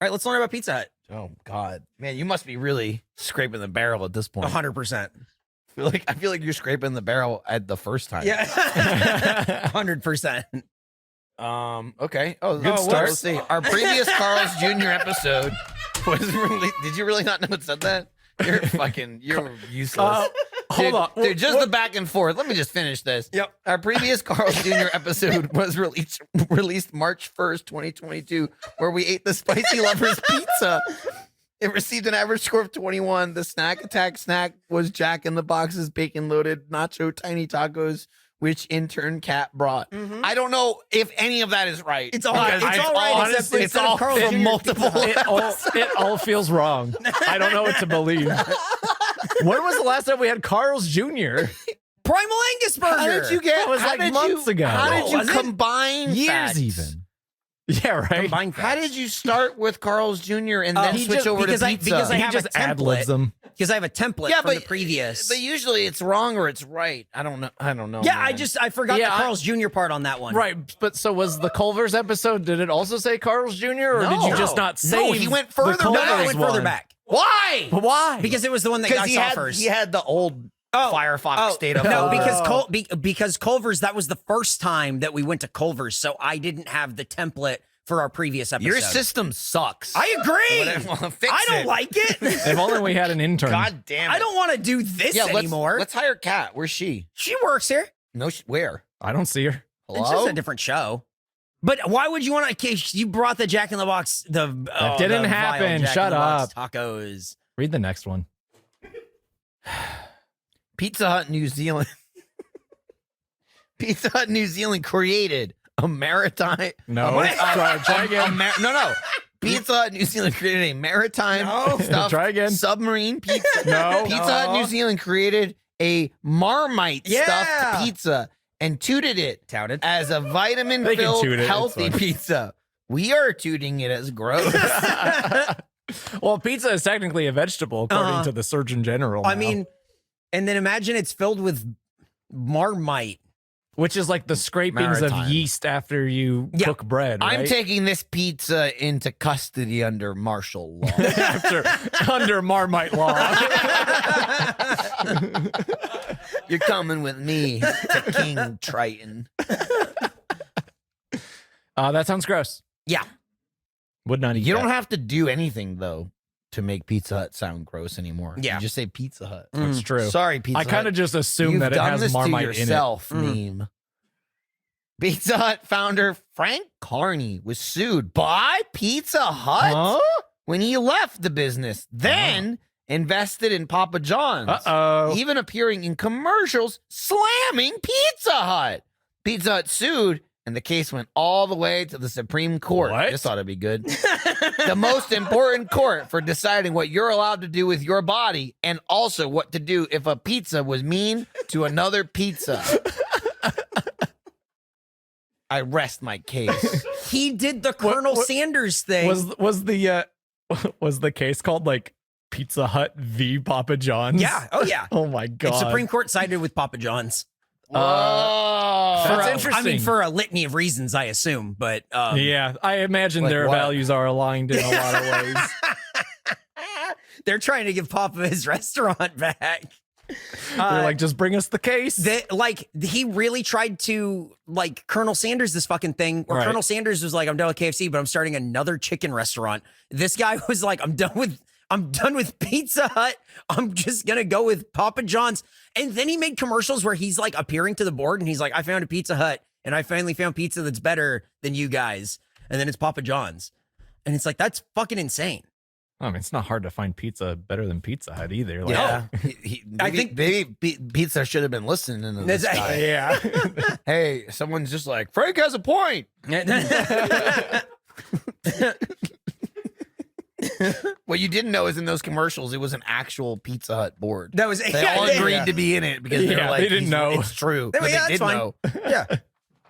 right, let's learn about Pizza Hut. Oh God, man, you must be really scraping the barrel at this point. 100%. I feel like you're scraping the barrel at the first time. Yeah. 100%. Okay. Oh, Good start. Let's see. Our previous Carl's Jr. episode was released. Did you really not know it said that? You're useless. Hold on. Dude, just the back and forth. Let me just finish this. Yep. Our previous Carl's Jr. episode was released March 1st, 2022, where we ate the Spicy Lovers pizza. It received an average score of 21. The snack attack snack was Jack in the Box's bacon loaded nacho tiny tacos, which in turn Kat brought. Mhm. I don't know if any of that is right. It's all right. honestly, Except all from Jr. multiple. It all feels wrong. I don't know what to believe. When was the last time we had Carl's Jr.? Primal Angus Burger. How did you get? That was how like did months you, ago. How did Oh, you was it? combine Years fats? even. Yeah, right. Combined How fats. did you start with Carl's Jr. and then he switch just- over to because I- pizza? because I He have just a template. ad-libs them. Because I have a template Yeah, from the but- previous. But usually it's wrong or it's right. I don't know. yeah, man. I forgot Yeah, the Carl's Jr. part on that one. Right, but so was the Culver's episode, did it also say Carl's Jr., or did you just not say No, he went further the back. No, I Culver's went further one? back. Why? But why? Because it was the one that Because I he saw had first. he had the old Firefox data. No, folder. because Culver's, that was the first time that we went to Culver's, so I didn't have the template for our previous episode. Your system sucks. I agree. Well, fix I don't it. like it. If only we had an intern. God damn it. I don't want to do this anymore. Let's hire Kat. Where's she? She works here. No, where? I don't see her. It's Hello? just a different show. But why would you want to? You brought the Jack in the Box. That The didn't vile happen. Jack Shut in the Box up. Tacos. Read the next one. Pizza Hut New Zealand. Pizza Hut New Zealand created a maritime. No. Try again. No. Pizza Hut New Zealand created a maritime stuffed Try again. submarine pizza. No. Pizza Hut New Zealand created a Marmite stuffed pizza and touted it as a They can vitamin-filled toot it, it's healthy fine. pizza. We are tooting it as gross. Well, pizza is technically a vegetable, according to the Surgeon General. I now, mean, and then imagine it's filled with Marmite. which is like the scrapings Maritime. of yeast after you cook bread. I'm right? taking this pizza into custody under martial law. under Marmite law. You're coming with me to King Triton. That sounds gross. Yeah. Would not eat. You that. don't have to do anything, though, to make Pizza Hut sound gross anymore. Yeah. You just say Pizza Hut. That's true. Sorry, Pizza I Hut. kind of just assume You've that it done has this Marmite to yourself, in it. meme. Pizza Hut founder Frank Carney was sued by Pizza Hut Huh? when he left the business, then invested in Papa John's, Uh-oh. even appearing in commercials slamming Pizza Hut. Pizza Hut sued, and the case went all the way to the Supreme Court. What? This ought to be good. The most important court for deciding what you're allowed to do with your body, and also what to do if a pizza was mean to another pizza. I rest my case. He did the Colonel Sanders thing. Was the case called like Pizza Hut v Papa John's? Yeah. Oh, yeah. Oh my And god. Supreme Court sided with Papa John's. Whoa. That's For interesting. I mean, for a litany of reasons, I assume. But Yeah, I imagine Like their what? values are aligned in a lot of ways. they're trying to give Papa his restaurant back. They're like, just bring us the case. He really tried to Colonel Sanders this fucking thing where Right. Colonel Sanders was like, I'm done with KFC, but I'm starting another chicken restaurant. This guy was like, I'm done with Pizza Hut. I'm just gonna go with Papa John's. And then he made commercials where he's like appearing to the board and he's like, I found a Pizza Hut and I finally found pizza that's better than you guys. And then it's Papa John's. And it's like, that's fucking insane. I mean, it's not hard to find pizza better than Pizza Hut either. Like, Yeah. I think- maybe Pizza should have been listening to this guy. yeah. Hey, someone's just like, Frank has a point. What you didn't know is in those commercials, it was an actual Pizza Hut board. That was They all agreed to be in it because they Yeah, were like, they didn't know. It's true. Yeah, But that's they did fine. know. Yeah. We're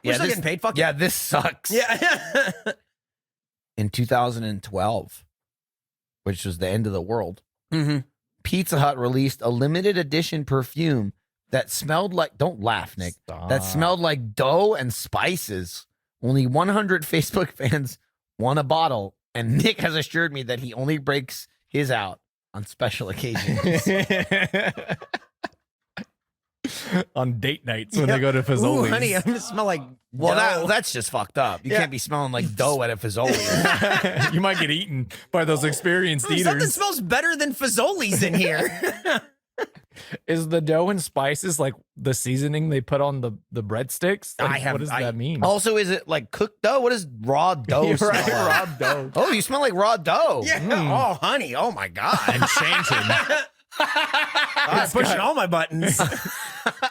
Yeah, still this- getting paid. Fuck Yeah, this sucks. Yeah. In 2012, which was the end of the world, Mm-hmm. Pizza Hut released a limited edition perfume that smelled like, don't laugh, Nick, that smelled like dough and spices. Only 100 Facebook fans won a bottle, and Nick has assured me that he only breaks his out on special occasions. On date nights when they go to Ooh, Fazoli's. honey, I smell like Well, dough. that's just fucked up. You Yeah. can't be smelling like dough at a Fazoli's. You might get eaten by those experienced Something eaters. smells better than Fazoli's in here. Is the dough and spices like the seasoning they put on the breadsticks? Like, what does that mean? Also, is it like cooked dough? What is raw dough You're smell right, like? raw dough. Oh, you smell like raw dough. Yeah. Oh, honey. Oh, my God. And changing. I'm pushing all my buttons.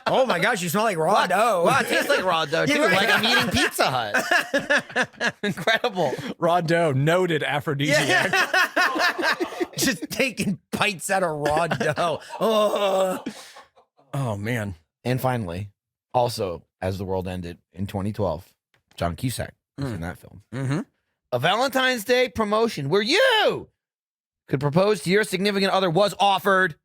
Oh, my gosh. You smell like raw dough. Wow, it tastes like raw dough, too. Yeah, right. Like I'm eating Pizza Hut. Incredible. Raw dough, noted aphrodisiac. Just taking bites out of raw dough. Oh, man. And finally, also, as the world ended in 2012, John Cusack was in that film. Mm-hmm. A Valentine's Day promotion where you could propose to your significant other was offered.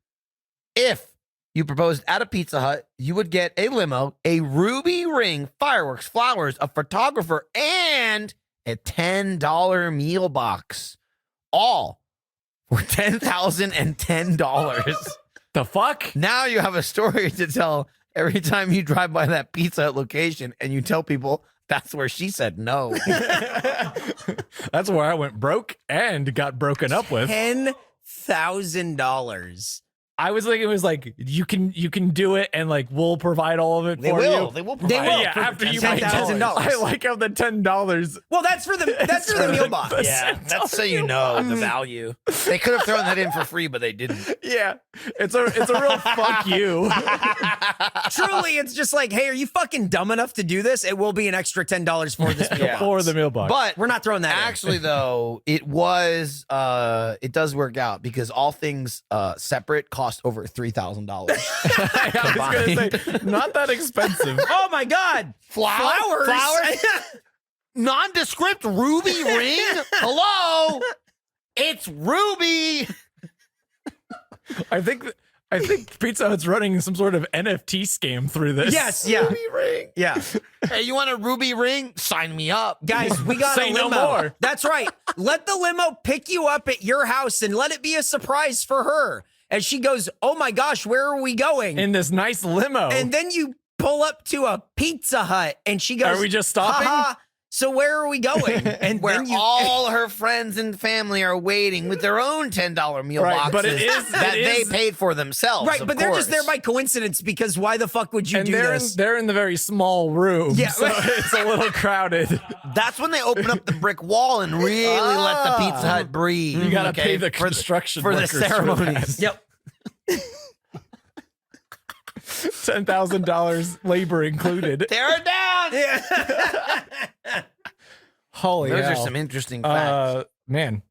If you proposed at a Pizza Hut, you would get a limo, a ruby ring, fireworks, flowers, a photographer, and a $10 meal box. All for $10,010. The fuck? Now you have a story to tell every time you drive by that Pizza Hut location and you tell people that's where she said no. That's where I went broke and got broken up with. $10,000. I was thinking it was like you can do it and like we'll provide all of it They for will. you. They will They provide will. Yeah, for after you $10,000. I like how the $10. Well, that's for the meal box. Yeah, that's so you know the value. They could have thrown that in for free, but they didn't. Yeah, it's a real fuck you. Truly, it's just like, hey, are you fucking dumb enough to do this? It will be an extra $10 for this meal Yeah. box. For the meal box. But We're not throwing that in. actually, though, it does work out because all things separate cost over $3,000. I was gonna say not that expensive. Oh my God. Flowers. Nondescript ruby ring? Hello? It's Ruby. I think Pizza Hut's running some sort of NFT scam through this. Yes, yeah. Ruby ring. Yeah. Hey, you want a ruby ring? Sign me up. Guys, we got Say a no limo. more. That's right. Let the limo pick you up at your house and let it be a surprise for her. As she goes, oh my gosh, where are we going? In this nice limo. And then you pull up to a Pizza Hut and she goes, Are we just stopping? "Ha ha, so where are we going?" And Where then you all her friends and family are waiting with their own $10 meal Right, boxes but it is- that it they is- paid for themselves. right, of but they're just there course. by coincidence because why the fuck would you and do this? they're in the very small room. Yeah. So it's a little crowded. That's when they open up the brick wall and really let the Pizza Hut breathe. You gotta okay, pay the for construction for the workers ceremonies. Yep. $10,000 labor included. Tear it down. Yeah. Holy Those are hell. some interesting facts. Man,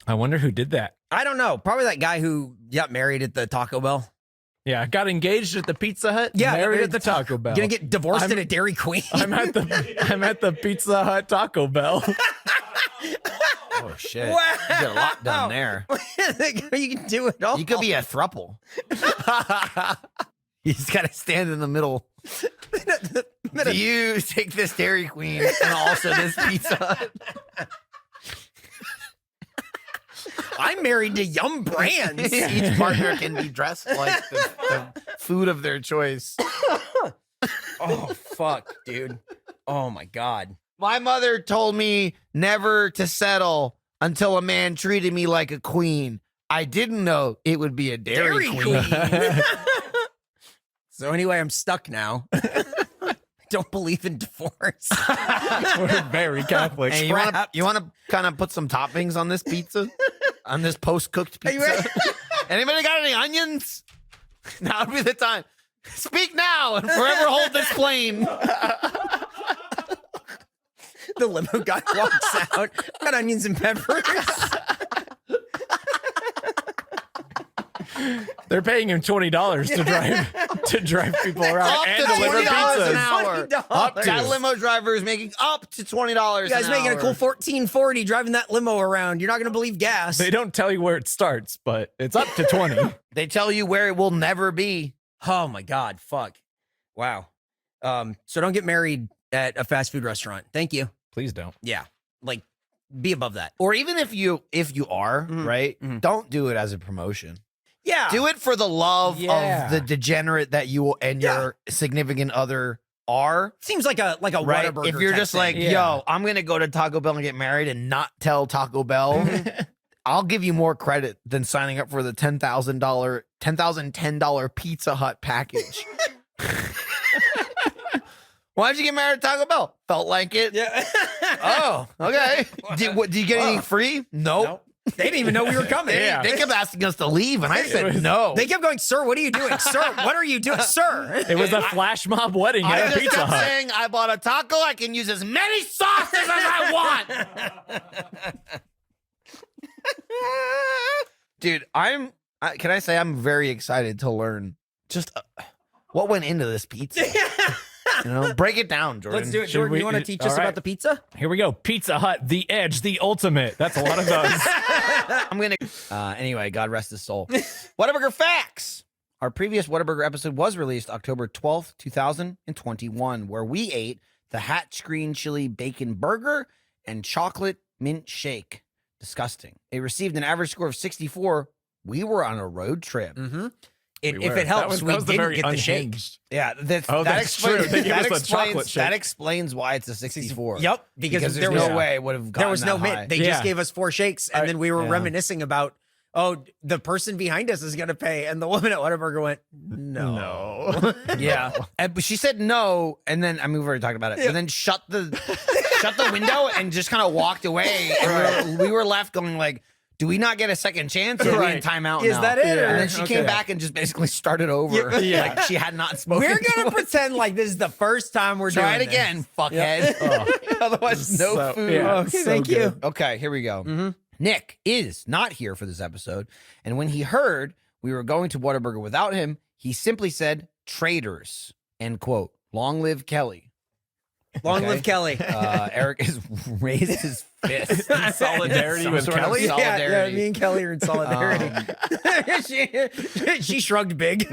I wonder who did that. I don't know. Probably that guy who got married at the Taco Bell. Yeah, got engaged at the Pizza Hut. Yeah, married at the Taco Bell. Gonna get divorced I'm- at a Dairy Queen. I'm at the Pizza Hut Taco Bell. Oh shit! Wow. You got a lot done there. You can do it all. You could be a thruple. He's got to stand in the middle. Do you take this Dairy Queen and also this Pizza Hut? I'm married to Yum Brands. Each partner can be dressed like the food of their choice. Oh, fuck, dude. Oh, my God. My mother told me never to settle until a man treated me like a queen. I didn't know it would be a Dairy Queen. So anyway, I'm stuck now. I don't believe in divorce. We're very Catholic. Hey, you want to kind of put some toppings on this pizza? On this post-cooked Are you pizza? ready? Anybody got any onions? Now would be the time. Speak now and forever hold this plane. The limo guy walks out. Got onions and peppers. They're paying him $20 to drive people around Up and to deliver $20 an pizzas. hour. Up to. That limo driver is making up to $20 You guys an making hour. a cool $14.40 driving that limo around. You're not going to believe gas. They don't tell you where it starts, but it's up to 20. They tell you where it will never be. Oh, my God. Fuck. Wow. So don't get married at a fast food restaurant. Thank you. Please don't. Yeah. Like, be above that. Or even if you are, Mhm. right? Mhm. Don't do it as a promotion. Yeah. Do it for the love Yeah. of the degenerate that you and your significant other are. Seems like a Right? Whataburger If you're type just thing. like, Yeah. yo, I'm gonna go to Taco Bell and get married and not tell Taco Bell, I'll give you more credit than signing up for the $10,010 Pizza Hut package. Why'd you get married at Taco Bell? Felt like it. Yeah. Oh, okay. Did you get anything free? Nope. Nope. They didn't even know we were coming. Yeah. They kept asking us to leave, and I said was- no. They kept going, sir, what are you doing? Sir, what are you doing? Sir. It was a flash mob wedding I at a just Pizza kept Hut. saying, I bought a taco. I can use as many sauces as I want. Dude, can I say I'm very excited to learn just what went into this pizza? You know, break it down, Jordan. Let's do it. Should Jordan, we- you want to teach all us right. about the pizza? Here we go. Pizza Hut, the edge, the ultimate. That's a lot of those. I'm gonna. Anyway, God rest his soul. Whataburger facts. Our previous Whataburger episode was released October 12th, 2021, where we ate the hatch green chili bacon burger and chocolate mint shake. Disgusting. It received an average score of 64. We were on a road trip. Mm-hmm. We If were. it helps, that we was the didn't very get the shake. unhinged. Yeah, that that's explains, true. They gave that us the chocolate explains shake. that explains why it's a 64. Yep. Because there's there was no way it would have gotten there was no that high. mint. They Yeah. just gave us 4 shakes, and then we were reminiscing about, oh, the person behind us is going to pay. And the woman at Whataburger went, no. Yeah, but she said no, and then we've already talked about it. And then shut the window and just kind of walked away. And we were left going like, do we not get a second chance, or are we in Right. timeout Is now? that it, And or- then she came Okay. back and just basically started over. Yeah. Like she had not spoken. We're to going to us. pretend like this is the first time we're Try it doing again, fuckhead. Otherwise, no So- food. yeah, Okay, so thank you. good. Okay, here we go. Mhm. Nick is not here for this episode, and when he heard we were going to Whataburger without him, he simply said, "Traitors." End quote. Long live Kelly. Long Okay. live Kelly. Eric has raised his fist In solidarity Some with sort of Kelly? Yeah, solidarity. me and Kelly are in solidarity. she shrugged big.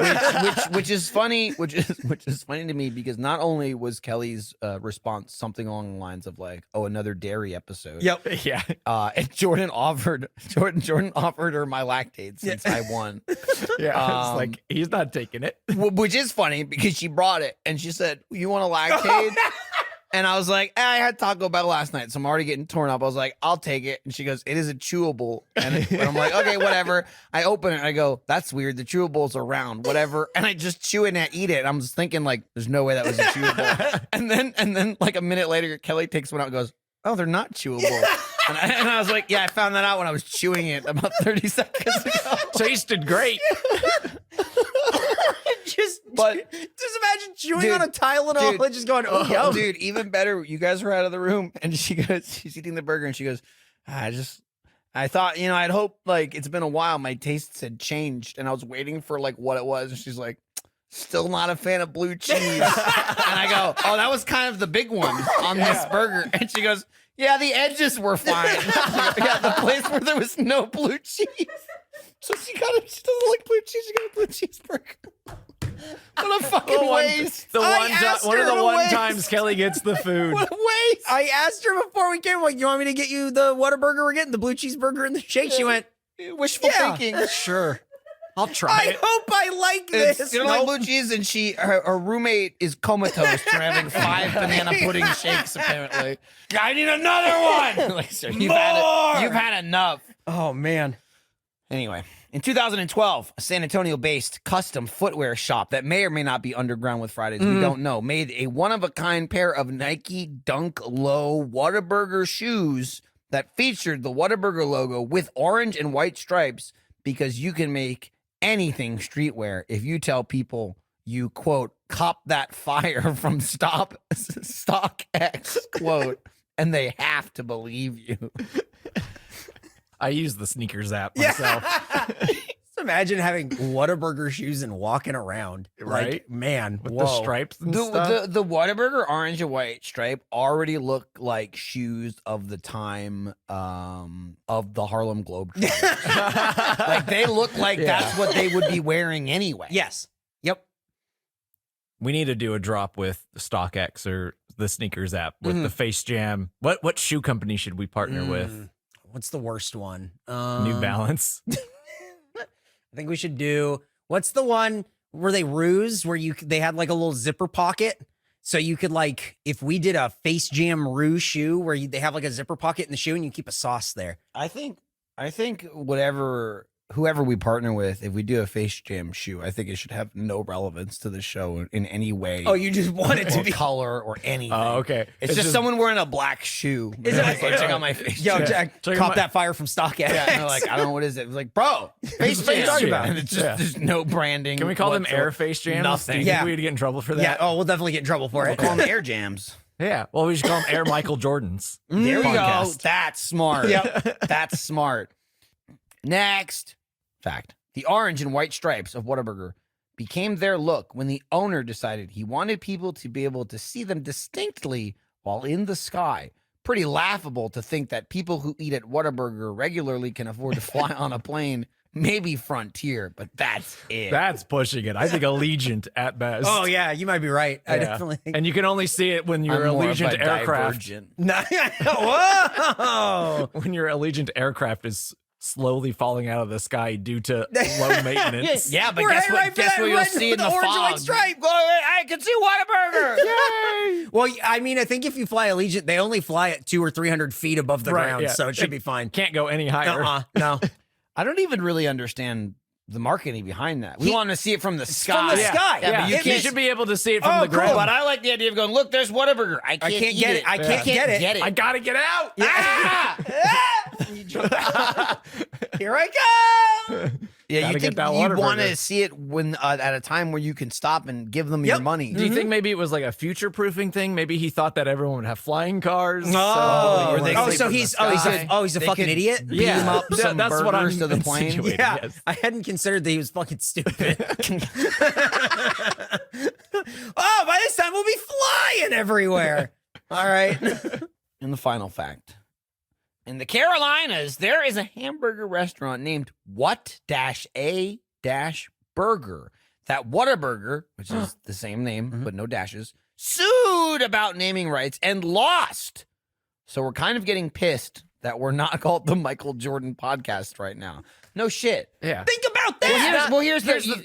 which is funny, which is funny to me because not only was Kelly's response something along the lines of like, "Oh, another dairy episode." Yep. Yeah. And Jordan offered her my lactate since I won, Yeah. It's like, he's not taking it. which is funny because she brought it and she said, "You want a lactate?" And I was like, I had Taco Bell last night, so I'm already getting torn up. I was like, I'll take it. And she goes, it is a chewable. And I'm like, okay, whatever. I open it and I go, that's weird. The chewables are round, whatever. And I just chew it and I eat it. And I'm just thinking like, there's no way that was a chewable. and then like a minute later, Kelly takes one out and goes, oh, they're not chewable. And I was like, yeah, I found that out when I was chewing it about 30 seconds ago. Tasted great. just imagine chewing Dude, on a Tylenol dude. and just going, oh, yum. Dude, even better. You guys were out of the room, and she's eating the burger, and she goes, I thought, I'd hope like it's been a while. My tastes had changed, and I was waiting for like what it was. And she's like, still not a fan of blue cheese. And I go, oh, that was kind of the big one on this burger. And she goes, yeah, the edges were fine. Yeah, the place where there was no blue cheese. So she doesn't like blue cheese. She got a blue cheeseburger. What a fucking waste. I asked One of her the to one wait. times Kelly gets the food. What a waste. I asked her before we came, like, you want me to get you the Whataburger we're getting, the blue cheeseburger and the shake? She went, Wishful Yeah. thinking. Sure. I'll try I it. hope I like this. You don't like blue cheese, and her roommate is comatose from having 5 banana pudding shakes. Apparently, I need another one. Like, sir, you've had enough. Oh, man. Anyway, in 2012, a San Antonio-based custom footwear shop that may or may not be underground with Fridays, we don't know, made a one-of-a-kind pair of Nike Dunk Low Whataburger shoes that featured the Whataburger logo with orange and white stripes because you can make anything streetwear if you tell people you, quote, cop that fire from StockX, quote, and they have to believe you. I use the sneakers app myself. Just imagine having Whataburger shoes and walking around. Right? Like, man, With whoa. the stripes and stuff. The Whataburger orange and white stripe already look like shoes of the time of the Harlem Globetrotters. Like they look like that's what they would be wearing anyway. Yes. Yep. We need to do a drop with StockX or the sneakers app with the Face Jam. What shoe company should we partner with? What's the worst one? New Balance. I think we should do. What's the one where they ruse where they had like a little zipper pocket, so you could like if we did a Face Jam ruse shoe where they have like a zipper pocket in the shoe and you keep a sauce there. I think whoever we partner with, if we do a Face Jam shoe, I think it should have no relevance to the show in any way. Oh, you just want it to or be color or anything. Oh, okay. It's just someone wearing a black shoe. Is it like, check out my face. Yo, Jam. Jack, Check cop my- that fire from StockX. Yeah, and they're like, I don't know what is it. It's like, bro, Face Face Jam. Jam. And it's just there's no branding. Can we call them whatsoever. Air Face Jams? Nothing. Do you Yeah. think we'd get in trouble for that? Yeah. Oh, we'll definitely get in trouble for We'll it. call them Air Jams. Yeah. Well, we should call them Air Michael Jordans. There we go. Podcast. That's smart. Yep. That's smart. Next fact. The orange and white stripes of Whataburger became their look when the owner decided he wanted people to be able to see them distinctly while in the sky. Pretty laughable to think that people who eat at Whataburger regularly can afford to fly on a plane, maybe Frontier, but that's it. That's pushing it. I think Allegiant at best. Oh yeah, you might be right. I Yeah. definitely think. And you can only see it when you're I'm more of Allegiant a aircraft. Divergent. Whoa! When your Allegiant aircraft is slowly falling out of the sky due to low maintenance. Yeah, but We're guess heading what? right for Guess that what you'll red see in with the the orange and white fog? stripe. I can see Whataburger. Yay! Well, I mean, I think if you fly Allegiant, they only fly at 200 or 300 feet above the Right, ground, yeah. so it should be fine. Can't go any higher. No. I don't even really understand the marketing behind that. We want to see it from the sky. from the sky. Yeah, Yeah, but you, you can't. should be able to see it from Oh, the cool, ground. But I like the idea of going, look, there's Whataburger. I can't can't eat get it. I can't get it. I gotta get out. Ah! Here I go. Yeah, Gotta you get think that you want Whataburger. to see it when at a time where you can stop and give them your Yep. money. Do you think maybe it was like a future proofing thing? Maybe he thought that everyone would have flying cars. Oh, Or they oh, sleep so in the he's sky. he's a They fucking could idiot. beam Yeah. up Yeah, some that's what I'm burgers to the plane. insinuating. Yeah, Yes. I hadn't considered that he was fucking stupid. Oh, by this time we'll be flying everywhere. All right. And the final fact. In the Carolinas, there is a hamburger restaurant named What-A-Burger. That Whataburger, which is the same name, but no dashes, sued about naming rights and lost. So we're kind of getting pissed that we're not called the Michael Jordan podcast right now. No shit. Yeah. Think about that.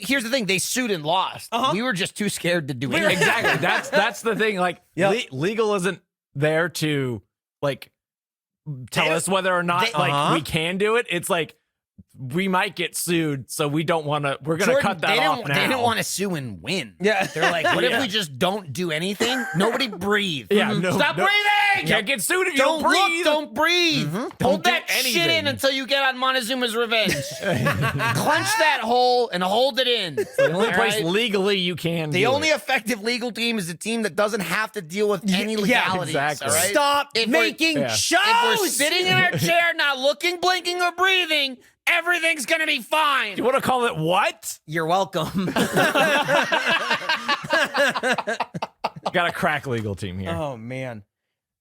Here's the thing. They sued and lost. We were just too scared to do anything. Exactly. That's the thing. Like legal isn't there to like tell us whether or not we can do it. It's like we might get sued, so we don't want to. We're gonna cut that off now. They didn't want to sue and win. Yeah. They're like, what if we just don't do anything? Nobody breathe. Yeah, no- Stop no- breathing. Can't get sued if you Don't don't breathe. look. Don't breathe. Hold Don't that do shit in anything. until you get on Montezuma's revenge. Clench that hole and hold it in. The only All place right? legally you can. The do only it. effective legal team is a team that doesn't have to deal with any legalities. exactly. All right? Stop If we're- making yeah. shows. If we're sitting in our chair, not looking, blinking, or breathing, everything's gonna be fine. You want to call it what? You're welcome. Got a crack legal team here. Oh man.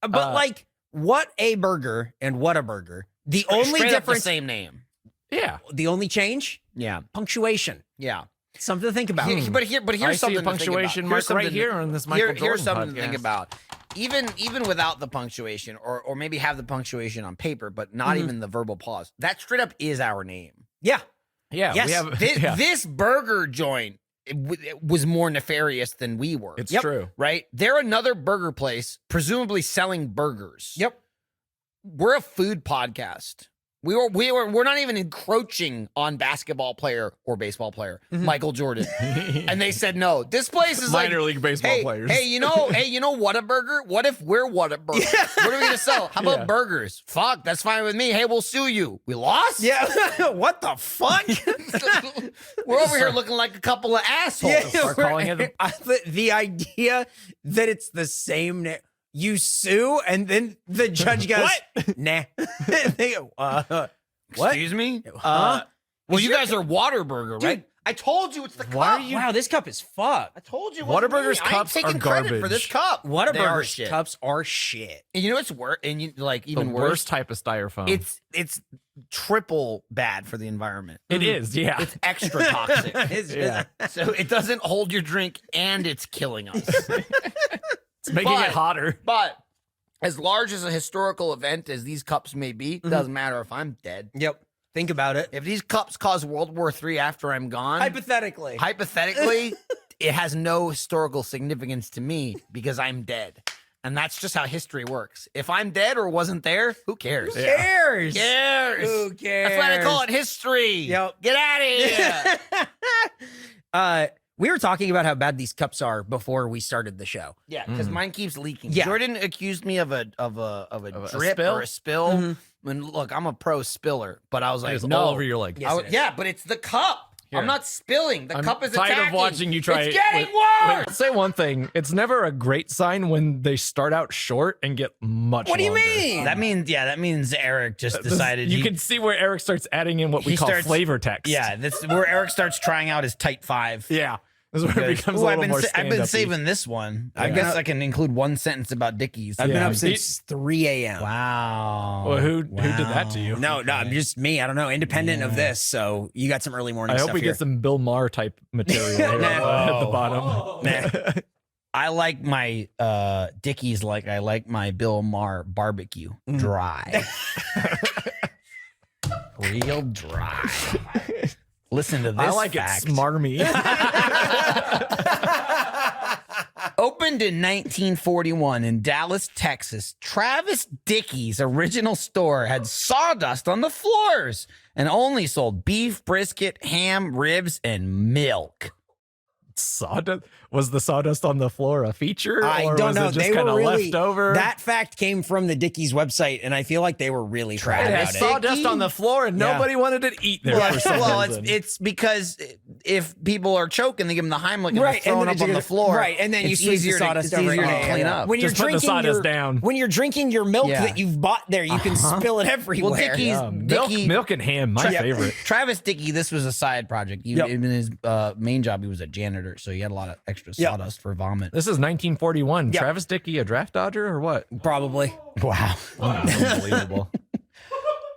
But like what a burger and what a burger. The only Straight up the difference, same name. Yeah. the only change, Yeah, punctuation. yeah. Something to think about. But here's I see something a punctuation to think about. mark Here's right something here on this Michael Jordan Here's something to think podcast. about. Even without the punctuation, or maybe have the punctuation on paper, but not even the verbal pause. That straight up is our name. Yeah. Yeah. Yes, We have, This, yeah. this burger joint it was more nefarious than we were. It's Yep. true. Right? They're another burger place, presumably selling burgers. Yep. We're a food podcast. We're not even encroaching on basketball player or baseball player, Michael Jordan. And they said no. This place is Minor like league baseball hey, players. Hey, you know Whataburger? What if we're Whataburger? What are we gonna sell? How about burgers? Fuck, that's fine with me. Hey, we'll sue you. We lost? Yeah. What the fuck? We're over here looking like a couple of assholes. Start calling it the idea that it's the same name. You sue, and then the judge goes, What? Nah. They go, what? Excuse me? Well, you guys are Whataburger, right? Dude, I told you it's the Why cup. are you- Wow, this cup is fucked. I told you. Whataburger's I ain't cups taking are credit for garbage. this cup. They are Whataburger's shit. cups are shit. And you know what's worse? And you like The even worst worse. type of styrofoam. It's triple bad for the environment. It is, yeah. It's extra toxic. Yeah. So it doesn't hold your drink and it's killing us. It's making But- it hotter. But as large as a historical event as these cups may be, doesn't matter if I'm dead. Yep. Think about it. If these cups cause World War III after I'm gone, Hypothetically. hypothetically, it has no historical significance to me because I'm dead. And that's just how history works. If I'm dead or wasn't there, who cares? Who cares? Who cares? Who cares? That's why they call it history. Yep. Get out of here. We were talking about how bad these cups are before we started the show. Yeah, because mine keeps leaking. Yeah. Jordan accused me of a drip spill? or a spill. And look, I'm a pro spiller, but I was like, It's no. all over your leg. Yes, it is. Yeah, but it's the cup. Here. I'm not spilling. The I'm cup is tired attacking. of watching you try. It's getting worse. Wait, say one thing. It's never a great sign when they start out short and get much What do you longer. mean? That means Eric just decided. You can see where Eric starts adding in what we he call starts- flavor text. Yeah, that's where Eric starts trying out his tight 5. Yeah. This is where it becomes a Ooh, little more I've been stand-up-y. saving this one. I Yeah. guess I can include one sentence about Dickey's. I've been Yeah. up since 3 a.m. Wow. Well, who did that to you? No, I'm just me. I don't know. Independent of this. So you got some early morning I stuff hope we here. get some Bill Maher type material here at the bottom. Nah. I like my Dickey's like I like my Bill Maher barbecue dry. Real dry. Listen to this. I like fact. it smarmy. Opened in 1941 in Dallas, Texas, Travis Dickey's original store had sawdust on the floors and only sold beef, brisket, ham, ribs, and milk. Sawdust was the sawdust on the floor a feature? I or don't was know. It just They kind were of really left over. That fact came from the Dickey's website, and I feel like they were really proud It had about it. sawdust on the floor, and Yeah. nobody wanted to eat there Well, for some well, reason. it's because if people are choking, they give them the Heimlich and Right, they're throwing and up then on the floor. right, and then you it's sweep the easier sawdust to, it's over easier it. to clean up. When you're Just put the drinking sawdust your, down. When you're drinking your milk Yeah. that you've bought there, you can spill it everywhere. Well, Dickey's Yeah, milk and ham, my favorite. Travis Dickey, this was a side project. In his main job, he was a janitor, so he had a lot of extra sawdust for vomit. This is 1941. Yeah. Travis Dickey, a draft dodger or what? Probably. Wow. Unbelievable.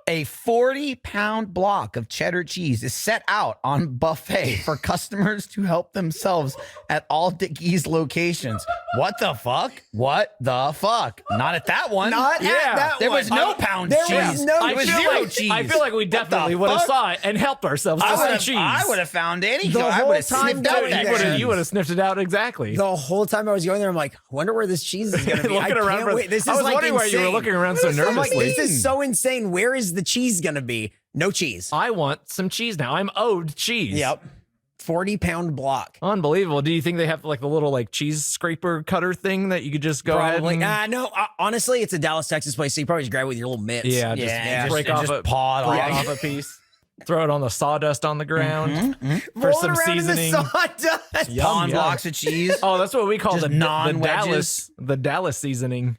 A 40-pound block of cheddar cheese is set out on buffet for customers to help themselves at all Dickey's locations. What the fuck? What the fuck? Not at that one. Not at that There one. was no pound There cheese. was no There was cheese. zero cheese. I feel like we definitely would have fuck? saw it and helped ourselves to some cheese. I would have found any. The I whole would have time sniffed out going that there. You would have sniffed it out exactly. The whole time I was going there, I'm like, wonder where this cheese is going to be. Looking I around can't for- wait. This I is was like wondering why you were insane. looking around so I'm like, nervously. this is so insane. Where is the cheese going to be? No cheese. I want some cheese now. I'm owed cheese. Yep. 40-pound block. Unbelievable. Do you think they have like the little like cheese scraper cutter thing that you could just go Probably. ahead and No, honestly, it's a Dallas, Texas place, so you probably just grab it with your little mitts. yeah, just, Yeah, break just off a paw it break off. off a piece. Throw it on the sawdust on the ground for Roll it some around seasoning. in the sawdust. Yum, Pawn yum. blocks of cheese. Oh, that's what we call Just the non-wedges. Dallas seasoning.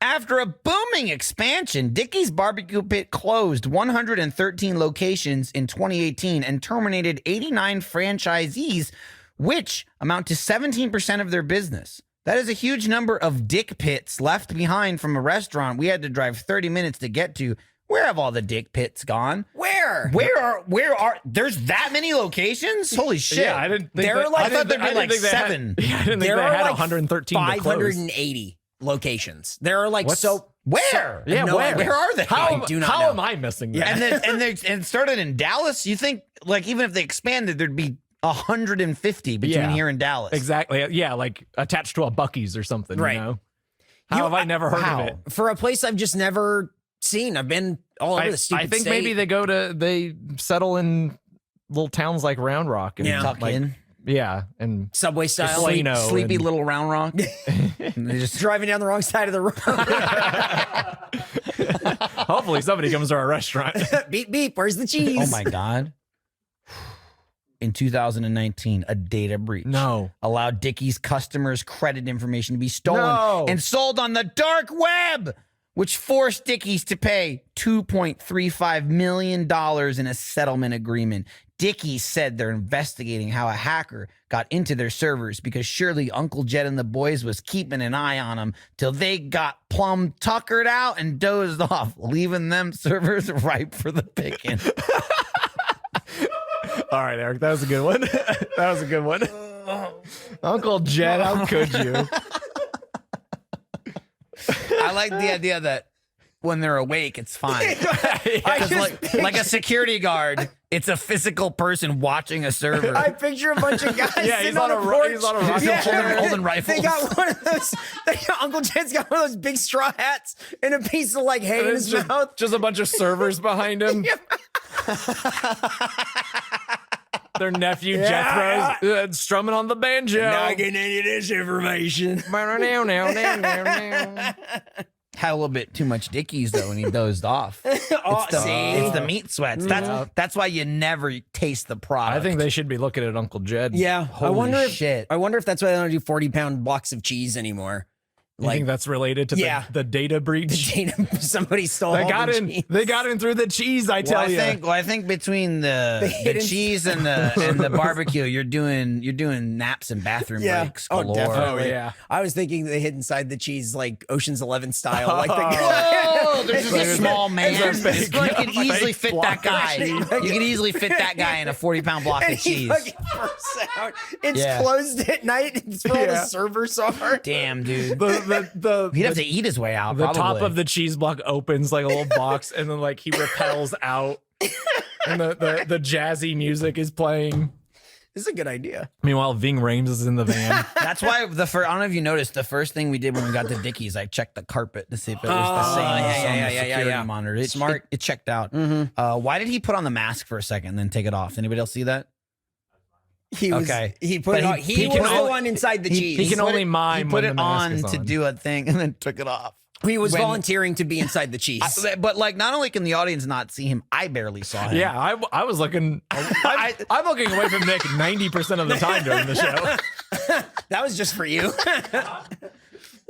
After a booming expansion, Dickey's Barbecue Pit closed 113 locations in 2018 and terminated 89 franchisees, which amount to 17% of their business. That is a huge number of Dick Pits left behind from a restaurant we had to drive 30 minutes to get to. Where have all the Dick Pits gone? Where? Where are there's that many locations? Holy shit. Yeah, I didn't think There that- are like- I thought there'd be I didn't like think they had- 7. I didn't think There they are had like 113 to close. 580 locations. There are like What's- so Where? Yeah, No where? idea. Where are they? How, I do not how know. am I missing that? And it started in Dallas. You think like even if they expanded, there'd be 150 between Yeah. here and Dallas. Exactly. Yeah, like attached to a Buc-ee's or something. Right. You know? How have I never heard how? of it? for a place I've just never seen. I've been all over the stupid I think state. maybe they settle in little towns like Round Rock and Yeah. Tuck like, in. yeah, and Subway style. Sleep- Plano Sleepy and- little Round Rock. And they just Driving down the wrong side of the road. hopefully somebody comes to our restaurant. Beep beep. Where's the cheese? oh my god. In 2019, a data breach No. allowed Dickey's customers' credit information to be stolen No. and sold on the dark web. which forced Dickey's to pay $2.35 million in a settlement agreement. Dickey said they're investigating how a hacker got into their servers because surely Uncle Jed and the boys was keeping an eye on them till they got plumb tuckered out and dozed off, leaving them servers ripe for the picking. All right, Eric, that was a good one. That was a good one. Uncle Jed, how could you? I like the idea that when they're awake, it's fine. Like a security guard, it's a physical person watching a server. I picture a bunch of guys sitting on a porch. He's on a rock. Holding rifles. They got one of those. Uncle Jed's got one of those big straw hats and a piece of like hay in his mouth. Just a bunch of servers behind him. Their nephew Jethro's strumming on the banjo. Not getting any of this information. Had a little bit too much Dickies though, and he dozed off. It's the meat sweats. That's why you never taste the product. I think they should be looking at Uncle Jed. Yeah, I wonder shit. if that's why they don't do 40-pound blocks of cheese anymore. You think that's related to the data breach? Somebody stole. They got in. Cheese. They got in through the cheese. I tell you. I think between the cheese and the barbecue, you're doing naps and bathroom breaks. Oh, galore. definitely. Oh, yeah. I was thinking they hid inside the cheese like Ocean's 11 style. Like There's just a small man. You could easily fit that guy. cheese. You could easily fit that guy in a 40-pound block of and he cheese. fucking bursts out. It's closed at night. It's where all the servers are. Damn, dude. The He'd have to eat his way out. the probably. top of the cheese block opens like a little box, and then like he repels out, and the jazzy music is playing. This is a good idea. Meanwhile, Ving Rhames is in the van. That's why I don't know if you noticed, the first thing we did when we got to Dickey's, I checked the carpet to see if it was the same as the security monitor. It, Smart. It checked out. Why did he put on the mask for a second and then take it off? Anybody else see that? He was. Okay. He put But it on. He was the one inside the cheese. He can only mime. He put when it the mask on is to do a thing and then took it off. He was volunteering to be inside the cheese. But like, not only can the audience not see him, I barely saw him. Yeah, I was looking. I'm looking away from Nick 90% of the time during the show. That was just for you.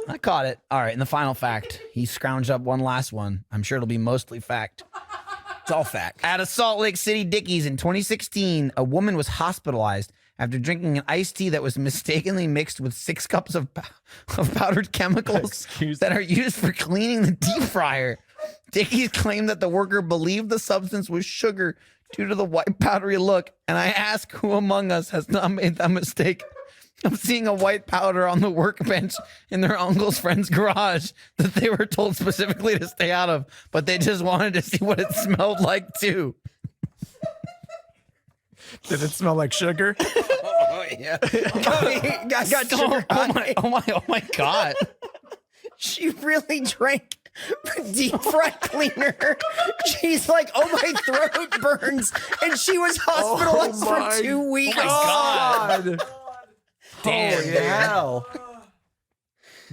I caught it. All right, and the final fact. He scrounged up one last one. I'm sure it'll be mostly fact. It's all fact. At a Salt Lake City Dickey's in 2016, a woman was hospitalized after drinking an iced tea that was mistakenly mixed with 6 cups of powdered chemicals that are used for cleaning the deep fryer. Dickey's claimed that the worker believed the substance was sugar due to the white powdery look, and I ask who among us has not made that mistake of seeing a white powder on the workbench in their uncle's friend's garage that they were told specifically to stay out of, but they just wanted to see what it smelled like too. Did it smell like sugar? Oh yeah. I got sugar. Oh my God. She really drank deep fry cleaner. She's like, oh, my throat burns, and she was hospitalized for 2 weeks. Oh my God. Damn, hell.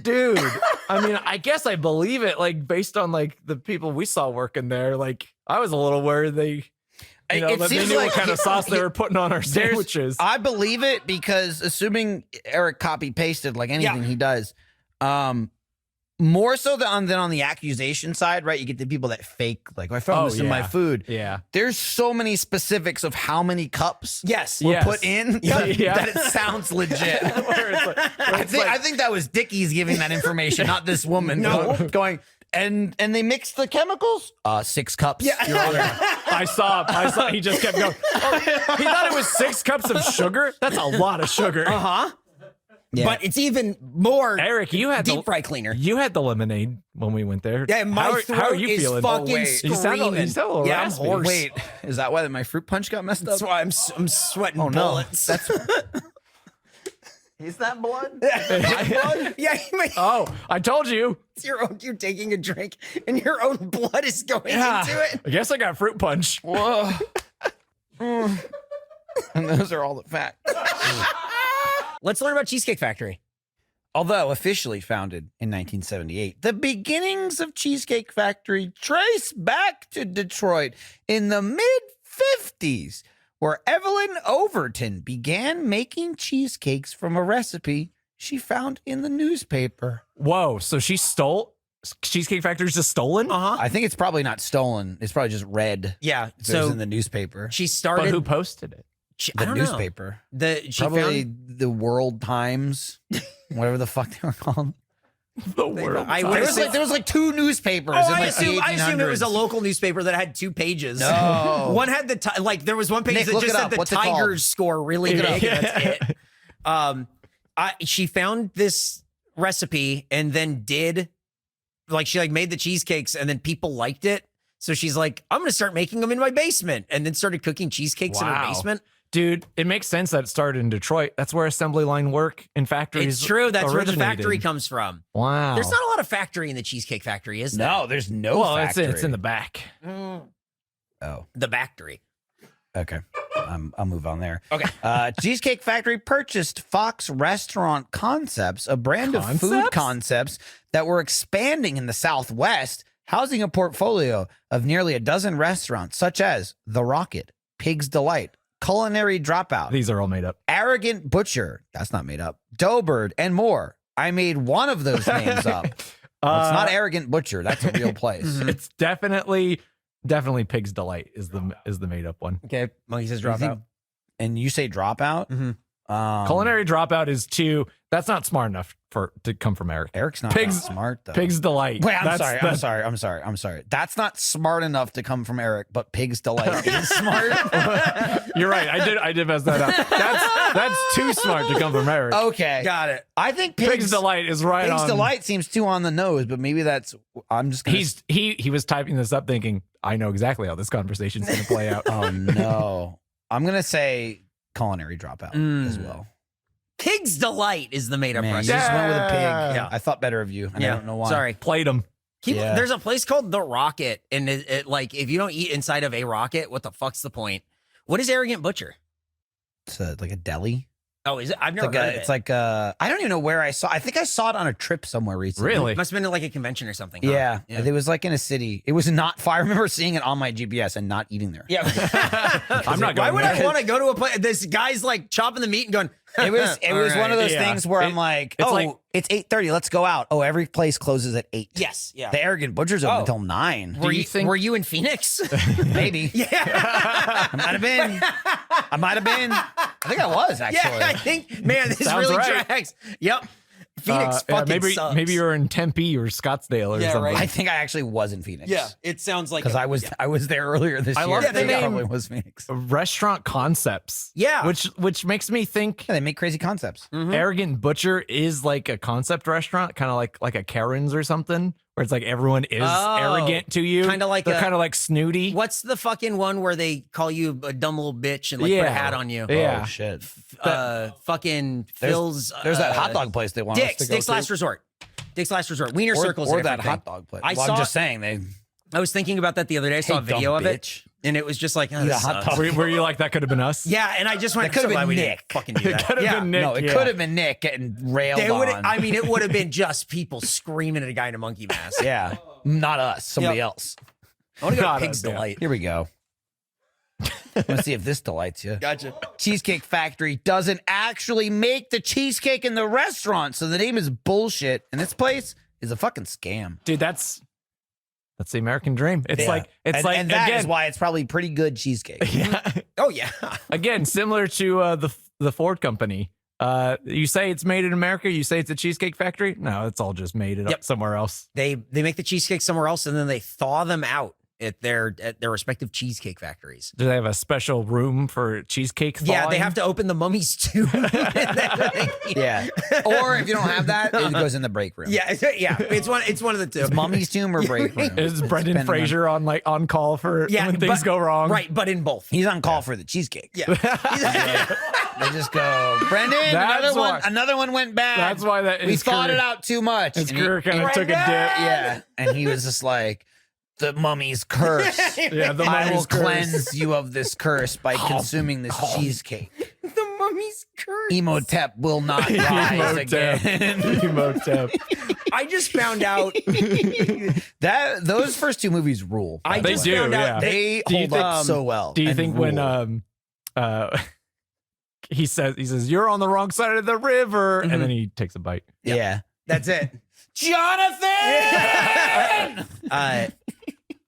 Dude, I mean, I guess I believe it, like, based on, like, the people we saw working there. Like, I was a little worried they that they knew what kind of sauce they were putting on our sandwiches. I believe it because assuming Eric copy-pasted like anything he does, more so than on the accusation side, right? You get the people that fake, like, I found this in my food. Yeah. There's so many specifics of how many cups were put in that it sounds legit. I think that was Dickey's giving that information, not this woman going, and they mixed the chemicals? 6 cups. Yeah. Your Honor. I saw. He just kept going. Oh, he thought it was 6 cups of sugar? That's a lot of sugar. Uh-huh. Yeah. But it's even more. Eric, you had deep fry cleaner. You had the lemonade when we went there. Yeah, my throat how are you is feeling? Fucking screaming. You sound a little I'm raspy. hoarse. Wait, is that why my fruit punch got messed up? That's why I'm sweating bullets. That's is that blood? blood? Yeah. Oh, I told you. It's you're taking a drink and your own blood is going into it. I guess I got fruit punch. Whoa. And those are all the facts. Let's learn about Cheesecake Factory. Although officially founded in 1978, the beginnings of Cheesecake Factory trace back to Detroit in the mid-50s, where Evelyn Overton began making cheesecakes from a recipe she found in the newspaper. Whoa, so she stole Cheesecake Factory's just stolen? I think it's probably not stolen. It's probably just read. Yeah. So it was So in the newspaper. she But started. who posted it? I The don't know. newspaper. She Probably found. the World Times, whatever the fuck they were called. The world. I There would was assume, like two newspapers oh, in I like assume, the I assume it was a 1800s. local newspaper that had 2 pages. No. One had the like. There was one page Nick, that look just it said up. the What's it called? Tigers score really Look big. it up. And that's it. She found this recipe and then did she like made the cheesecakes and then people liked it. So she's like, I'm gonna start making them in my basement, and then started cooking cheesecakes in her Wow. basement. Dude, it makes sense that it started in Detroit. That's where assembly line work in factories. It's true. That's where the originated. factory comes from. Wow. There's not a lot of factory in the Cheesecake Factory, is there? No, there's no well, factory. it's in the back. Oh, The factory. okay. I'll move on there. Okay. Cheesecake Factory purchased Fox Restaurant Concepts, a brand of food Concepts? concepts that were expanding in the Southwest, housing a portfolio of nearly a dozen restaurants, such as The Rocket, Pig's Delight, Culinary Dropout, These are all made up. Arrogant Butcher, that's not made up, Doughbird, and more. I made one of those names up. Well, it's not Arrogant Butcher. That's a real place. It's definitely Pig's Delight is the made up one. Okay. Monkey says You drop think- out. And you say Dropout? Culinary Dropout is 2. That's not smart enough to come from Eric. Eric's not Pig's- that smart, though. Pig's Delight. Wait, I'm That's- sorry. That's not smart enough to come from Eric, but Pig's Delight is smart. You're right. I did mess that up. That's too smart to come from Eric. Okay. Got it. I think Pig's Delight is right Pig's on. Delight seems too on the nose, but maybe I'm just gonna. He was typing this up thinking, I know exactly how this conversation's going to play out. Oh no. I'm gonna say Culinary Dropout as well. Pig's Delight is the made up Man, you recipe. just went with a pig. Yeah. I thought better of you, and I don't know why. Sorry. Played him. Yeah. There's a place called The Rocket, and it like if you don't eat inside of a rocket, what the fuck's the point? What is Arrogant Butcher? It's like a deli. Oh, is it? I've never It's heard of it. it's like I don't even know where I saw. I think I saw it on a trip somewhere recently. Really? Must have been at like a convention or something. huh? Yeah. It was like in a city. It was not far. I remember seeing it on my GPS and not eating there. Yeah. I'm not Why going would there. I want to go to a place? This guy's like chopping the meat and going. It was All one of those Yeah. things where I'm like, it's oh, like- it's 8:30. Let's go out. Oh, every place closes at 8. Yes. Yeah. The Arrogant Butcher's open Oh. until 9. Were you you think- Were you in Phoenix? Maybe. yeah. I might have been. I think I was actually. Yeah. I think. Man, this Sounds really right. tracks. Yep. Phoenix Yeah, fucking sucks. maybe you're in Tempe or Scottsdale or Yeah, something. right. I think I actually was in Phoenix. Yeah. It sounds like Because I was there earlier this I year. love I the think it name. probably was Phoenix. Restaurant concepts. Yeah. Which makes me think Yeah, they make crazy concepts. Arrogant Butcher is like a concept restaurant, kind of like a Karen's or something, where it's like everyone is Oh. arrogant to you. Kinda like they're a- kind of like snooty. What's the fucking one where they call you a dumb little bitch and like put a Yeah. hat on you? Yeah. Oh shit. Fucking There's- Phil's. There's that hot dog place they want us to go Dick's to. Last Resort. Dick's Last Resort. Wiener Circle's or a that different hot thing. dog place. I Well, saw- I'm just saying they I was thinking about that the other day. I saw a Hey, dumb video of it, bitch. and it was just like, oh, Eat a this hot sucks. dog. Were you like that could have been us? Yeah, and I just went. That could have so glad been we didn't Nick. fucking do that. Could have yeah. been Nick. No, it yeah. could have been Nick getting railed They would. on. I mean, it would have been just people screaming at a guy in a monkey mask. Yeah. Not us, somebody Yep. else. I want to go God, to Pig's yeah. Delight. Here we go. Let's see if this delights you. Gotcha. Cheesecake Factory doesn't actually make the cheesecake in the restaurant, so the name is bullshit. And this place is a fucking scam. Dude, that's the American dream. It's Yeah. like and that again, is why it's probably pretty good cheesecake. yeah. Oh yeah. Again, similar to the Ford company. You say it's made in America. You say it's a Cheesecake Factory. No, it's all just made it up Yep. somewhere else. They make the cheesecake somewhere else, and then they thaw them out at their respective cheesecake factories. Do they have a special room for cheesecake thawing? Yeah, they have to open the mummy's tomb. Yeah. Or if you don't have that, it goes in the break room. yeah, yeah. It's one of the two. It's mommy's tomb or break room. Is Brendan Depending on- Fraser on call for when things go wrong? Right, but in both. He's on call for the cheesecake. Yeah. They just go, Brendan, That's why- another one went bad. That's why that we his thought career- it out too much. His And he- career kind of took a dip. yeah. And he was just like, the mummy's curse. Yeah, the I will mummy's curse. cleanse you of this curse by consuming this cheesecake. The mummy's curse. Emotep will not rise again. Emotep. I just found out. Those first two movies rule. I They just do, found out yeah. They Do you hold think- up so well. Do you and think rule. when he says you're on the wrong side of the river, and then he takes a bite. Yeah. That's it. Jonathan. I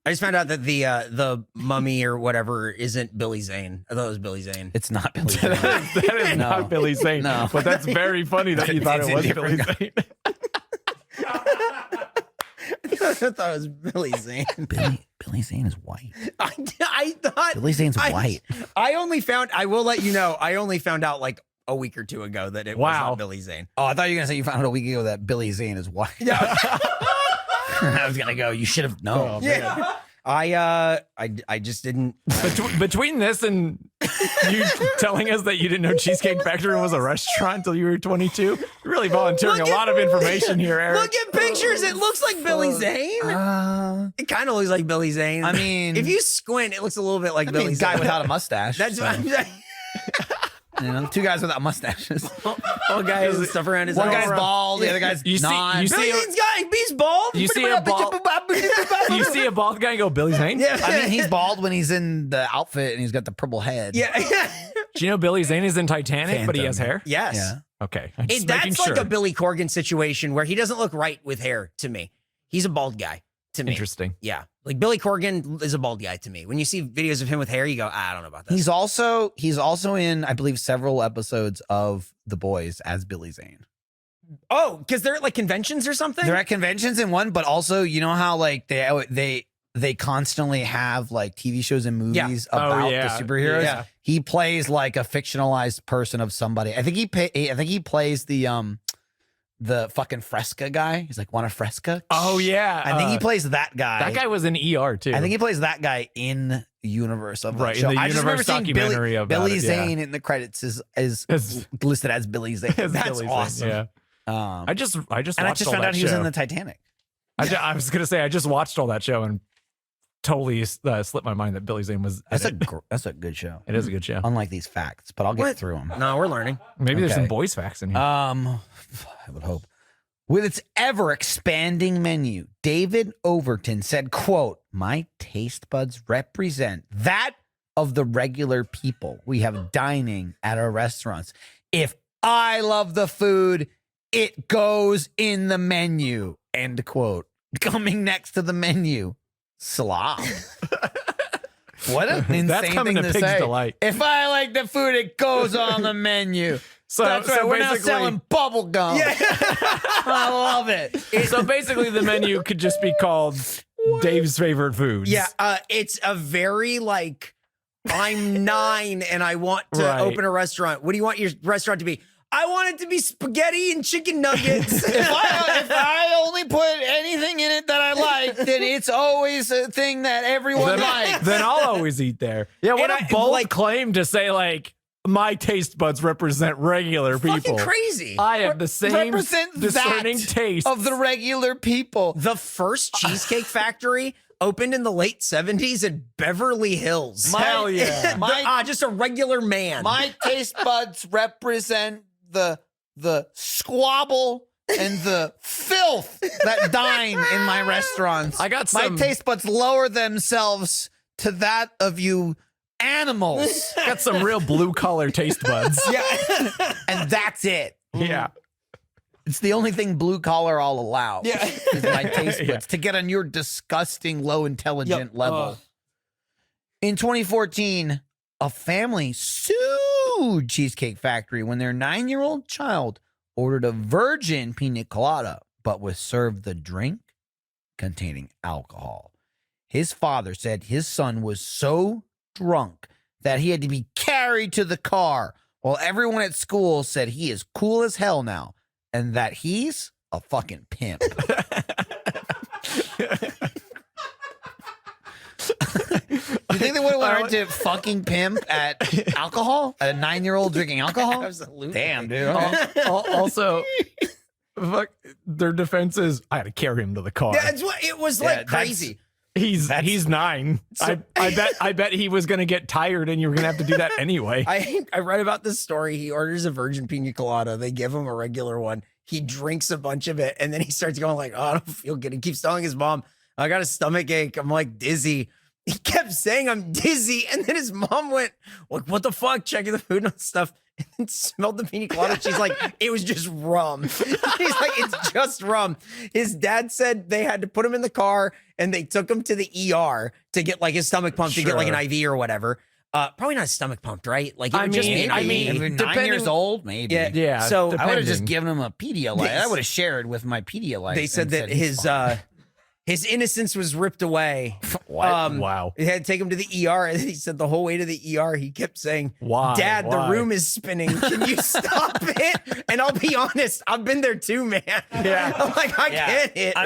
just found out that the mummy or whatever isn't Billy Zane. I thought it was Billy Zane. It's not Billy Zane. That is not Billy Zane. No. But that's very funny that you thought It's it a was different Billy Zane. I thought it was Billy Zane. Billy Zane is white. I thought Billy Zane's white. I will let you know, I only found out like a week or two ago that it was Wow. not Billy Zane. Oh, I thought you were gonna say you found out a week ago that Billy Zane is white. Yeah. I was gonna go. You should have known. Yeah. I just didn't. Between this and you telling us that you didn't know Cheesecake Factory was a restaurant until you were 22, you're really volunteering a lot of information here, Eric. Look at pictures. It looks like Billy Zane. It kind of looks like Billy Zane. I mean, if you squint, it looks a little bit like Billy Zane. guy without a mustache. That's so, what I'm saying. you know, two guys without mustaches. One guy has stuff around his One eyes. guy's bald, the other guy's You see- not. you see- Billy Zane's guy, he's bald. You see a bald, you see a bald guy and go, Billy Zane? Yeah. I mean, he's bald when he's in the outfit and he's got the purple head. Yeah. Do you know Billy Zane is in Titanic, but he has hair? Yes. Yeah. Okay. I'm just That's making like sure. a Billy Corgan situation where he doesn't look right with hair to me. He's a bald guy to me. Interesting. Yeah. Like Billy Corgan is a bald guy to me. When you see videos of him with hair, you go, I don't know about that. He's also in, I believe, several episodes of The Boys as Billy Zane. Oh, because they're at like conventions or something? They're at conventions in one, but also you know how like they constantly have like TV shows and movies about the superheroes. Yeah. He plays like a fictionalized person of somebody. I think he plays the fucking Fresca guy. He's like, want a Fresca? Oh, yeah. I think he plays that guy. That guy was in ER, too. I think he plays that guy in the universe of that Right, in show. the I just remember universe seeing documentary about Billy it, yeah. Zane in the credits is As- listed as Billy Zane. As That's Billy Zane, awesome. Yeah. I just and watched I just all found that out he was show. in the Titanic. I was going to say, I just watched all that show and totally slipped my mind that Billy Zane was. That's in it. that's a good show. It is a good show. Unlike these facts, but I'll get What? through them. No, we're learning. Maybe there's Okay. some boys facts in here. I would hope. With its ever expanding menu, David Overton said, quote, "My taste buds represent that of the regular people we have dining at our restaurants. If I love the food, it goes in the menu." End quote. Coming next to the menu, slop. What an insane That's coming thing to to Pig's say. Delight. If I like the food, it goes on the menu. So, That's right. so We're now basically- selling bubble gum. Yeah. I love it. So basically, the menu could just be called Dave's favorite foods. Yeah, it's a very like, I'm 9 and I want to Right. open a restaurant. What do you want your restaurant to be? I want it to be spaghetti and chicken nuggets. If I only put anything in it that I like, then it's always a thing that everyone likes. Then I'll always eat there. Yeah, what And a bold like- claim to say, like, my taste buds represent regular people. Fucking crazy. I have the same Represent discerning that taste of the regular people. The first Cheesecake Factory opened in the late 70s in Beverly Hills. Hell yeah. Just a regular man. My taste buds represent the squabble and the filth that dine in my restaurants. I got my some- taste buds lower themselves to that of you animals. Got some real blue collar taste buds. yeah. And that's it. Yeah. It's the only thing blue collar I'll allow. Yeah. Is my taste buds Yeah. to get on your disgusting low intelligent level. In 2014, a family sued Cheesecake Factory when their 9-year-old child ordered a virgin pina colada, but was served the drink containing alcohol. His father said his son was so drunk that he had to be carried to the car, while everyone at school said he is cool as hell now and that he's a fucking pimp. You think they would have went right to fucking pimp at alcohol? At a 9-year-old drinking alcohol? Absolutely. Damn, dude. Also, fuck, their defense is, I had to carry him to the car. Yeah, it was Yeah, like that's- crazy. He's 9. I bet he was gonna get tired and you were gonna have to do that anyway. I read about this story. He orders a virgin pina colada. They give him a regular one. He drinks a bunch of it, and then he starts going like, "Oh, I don't feel good." He keeps telling his mom, "I got a stomach ache. I'm like dizzy." He kept saying, "I'm dizzy," and then his mom went, "Like, what the fuck?" Checking the food and stuff. and smelled the pina colada. She's like, it was just rum. He's like, it's just rum. His dad said they had to put him in the car and they took him to the ER to get like his stomach pumped to get like an IV or whatever. Probably not stomach pumped, right? Like it would just be an IV. If you're 9 years old, maybe. Yeah. So I would have just given him a Pedialyte. I would have shared with my Pedialyte. They said that his innocence was ripped away. What? Wow. They had to take him to the ER, and he said the whole way to the ER, he kept saying, Why? Dad, Why? the room is spinning. Can you stop it? And I'll be honest, I've been there too, man. Yeah. I'm like, I get it. I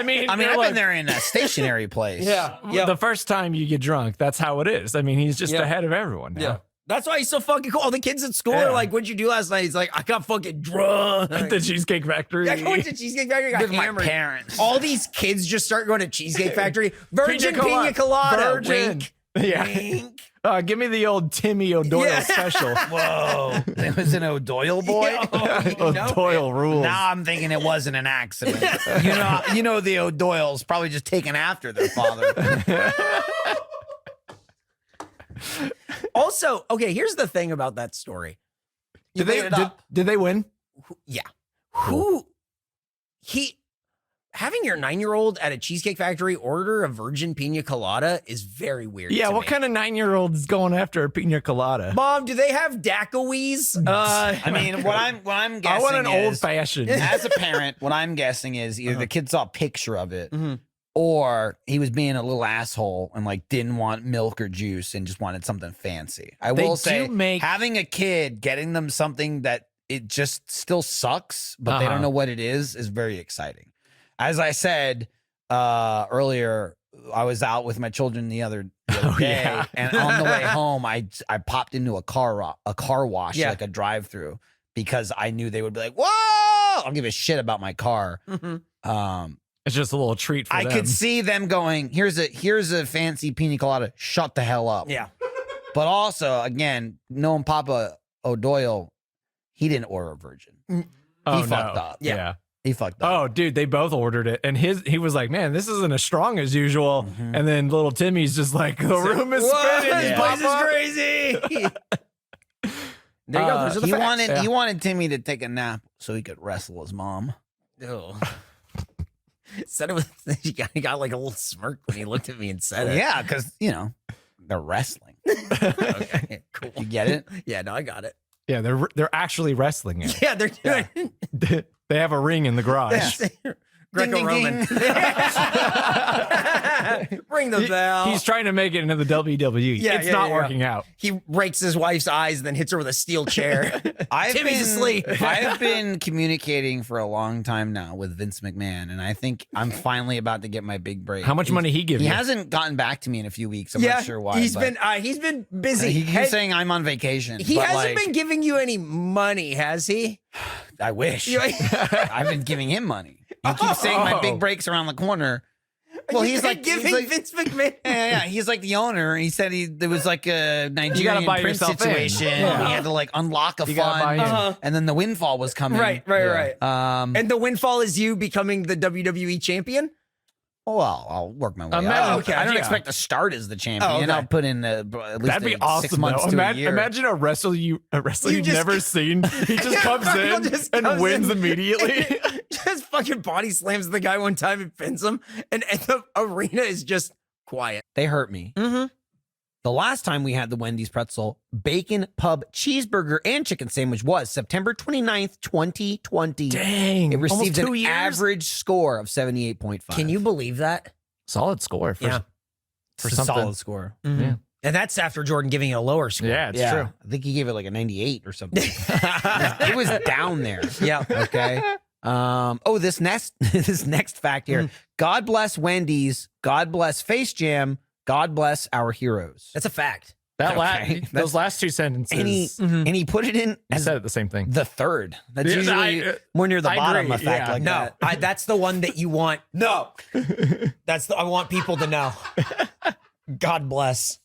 mean, I've look, been there in a stationary place. The first time you get drunk, that's how it is. I mean, he's just ahead of everyone now. Yeah. That's why he's so fucking cool. All the kids at school are like, what'd you do last night? He's like, I got fucking drunk. At the Cheesecake Factory. I went to Cheesecake Factory, got With my hammered. parents. All these kids just start going to Cheesecake Factory. Virgin pina colada. Virgin. Wink. Yeah. Wink. Give me the old Timmy O'Doyle special. Whoa. It was an O'Doyle boy? O'Doyle rules. Now I'm thinking it wasn't an accident. you know the O'Doyles probably just taken after their father. Also, okay, here's the thing about that story. Did they win? Yeah. Having your 9-year-old at a Cheesecake Factory order a virgin pina colada is very weird. Yeah, to what me. kind of 9-year-old is going after a pina colada? Mom, do they have daiquiris? I mean, what I'm guessing I want an is, old fashioned. as a parent, what I'm guessing is either the kid saw a picture of it or he was being a little asshole and like didn't want milk or juice and just wanted something fancy. I will say having a kid, getting them something that it just still sucks, but they don't know what it is very exciting. As I said earlier, I was out with my children the other day, and on the way home, I popped into a car wash, like a drive-through, because I knew they would be like, "Whoa!" I don't give a shit about my car. It's just a little treat for them. I could see them going, "Here's a fancy pina colada. Shut the hell up." Yeah. But also, again, knowing Papa O'Doyle, he didn't order a virgin. He fucked up. Yeah. He fucked up. Oh, dude, they both ordered it, and he was like, "Man, this isn't as strong as usual." And then little Timmy's just like, "The room is spinning. This place is crazy." There you go. Those are the facts. He wanted Timmy to take a nap so he could wrestle his mom. Ew. Said it with he got like a little smirk when he looked at me and said it. Yeah, because they're wrestling. Okay, cool. You get it? Yeah, no, I got it. Yeah, they're actually wrestling it. Yeah, they're doing. They have a ring in the garage. Greco-Roman. Ring the bell. He's trying to make it into the WWE. Yeah, it's not working out. He rakes his wife's eyes and then hits her with a steel chair. Timmy's asleep. I've been communicating for a long time now with Vince McMahon, and I think I'm finally about to get my big break. How much money he give He you? hasn't gotten back to me in a few weeks. I'm not sure why. He's been busy. He keeps saying I'm on vacation. He but hasn't been giving you any money, has he? I wish. I've been giving him money. He keeps saying my big break's around the corner. Well, he's like giving Vince McMahon. Yeah. He's like the owner. He said there was like a Nigerian buy prince yourself situation. in. He had to like unlock a buy in. fund, and then the windfall was coming. Right. And the windfall is you becoming the WWE champion? Well, I'll work my way Imagine- up. okay, I don't yeah. expect to start as the champion. Oh, okay. I'll put in at least That'd be awesome. 6 months Though. to a year. Imagine a wrestler you've just- never seen. He just comes in just and comes wins in. immediately. Just fucking body slams the guy one time and pins him, and the arena is just quiet. They hurt me. Mm-hmm. The last time we had the Wendy's pretzel, bacon, pub, cheeseburger, and chicken sandwich was September 29th, 2020. Dang. It received almost 2 an years? average score of 78.5. Can you believe that? Solid score for Yeah. For something. solid score. Yeah. And that's after Jordan giving you a lower score. Yeah, it's Yeah. true. I think he gave it like a 98 or something. It was down there. Yeah. Okay. This next fact here. God bless Wendy's. God bless Face Jam. God bless our heroes. That's a fact. Okay. Those last two sentences. And he put it in You as said it the same thing. the third. That's Yeah, usually more near the I bottom agree, of fact yeah. like No, that. that's the one that you want. No, I want people to know. God bless.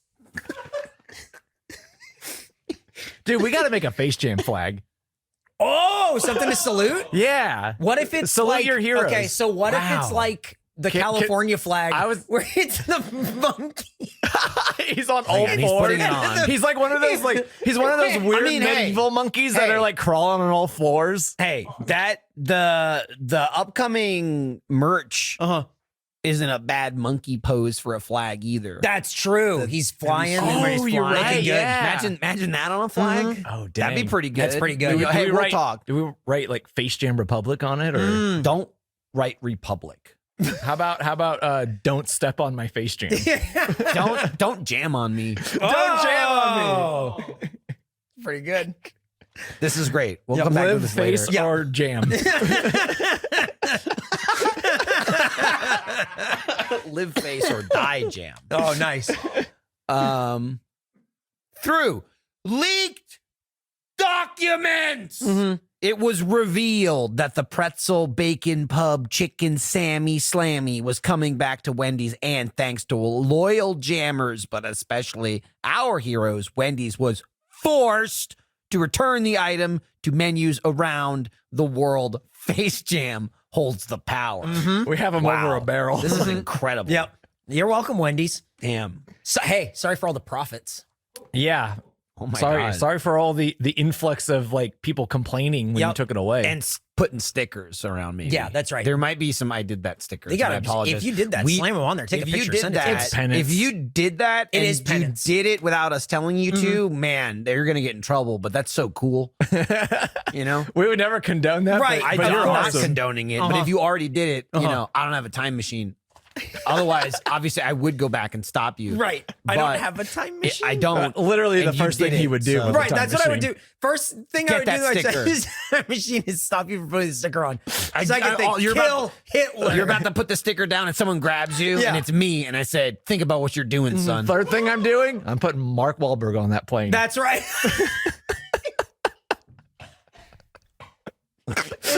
Dude, we got to make a Face Jam flag. Oh, something to salute? Yeah. What if it's Salute like your heroes. Okay, so what if it's Wow. like the California flag I was- where it's the monkey? He's on all and he's fours. putting it on. He's like one of those weird medieval monkeys that are like crawling on all fours. Hey, that the upcoming merch isn't a bad monkey pose for a flag either. That's true. He's flying. Oh, you're right. Looking good. Yeah. Imagine that on a flag. Oh, dang. That'd be pretty good. That's pretty good. Hey, we'll write, talk. Do we write like Face Jam Republic on it, or Don't write Republic. how about don't step on my face jam? Don't jam on me. Don't jam on me. Pretty good. This is great. We'll Yeah, come back to live this face later. or jam. Live face or die jam. Oh, nice. Through leaked documents. It was revealed that the pretzel bacon pub chicken Sammy Slammy was coming back to Wendy's, and thanks to loyal jammers, but especially our heroes, Wendy's was forced to return the item to menus around the world. Face Jam holds the power. We have him over a barrel. This is incredible. Yep. You're welcome, Wendy's. Damn. So, hey, sorry for all the profits. Yeah. Oh my God. Sorry for all the influx of like people complaining when you took it away. And putting stickers around me. Yeah, that's right. There might be some I did that stickers. You gotta, I apologize. if you did that, slam them on there. Take a if you picture. did Send it to that, us. It's penance. if you did that, It and is you penance. did it without us telling you to, man, they're gonna get in trouble. But that's so cool, you know. we would never condone that. Right. But, I but am you're not awesome. condoning it, but if you already did it, you know, I don't have a time machine. Otherwise, obviously, I would go back and stop you. Right. I don't But have a time machine. I don't. Literally the And you first thing did he it, would do. so- with a Right, time that's what I would machine. do. First thing Get I would that do like sticker. is that machine is stop you from putting the sticker on. Second I- thing, you're kill about- Hitler. You're about to put the sticker down, and someone grabs you, Yeah. and it's me. And I said, "Think about what you're doing, son." Third thing I'm doing, I'm putting Mark Wahlberg on that plane. That's right.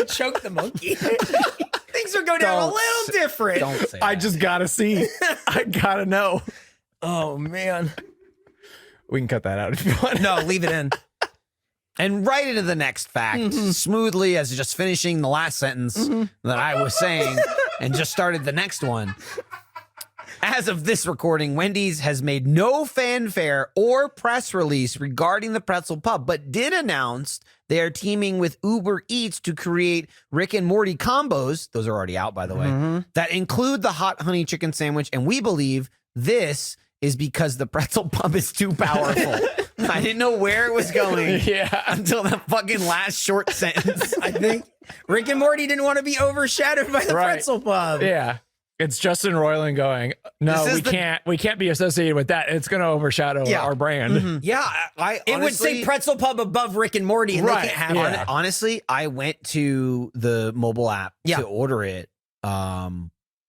Choke the monkey. Things are going down a Don't little different. Don't say. I that. just gotta see. I gotta know. Oh man. We can cut that out if you want. No, leave it in. And right into the next fact, smoothly as just finishing the last sentence that I was saying, and just started the next one. As of this recording, Wendy's has made no fanfare or press release regarding the pretzel pub, but did announce they are teaming with Uber Eats to create Rick and Morty combos. Those are already out, by the way, that include the hot honey chicken sandwich. And we believe this is because the pretzel pub is too powerful. I didn't know where it was going Yeah. until the fucking last short sentence. I think Rick and Morty didn't want to be overshadowed by the Right. pretzel pub. Yeah. It's Justin Roiland going, no, This is we can't be associated with that. It's gonna overshadow Yeah. our brand. Yeah, I It would say pretzel pub above Rick and Morty, and Right, they can't have yeah. it. honestly, I went to the mobile app Yeah. to order it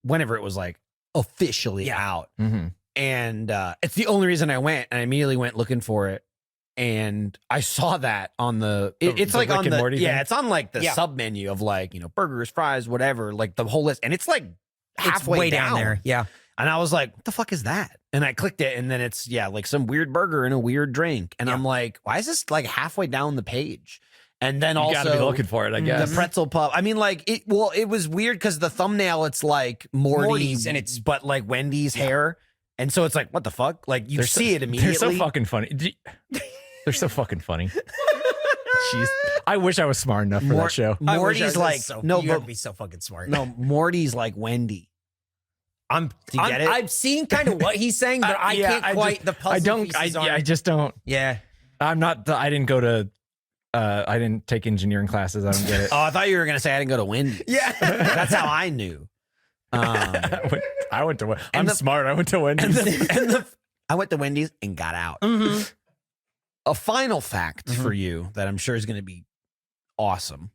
whenever it was like officially out. Mm-hmm. And it's the only reason I went, and I immediately went looking for it. And I saw that on it's the like Rick on and the Morty thing? it's on like the Yeah. sub menu of like, you know, burgers, fries, whatever, like the whole list. And it's like It's halfway way down there. Yeah. And I was like, what the fuck is that? And I clicked it, and then it's, like some weird burger and a weird drink. And I'm like, why is this like halfway down the page? And then You also gotta be looking for it, I guess. the pretzel pub. I mean, like it was weird because the thumbnail, it's like Morty's, and it's- but like Wendy's hair. And so it's like, what the fuck? Like you see it immediately. They're so fucking funny. They're so fucking funny. Jeez. I wish I was smart enough for that show. I wish I Morty's was like, so, no, you but gotta be so fucking smart. no, Morty's like Wendy. I'm. Do you get it? I've seen kind of what he's saying, but I Yeah, can't quite the puzzle I don't. pieces I on. just don't. Yeah. I'm not. I didn't go to. I didn't take engineering classes. I don't get it. Oh, I thought you were gonna say I didn't go to Wendy's. Yeah. That's how I knew. I went to. I'm the- smart. I went to Wendy's. I went to Wendy's and got out. A final fact for you that I'm sure is going to be awesome.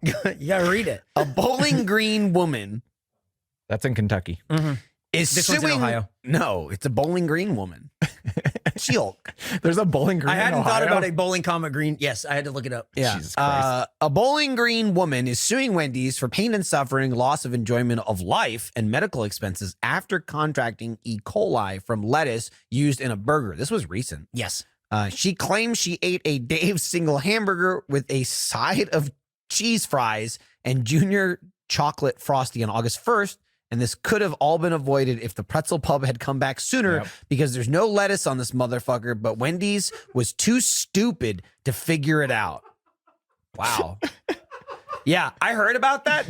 You gotta read it. A Bowling Green woman That's in Kentucky. is This one's in suing. Ohio. No, it's a Bowling Green woman. She-Hulk. There's a Bowling Green. I hadn't in thought Ohio. about a bowling comma green. Yes, I had to look it up. Yeah. Jesus Christ. A Bowling Green woman is suing Wendy's for pain and suffering, loss of enjoyment of life, and medical expenses after contracting E. coli from lettuce used in a burger. This was recent. Yes. She claims she ate a Dave's single hamburger with a side of cheese fries and junior chocolate frosty on August 1st And this could have all been avoided if the pretzel pub had come back sooner because there's no lettuce on this motherfucker, but Wendy's was too stupid to figure it out. Wow. Yeah, I heard about that.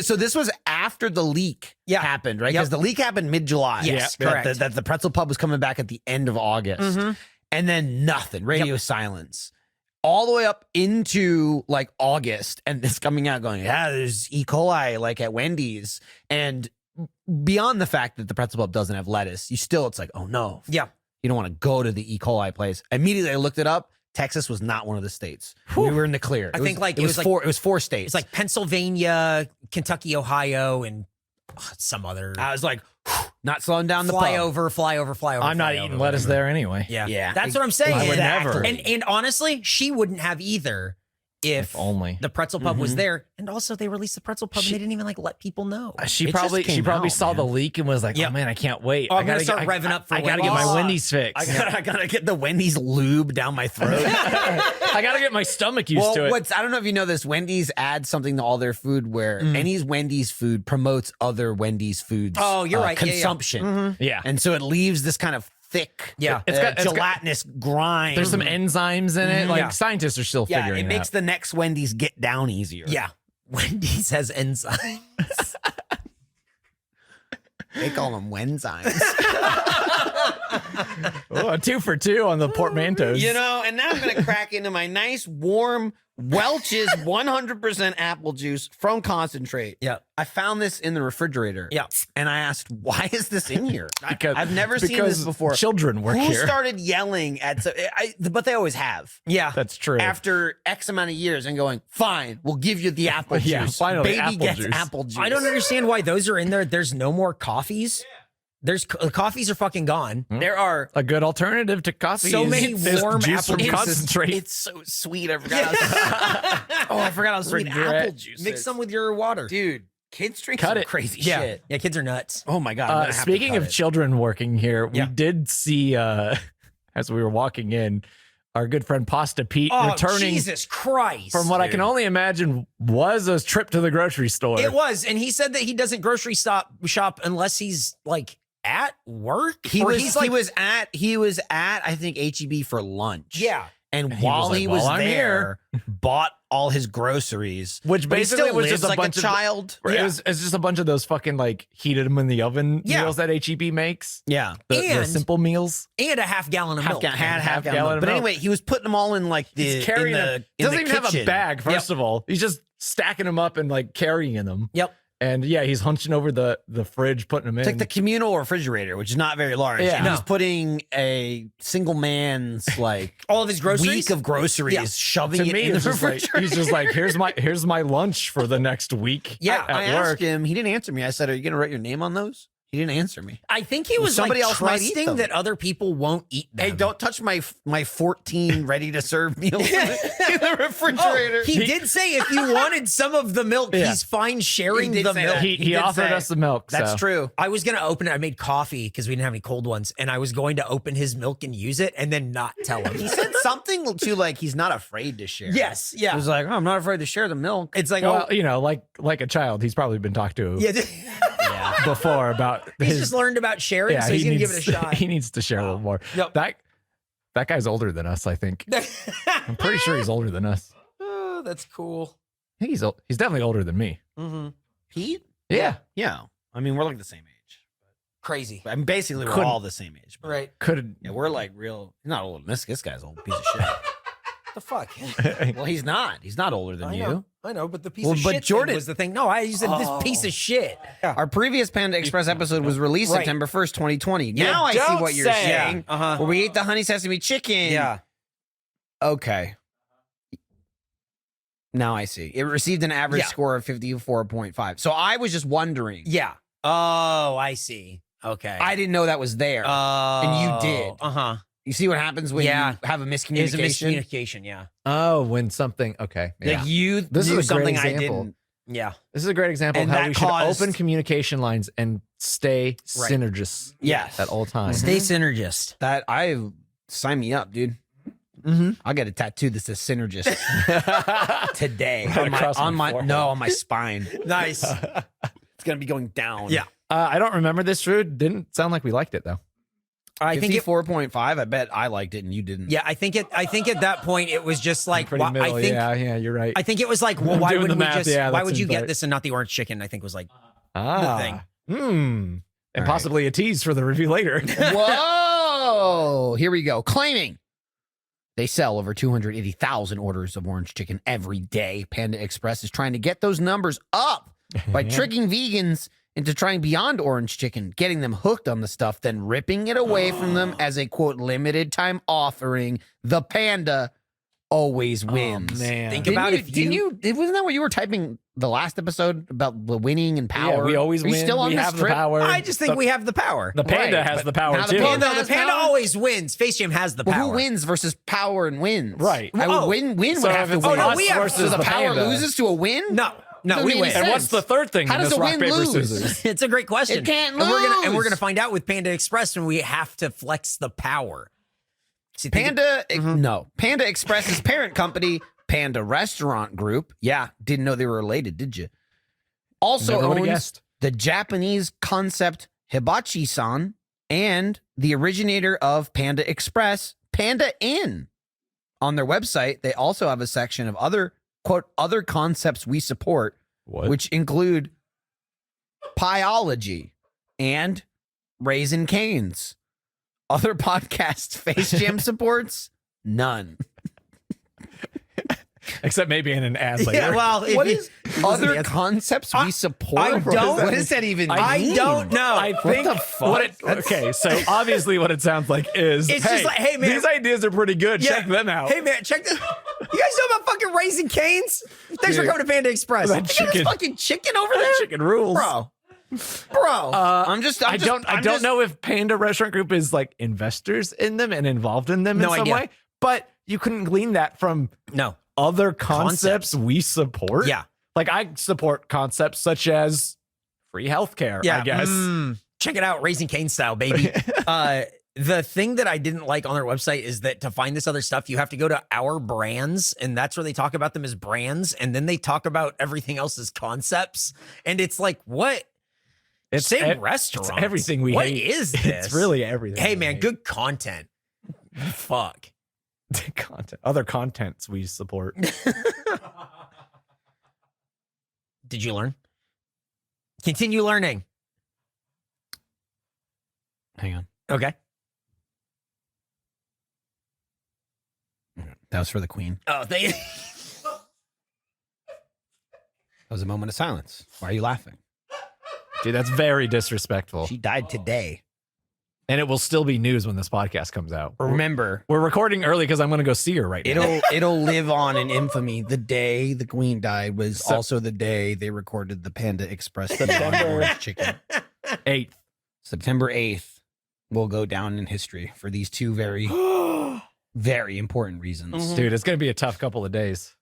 So this was after the leak happened, right? Because the leak happened mid-July. Yes, correct. That the pretzel pub was coming back at the end of August. And then nothing, radio silence. All the way up into like August, and it's coming out going, yeah, there's E. coli like at Wendy's. And beyond the fact that the pretzel pub doesn't have lettuce, it's like, oh no. Yeah. You don't want to go to the E. coli place. Immediately I looked it up. Texas was not one of the states. We were in the clear. I think it was four states. It's like Pennsylvania, Kentucky, Ohio, and some other. I was like, not slowing down the pub. Fly over. I'm not eating lettuce there anyway. Yeah. That's what I'm saying. I would never. And honestly, she wouldn't have either if only the pretzel pub was there. And also they released the pretzel pub and they didn't even like let people know. She probably saw the leak and was like, oh man, I can't wait. I'm going to start revving up for I got to get my Wendy's fix. I gotta get the Wendy's lube down my throat. I got to get my stomach used to it. I don't know if you know this, Wendy's adds something to all their food where any Wendy's food promotes other Wendy's foods. Oh, you're right. Consumption. Yeah. And so it leaves this kind of thick, it's got gelatinous grind. There's some enzymes in it. Like scientists are still figuring it out. It makes the next Wendy's get down easier. Yeah. Wendy's has enzymes. They call them Wenzymes. Oh, 2 for 2 on the portmanteaus. And now I'm going to crack into my nice, warm Welch's 100% apple juice from concentrate. Yeah. I found this in the refrigerator. Yeah. And I asked, why is this in here? I've never seen because this before. Children work Who here. started yelling at... but they always have. Yeah. That's true. After X amount of years and going, fine, we'll give you the apple juice. Yeah, finally, Baby apple gets juice. apple juice. I don't understand why those are in there. There's no more coffees. Coffees are fucking gone. There are... A good alternative to coffee. So is many warm juice apple from juices. concentrate. It's so sweet. I forgot. I forgot how sweet apple juice Mix is. some with your water. Dude, kids drink Cut some it. crazy Yeah. shit. Yeah, kids are nuts. Oh my God. I'm gonna have to Speaking cut of it. children working here, we did see, as we were walking in, our good friend Pasta Pete returning Jesus Christ. from what I can only imagine was a trip to the grocery store. It was. And he said that he doesn't grocery shop unless he's like at work. He was at I think HEB for lunch. Yeah. And he while was like, he was "Well, I'm there, bought all his groceries, Which But he basically still was lives just a like bunch a of child. It's just a bunch of those fucking like heated them in the oven meals that HEB makes. Yeah. The And- simple meals. And a half gallon of milk. Half gallon gallon. of But milk. anyway, he was putting them all in like the He's carrying in them. the, Doesn't in the even have a kitchen. bag, first of all. He's just stacking them up and like carrying them. Yep. And yeah, he's hunching over the fridge, putting them in. It's like the communal refrigerator, which is not very large. Yeah. And No. he's putting a single man's like All of his groceries? week of groceries, Yeah. shoving to it me, in the it's just like, refrigerator. he's just like, here's my lunch for the next week. Yeah, at I work. asked him. He didn't answer me. I said, "Are you going to write your name on those?" He didn't answer me. I think he was Somebody like else might eat trusting them. that other people won't eat them. Hey, don't touch my 14 ready to serve meals in the refrigerator. He did say if you wanted some of the milk, Yeah. he's fine sharing He did the say milk. that. He did offered say us the milk. That's so. true. I was going to open it. I made coffee because we didn't have any cold ones. And I was going to open his milk and use it and then not tell him. He said something to like he's not afraid to share. Yes. He Yeah. was like, "Oh, I'm not afraid to share the milk." It's like, Well, like a child, he's probably been talked to yeah. before about He's his. just learned about sharing, so he's going to give it a shot. He needs to share a little more. Yep. That guy's older than us, I think. I'm pretty sure he's older than us. Oh, that's cool. I think he's definitely older than me. Mm-hmm. Pete? Yeah. Yeah. I mean, we're like the same age. Crazy. I mean, basically, we're Couldn't- all the same age. But Right. Could yeah, we're like real. He's not older than this guy's old piece of shit. The fuck? Well, he's not. He's not older than you. I know, but the piece Well, of but shit Jordan- thing was the thing. No, I said this piece of shit. Our previous Panda Express episode was released Right. September 1st, 2020. Now I see don't what you're say. saying. Yeah. Uh-huh. Where we ate the honey sesame chicken. Yeah. Okay. Now I see. It received an average Yeah. score of 54.5. So I was just wondering. Yeah. Oh, I see. Okay. I didn't know that was there. And you did. Uh-huh. You see what happens when Yeah. you have a It's a miscommunication? miscommunication, yeah. Oh, when something. Okay. Yeah. Like you This is knew a great something I example. didn't. Yeah. This is a great example And of how that we should caused- open communication lines and stay Right. synergists Yes. at all times. Stay synergist. That sign me up, dude. Mm-hmm. I'll get a tattoo that says synergist today Right across my forehead. on my spine. Nice. It's gonna be going down. Yeah. I don't remember this food. Didn't sound like we liked it though. I think 4.5. I bet I liked it and you didn't. Yeah, I think at that point it was just like, Pretty middle. Yeah, you're right. I think it was like, well, I'm why doing wouldn't the we math. just? Yeah, why that would you seems get right. this and not the orange chicken? I think was like the thing. And All right. possibly a tease for the review later. Whoa! Here we go. Claiming they sell over 280,000 orders of orange chicken every day. Panda Express is trying to get those numbers up by tricking vegans into trying beyond orange chicken, getting them hooked on the stuff, then ripping it away from them as a quote limited time offering. The Panda always wins. Man. Think Didn't about you, if didn't you? Wasn't that what you were typing the last episode about the winning and power? Yeah, we always Are you win. still on we this have trip? the power. I just think we have the power. The Panda Right, has but the power now the too. Panda- The has Panda power? always wins. Face Jam has the Well, power. who wins versus power and wins? Right. I would win So would have if to it's win. no, us we have- versus So the power Panda. loses to a win? No, Doesn't we make win. any And sense. what's the third thing? How in does this the rock, win paper, lose? scissors? It's a great question. It can't And we're lose. gonna find out with Panda Express when we have to flex the power. See, think- No. Panda Express's parent company, Panda Restaurant Group. Yeah, didn't know they were related, did you? Also Never would've owns guessed. the Japanese concept hibachi-san and the originator of Panda Express, Panda Inn. On their website, they also have a section of other, quote, other concepts we support, What? which include pieology and Raisin Canes. Other podcasts Face Jam supports? None. Except maybe in an ad later. Yeah, well, if What you- is other concepts we support? I don't- What does that even mean? I don't know. I think the fuck? what it, okay, so obviously what it sounds like is It's just like, hey, man, these ideas are pretty good. Yeah. Check them out. Hey man, check this. You guys know about fucking Raisin Canes? Thanks for Dude. coming to Panda Express. That You got this chicken- fucking chicken over That there, chicken rules. bro. I'm just. I don't know if Panda Restaurant Group is like investors in them and involved in them No in some idea. way, but you couldn't glean that from No. other concepts we support. Yeah. Like I support concepts such as free healthcare, Yeah. I guess. Check it out, Raisin Cane style, baby. The thing that I didn't like on their website is that to find this other stuff, you have to go to Our Brands, and that's where they talk about them as brands, and then they talk about everything else as concepts. And it's like, what? It's Same ev- restaurants. It's everything we What hate. is this? It's really everything. Hey we man, hate. good content. Fuck. content. Other contents we support. Did you learn? Continue learning. Hang on. Okay. That was for the Queen. Oh, they. That was a moment of silence. Why are you laughing? Dude, that's very disrespectful. She died today. And it will still be news when this podcast comes out. Remember, We're recording early because I'm going to go see her right now. it'll live on in infamy. The day the Queen died was also the day they recorded the Panda Express orange chicken. 8th. September 8th will go down in history for these two very, very important reasons. Dude, it's going to be a tough couple of days.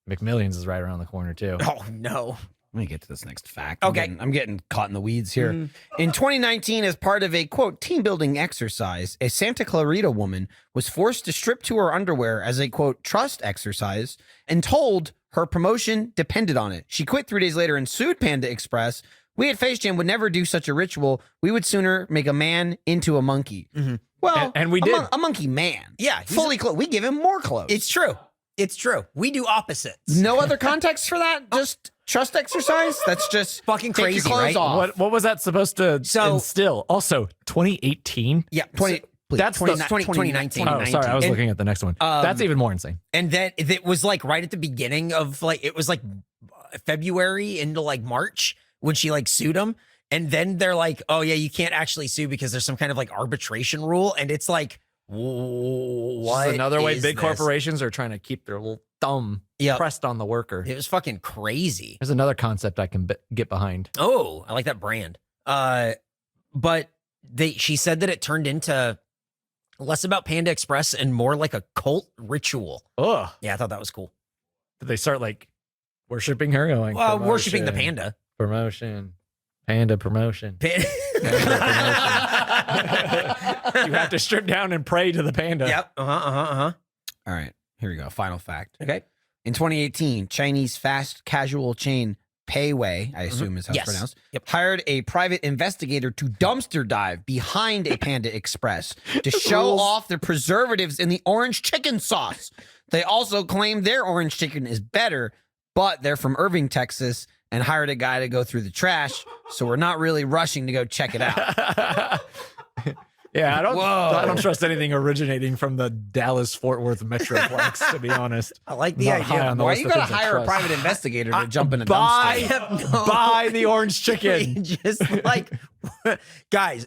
McMillions is right around the corner, too. Oh no. Let me get to this next fact. Okay. I'm getting caught in the weeds here. In 2019, as part of a, quote, team building exercise, a Santa Clarita woman was forced to strip to her underwear as a, quote, trust exercise and told her promotion depended on it. She quit 3 days later and sued Panda Express. We at Face Jam would never do such a ritual. We would sooner make a man into a monkey. Well, And we did. A monkey man. Yeah, he's Fully clothed. We give him more clothes. It's true. It's true. We do opposites. no other context for that? Just trust exercise? That's just Fucking take your crazy, clothes right? off. What was that supposed to So- instill? Also, 2018? Yeah. 20, please, That's the- 2019. Oh, sorry. I was looking at the next one. That's even more insane. And then it was like right at the beginning of like, it was like February into like March when she like sued him. And then they're like, oh yeah, you can't actually sue because there's some kind of like arbitration rule. And it's like, what? This is another way is big this? corporations are trying to keep their little thumb Yep. pressed on the worker. It was fucking crazy. There's another concept I can get behind. Oh, I like that brand. But she said that it turned into less about Panda Express and more like a cult ritual. Ugh. Yeah, I thought that was cool. Did they start like worshiping her? Going, Worshiping the "Promotion, panda. Promotion. Panda promotion. Pan- You have to strip down and pray to the panda. Yep. All right, here we go. Final fact. Okay. In 2018, Chinese fast casual chain Payway, I assume is how Yes. it's pronounced, Yep. hired a private investigator to dumpster dive behind a Panda Express to show rules. off the preservatives in the orange chicken sauce. They also claim their orange chicken is better, but they're from Irving, Texas, and hired a guy to go through the trash, so we're not really rushing to go check it out. Yeah, I Whoa. don't trust anything originating from the Dallas-Fort Worth Metroplex, to be honest. I like the Not high idea. on the Why list you of gotta things I hire a trust. private investigator to jump in a buy- dumpster? Buy the orange chicken. Just like, guys,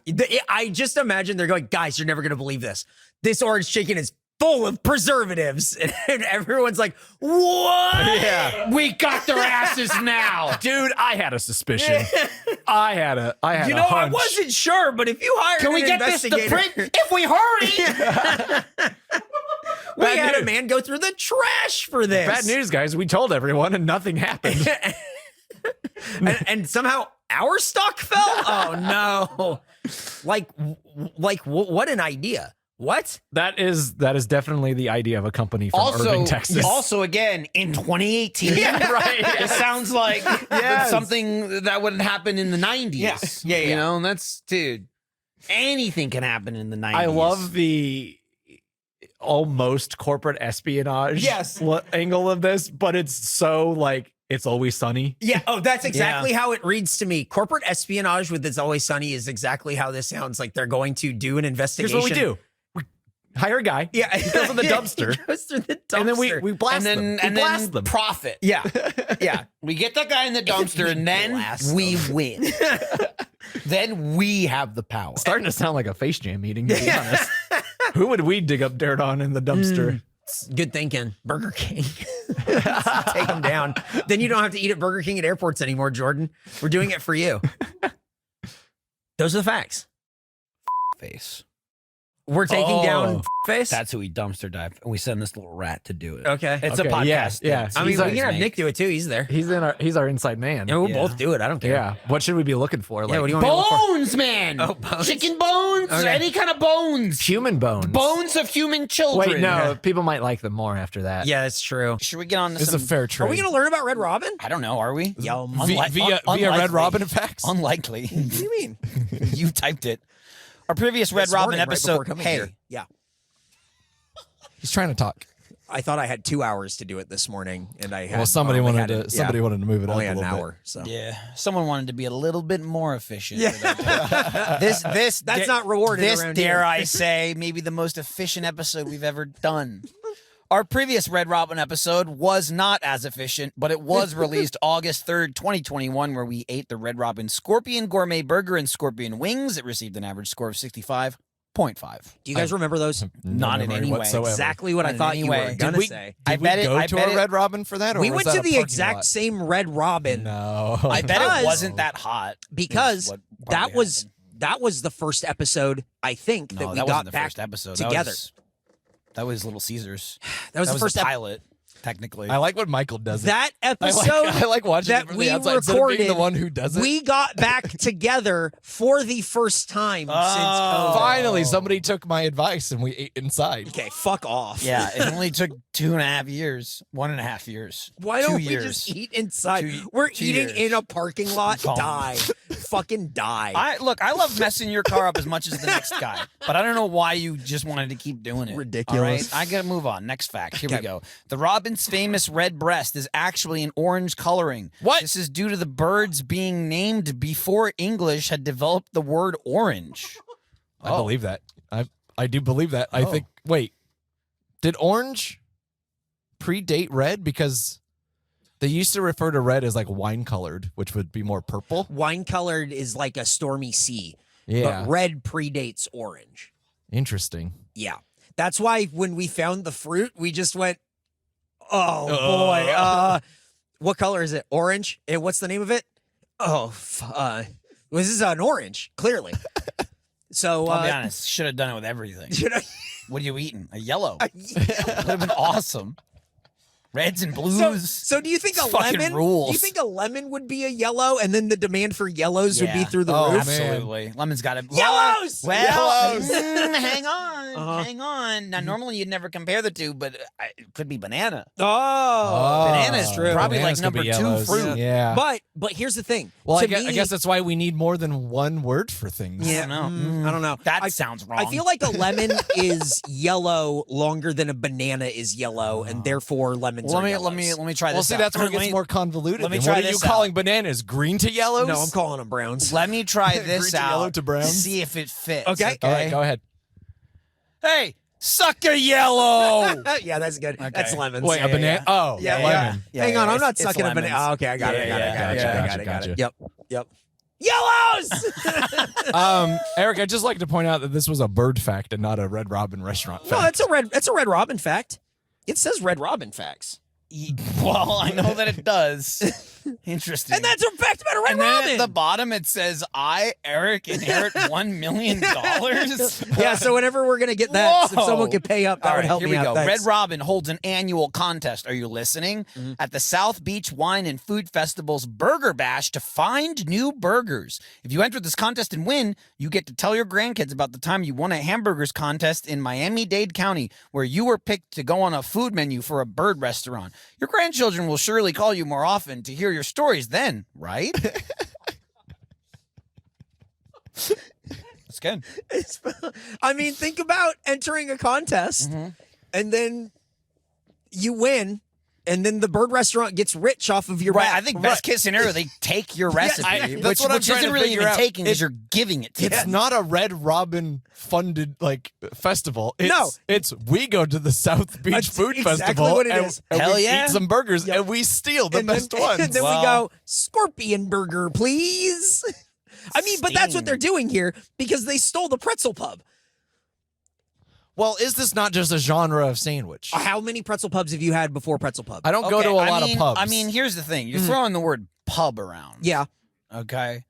I just imagine they're going, guys, you're never going to believe this. This orange chicken is full of preservatives. And everyone's like, what? Yeah. We got their asses now. Dude, I had a suspicion. I had a You know, I hunch. wasn't sure, but if you hired Can we an get this to investigator, print if we hurry? we Bad had a news. man go through the trash for this. Bad news, guys. We told everyone and nothing happened. and somehow our stock fell. Oh no! Like, what an idea! What? That is definitely the idea of a company from Irving, Texas. Also, again, in 2018, right. it sounds like Yes. something that would happen in the 90s. Yeah. You know, and that's, dude, anything can happen in the 90s. I love the almost corporate espionage Yes. angle of this, but it's so like It's Always Sunny. Yeah. Oh, that's exactly how it reads to me. Corporate espionage with It's Always Sunny is exactly how this sounds. Like they're going to do an investigation. Here's what we do. We hire a guy. Yeah. He goes in the dumpster. He goes through the dumpster. And then we blast them. We and blast then them. profit. Yeah. Yeah. We get that guy in the dumpster, and then blast we win. Then we have the power. Starting to sound like a Face Jam meeting, to be honest. Who would we dig up dirt on in the dumpster? Good thinking. Burger King. Take them down. Then you don't have to eat at Burger King at airports anymore, Jordan. We're doing it for you. Those are the facts. Face. We're taking down Oh. face. That's who we dumpster dive, and we send this little rat to do it. Okay. It's Okay, a podcast. yeah. I mean, He's we our- can have Nick do it too. He's there. He's our inside man. Yeah, we'll Yeah. both do it. I don't care. Yeah. What should we be looking for? Yeah, Like what do you want me to look for? Bones, man. Oh, bones. Chicken bones. Okay. Any kind of bones. human bones. Bones of human children. Wait, no. People might like them more after that. Yeah, that's true. Should we get on to It's some? a fair trade. Are we going to learn about Red Robin? I don't know. Are we? Yeah. via unlikely. Red Robin effects? Unlikely. What do you mean? You typed it. Our previous Red This Robin morning, right episode. before coming Hey, here. Yeah. He's trying to talk. I thought I had 2 hours to do it this morning, and I had Well, somebody only wanted had to. Somebody wanted to move it up only a had little an bit. hour. So yeah, someone wanted to be a little bit more efficient. yeah, This that's not rewarded. This, around dare here. I say, maybe the most efficient episode we've ever done. Our previous Red Robin episode was not as efficient, but it was released August 3rd, 2021, where we ate the Red Robin Scorpion Gourmet Burger and Scorpion Wings. It received an average score of 65.5. Do you guys remember those? No Not in memory any way. whatsoever. Exactly what Not I in thought any you way. were Did gonna we- say. Did I we bet it. go I to bet a it, Red Robin for that, or We was went that to a the parking exact lot? same Red Robin No. I bet Because- it wasn't that hot. because is what that probably was happened. that was the first episode I think No, that we that got wasn't the back first episode. together. That was Little Caesars. That was That the first episode. pilot, technically. I like when Michael does it. That I episode like watching that it from we the outside instead of being the recorded, one who does it. we got back together for the first time since Oh. COVID. Finally, somebody took my advice and we ate inside. Okay, fuck off. Yeah, it only took 2.5 years. 1.5 years. Why 2 don't we years. just eat inside? Two- We're 2 eating years. in a parking lot. Oh. Die. Fucking die. I love messing your car up as much as the next guy, but I don't know why you just wanted to keep doing it. Ridiculous. All right, I gotta move on. Next fact. Here we Okay. go. The robin's famous red breast is actually an orange coloring. What? This is due to the birds being named before English had developed the word orange. I believe that. I do believe that. I think. Wait, did orange predate red? Because they used to refer to red as like wine colored, which would be more purple. Wine colored is like a stormy sea, Yeah, but red predates orange. interesting. Yeah. That's why when we found the fruit, we just went, oh boy. What color is it? Orange? And what's the name of it? Oh, this is an orange, clearly. So, I'll be honest, should have done it with everything. you know, What are you eating? A yellow. Would have been awesome. Reds and blues. so do you think a This fucking lemon? rules. Do you think a lemon would be a yellow, and then the demand for yellows would be Yeah. through the Oh, roof? man. Absolutely. Lemon's got it. Yellows! Well, Yellows! hang on. hang on. Now, normally you'd never compare the two, but it could be banana. Oh, Banana is true. probably Bananas like could be number 2 yellows. fruit. Yeah. But here's the thing. Well, To I me- guess that's why we need more than one word for things. Yeah, I don't know. I don't know. That sounds wrong. I feel like a lemon is yellow longer than a banana is yellow, and therefore lemons Well, are let me try Well, this. see, out. that's where it Let gets me- more convoluted. let me then. try What are you this calling out. bananas? Green to yellows? No, I'm calling them browns. Let me try this Green to yellow out. to brown? See if it fits. Okay. All right, go ahead. Hey, sucker yellow. Yeah, that's good. Okay. That's lemons. Wait, a banana? Oh, Yeah, lemon. yeah. Hang on, I'm not it's sucking a banana. lemons. Oh, okay, I got it. Gotcha. Got it. Yep. Yellows. Eric, I'd just like to point out that this was a bird fact and not a Red Robin restaurant fact. No, that's a Red Robin fact. It says Red Robin facts. Well, I know that it does. Interesting. And that's a fact about a Red and then Robin. at the bottom it says, "I, Eric, inherit $1 million." Yeah, so whenever we're gonna get that, if Whoa. someone could pay up, that All would right, help here me we out. go. Thanks. Red Robin holds an annual contest. Are you listening? At the South Beach Wine and Food Festival's Burger Bash to find new burgers. If you enter this contest and win, you get to tell your grandkids about the time you won a hamburgers contest in Miami-Dade County, where you were picked to go on a food menu for a bird restaurant. Your grandchildren will surely call you more often to hear your stories then, right? That's good. I mean, think about entering a contest, and then you win, and then the bird restaurant gets rich off of your Right, back. I think best case scenario, they take your recipe, that's what I'm which trying isn't to really figure even out. taking because you're giving it to It's them. not a Red Robin funded festival. It's, No. it's we go to the South Beach That's Food exactly Festival what it and, is. and Hell we yeah. eat some burgers and we steal the and best then, ones. And then Well- we go, Scorpion Burger, please. I mean, but that's what they're doing here because they stole the pretzel pub. Well, is this not just a genre of sandwich? How many pretzel pubs have you had before pretzel pub? I don't go to a lot mean, of pubs. I mean, here's the thing. You're throwing the word pub around. Yeah. Okay.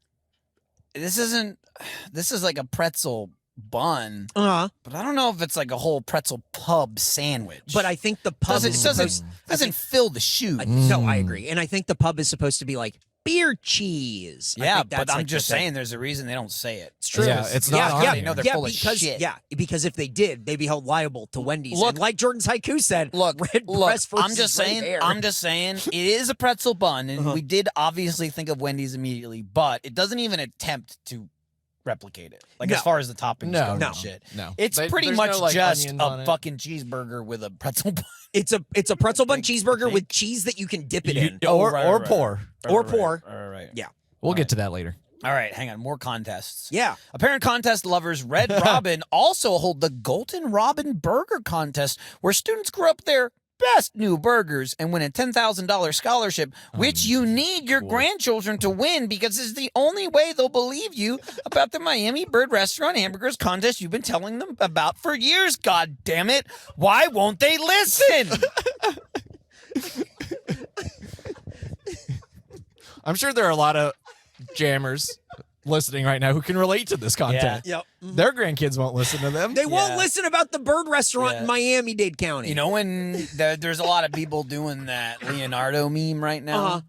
This is like a pretzel bun, Uh-huh. but I don't know if it's like a whole pretzel pub sandwich. But I think the pub doesn't is doesn't supposed doesn't fill the shoe. No, I agree. And I think the pub is supposed to be like beer cheese. I Yeah, think that's but I'm like just the thing. saying there's a reason they don't say it. It's true. Yeah, it's not on yeah, here. They know they're yeah, full of because, shit. Yeah, because if they did, they'd be held liable to Wendy's. Look- and like Jordan's haiku said, Look, red press versus I'm just red saying. hair. I'm just saying. It is a pretzel bun, and we did obviously think of Wendy's immediately, but it doesn't even attempt to replicate it. Like No. as far as the toppings No, go no, and shit. no. It's They- pretty there's much no, like, just onions a on it. fucking cheeseburger with a pretzel bun. It's a pretzel bun think- cheeseburger think. with cheese that you can dip it You- in. or right, or right, pour. Or pour. Right. Yeah. We'll get to that later. All right, hang on. More contests. Yeah. Apparent contest lovers, Red Robin also hold the Golden Robin Burger Contest, where students grew up their best new burgers and win a $10,000 scholarship, which you need your grandchildren to win because it's the only way they'll believe you about the Miami Bird Restaurant Hamburgers Contest you've been telling them about for years. God damn it. Why won't they listen? I'm sure there are a lot of jammers listening right now who can relate to this content. Yep. Their grandkids won't listen to them. They won't Yeah. listen about the bird restaurant Yeah. in Miami-Dade County. You know, when there's a lot of people doing that Leonardo meme right now.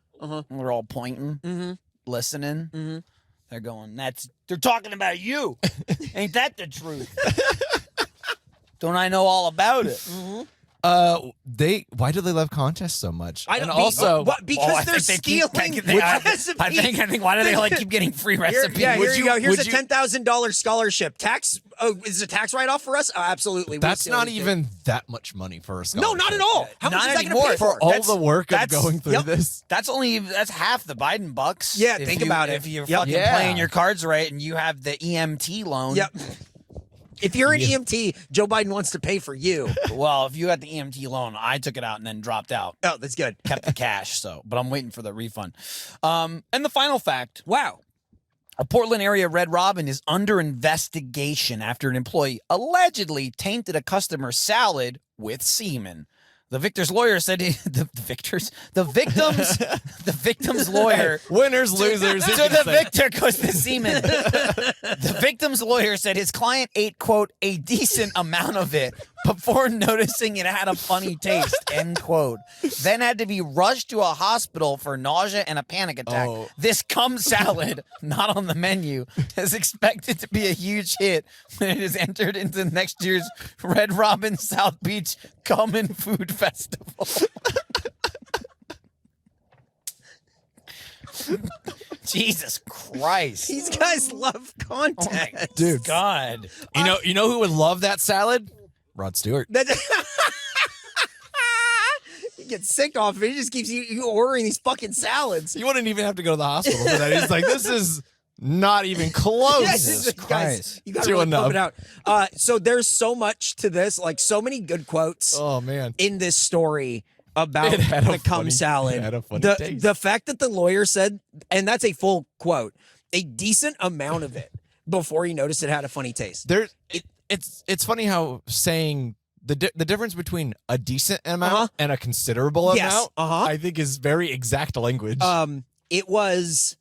They're all pointing, listening. They're going, they're talking about you. Ain't that the truth? Don't I know all about it? Why do they love contests so much? I don't and also, because I they're think they keep- stealing I recipes. think why do they like keep getting free Here, recipes? yeah, here you go. Here's a you- $10,000 scholarship. Tax? Oh, is it a tax write-off for us? Oh, absolutely. We that's still not do. even that much money for a No, scholarship. not at all. How much Not is that going to anymore. pay for? All That's- the work of that's- going through yep. this. That's half the Biden bucks. Yeah, if think you- about it. If you're Yep. fucking Yeah. playing your cards right and you have the EMT loan. Yep. If you're an EMT, Joe Biden wants to pay for you. Well, if you got the EMT loan, I took it out and then dropped out. Oh, that's good. Kept the cash, but I'm waiting for the refund. And the final fact. Wow. A Portland area Red Robin is under investigation after an employee allegedly tainted a customer's salad with semen. The victor's lawyer said the victim's lawyer Winners, losers. who to can the say? victor goes the semen. The victim's lawyer said his client ate, quote, a decent amount of it, before noticing it had a funny taste, end quote. Then had to be rushed to a hospital for nausea and a panic attack. Oh. This cum salad, not on the menu, is expected to be a huge hit when it is entered into next year's Red Robin South Beach Cum and Food Festival. Jesus Christ. These guys love content. Dude. God. You know who would love that salad? Rod Stewart. He gets sick off of it. He just keeps you ordering these fucking salads. You wouldn't even have to go to the hospital for that. He's like, this is not even close. Yes, guys, you gotta Too really pump enough. it out. So there's so much to this, like so many good quotes Oh man. in this story about It had a the cum funny- salad. it had a funny the, taste. the fact that the lawyer said, and that's a full quote, a decent amount of it before he noticed it had a funny taste. It's funny how saying the difference between a decent amount Uh-huh. and a considerable Yes, amount, uh-huh. I think is very exact language. It was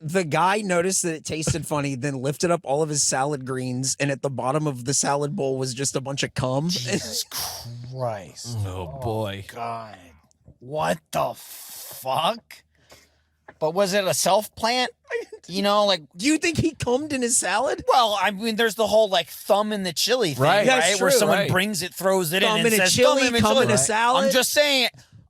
the guy noticed that it tasted funny, then lifted up all of his salad greens, and at the bottom of the salad bowl was just a bunch of cum. Jesus Christ. oh boy. God. What the fuck? But was it a self plant? You know, like, Do you think he cummed in his salad? well, I mean, there's the whole like thumb in the chili thing, Right. right? That's Where true, someone right. brings it, throws it Thumb in, and in a says, chili, "Thumb in cum in a chili." salad?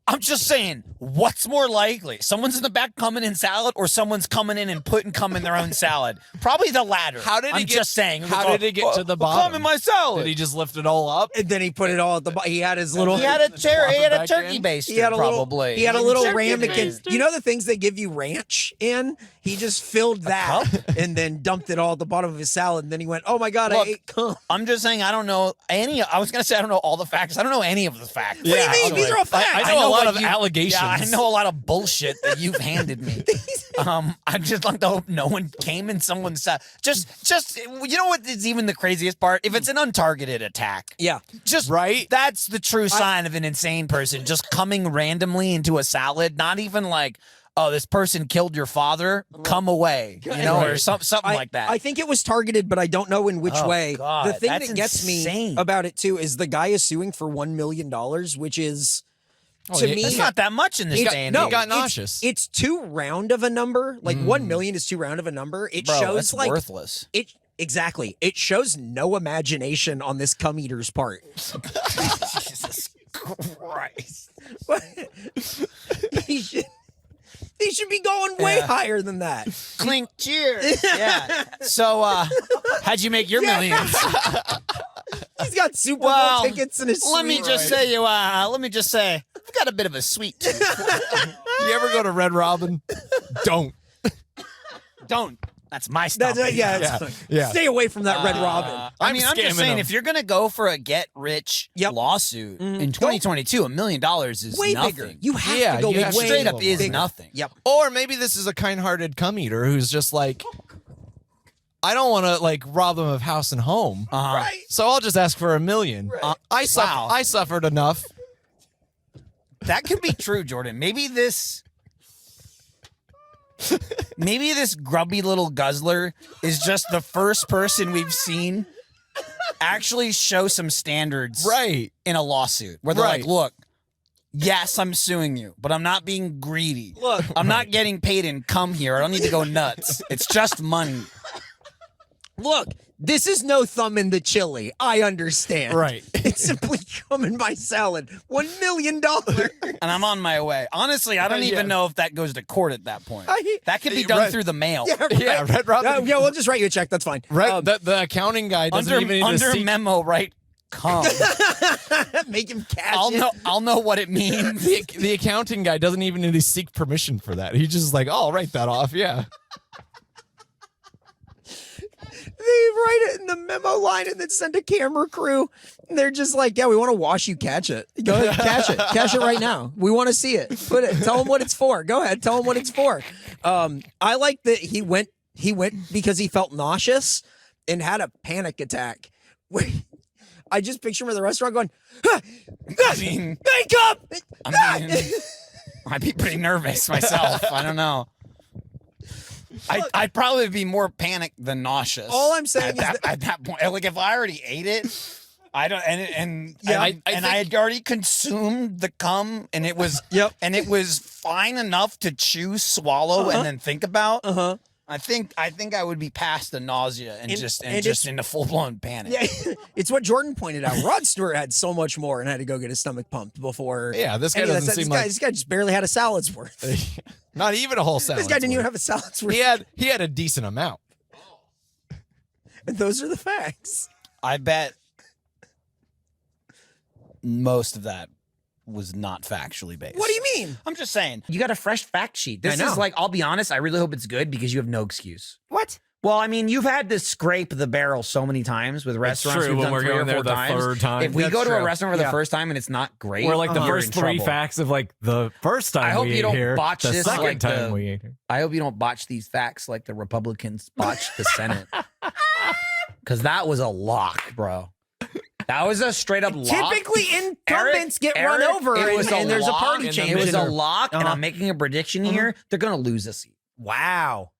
I'm just saying, what's more likely? Someone's in the back coming in salad, or someone's coming in and putting cum in their own salad? Probably the latter. How did it I'm get- just saying. how did it get to the bottom? Cum in my salad. Did he just lift it all up? And then he put it all at the bottom. He had his little. He had a chair. He had a back turkey in? baster. He had a probably. little. He had a little Turkey ramekin. baster. You know the things they give you ranch in? He just filled that and then dumped it all at the bottom of his salad. And then he went, "Oh my god, Look, I ate cum." I'm just saying, I don't know any. I was gonna say I don't know all the facts. I don't know any of the facts. What do you mean? These are all facts. I know a lot what of you- allegations. Yeah, I know a lot of bullshit that you've handed me. I just like to hope no one came in someone's salad. Just you know what is even the craziest part? If it's an untargeted attack, Yeah. just Right? That's the true sign of an insane person just coming randomly into a salad. Not even like, oh, this person killed your father. Come away, you know, or something like that. I think it was targeted, but I don't know in which Oh, way. God, The thing that's that gets insane. me about it too is the guy is suing for $1 million, which is to me It's not that much in this It's- day and no, age. got it's- nauseous. It's too round of a number. Like 1 million is too round of a number. It Bro, shows that's like worthless. it exactly. It shows no imagination on this cum eater's part. Jesus Christ. he should be going way higher than that. Clink, cheers. Yeah. So, how'd you make your millions? He's got Super Bowl Well, tickets in his let me suite. just say I've got a bit of a sweet tooth. You ever go to Red Robin? Don't. Don't. That's my stuff. That's, yeah, Yeah, it's- yeah. Stay away from that Red Robin. I I'm mean, I'm just scamming saying, them. if you're going to go for a get-rich lawsuit in 2022, $1 million is Way nothing. bigger. You have Yeah, to go you way have to Straight up bigger. is nothing. Yep. Or maybe this is a kind-hearted cum eater who's just like, I don't want to like rob them of house and home, Right. so I'll just ask for $1 million. Wow. I suffered enough. That could be true, Jordan. Maybe this grubby little guzzler is just the first person we've seen actually show some standards Right. in a lawsuit where they're Right. like, look, yes, I'm suing you, but I'm not being greedy. Look. I'm not getting paid in cum here. I don't need to go nuts. It's just money. Look, this is no thumb in the chili. I understand. Right. It's simply cum in my salad. $1 million. And I'm on my way. Honestly, I don't even know if that goes to court at that point. That could be done Right. through the mail. Yeah, Red Robin. Yeah, we'll just write you a check. That's fine. Right. The accounting guy doesn't Under, even need to under seek. memo, right? Cum. Make him cash I'll know what it means. The accounting guy doesn't even need to seek permission for that. He's just like, oh, I'll write that off. Yeah. They write it in the memo line and then send a camera crew. And they're just like, yeah, we want to watch you catch it. Go ahead, catch it. Catch it right now. We want to see it. Put it. Tell them what it's for. Go ahead. Tell them what it's for. I like that he went because he felt nauseous and had a panic attack. I just picture him in the restaurant going, I mean, wake up! I'd be pretty nervous myself. I don't know. I'd probably be more panicked than nauseous. All I'm saying at is at that point, like if I already ate it, I don't, and I I had already consumed the cum, and it was and it was fine enough to chew, swallow, and then think about. I think I would be past the nausea and just in a full blown panic. Yeah, it's what Jordan pointed out. Rod Stewart had so much more and had to go get his stomach pumped before. Yeah, this guy any of that doesn't stuff. seem This guy just barely had a salad's worth. not even a whole salad. This guy didn't even have a salad's worth. He had a decent amount. And those are the facts. I bet most of that was not factually based. What do you mean? I'm just saying. You got a fresh fact sheet. This I know. is like, I'll be honest, I really hope it's good because you have no excuse. What? Well, I mean, you've had to scrape the barrel so many times with restaurants. true, We've when done we're 3 going or there 4 the times. third time. If we That's go to a true. restaurant for the Yeah. first time and it's not great, We're like the you're first in 3 trouble. facts of like the first time I hope we you ate don't here, botch the this second like time the- we ate here. I hope you don't botch these facts like the Republicans botched the Senate. Because that was a lock, bro. That was a straight up lock. Typically, incumbents get run Eric, over, it was and there's a lock. party in the change. It was in a there. lock, and Uh-huh. I'm making a prediction here. They're going to lose a seat. Wow.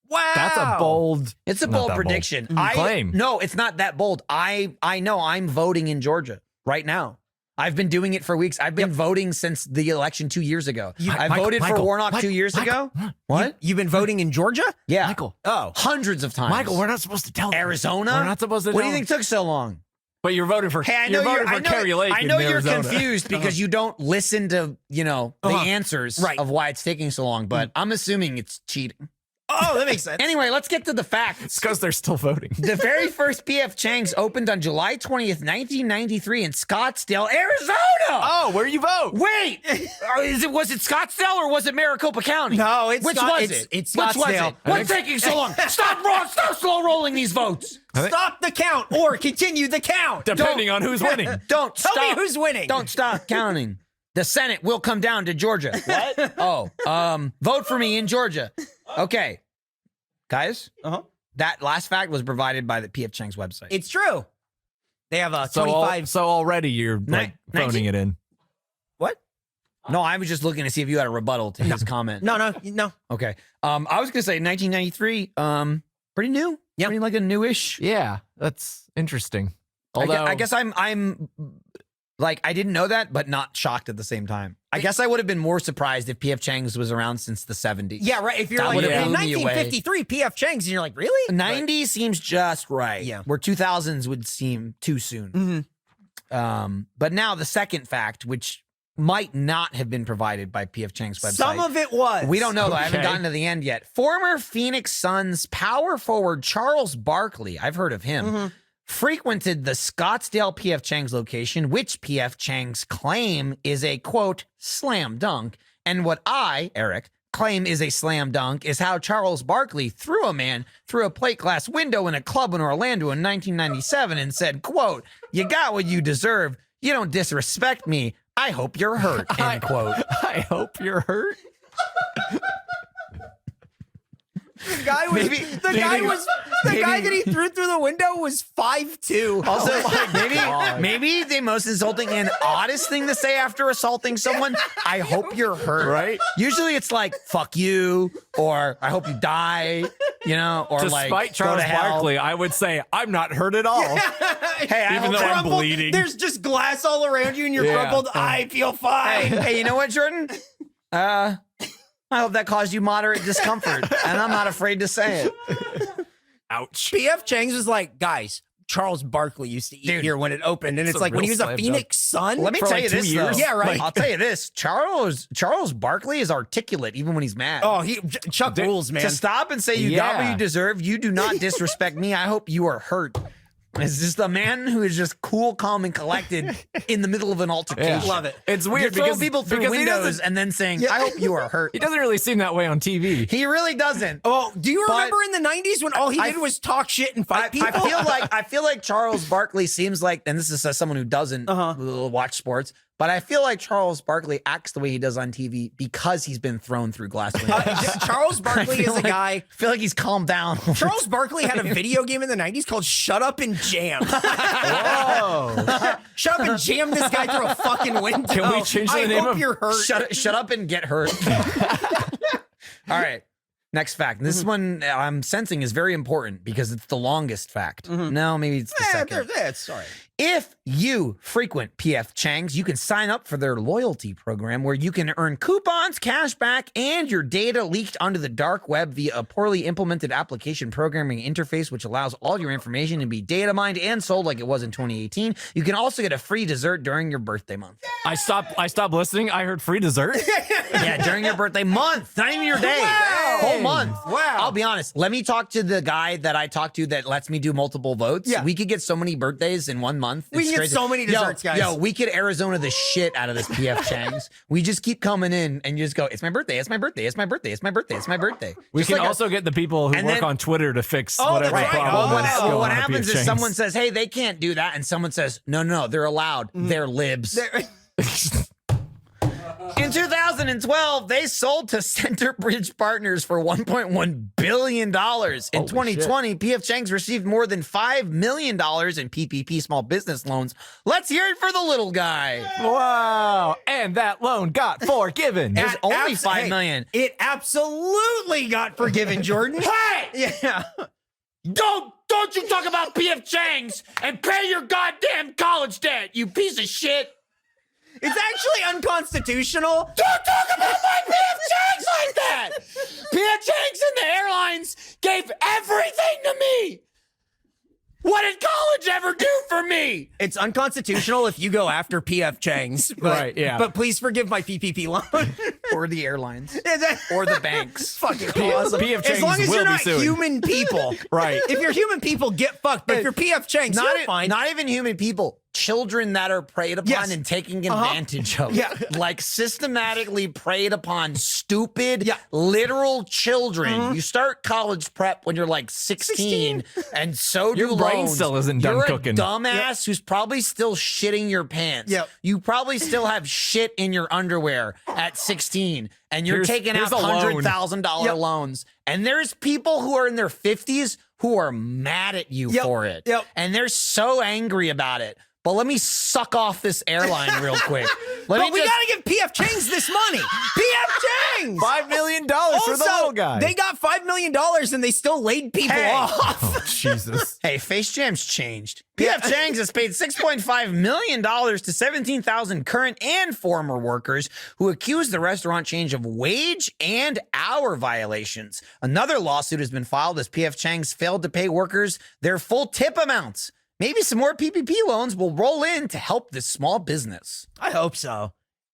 Wow. That's a bold. It's a Not bold that bold. prediction. Claim. No, it's not that bold. I know I'm voting in Georgia right now. I've been doing it for weeks. I've been voting since the election 2 years ago. I voted for Warnock 2 years ago. What? You've been voting in Georgia? Yeah. Michael. Oh. Hundreds of times. Michael, we're not supposed to tell them. Arizona? We're not supposed to What tell do you think them. took so long? But you're voting for. Hey, I know you're voting for Kerry Lake. I know in you're Arizona. confused because you don't listen to, the answers Right. of why it's taking so long, but I'm assuming it's cheating. Oh, that makes sense. Anyway, let's get to the facts. It's because they're still voting. The very first PF Chang's opened on July 20th, 1993 in Scottsdale, Arizona. Oh, where you vote? Wait, was it Scottsdale or was it Maricopa County? No, it's Which Scott- was it's- it? it's Which was Scottsdale. it? What's taking so long? Stop slow rolling these votes. Stop the count or continue the count. Depending on who's winning. Don't Tell stop. me who's winning. Don't stop counting. The Senate will come down to Georgia. What? Vote for me in Georgia. Okay. Guys, that last fact was provided by the PF Chang's website. It's true. They have a So, 25. so already you're like phoning it in. What? No, I was just looking to see if you had a rebuttal to his comment. No. Okay. I was gonna say 1993. Pretty new. Yeah. Pretty like a newish. Yeah, that's interesting. Although I guess I'm like I didn't know that, but not shocked at the same time. I guess I would have been more surprised if PF Chang's was around since the 70s. Yeah, right. If you're That like, would've in blew me away. 1953, PF Chang's, and you're like, really? 90s seems just right. Yeah. Where 2000s would seem too soon. But now the second fact, which might not have been provided by PF Chang's website. Some of it was. We don't know, though. I haven't Okay. gotten to the end yet. Former Phoenix Suns power forward Charles Barkley, I've heard of him, frequented the Scottsdale PF Chang's location, which PF Chang's claim is a, quote, slam dunk. And what I, Eric, claim is a slam dunk is how Charles Barkley threw a man through a plate glass window in a club in Orlando in 1997 and said, quote, you got what you deserve. You don't disrespect me. I hope you're hurt, end quote. I hope you're hurt. The guy was. The guy that he threw through the window was 5'2". Also, maybe the most insulting and oddest thing to say after assaulting someone, I hope you're hurt. Right? Usually it's like, fuck you, or I hope you die, or Despite like, Charles go to hell. Barkley, I would say I'm not hurt at all. Hey, I Even hope though you're I'm bleeding. There's just glass all around you, and you're Yeah. crumpled. I feel fine. Hey, you know what, Jordan? I hope that caused you moderate discomfort, and I'm not afraid to say it. Ouch. PF Chang's was like, guys, Charles Barkley used to eat Dude, here when it opened, and it's a like when he real was a slam Phoenix Sun. Let me For tell like you 2 this, years? though. Yeah, right. I'll tell you this: Charles Barkley is articulate even when he's mad. Oh, Chuck rules, man. To stop and say you got what Yeah. you deserve, you do not disrespect me. I hope you are hurt. It's just a man who is just cool, calm, and collected in the middle of an altercation. Love it. It's You're weird throwing because people through because he windows doesn't- and then saying, "I hope you are hurt." He doesn't really seem that way on TV. He really doesn't. Oh, do you But- remember in the 90s when all he did was talk shit and fight people? I feel like Charles Barkley seems like, and this is as someone who doesn't watch sports, but I feel like Charles Barkley acts the way he does on TV because he's been thrown through glass windows. Charles Barkley is a guy. I feel like he's calmed down. Charles Barkley had a video game in the 90s called Shut Up and Jam. Whoa. Shut up and jam this guy through a fucking window. Can we change the I name hope of- you're hurt. Shut up and get hurt. All right. Next fact. This one I'm sensing is very important because it's the longest fact. No, maybe it's the second. That's sorry. If you frequent PF Chang's, you can sign up for their loyalty program where you can earn coupons, cash back, and your data leaked onto the dark web via a poorly implemented application programming interface, which allows all your information to be data mined and sold like it was in 2018. You can also get a free dessert during your birthday month. I stopped listening. I heard free dessert. Yeah, during your birthday month, not even your day. Wow. Whole month. Wow. I'll be honest. Let me talk to the guy that I talk to that lets me do multiple votes. Yeah. We could get so many birthdays in 1 month. We can get so many desserts, guys. Yo, we could Arizona the shit out of this PF Chang's. We just keep coming in and you just go, it's my birthday, it's my birthday, it's my birthday, it's my birthday, it's my birthday. We Just can like also get the people who and work then- on Twitter to fix Oh, whatever that's right. problem is going what on at happens PF is Chang's. someone says, hey, they can't do that. And someone says, no, they're allowed. They're libs. In 2012, they sold to Centerbridge Partners for $1.1 billion. In 2020, PF Chang's received more than $5 million in PPP small business loans. Let's hear it for the little guy. Wow. And that loan got forgiven. It's only $5 million. It absolutely got forgiven, Jordan. Hey! Yeah. Don't you talk about PF Chang's and pay your goddamn college debt, you piece of shit. It's actually unconstitutional. Don't talk about my PF Chang's like that. PF Chang's and the airlines gave everything to me. What did college ever do for me? It's unconstitutional if you go after PF Chang's. But, Right, yeah. But please forgive my PPP loan. Or the airlines. Or the banks. Fucking PF as Chang's long as will you're be not suing. human people. Right. If you're human people, get fucked. But if you're PF Chang's, you're fine. Not even human people. Children that are preyed upon Yes. and taken advantage of. Yeah. Like systematically preyed upon stupid, Yeah. literal children. You start college prep when you're like 16, and so do Your brain loans. still isn't done you're cooking. a dumbass who's probably still shitting your pants. Yep. You probably still have shit in your underwear at 16, and you're Here's- taking out here's a loan. $100,000 Yep. loans. And there's people who are in their 50s who are mad at you Yep. for it. Yep. And they're so angry about it. But let me suck off this airline real quick. But we gotta give PF Chang's this money. PF Chang's. $5 million for the little guy. They got $5 million and they still laid people Hey. off. Jesus. Hey, Face Jam's changed. PF Chang's has paid $6.5 million to 17,000 current and former workers who accused the restaurant chain of wage and hour violations. Another lawsuit has been filed as PF Chang's failed to pay workers their full tip amounts. Maybe some more PPP loans will roll in to help this small business. I hope so.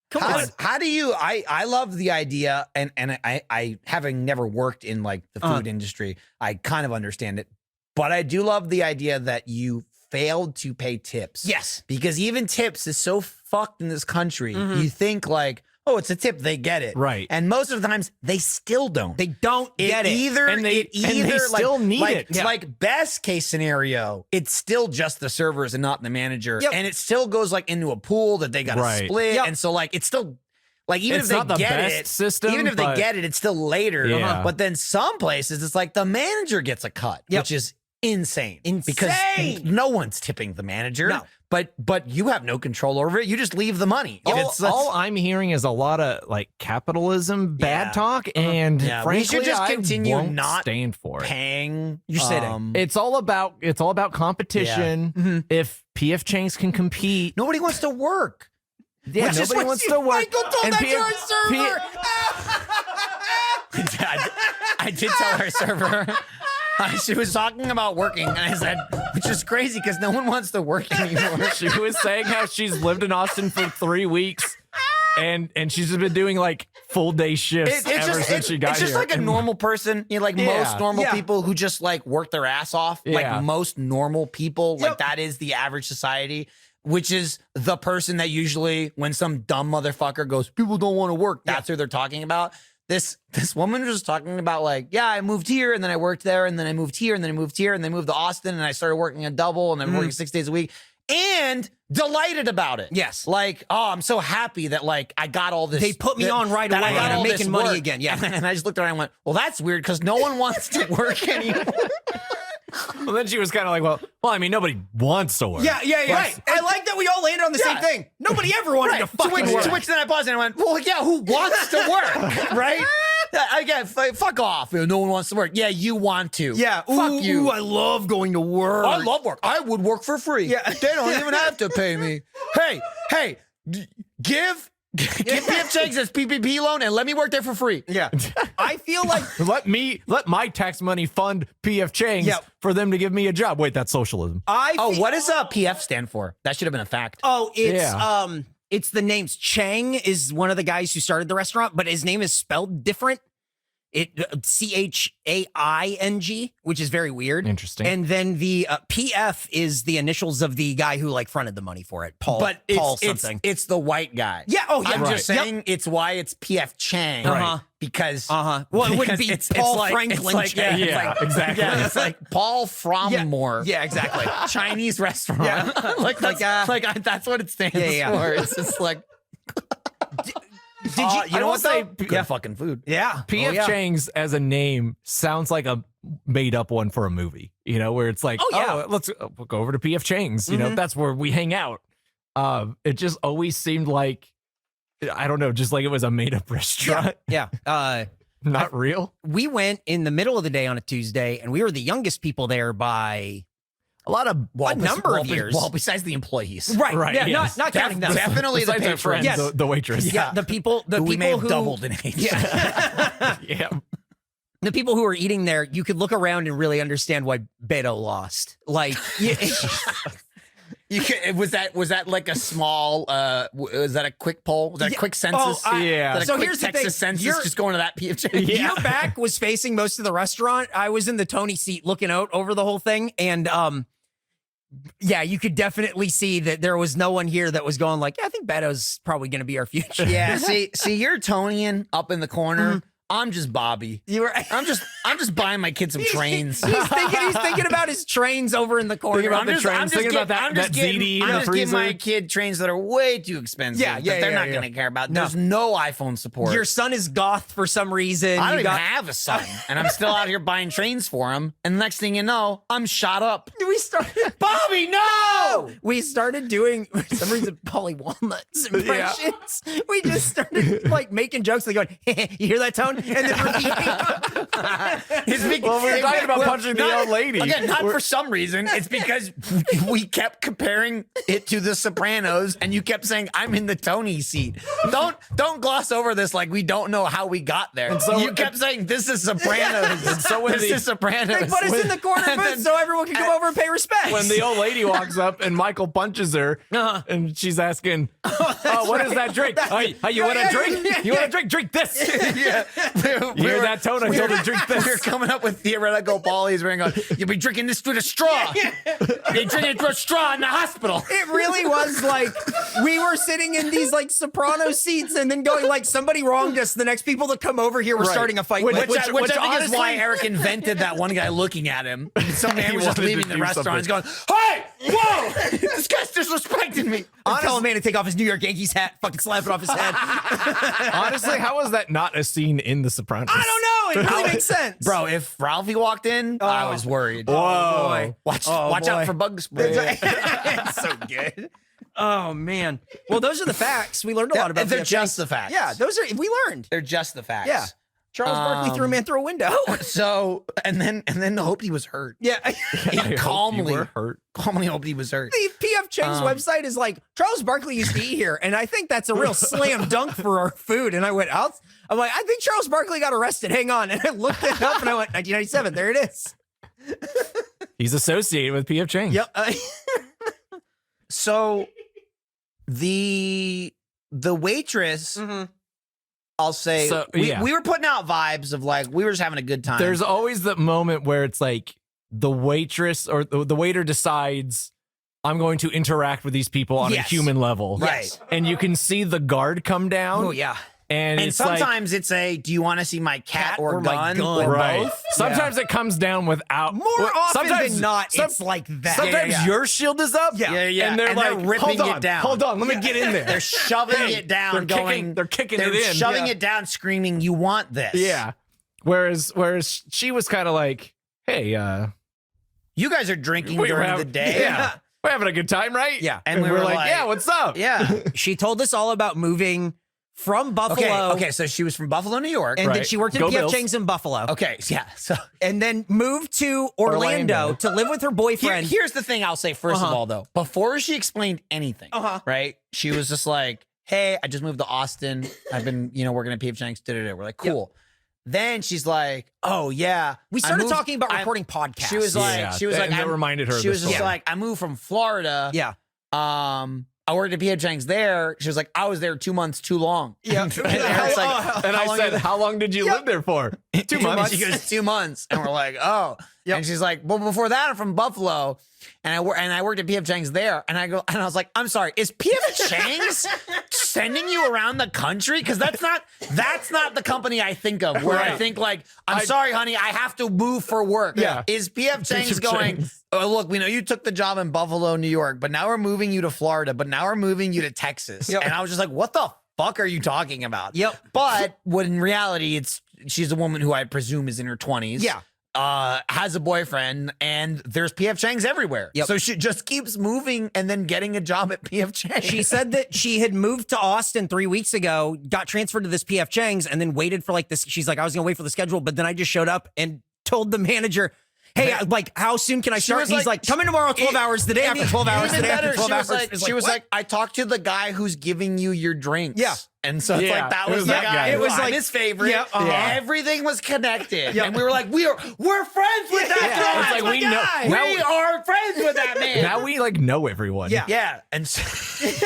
Come on. How do you? I love the idea, and I having never worked in like the food industry, I kind of understand it, but I do love the idea that you failed to pay tips. Yes. because even tips is so fucked in this country. You think like, oh, it's a tip, they get it, Right. And most of the times they still don't. They don't get it. Either And they still need it. It's like best case scenario, it's still just the servers and not the manager, Yep. and it still goes like into a pool that they got to Right. split, Yep. and so like it's still like even It's if not they the get best it, system, even if they but- get it, it's still later. Yeah. But then some places it's like the manager gets a cut, Yep. which is insane. Insane. Because no one's tipping the manager. No. But you have no control over it. You just leave the money. All I'm hearing is a lot of like capitalism bad Yeah. talk, and Yeah, we frankly, should just I continue won't not stand for it. paying. You're sitting. It's all about competition. If PF Chang's can compete, Nobody wants to work. yeah, Which is nobody what wants to work. Michael told And that PF to our server. I did tell our server. She was talking about working, and I said, which is crazy because no one wants to work anymore. She was saying how she's lived in Austin for 3 weeks, and she's just been doing like full day shifts ever since she got it's here. just like a normal person, you know, like Yeah. most normal Yeah. people who just like work their ass off. Yeah. Like most normal people, like Yep. that is the average society. Which is the person that usually, when some dumb motherfucker goes, people don't want to work, that's who they're talking about. This woman was talking about like, yeah, I moved here and then I worked there and then I moved here and then I moved here and then I moved to Austin and I started working a double and I'm working 6 days a week and delighted about it. Yes. Like, oh, I'm so happy that like I got all this. They put me on right that I away got and I'm all this making money work. again. Yeah. And I just looked at her and I went, well, that's weird because no one wants to work anymore. well, then she was kind of like, well, I mean, nobody wants to work. Yeah. Right. I like that we all landed on the same Yeah. thing. Nobody ever wanted to To fucking which, work. to which then I paused and I went, well, yeah, who wants to work, right? Again, fuck off. No one wants to work. Yeah, you want to. Yeah. Fuck you. Ooh, I love going to work. I love work. I would work for free. Yeah. They don't even have to pay me. Hey, give PF Chang's this PPP loan and let me work there for free. Yeah. I feel like let my tax money fund PF Chang's Yep. for them to give me a job. Wait, that's socialism. What does PF stand for? That should have been a fact. Oh, Yeah. it's the names. Chang is one of the guys who started the restaurant, but his name is spelled different. Chaing, which is very weird. Interesting. And then the PF is the initials of the guy who like fronted the money for it. Paul, But Paul it's something. it's the white guy. Yeah. Oh, yeah. I'm just Yep. saying it's why it's PF Chang. Uh-huh. Because Well, it wouldn't be because Paul like, Franklin It's like, Chang. Yeah, exactly. Yeah, it's like Paul Frommore. Yeah, exactly. Chinese restaurant. Yeah. That's what it stands Yeah. for. It's just like Did you? I will say, fucking food. Yeah. PF Oh, yeah. Chang's as a name sounds like a made up one for a movie, where it's like, Oh, yeah. let's we'll go over to PF Chang's, that's where we hang out. It just always seemed like, I don't know, just like it was a made up restaurant. Yeah. Not real. We went in the middle of the day on a Tuesday, and we were the youngest people there by A lot of number of years. Well, besides the employees. Right, Yeah. yes. Not counting them. Definitely the besides our friends, Yes. the waitress. Yeah. The people. The Who people we may have who doubled in age. Yeah. Yeah. The people who were eating there, you could look around and really understand why Beto lost. Like, Was that like a small? Was that a quick poll? Was that a quick census? Yeah. Was that a So quick here's the Texas thing. census. You're- Just going to that PF Chang's. Yeah. your back was facing most of the restaurant. I was in the Tony seat looking out over the whole thing. And yeah, you could definitely see that there was no one here that was going like, yeah, I think Beto's probably going to be our future. Yeah. See, you're Tonian up in the corner. Mm-hmm. I'm just Bobby. You were. I'm just buying my kid some trains. He's thinking about his trains over in the corner. Thinking about the trains, thinking about that ZD in I'm the just getting my freezer. kid trains that are way too expensive. Yeah, that they're not yeah. going to care about. No. There's no iPhone support. Your son is goth for some reason. I don't You even got- have a son, and I'm still out here buying trains for him. And the next thing you know, I'm shot up. We started. Bobby, no! We started doing for some reason Polly Walnuts impressions. We just started like making jokes, like going, "You hear that tone?" And then repeating. Well, we were talking about punching the old lady. Again, not for some reason. It's because we kept comparing it to The Sopranos, and you kept saying, "I'm in the Tony seat." Don't gloss over this like we don't know how we got there. And so- you kept saying, "This is Sopranos." And so when this is Sopranos. They put us in the corner And booth then- so everyone can come over and pay respect. When the old lady walks up and Michael punches her, and she's asking, "What is that drink? You want a drink? You want a drink? Drink this." Yeah. You hear that tone? I told her drink this. We were coming up with theoretical Paulies. We're going, you'll be drinking this through the straw. You'll be drinking it through a straw in the hospital. It really was like we were sitting in these like soprano seats and then going like somebody wronged us. The next people that come over here were starting a fight. Which- with. Which I think is honestly- why Eric invented that one guy looking at him. Some man He was just wanted to leaving the do restaurant. He's something. going, hey, whoa, this guy's disrespecting me. Tell a man to take off his New York Yankees hat, fucking slap it off his head. Honestly, how is that not a scene in The Sopranos? I don't know. It really makes sense, Bro, if Ralphie walked in, I was worried. Whoa. Watch boy. out for bug spray. It's so good. Oh man. Well, those are the facts. We learned a lot about. They're PF just Chang's. the facts. Yeah, those are. We learned. They're just the facts. Yeah. Charles Barkley threw a man through a window. So, and then hoped he was hurt. Yeah. I hope you calmly were hurt. Calmly hoped he was hurt. The PF Chang's website is like, Charles Barkley used to eat here. And I think that's a real slam dunk for our food. And I went out. I'm like, I think Charles Barkley got arrested. Hang on. And I looked it up and I went, 1997. There it is. He's associated with PF Chang. Yep. So the waitress, I'll say, So, we yeah. were putting out vibes of like we were just having a good time. There's always the moment where it's like the waitress or the waiter decides, I'm going to interact with these people on Yes. a human level. Right. And you can see the guard come down. Oh, yeah. And, and it's like, sometimes it's a, do you want to see my cat, or my gun, gun. or right. both? Sometimes it comes down without. More well, often sometimes, than not, some- it's like that. Sometimes yeah. your shield is up. Yeah. Yeah. And they're And like, they're ripping hold on, it down. Hold on, let me get in there. They're shoving Hey, it down, they're going. kicking- they're kicking they're it in. shoving Yeah. it down, screaming, "You want this?" Yeah. Whereas she was kind of like, hey, You guys are drinking we were during having- the day. Yeah. We're having a good time, right? Yeah. And we we're were like, like- yeah, what's up? Yeah. She told us all about moving from Buffalo. Okay, so she was from Buffalo, New York. And then Right. she worked at Go P.F. Bills. Chang's in Buffalo. Okay, yeah. So And then moved to Orlando to live with her boyfriend. here's the thing I'll say first of Uh-huh. all, though. Before she explained anything, right? She was just like, hey, I just moved to Austin. I've been, working at P.F. Chang's. We're like, cool. Then she's like, oh, yeah. We I started moved- talking about I- recording podcasts. She was like, and that reminded her of She this was just story. like, I moved from Florida. yeah. I worked at P.F. Chang's there. She was like, I was there 2 months too long. Yeah. And Eric's like, And I said, how long did you live there for? 2 months. She goes 2 months, and we're like, oh. And she's like, well, before that, I'm from Buffalo, and I worked at P.F. Chang's there. And I was like, I'm sorry, is P.F. Chang's sending you around the country? Because that's not the company I think of. Where I think like, I'm sorry, honey, I have to move for work. Yeah. Is P.F. Chang's going? Chang's. Oh, look, we know you took the job in Buffalo, New York, but now we're moving you to Florida. But now we're moving you to Texas. Yep. And I was just like, what the fuck are you talking about? Yep. But when in reality, she's a woman who I presume is in her 20s. Yeah. Has a boyfriend, and there's P.F. Chang's everywhere. Yep. So she just keeps moving and then getting a job at P.F. Chang. She said that she had moved to Austin 3 weeks ago, got transferred to this P.F. Chang's, and then waited for like this. She's like, I was going to wait for the schedule, but then I just showed up and told the manager, hey, how soon can I start? was And he's like, like, come in tomorrow, 12 hours, the day after 12 hours, the Even day after better, 12 she hours. was like, It's she was what? like, I talked to the guy who's giving you your drinks. Yeah. And so it's Yeah, like that it was was the that guy. guy. It was I'm like his favorite. Yeah, Everything was connected, and we were like, we're friends with that guy. It's like my we know. guy. We are friends with that man. Now we like know everyone. Yeah. Yeah, and so,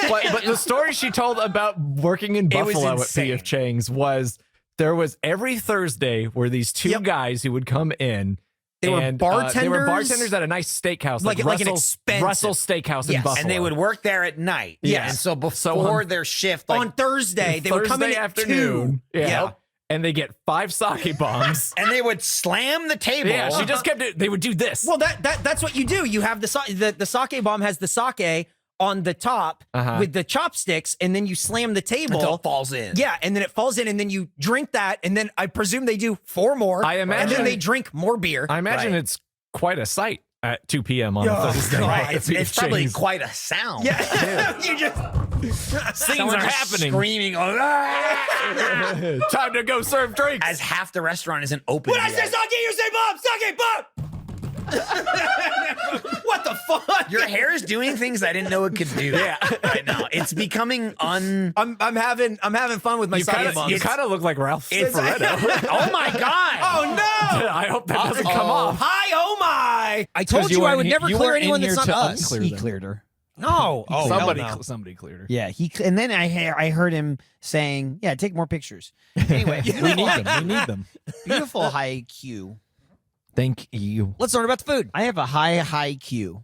But the story she told about working in It was Buffalo at insane. P.F. Chang's was there was every Thursday were these two guys who would come in. They were They were bartenders? bartenders at a nice steakhouse, Like an Russell's, expensive- Russell Steakhouse in Yes. Buffalo. and they would work there at night. Yes. and so before on- their shift, like, on Thursday, they would come in Thursday at afternoon. 2. Yeah. And they get 5 sake bombs. and they would slam the table. Yeah, she just kept it. They would do this. Well, that's what you do. You have the sake bomb has the sake on the top with the chopsticks, and then you slam the table until it falls in. Yeah, and then it falls in, and then you drink that, and then I presume they do 4 more. I and imagine- then they drink more beer. I imagine Right. it's quite a sight at 2 p.m. on a Oh, Thursday. God. at It's P.F. probably Chang's. quite a sound. Yeah, you just Things Someone are just happening. screaming "Ah!" Time to go serve drinks. as half the restaurant isn't open. when I say yet. sake, you say bomb, sake bomb. What the fuck? Your hair is doing things I didn't know it could do. Right now, it's becoming I'm having fun with my sake bombs. You kind of look like Ralph Cifaretto. Oh my god! Oh no! I hope that doesn't come off. Hi, oh my! I told you I would never clear anyone that's not us. Unclear He them. cleared her. No, somebody, hell no. somebody cleared her. Yeah, and then I heard him saying, "Yeah, take more pictures." Anyway, We need them. We need them. beautiful high Q. Thank you. Let's learn about the food. I have a high Q.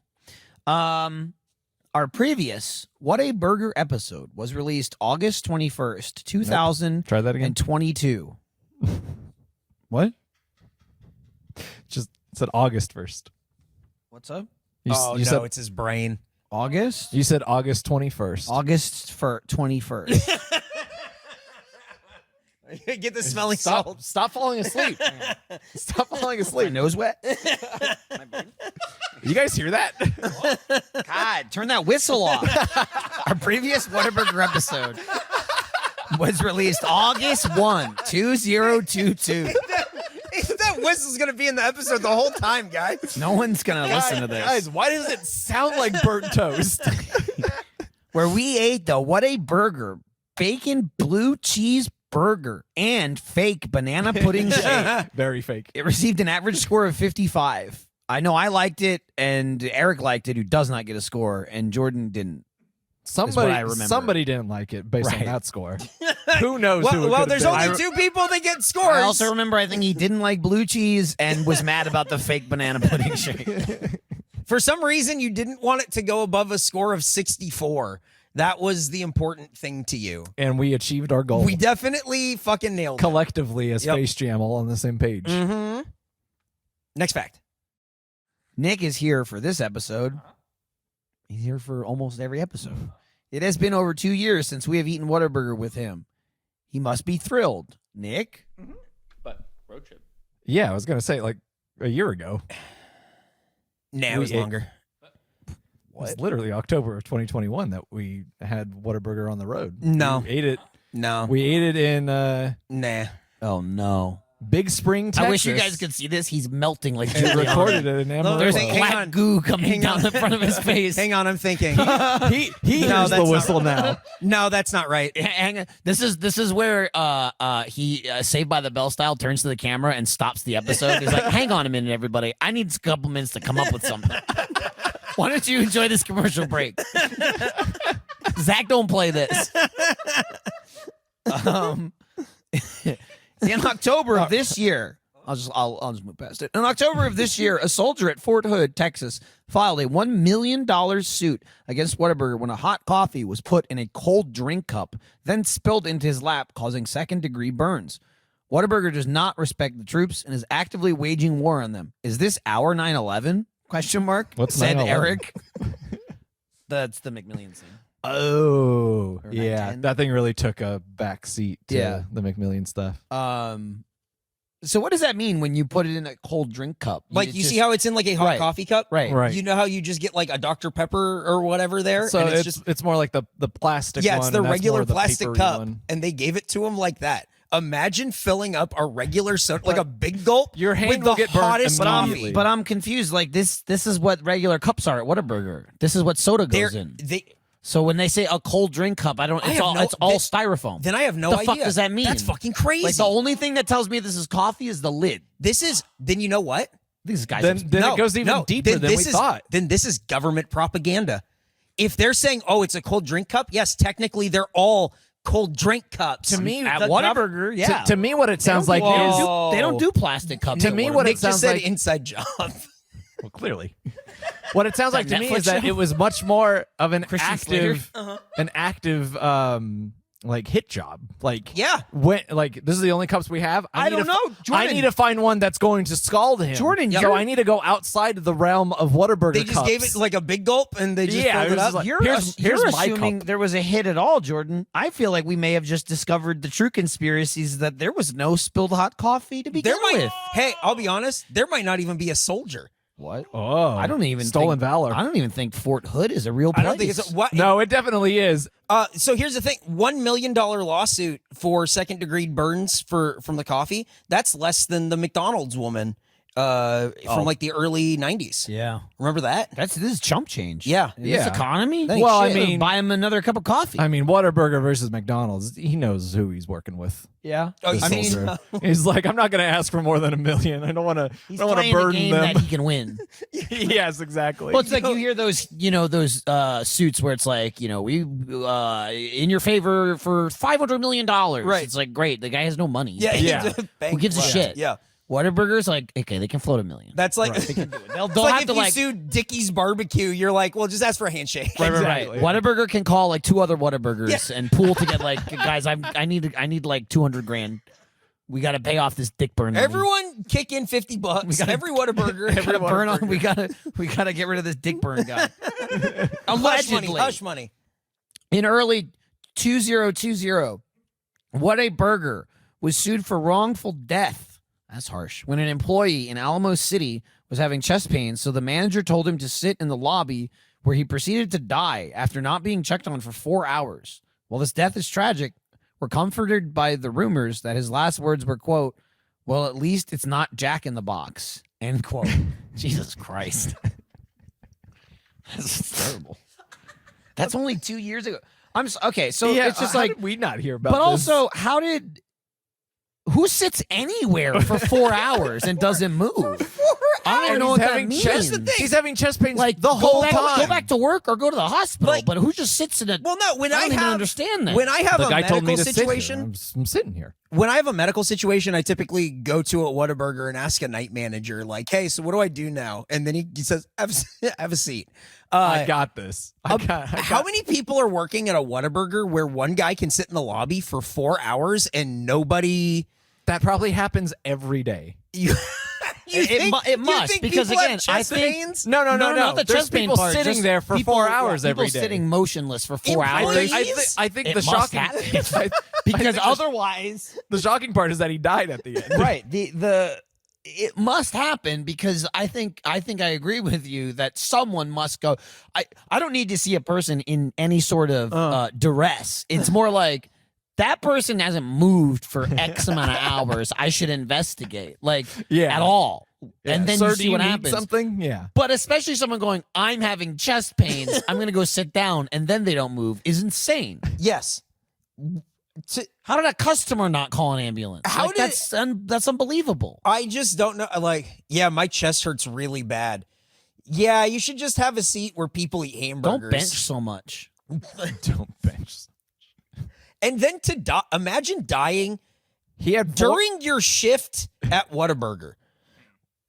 Our previous Whataburger episode was released August 21st, 2022. Try that again. What? Just said August 1st. What's up? You said it's his brain. August? you said August 21st. August 21st. Get the smelling salt. Stop falling asleep. Stop falling My asleep. nose wet? You guys hear that? God, turn that whistle off. Our previous Whataburger episode was released August 1, 2022. That whistle's gonna be in the episode the whole time, guys. No one's going to listen to this. Guys, why does it sound like burnt toast? Where we ate the Whataburger bacon blue cheese burger and fake banana pudding shake. Very fake. It received an average score of 55. I know I liked it, and Eric liked it, who does not get a score, and Jordan didn't. Somebody, I remember. somebody didn't like it based on Right. that score. Who knows? who it Well, could've there's been. only 2 people that get scores. I also remember I think he didn't like blue cheese and was mad about the fake banana pudding shake. For some reason, you didn't want it to go above a score of 64. That was the important thing to you. And we achieved our goal We definitely fucking nailed it. collectively as Yep. Space Jam, all on the same page. Mm-hmm. Next fact. Nick is here for this episode. He's here for almost every episode. It has been over 2 years since we have eaten Whataburger with him. He must be thrilled. Nick? Yeah, I was gonna say like a year ago. Nah, it We was ate- longer. It was literally October of 2021 that we had Whataburger on the road. No. We ate it. No. We ate it in Nah. Oh no! Big Spring, Texas. I wish you guys could see this. He's melting like And Giuliani. recorded it in Amarillo. There's Hang black on. goo coming Hang down on. the front of his face. Hang on, I'm thinking. He No, hears the that's not whistle right. now. No, that's not right. Hang on. This is where he Saved by the Bell style turns to the camera and stops the episode. He's like, "Hang on a minute, everybody. I need a couple minutes to come up with something. Why don't you enjoy this commercial break?" Zach, don't play this. In October of this year, I'll just move past it. In October of this year, a soldier at Fort Hood, Texas, filed a $1 million suit against Whataburger when a hot coffee was put in a cold drink cup, then spilled into his lap, causing second-degree burns. Whataburger does not respect the troops and is actively waging war on them. Is this our 9/11? Question mark. What's said 9/11? Eric. That's the McMillions thing. Oh, Or yeah. 910. That thing really took a back seat to Yeah. the McMillian stuff. So what does that mean when you put it in a cold drink cup? Like, you see how it's in like a hot Right. coffee cup? Right. Right. You know how you just get like a Dr. Pepper or whatever there? So and it's just it's more like the plastic yeah, one. it's the and that's regular more the plastic papery cup, one. and they gave it to him like that. Imagine filling up a regular soda, like a big gulp. Your hand with will the get burnt hottest immediately. coffee. But I'm confused. Like this is what regular cups are at Whataburger. This is what soda goes in. So when they say a cold drink cup, I don't. I It's have all no- it's all then- styrofoam. Then I have no the idea. fuck does that mean? That's fucking crazy. Like the only thing that tells me this is coffee is the lid. Then you know what? These guys. Then are, it goes even deeper than we thought. Then this is government propaganda. If they're saying, "Oh, it's a cold drink cup," yes, technically they're all cold drink cups. To me, at the Whataburger, yeah. To me, what it sounds like Whoa. they don't do plastic cups. To at me, Whataburger. what it Nick just sounds said like- inside job. well, clearly, what it sounds like to me Netflix is that show? it was much more of an Christian Slater? active, like hit job. Like Yeah. when this is the only cups we have. I need don't to know, I Jordan. need to find one that's going to scald him. Jordan, so you're- I need to go outside the realm of Whataburger. They just cups. gave it like a big gulp, and they just Yeah, filled it it was up. like- You're, here's you're my assuming cup. there was a hit at all, Jordan. I feel like we may have just discovered the true conspiracies that there was no spilled hot coffee to begin There might. with. Hey, I'll be honest. There might not even be a soldier. What? Oh, I don't even stolen think, valor. I don't even think Fort Hood is a real I place. don't think it's what. No, it definitely is. So here's the thing: $1 million lawsuit for second-degree burns from the coffee. That's less than the McDonald's woman from like the early '90s. Yeah, Remember that? this is chump change. Yeah. In this Yeah. economy. Thanks, Well, I shit. mean- buy him another cup of coffee. I mean, Whataburger versus McDonald's. He knows who he's working with. yeah. Oh, This I mean, soldier. He's like, I'm not going to ask for more than $1 million. I don't want to. He's I don't want to playing a burden game them. that he can win. Yes, exactly. Well, it's like you hear those, suits where it's like, we in your favor for $500 million. Right. It's like, great. The guy has no money. yeah. Yeah. Who gives a shit? Yeah. Whataburger's like, okay, they can float $1 million. That's like. They can do it. They'll It's like have if to you like. sued Dickey's Barbecue, you're like, well, just ask for a handshake. Right. Exactly. Whataburger can call like two other Whataburgers and pool to get like, guys, I need like $200,000. We got to pay off this dick burn. Everyone kick in $50. Every Whataburger. Gotta burn on. We gotta get rid of this dick burn guy. Hush money. Allegedly. Hush money. In early 2020, Whataburger was sued for wrongful death. That's harsh. When an employee in Alamo City was having chest pains, so the manager told him to sit in the lobby where he proceeded to die after not being checked on for 4 hours. While this death is tragic, we're comforted by the rumors that his last words were, quote, well, at least it's not Jack in the Box, end quote. Jesus Christ. That's terrible. That's only 2 years ago. Okay, so yeah, it's just how like, did we not hear about but this? also, who sits anywhere for 4 hours and doesn't move? I don't even know what that means. He's having chest pains Like the whole time. Go back to work or go to the hospital. Like- but who just sits in a? Well, no. When I I don't even have understand that. when I have the a guy told me medical to sit here. situation, I'm sitting here. when I have a medical situation, I typically go to a Whataburger and ask a night manager, like, "Hey, so what do I do now?" And then he says, "Have a seat." I got this. How many people are working at a Whataburger where one guy can sit in the lobby for 4 hours and nobody? That probably happens every day. It must, because again, I think pains? No. not the There's chest pain people part, sitting just there for people- 4 hours people every day. sitting motionless for 4 hours. Employees? I think It the must shocking happen. Because otherwise, the shocking part is that he died at the end. right? It must happen because I think I agree with you that someone must go. I don't need to see a person in any sort of duress. It's more like that person hasn't moved for X amount of hours. I should investigate, at all. And then Sir, you do see what need happens. Something, yeah. But especially someone going, I'm having chest pains. I'm going to go sit down, and then they don't move is insane. Yes. How did a customer not call an ambulance? How did that's unbelievable. I just don't know. Yeah, my chest hurts really bad. Yeah, you should just have a seat where people eat hamburgers. Don't bench so much. Don't bench. And then imagine dying He had during your shift at Whataburger.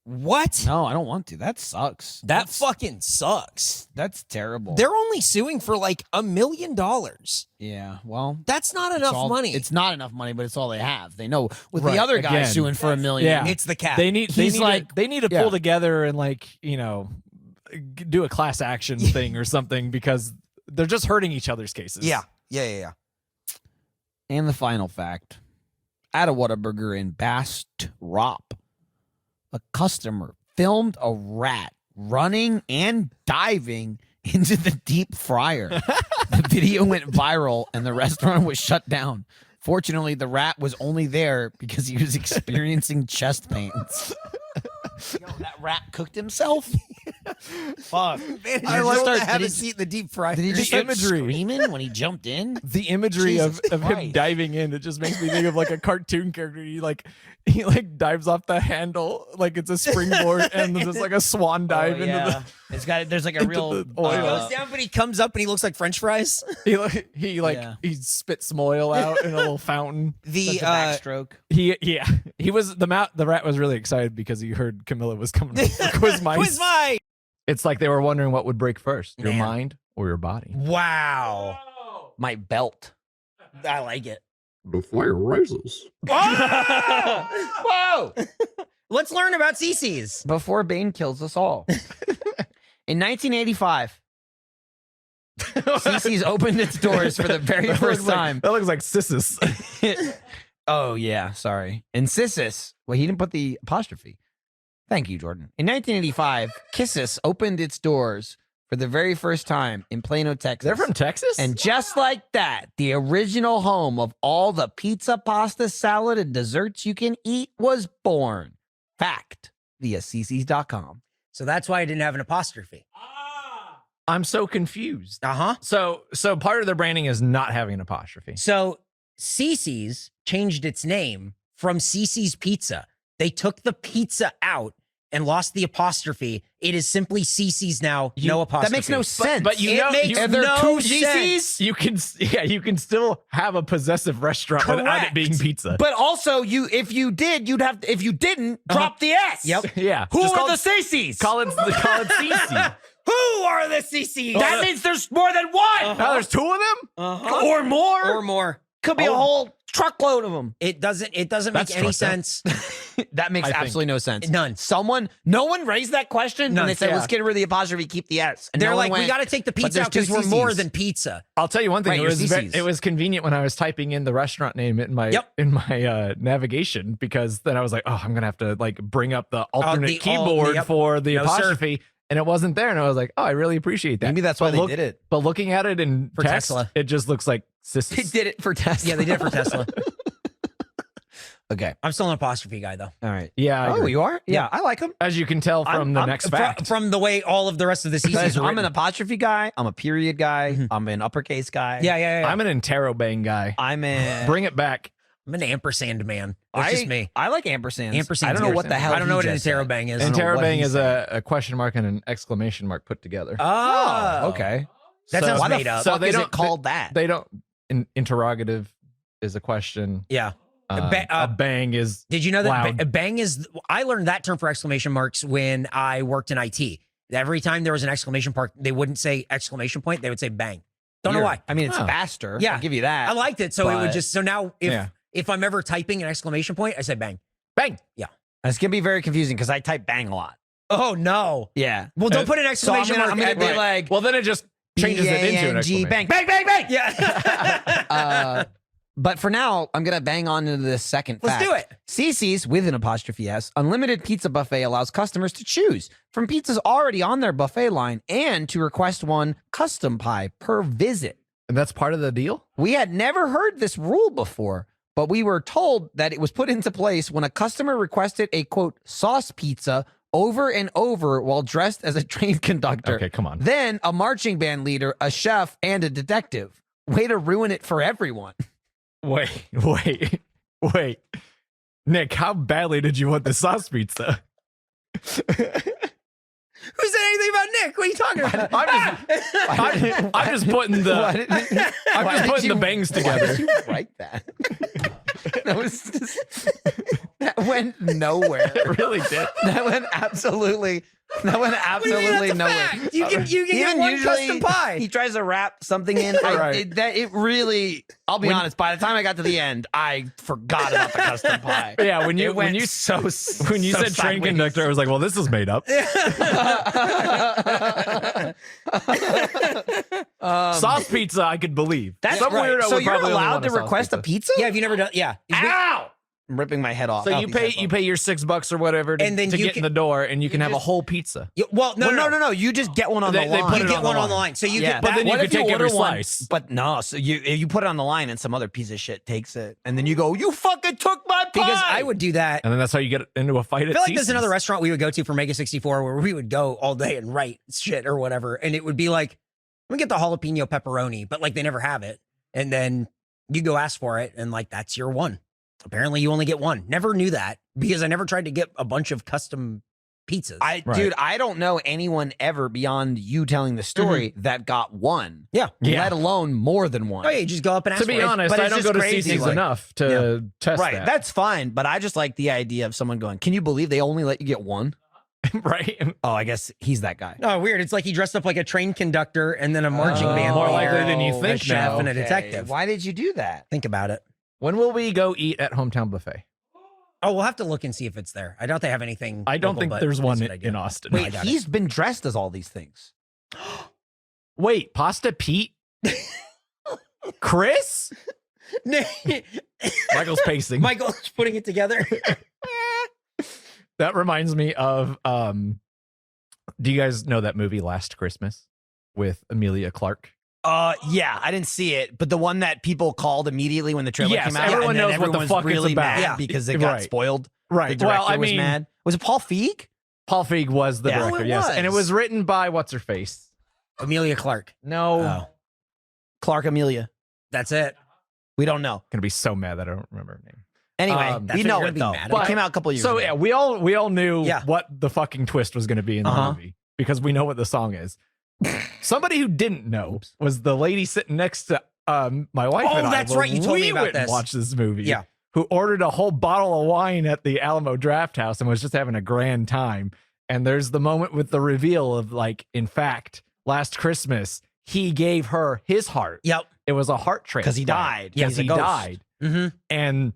What? No, I don't want to. That sucks. That fucking sucks. That's terrible. They're only suing for like $1 million. Yeah, well, That's not it's enough all- money. It's not enough money, but it's all they have. They know with Right, the other guy again. suing for $1 million. Yeah. It's the cap. They need. They He's need. like- They need to yeah. pull together and do a class action thing or something because they're just hurting each other's cases. Yeah. And the final fact: at a Whataburger in Bastrop, a customer filmed a rat running and diving into the deep fryer. The video went viral, and the restaurant was shut down. Fortunately, the rat was only there because he was experiencing chest pains. Yo, that rat cooked himself? Fuck. Man, I I like- love to did have he- a seat in the deep fryer. Did he just The start imagery. screaming when he jumped in? The imagery of Jesus him Christ. diving in, it just makes me think of like a cartoon character. He dives off the handle like it's a springboard and then there's like a swan dive into the It's got there's like a into real the He oil. goes down, but he comes up and he looks like French fries. Yeah. he spits some oil out in a little fountain. The backstroke. He was the rat was really excited because he heard Camilla was coming for quiz mice. Quiz Mike. It's like they were wondering what would break first, your Man. mind or your body. Wow. My belt. I like it. The fire rises. Whoa! Let's learn about Cici's. Before Bane kills us all. In 1985, Cici's opened its doors for the very first time. That looks like Sissus. Oh, yeah. Sorry. And Sissus. Well, he didn't put the apostrophe. Thank you, Jordan. In 1985, Kisses opened its doors for the very first time in Plano, Texas. They're from Texas? And just like that, the original home of all the pizza, pasta, salad, and desserts you can eat was born. Fact via Cicis.com. So that's why I didn't have an apostrophe. I'm so confused. Uh-huh. So part of their branding is not having an apostrophe. So Cici's changed its name from Cici's Pizza. They took the pizza out and lost the apostrophe. It is simply Cici's now, no apostrophe. That makes no sense. But you It know, makes you, Are there no two sense. Cici's? you can still have a possessive restaurant without it Correct. being pizza. But also, if you didn't, drop the S. Yep. yeah, Who just are call the it- Cici's? Call it Cici. Who are the Cici's? That means there's more than one. Now there's two of them. Uh-huh. Or more. Or more. Could be a whole truckload of them. It doesn't That's make any fucked up. sense. That makes I think. absolutely no sense. None. No one raised that question None. when they said, Yeah. let's get rid of the apostrophe, keep the S. And They're no one like, we went, got to take the "But pizza there's out because two we're more Cici's." than pizza. I'll tell you one thing. Right, it your was Cici's. it was convenient when I was typing in the restaurant name in my Yep. navigation because then I was like, oh, I'm gonna have to like bring up the alternate the keyboard yep. for the No, sir. apostrophe, and it wasn't there. And I was like, oh, I really appreciate that. Maybe that's why But they look- did it. But looking at it in For text, Tesla. it just looks like They Sissus. did it for Tesla. Yeah, they did it for Tesla. Okay. I'm still an apostrophe guy, though. All right. Yeah, I Oh, agree. you are? Yeah, I like them. As you can tell from the next fact. From the way all of the rest of the seasons are I'm an written. apostrophe guy. I'm a period guy. I'm an uppercase guy. Yeah. I'm an interrobang guy. I'm a. Bring it back. I'm an ampersand man. That's just me. I like ampersands. Ampersand's I don't know what the ampersand. hell. I don't know he what an just said. interrobang is. I don't know what Interrobang he is said. a question mark and an exclamation mark put together. Oh, Okay. That So- sounds Why made the up. So fuck they is it don't- called that? They don't. Interrogative is a question. Yeah. A bang is. Did you know that loud. bang is? I learned that term for exclamation marks when I worked in IT. Every time there was an exclamation mark, they wouldn't say exclamation point; they would say bang. Don't know why. I mean, it's Huh. faster. Yeah. I'll give you that. I liked it, so it would But- just. So now, Yeah. if I'm ever typing an exclamation point, I say bang. Bang. It's gonna be very confusing because I type bang a lot. Oh no! Yeah. Well, don't put an So I'm exclamation gonna, mark. I'm gonna at be the- like, Well, then it just changes it into an B-A-N-G, exclamation. bang, bang, bang, bang. yeah. But for now, I'm gonna bang on into this second Let's fact. do it. Cici's with an apostrophe S unlimited pizza buffet allows customers to choose from pizzas already on their buffet line and to request one custom pie per visit. And that's part of the deal? We had never heard this rule before, but we were told that it was put into place when a customer requested a, quote, sauce pizza over and over while dressed as a train conductor. Okay, come on. Then a marching band leader, a chef, and a detective. Way to ruin it for everyone. Wait. Nick, how badly did you want the sauce pizza? Who said anything about Nick? What are you talking about? I'm just putting the bangs Why together. did you write that? That went nowhere. It really did. That went absolutely nowhere. Fact. You can get one custom pie. He tries to wrap something in. Right. I'll be honest. By the time I got to the end, I forgot about the custom pie. Yeah, when you so said train sideways. conductor, I was like, well, this is made up. Sauce pizza, I could believe. That's Some right. weirdo So would you're probably only allowed want to sauce request a pizza. pizza? Yeah, have you never done? Yeah. Ow! I'm ripping my head off. So you pay your $6 or whatever to, And then to you get in the door, and you can have a whole pizza. Well, No. You just get one on They- the they line. put You it get on the one on line. the line. So you Yeah, get But that. then you what can if take every order one, slice. But no, so you put it on the line and some other piece of shit takes it, and then you go, "You fucking took my pie." Because I would do that. And then that's how you get into a fight I at feel like there's Cici's. another restaurant we would go to for Mega 64 where we would go all day and write shit or whatever. And it would be like, let me get the jalapeno pepperoni, but like they never have it. And then you go ask for it and like, that's your one. Apparently you only get one. Never knew that because I never tried to get a bunch of custom pizzas. Dude, I don't know anyone ever beyond you telling the story that got one. Yeah. Let alone more than one. Oh, yeah, you just go up and ask To be for it. honest, but I it's don't just go to crazy, Cici's like- enough to test Right, that. that's fine, but I just like the idea of someone going, "Can you believe they only let you get one?" right? Oh, I guess he's that guy. Oh, weird. It's like he dressed up like a train conductor and then a marching band More leader, likely than you a think chef now. and a Okay, detective. Why did you do that? Think about it. When will we go eat at Hometown Buffet? Oh, we'll have to look and see if it's there. I doubt they have anything. I don't local, think but there's it's one a good idea. in Austin. Wait, doubt it. he's been dressed as all these things. Wait, Pasta Pete? Chris? Michael's pacing. Michael's putting it together. That reminds me of do you guys know that movie Last Christmas with Emilia Clarke? Yeah, I didn't see it, but the one that people called immediately when the trailer Yes, came out. everyone and then knows what the everyone's fuck it's really about. mad Yeah. because it got Right. spoiled. Right. The director Well, I was mean, mad. Was it Paul Feig? Paul Feig was the Yeah. director, Oh, it yes. was. And it was written by what's her face? Amelia Clark. No. Oh, Clark Amelia. that's it. We don't know. Gonna be so mad that I don't remember her name. Anyway, That's we what know you're it gonna though. be mad It about. came out a couple years So ago. yeah, we all knew Yeah. what the fucking twist was gonna be in the movie because we know what the song is. Somebody who didn't know was the lady sitting next to my wife Oh, and I. that's when right. You told me we about went and this. watched this movie. Yeah. Who ordered a whole bottle of wine at the Alamo Draft House and was just having a grand time. And there's the moment with the reveal of like, in fact, last Christmas, he gave her his heart. Yep. It was a heart transplant. 'Cause he died. Yes, He's a he ghost. died. Mm-hmm. And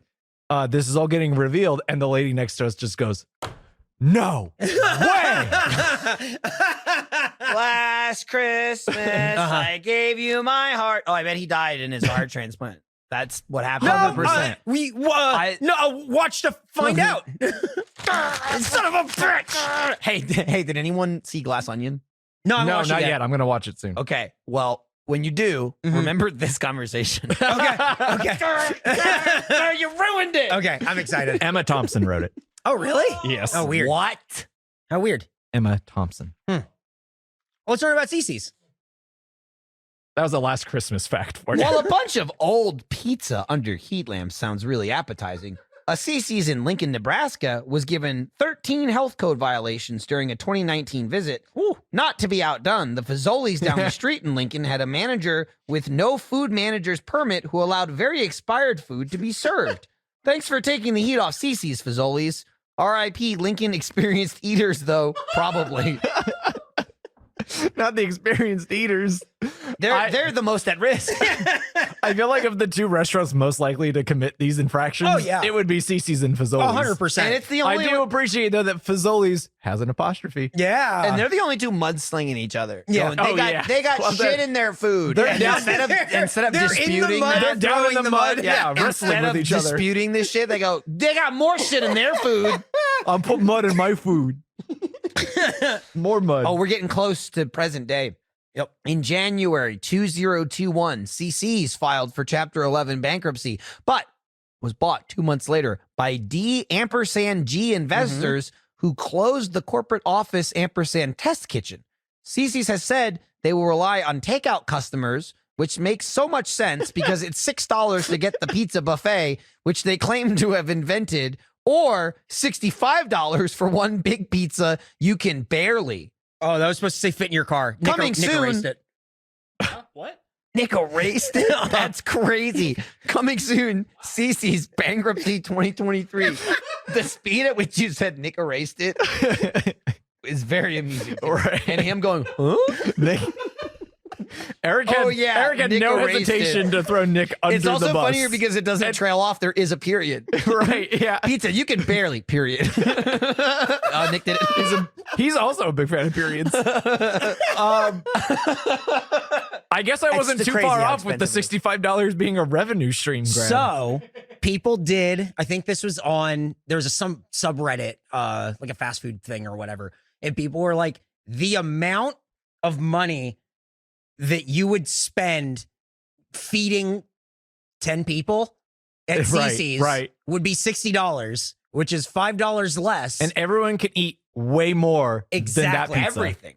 this is all getting revealed. And the lady next to us just goes, no way. Last Christmas, I gave you my heart. Oh, I bet he died in his heart transplant. That's what happened. 100%. We watch to find out. Son of a bitch. Hey, did anyone see Glass Onion? No, I'm No, watching not that. yet. I'm going to watch it soon. Okay, well, when you do, remember this conversation. Okay. You ruined it. Okay. I'm excited. Emma Thompson wrote it. Oh, really? Yes. Oh, weird. What? How weird. Emma Thompson. Let's learn about Cici's. That was the last Christmas fact for you. While a bunch of old pizza under heat lamps sounds really appetizing, a Cici's in Lincoln, Nebraska was given 13 health code violations during a 2019 visit. Not to be outdone, the Fazoli's down the street in Lincoln had a manager with no food manager's permit who allowed very expired food to be served. Thanks for taking the heat off Cici's, Fazoli's. R.I.P. Lincoln experienced eaters, though, probably. Not the experienced eaters. They're the most at risk. I feel like of the two restaurants most likely to commit these infractions, Oh, yeah. it would be Cici's and Fazoli's. 100%. And it's the I only do appreciate though that Fazoli's has an apostrophe. Yeah. And they're the only two mudslinging each other. Yeah. Going, they got Well, shit in their food. they're And down- instead of they're in the disputing mud, that, they're down in throwing the mud. Yeah, wrestling instead with of each other. disputing this shit, they go, they got more shit in their food. I'm putting mud in my food. More mud. Oh, we're getting close to present day. Yep. In January 2021, Cici's filed for Chapter 11 bankruptcy, but was bought 2 months later by D ampersand G investors who closed the corporate office ampersand test kitchen. Cici's has said they will rely on takeout customers, which makes so much sense because it's $6 to get the pizza buffet, which they claim to have invented, or $65 for one big pizza you can barely. Oh, that was supposed to say fit in your car. Coming Nick soon. erased it. What? Nick erased it? That's crazy. Coming soon, Cici's bankruptcy 2023. The speed at which you said Nick erased it is very amusing. Right. And him going, huh? Eric had, Eric had Nick no erased hesitation it. to throw Nick under It's also the bus. funnier because it doesn't trail off. There is a period. Right, yeah. Pizza, you can barely, period. Nick did it. He's also a big fan of periods. I guess I wasn't too crazy far how off with the expensive $65 being a revenue stream grab. So people did, I think this was on, there was some subreddit, like a fast food thing or whatever. And people were like, the amount of money that you would spend feeding 10 people at Right, Cici's right. would be $60, which is $5 less. And everyone can eat way more than that exactly pizza. Everything.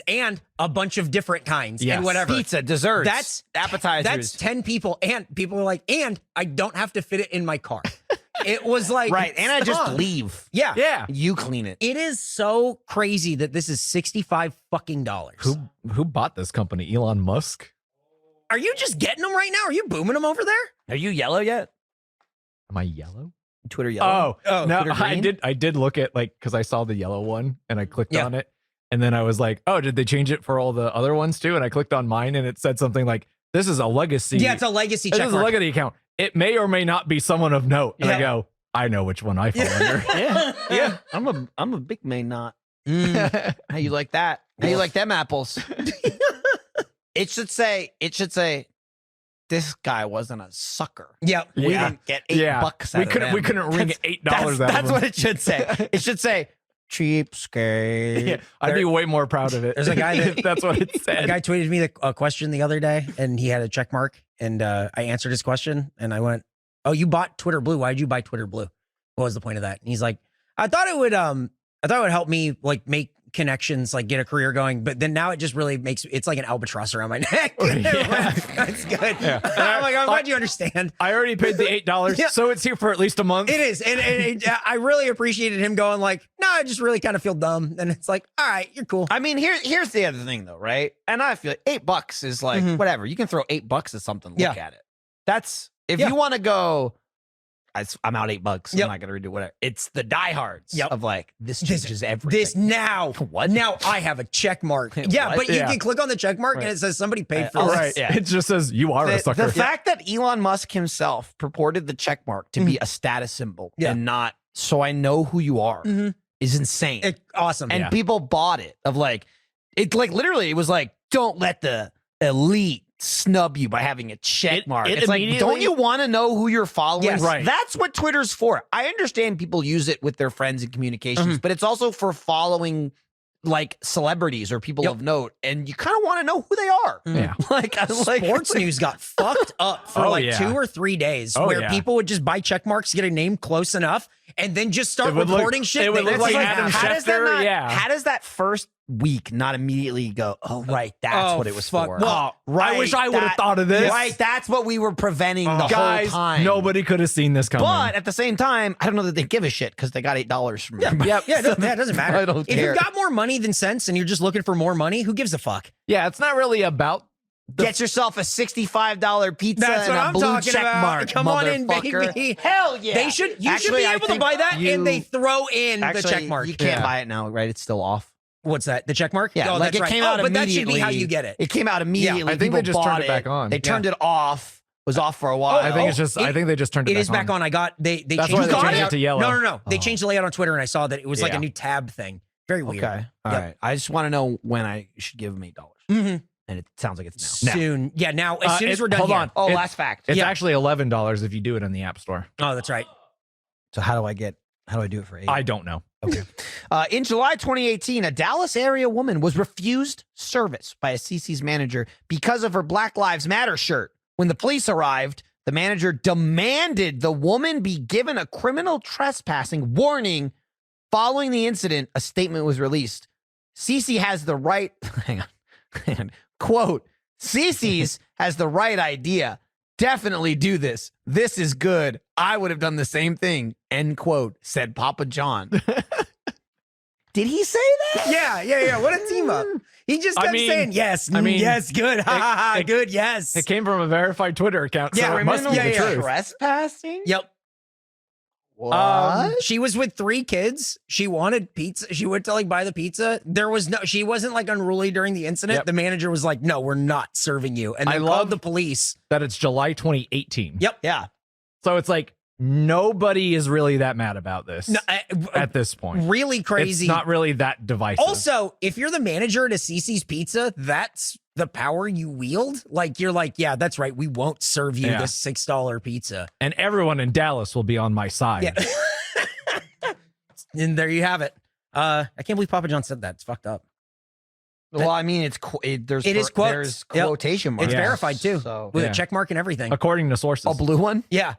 And a bunch of different kinds Yes. and whatever. Pizza, desserts, That's appetizers. That's 10 people. And people were like, and I don't have to fit it in my car. It was like, right. And I just stop. leave. Yeah. Yeah. You clean it. It is so crazy that this is $65 fucking dollars. Who bought this company? Elon Musk? Are you just getting them right now? Are you booming them over there? Are you yellow yet? Am I yellow? Twitter yellow? Oh, no, Twitter green? I did look at because I saw the yellow one and I clicked Yeah. on it. And then I was like, oh, did they change it for all the other ones too? And I clicked on mine and it said something like, this is a legacy. Yeah, it's a legacy This check is a mark. legacy account. It may or may not be someone of note. And I Yeah. go, I know which one I fall under. Yeah. I'm a big may not. How you like that? How you like them apples? It should say, this guy wasn't a sucker. Yep. We Yeah. didn't get $8 out We of couldn't them. we couldn't wring $8 out of That's them. what it should say. It should say, cheapskate. Yeah, I'd be way more proud of it. There's a guy that- if that's what it A said. guy tweeted me a question the other day and he had a check mark and I answered his question and I went, oh, you bought Twitter Blue. Why did you buy Twitter Blue? What was the point of that? And he's like, I thought it would help me like make connections, like get a career going. But then now it just really it's like an albatross around my neck. Yeah. That's good. Yeah. I'm like, I'm glad you understand. I already paid the $8, Yeah. so it's here for at least a month. It is. And I really appreciated him going like, no, I just really kind of feel dumb. And it's like, all right, you're cool. I mean, here's the other thing though, right? And I feel like $8 is like whatever. You can throw $8 at something. Look Yeah. at it. That's if Yeah. you want to go. I'm out $8. Yep. I'm not gonna redo whatever. It's the diehards Yep. of like this changes everything. This now, What? Now I have a check mark. Yeah, What? but you Yeah. can click on the check mark and it says somebody paid for Oh, this. Right. Yeah. It just says you are a sucker. The fact that Elon Musk himself purported the check mark to be a status symbol Yeah. and not so I know who you are is insane. Awesome. And people bought it of like, it like literally it was like, don't let the elite snub you by having a check mark. it It's like, immediately- don't you want to know who you're following? Yes. Right. That's what Twitter's for. I understand people use it with their friends and communications, but it's also for following like celebrities or people of note, and you kind of want to know who they are. Yeah. Like, I like Sports news got fucked up for Oh, like yeah. 2 or 3 days Oh, where yeah. people would just buy check marks, get a name close enough, and then just start It would look- reporting shit. it would they look like didn't Adam have. how does that Schefter, not, yeah. How does that first week not immediately go, oh, right, that's Oh, what it was fuck. for? Well, right. I wish I would have thought of this. Right, that's what we were preventing the Guys, whole time. nobody could have seen this coming. But at the same time, I don't know that they give a shit because they got $8 from everybody. Yeah, it doesn't matter. I don't if care. you've got more money than sense and you're just looking for more money, who gives a fuck? yeah, it's not really about Get yourself a $65 pizza That's and what a I'm blue talking check about. mark. Come on in, motherfucker. baby. Hell yeah. You should be I able to think buy that you- and they throw in the Actually, check mark. You can't Yeah. buy it now, right? It's still off. What's that? The check mark? Yeah, Oh, like that's it right. came Oh, out but that should immediately. be how you get it. It came out immediately. I think they People just turned bought it back on. They turned it off. Was off for a while. I think it's just. I think they just turned it. It is back on. I got they That's changed why the they changed layout it to yellow. No. They changed the layout on Twitter and I saw that it was like a Yeah. new tab thing. Very weird. Okay. All right. I just want to know when I should give them $8. Mhm. And it sounds like it's now. Soon. Yeah, now as soon as we're done hold here. on. Oh, It- last fact. It's Yeah. actually $11 if you do it in the App Store. Oh, that's right. So how do I get How do I do it for 8? I don't know. Okay. In July 2018, a Dallas area woman was refused service by a Cici's manager because of her Black Lives Matter shirt. When the police arrived, the manager demanded the woman be given a criminal trespassing warning. Following the incident, a statement was released. Cici has the right, hang on, quote, Cici's has the right idea. Definitely do this. This is good. I would have done the same thing, end quote, said Papa John. Did he say that? Yeah. What a team up. He just kept saying yes. Yes, good. Ha ha ha. Good. Yes. It came from a verified Twitter account. So Yeah, it must be the truth. Trespassing? Yep. What? She was with 3 kids. She wanted pizza. She went to like buy the pizza. She wasn't like unruly during the incident. Yep. The manager was like, no, we're not serving you. And I they love called the police. That it's July 2018. Yep. Yeah. So it's like nobody is really that mad about this No, at this point. really crazy. It's not really that divisive. Also, if you're the manager at a Cici's Pizza, that's the power you wield. Like, you're like, yeah, that's right. We won't serve you Yeah. this $6 pizza. and everyone in Dallas will be on my side. Yeah. And there you have it. I can't believe Papa John said that. It's fucked up. Well, I mean, there's quotes. There's Yep. quotation marks. It's Yeah. verified too, So, with Yeah. a check mark and everything. According to sources. a blue one? Yeah.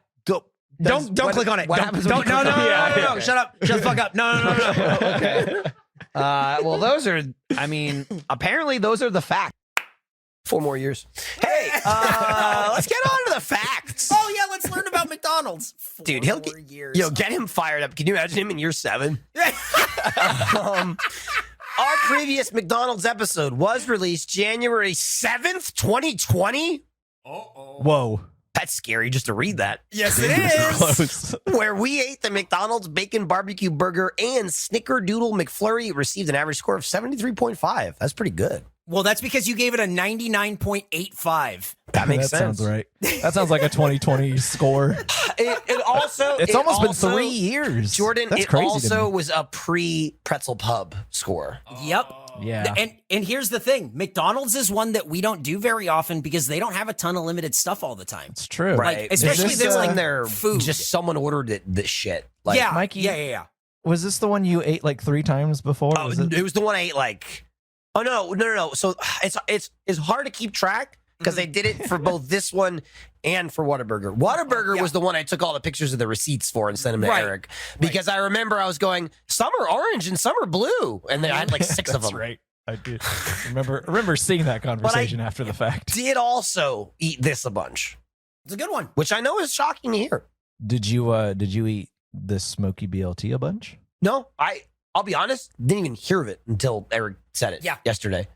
Don't Don't click on it. What Don't, happens don't, when you no, click no, on it? no, no, no, Yeah, no. Shut up. Shut the fuck up. No. Okay. Well, those are, I mean, apparently those are the facts. 4 more years. Hey, let's get on to the facts. Oh yeah, let's learn about McDonald's. Dude, he'll 4 get, years. get him fired up. Can you imagine him in year 7? Our previous McDonald's episode was released January 7th, 2020. Whoa. That's scary just to read that. Yes, it is. Close. Where we ate the McDonald's Bacon Barbecue Burger and Snickerdoodle McFlurry. It received an average score of 73.5. That's pretty good. Well, that's because you gave it a 99.85. That makes that sense. sounds right. That sounds like a 2020 score. It also... It's it almost been also- 3 years. Jordan, That's it crazy to also me. was a pre-Pretzel Pub score. Yep. Yeah. And here's the thing. McDonald's is one that we don't do very often because they don't have a ton of limited stuff all the time. It's true. Right. Especially Is that's this, like their food. Just someone ordered it. This shit. Like, yeah, Mikey- yeah. Was this the one you ate like 3 times before? Oh, Was it? it was the one I ate like. Oh no. So it's hard to keep track because they did it for both this one and for Whataburger. Whataburger was the one I took all the pictures of the receipts for and sent them to Right. Eric because I remember I was going some are orange and some are blue, and then I had like 6 of That's them. right. I do remember seeing that conversation after the fact. Did also eat this a bunch, It's a good one. which I know is shocking to hear. Did you eat this smoky BLT a bunch? No, I'll be honest, didn't even hear of it until Eric said it yesterday.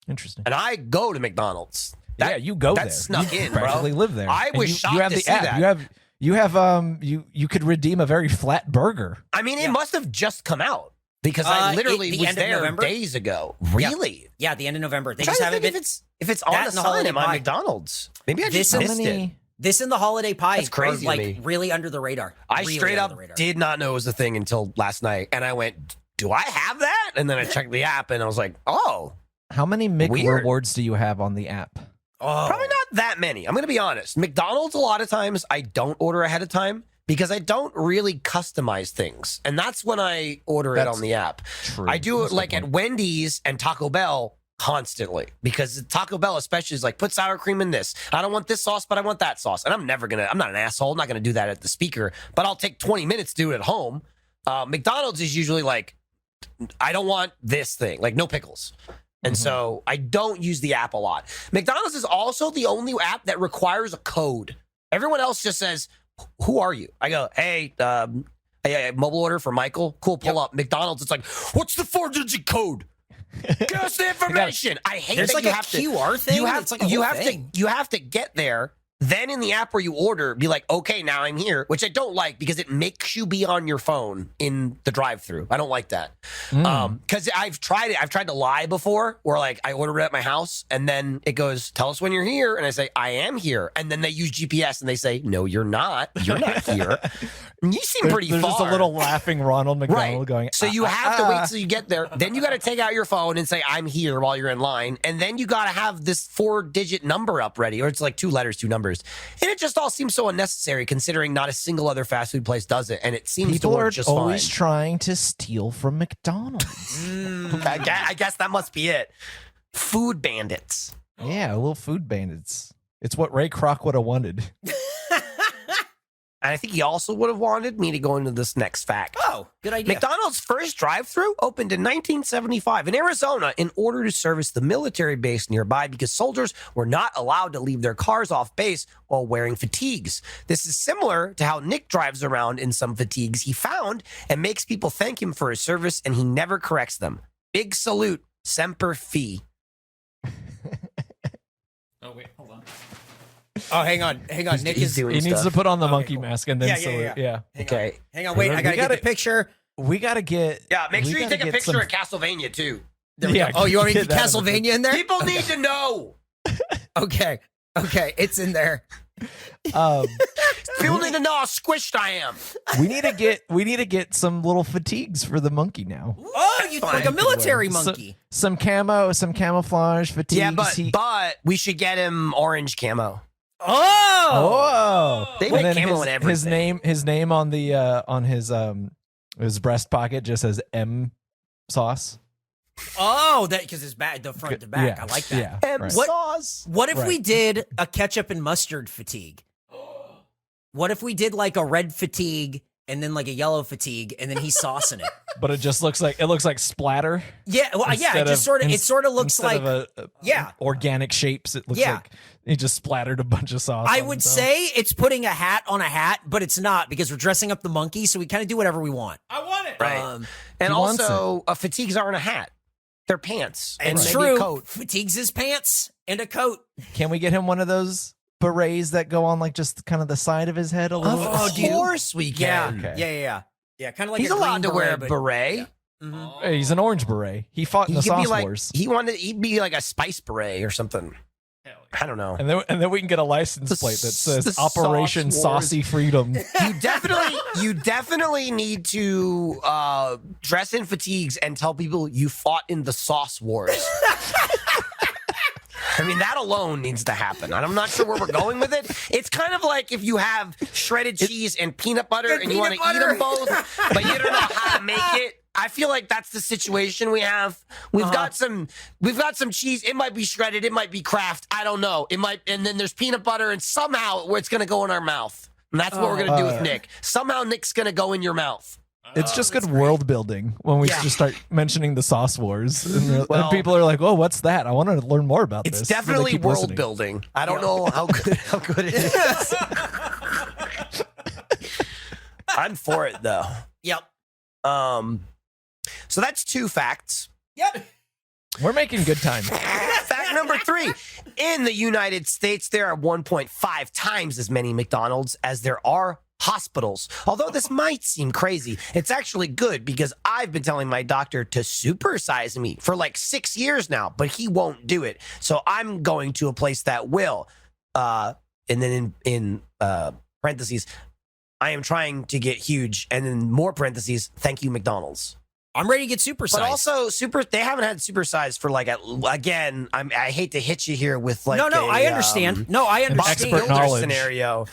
Interesting. And I go to McDonald's. Yeah, you go there. that snuck You in, bro. practically live there. I And was you, shocked you have to the see app. that. You could redeem a very flat burger. I mean, it must have just come out because I literally the was end of there November? days ago. Really? Yeah, at the end of November. They I'm just trying to haven't think been. if it's on that the and the sign holiday at my pie. McDonald's. Maybe I This just is missed it. This and the holiday pie That's crazy are to like me. really under the radar. I Really straight under up the radar. did not know it was a thing until last night, and I went, "Do I have that?" And then I checked the app, and I was like, "Oh, How many Mick Weird. rewards do you have on the app? Oh. probably not that many." I'm going to be honest. McDonald's, a lot of times, I don't order ahead of time because I don't really customize things, and that's when I order it That's on the app. True. I do That's it a like good at point. Wendy's and Taco Bell constantly because Taco Bell especially is like, put sour cream in this. I don't want this sauce, but I want that sauce. And I'm not an asshole. I'm not going to do that at the speaker, but I'll take 20 minutes to do it at home. McDonald's is usually like, I don't want this thing, like no pickles. And so I don't use the app a lot. McDonald's is also the only app that requires a code. Everyone else just says, who are you? I go, hey, mobile order for Michael. Cool, pull up. McDonald's, it's like, what's the 4-digit code? Give us the information. I hate There's that like you a have to. QR thing. You have, it's like a you whole have thing. to. You have to get there. Then in the app where you order, be like, okay, now I'm here, which I don't like because it makes you be on your phone in the drive-through. I don't like that. Because I've tried it. I've tried to lie before where like I order it at my house and then it goes, tell us when you're here. And I say, I am here. And then they use GPS and they say, no, you're not. You're not here. And you seem pretty There's far. just a little laughing Ronald McDonald Right. going. So you have to wait till you get there. Then you got to take out your phone and say, I'm here while you're in line. And then you got to have this 4-digit number up ready, or it's like 2 letters, 2 numbers. numbers. And it just all seems so unnecessary considering not a single other fast food place does it. And it seems People to work are just always fine. trying to steal from McDonald's. I guess that must be it. Food bandits. Yeah, little food bandits. It's what Ray Kroc would have wanted. And I think he also would have wanted me to go into this next fact. Oh, good idea. McDonald's first drive-thru opened in 1975 in Arizona in order to service the military base nearby because soldiers were not allowed to leave their cars off base while wearing fatigues. This is similar to how Nick drives around in some fatigues he found and makes people thank him for his service, and he never corrects them. Big salute, Semper Fi. Oh wait, hold on. Oh, hang on. Nick He's is doing He needs stuff. to put on the Okay, monkey cool. mask and then Yeah, salute. yeah. Okay. Hang on, wait. I gotta get the picture. We gotta get. Yeah, make we sure you gotta take a get picture some- of Castlevania, too. Yeah, Oh, you want me to get get that in the Castlevania in there? People need to know. Okay, it's in there. People need to know how squished I am. we need to get some little fatigues for the monkey now. Oh, you like a military So- monkey. some camouflage fatigues. Yeah, He- but we should get him orange camo. Oh, Oh, They And make then camo in everything. his name on the on his breast pocket just says M sauce. that because it's back, the front to back. Yeah, I like that. Yeah, And right. sauce. What if we Right. did a ketchup and mustard fatigue? What if we did like a red fatigue and then like a yellow fatigue and then he's saucing it? But it just looks like splatter. Yeah, well, yeah. It Instead just of- sort of looks instead like. of yeah. organic shapes. It looks Yeah. like he just splattered a bunch of sauce. I on would himself. say it's putting a hat on a hat, but it's not because we're dressing up the monkey, so we kind of do whatever we want. I want it. Right. And He wants also, fatigues aren't a hat. They're pants. And It's maybe a true. coat. Fatigues his pants and a coat. Can we get him one of those berets that go on like just kind of the side of his head a little? Of do you- course we Yeah, can. yeah. Kind of like He's a green allowed to wear a but- beret. Mhm. Hey, he's an orange beret. He fought in the He could be sauce like wars. he'd be like a spice beret or something. I don't know. And then we can get a license plate that says the Operation Sauce Wars. Saucy Freedom. You definitely need to dress in fatigues and tell people you fought in the sauce wars. I mean, that alone needs to happen. And I'm not sure where we're going with it. It's kind of like if you have shredded cheese and peanut butter and you want to eat them both, but you don't know how to make it. I feel like that's the situation we have. We've got some cheese. It might be shredded. It might be Kraft. I don't know. It might, and then there's peanut butter, and somehow it's going to go in our mouth. And that's what we're going to do with Nick. Somehow Nick's going to go in your mouth. It's just good world building when we Yeah. just start mentioning the sauce wars. And Well- people are like, oh, what's that? I want to learn more about It's this. So they definitely keep world listening. building. I don't know how good it is. I'm for it though. Yep. So that's 2 facts. Yep. We're making good time. Fact number 3. In the United States, there are 1.5 times as many McDonald's as there are hospitals. Although this might seem crazy, it's actually good because I've been telling my doctor to supersize me for like 6 years now, but he won't do it. So I'm going to a place that will. And then in parentheses, I am trying to get huge. And in more parentheses, thank you, McDonald's. I'm ready to get supersized. But also, they haven't had supersize for like, again, I hate to hit you here with like, no, I understand. No, I Bob understand. expert Builder knowledge. scenario.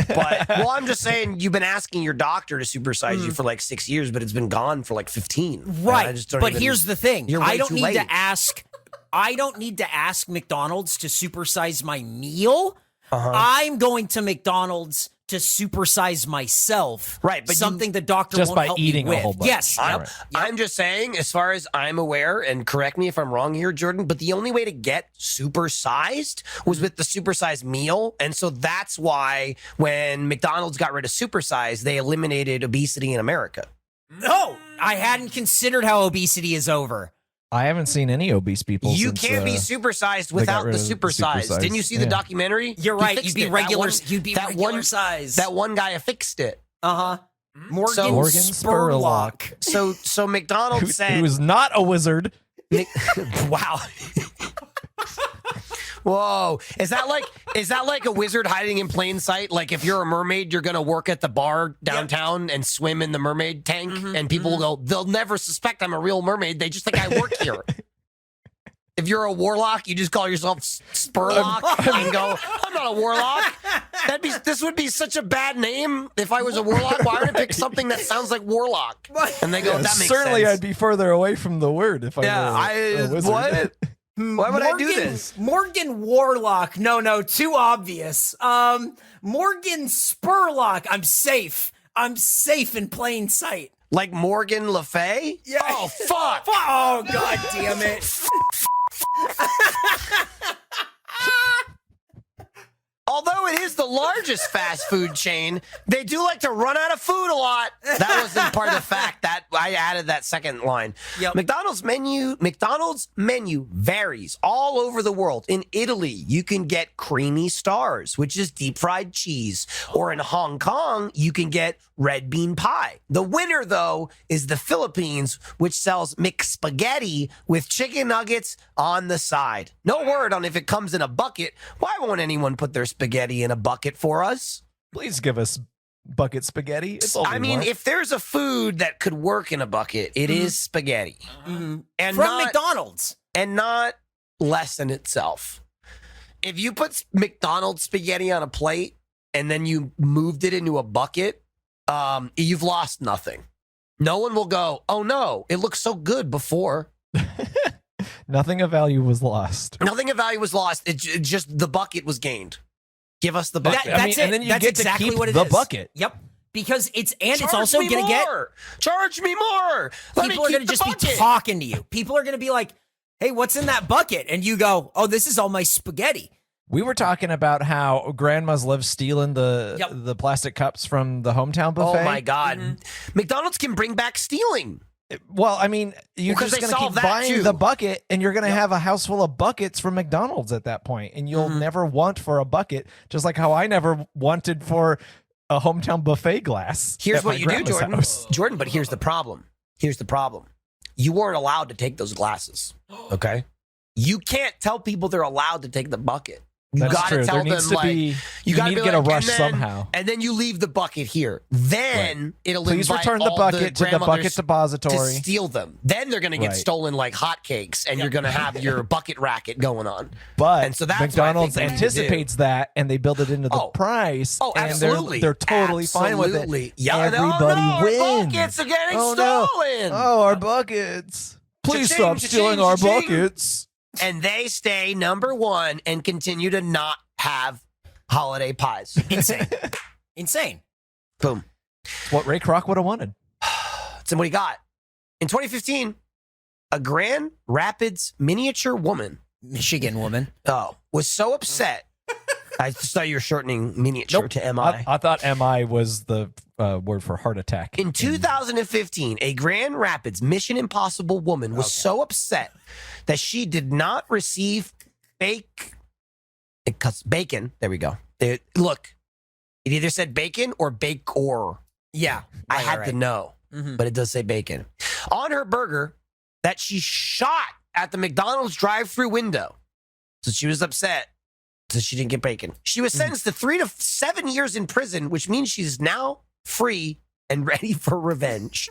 But, well, I'm just saying you've been asking your doctor to supersize you for like 6 years, but it's been gone for like 15. And Right. I just don't But even- here's the thing. You're way I don't too need late. to ask. I don't need to ask McDonald's to supersize my meal. I'm going to McDonald's to supersize myself. Right, but something the doctor Just won't by help eating me a with. whole bunch. Yes. I'm, Yep. I'm just saying, as far as I'm aware, and correct me if I'm wrong here, Jordan, but the only way to get supersized was with the supersized meal. And so that's why when McDonald's got rid of supersize, they eliminated obesity in America. No, I hadn't considered how obesity is over. I haven't seen any obese people. You since, can't be supersized got without rid the of the supersize. supersize. Didn't you see the Yeah. documentary? You're He right. fixed You'd be it. That regular. one- You'd be that regular one- size. That one guy fixed it. Morgan, Morgan Spurlock. So McDonald's said, who is not a wizard. "Wow, whoa, is that like a wizard hiding in plain sight? Like if you're a mermaid, you're gonna work at the bar downtown and swim in the mermaid tank, and people will go, they'll never suspect I'm a real mermaid. They just think I work here. If you're a warlock, you just call yourself Spurlock and go, I'm not a warlock. This would be such a bad name if I was a warlock. Why would I pick something that sounds like warlock? And they go, that makes Certainly, sense. I'd be further away from the word if I were a wizard. What? Why would I do this? Morgan Warlock. No, too obvious. Morgan Spurlock. I'm safe. I'm safe in plain sight. Like Morgan Le Fay? Yeah. Oh, fuck. Oh, God damn it. Although it is the largest fast food chain, they do like to run out of food a lot. That wasn't part of the fact that I added that second line. Yep. McDonald's menu varies all over the world. In Italy, you can get creamy stars, which is deep fried cheese. Or in Hong Kong, you can get red bean pie. The winner, though, is the Philippines, which sells McSpaghetti with chicken nuggets on the side. No word on if it comes in a bucket. Why won't anyone put their spaghetti in a bucket for us? Please give us bucket spaghetti. It's all I mean, if there's a food that could work in a bucket, it is spaghetti. And From not, McDonald's. and not less in itself. If you put McDonald's spaghetti on a plate and then you moved it into a bucket, you've lost nothing. No one will go, oh no, it looked so good before. nothing of value was lost. Nothing of value was lost. It just the bucket was gained. Give us the bucket. That's it. and then you That's get to exactly keep what it the is. bucket. Yep. Because it's Charge also me going to get more. Charge me more. Let people are me going to keep just the be bucket. talking to you. People are going to be like, "Hey, what's in that bucket?" And you go, "Oh, this is all my spaghetti." We were talking about how grandmas live stealing the plastic cups from the hometown buffet. Oh my God. McDonald's can bring back stealing. Well, I mean, you're Because just they going to solve keep that buying too. the bucket, and you're going to have a house full of buckets from McDonald's at that point, and you'll never want for a bucket, just like how I never wanted for a hometown buffet glass. Here's at my what you do, grandma's Jordan. house. Jordan, but here's the problem. You weren't allowed to take those glasses. Okay? You can't tell people they're allowed to take the bucket. You That's gotta true. tell There needs them to be. You gotta need be to get a like, rush and then- somehow. And then you leave the bucket here. Then it'll Please invite return the all bucket to the grandmothers bucket to depository. steal them. Then they're going to get Right. stolen like hotcakes, and you're going to have your bucket racket going on. But And so that's what I McDonald's think they need to do. anticipates that, and they build it into the Oh. price. Oh, and absolutely. they're totally fine with Absolutely. it. Yeah, Everybody our wins. buckets are getting Oh, no. stolen. Oh, our buckets! Please Cha-ching, stop cha-ching, stealing our cha-ching. buckets. And they stay number one and continue to not have holiday pies. Insane. Boom. It's what Ray Kroc would have wanted. So what do you got? In 2015, a Grand Rapids miniature woman Michigan woman. was so upset. I just thought you were shortening miniature to MI. I thought MI was the word for heart attack. In 2015, a Grand Rapids Mission Impossible woman was so upset that she did not receive bacon. There we go. Look, it either said bacon or bake-or. Yeah. I Right, had right, to know, but it does say bacon. On her burger that she shot at the McDonald's drive-through window. So she was upset. So she didn't get bacon. She was sentenced to 3 to 7 years in prison, which means she's now free and ready for revenge.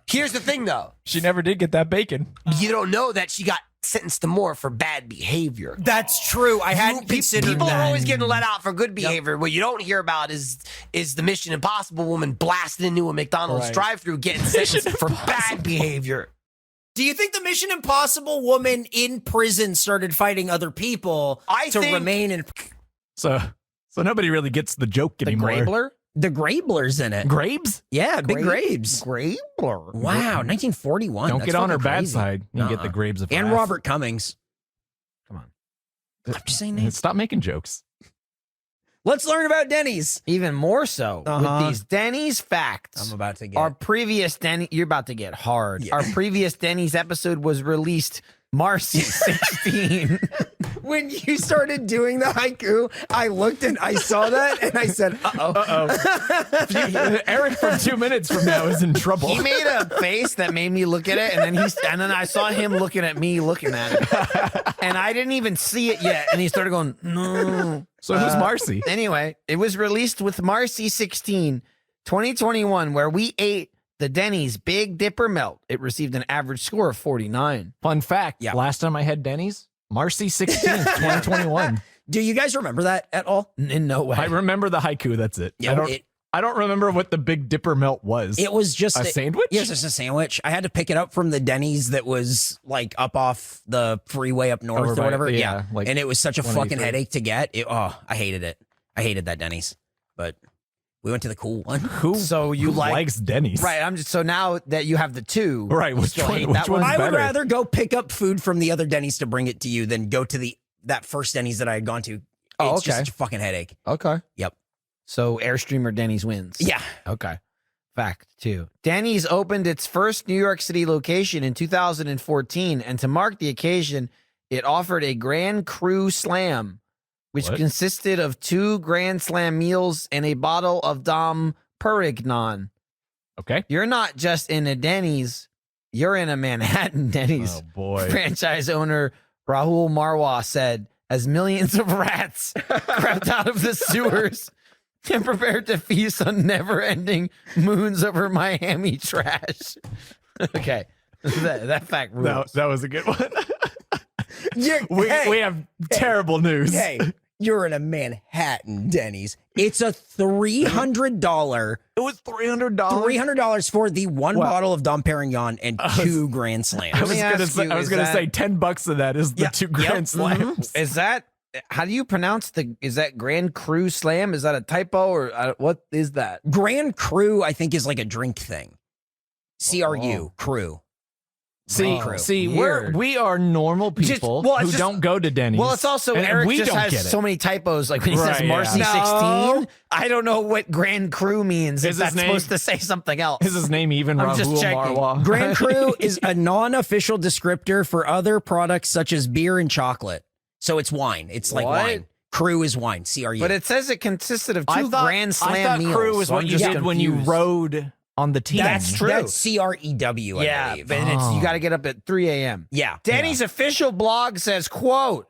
Here's the thing, though. She never did get that bacon. You don't know that she got sentenced to more for bad behavior. That's true. I hadn't considered People that. are always getting let out for good behavior. What you don't hear about is the Mission Impossible woman blasting into a McDonald's Right. drive-through getting sentenced for bad behavior. Do you think the Mission Impossible woman in prison started fighting other people to think- remain in So nobody really gets the joke anymore. Grabler? the Grabler's in it? Grapes? Yeah, big Grabes. Grabler. Wow, 1941. Don't That's get on her fucking bad crazy. side. You get the Uh-uh. grapes of And wrath. Robert Cummings. Come on. I'm just saying names. Stop making jokes. Let's learn about Denny's. Even more so with these Denny's facts. I'm about to get. Our previous Denny, you're about to get hard. Our previous Denny's episode was released Marcy 16. When you started doing the haiku, I looked and I saw that and I said, Eric from 2 minutes from now is in trouble. He made a face that made me look at it, and then I saw him looking at me looking at it, and I didn't even see it yet, and he started going, no. So who's Marcy? Anyway, it was released with Marcy 16, 2021, where we ate the Denny's Big Dipper Melt. It received an average score of 49. Fun fact. Yeah. Last time I had Denny's, Marcy 16th, 2021. Do you guys remember that at all? In no way. I remember the haiku. That's it. Yeah, I don't remember what the Big Dipper Melt was. it was just a sandwich? Yes, it's a sandwich. I had to pick it up from the Denny's that was like up off the freeway up north Over or by- whatever. yeah, like and it was such a fucking 183. headache to get. I hated it. I hated that Denny's. But we went to the cool one. Who, So you who like- likes Denny's? Right. So now that you have the two, Right, you which still one- hate which that one's one? I would better? rather go pick up food from the other Denny's to bring it to you than go to that first Denny's that I had gone to. Oh, It's just okay. such a fucking headache. Okay. Yep. So Airstream or Denny's wins. Yeah. Okay. Fact 2. Denny's opened its first New York City location in 2014, and to mark the occasion, it offered a Grand Cru Slam, which What? consisted of 2 Grand Slam meals and a bottle of Dom Perignon. Okay. You're not just in a Denny's, you're in a Manhattan Denny's. Oh, boy. Franchise owner Rahul Marwah said, as millions of rats crept out of the sewers and prepared to feast on never-ending moons over Miami trash. Okay, that fact rules. That was a good one. We we have terrible news. Hey, you're in a Manhattan Denny's. It's a $300 It was $300. $300 for the one Well, bottle of Dom Perignon and 2 Grand Slams. I was me gonna ask say, you, I was is gonna that- say $10 of that is the Yeah, 2 yep, Grand Slams. Is that how do you pronounce is that Grand Cru Slam? Is that a typo or what is that? Grand Cru, I think, is like a drink thing. CRU, crew. See, Crew. Weird. we are normal people well, it's who just- don't go to Denny's. Well, it's also and Eric we just don't has get it. so many typos. Like when he Right, says yeah. Marcy No. 16, I don't know what Grand Cru means. Is If his that's name- supposed to say something else. Is his name even I'm just Rahul checking. Marwah? Grand Cru is a non-official descriptor for other products such as beer and chocolate. So it's wine. It's like What? wine. Cru is wine. CRU. But it says it consisted of 2 I thought, Grand Slam I thought meals. crew is so what I'm you just did when you confused. rode on the team. That's true. That's CREW, I Yeah, believe. but you got to get up at 3 a.m. Yeah. Denny's official blog says, quote,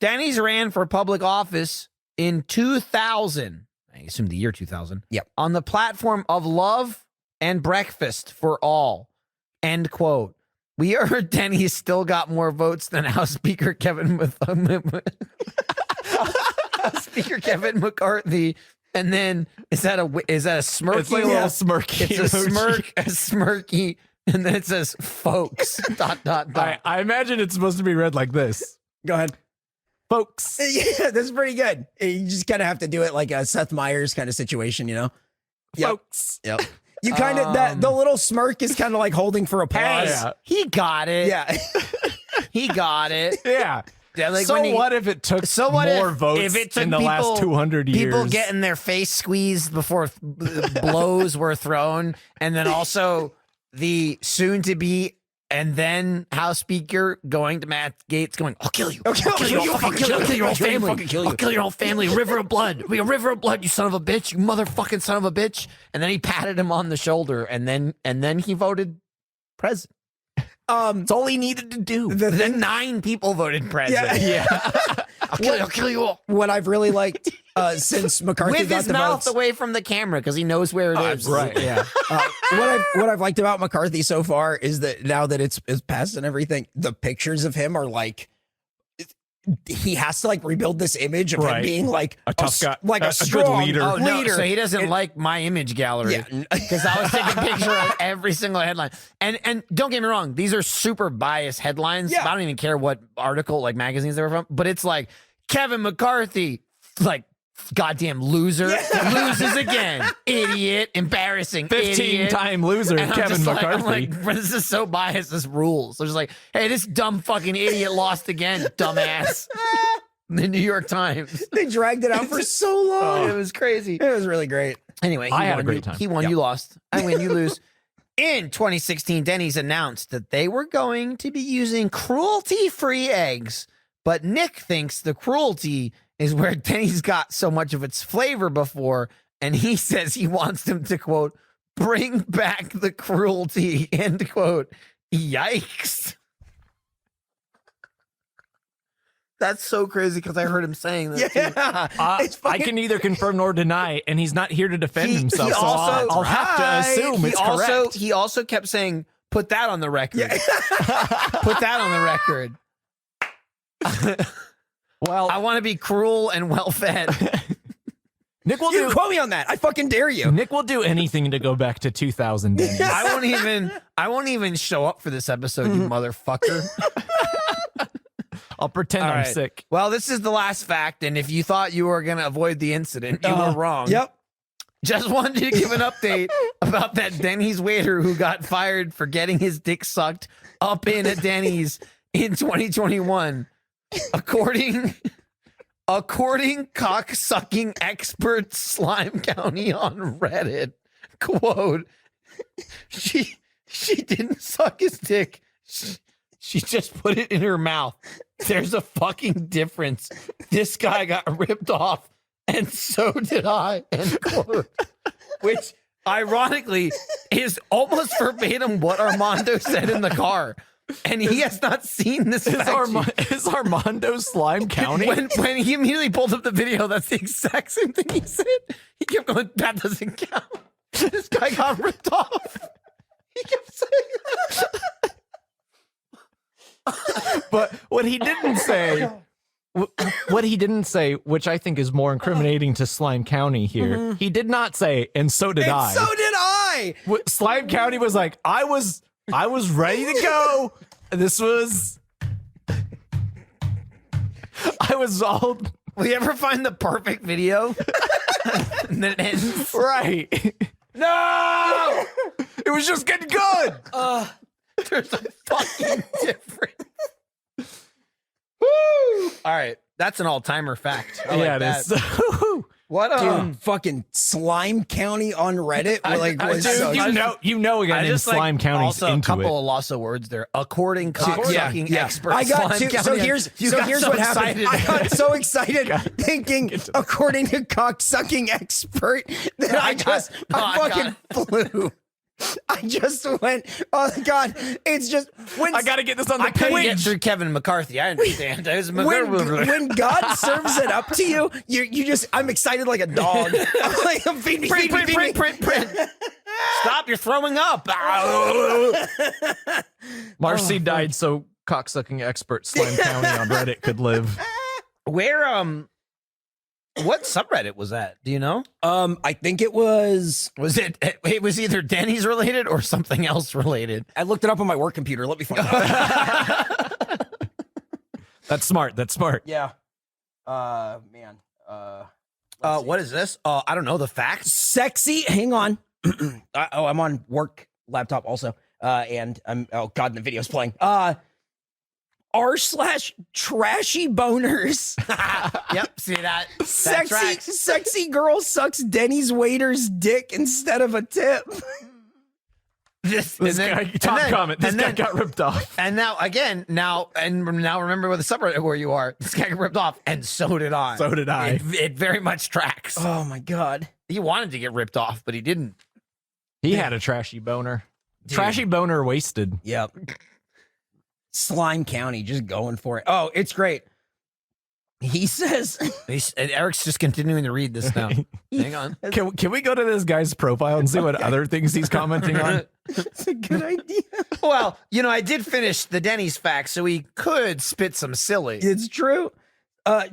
Denny's ran for public office in 2000. I assume the year 2000. Yep. On the platform of love and breakfast for all. End quote. We heard Denny's still got more votes than House Speaker Kevin Speaker Kevin McCarthy. And then is that a smirky? It's like a little smirky. It's a emoji. smirky, and then it says folks. dot. I imagine it's supposed to be read like this. Go ahead. Folks. Yeah, that's pretty good. You just kind of have to do it like a Seth Meyers kind of situation, you know? Yep. Folks. Yep. You kind of, the little smirk is kind of like holding for applause. Yeah. He got it. Yeah. He got it. Yeah. Yeah, like so when he- what if it took So what more if- votes if it took in the people- last 200 years? People getting their face squeezed before blows were thrown, and then also the soon-to-be and then House Speaker going to Matt Gaetz going, I'll kill you. I'll kill you. I'll fucking kill you. I'll kill your whole family. I'll kill your whole family. River of blood. We a river of blood, you son of a bitch. You motherfucking son of a bitch. And then he patted him on the shoulder, and then he voted president. That's all he needed to do. Then 9 people voted president. Yeah. I'll kill you all. What I've really liked since McCarthy With got his the mouth votes. away from the camera because he knows where it is. Right. Yeah. What I've liked about McCarthy so far is that now that it's passed and everything, the pictures of him are like, he has to like rebuild this image of him Right. being like A tough guy, like a a good strong leader. Oh, no. leader. So he doesn't like my image gallery. Yeah. Because I was taking a picture of every single headline. And don't get me wrong, these are super biased headlines. Yeah. I don't even care what article, like magazines they were from, but it's like Kevin McCarthy, like goddamn loser, loses again. Idiot, embarrassing, idiot. 15-time loser, And I'm Kevin just like, McCarthy. I'm like, this is so biased, this rules. So just like, hey, this dumb fucking idiot lost again, dumbass. The New York Times. They dragged it out for so long. It was crazy. It was really great. Anyway, I he had a won, great you, time. he won, you lost. I win, you lose. In 2016, Denny's announced that they were going to be using cruelty-free eggs, but Nick thinks the cruelty is where Denny's got so much of its flavor before, and he says he wants them to, quote, bring back the cruelty, end quote. Yikes. That's so crazy because I heard him saying that. Too. Yeah. I can neither confirm nor deny, and he's not here to defend himself. So also- I'll have to assume it's correct. He also kept saying, "Put that on the record." Put that on the record. Well, I want to be cruel and well fed. Nick will You do. quote me on that. I fucking dare you. Nick will do anything to go back to 2000. Denny. I won't even show up for this episode, you motherfucker. I'll pretend All I'm right. sick. Well, this is the last fact, and if you thought you were going to avoid the incident, you were wrong. Yep. Just wanted to give an update about that Denny's waiter who got fired for getting his dick sucked up in at Denny's in 2021. According cock-sucking expert Slime County on Reddit, quote, she didn't suck his dick. She just put it in her mouth. There's a fucking difference. This guy got ripped off, and so did I, end quote. Which, ironically, is almost verbatim what Armando said in the car. And he has not seen this. Is Armando Slime County? When he immediately pulled up the video, that's the exact same thing he said. He kept going, that doesn't count. This guy got ripped off. He kept saying that. But what he didn't say, which I think is more incriminating to Slime County here, he did not say, and so did I. So did I. Slime County was like, I was ready to go. This was, I was all Will you ever find the perfect video? And then it ends. right. No! It was just getting good. There's a fucking difference. Woo! All right. That's an all-timer fact. I like yeah, that. it is. What Dude, fucking Slime County on Reddit. Was Dude, so you know a guy named Slime County's also into a couple it. of loss of words there. According cock-sucking expert. I got Slime to, so County. here's You so got here's so what happened. excited. I got so excited thinking, according to cocksucking expert, that I fucking flew. I just went, oh God, it's just when I got to get this on the I couldn't page. get through Kevin McCarthy. I understand. It was when God serves it up to you, you just I'm excited like a dog. I'm like, feed me, feed me, feed me. print. Stop! You're throwing up. Marcy died so cocksucking expert Slime County on Reddit could live. Where what subreddit was that? Do you know? I think it was. It was either Denny's related or something else related. I looked it up on my work computer. Let me find out. That's smart. That's smart. Yeah. Man. What is this? I don't know. The facts. Sexy. Hang on. I'm on work laptop also. And I'm. Oh God, the video's playing. r/trashy boners. Yep. See that? Sexy girl sucks Denny's waiter's dick instead of a tip. This guy, top comment. This guy got ripped off. And now remember with the subreddit where you are. This guy got ripped off, and so did I. So did I. It very much tracks. Oh my God. He wanted to get ripped off, but he didn't. He had a trashy boner. Trashy boner wasted. Yep. Slime County just going for it. Oh, it's great. He says, And Eric's just continuing to read this now. Hang on. Can we go to this guy's profile and see what other things he's commenting on? it's a good idea. Well, I did finish the Denny's facts, so he could spit some silly. It's true.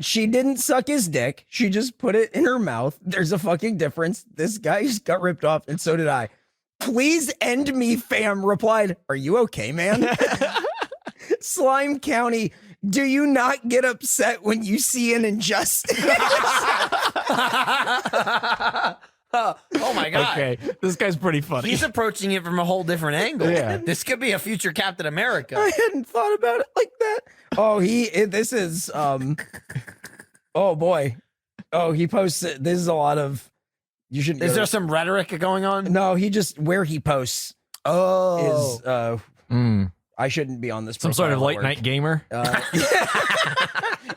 She didn't suck his dick. She just put it in her mouth. There's a fucking difference. This guy just got ripped off, and so did I. Please end me, fam. Replied, are you okay, man? Slime County, do you not get upset when you see an injustice? Oh my God. Okay, this guy's pretty funny. He's approaching it from a whole different angle. Yeah. This could be a future Captain America. I hadn't thought about it like that. Oh, this is, oh boy. Oh, he posts it. This is a lot of, you should. Is there some rhetoric going on? No, he just, where he posts is, I shouldn't be on this. Some sort of profile late at night work. gamer.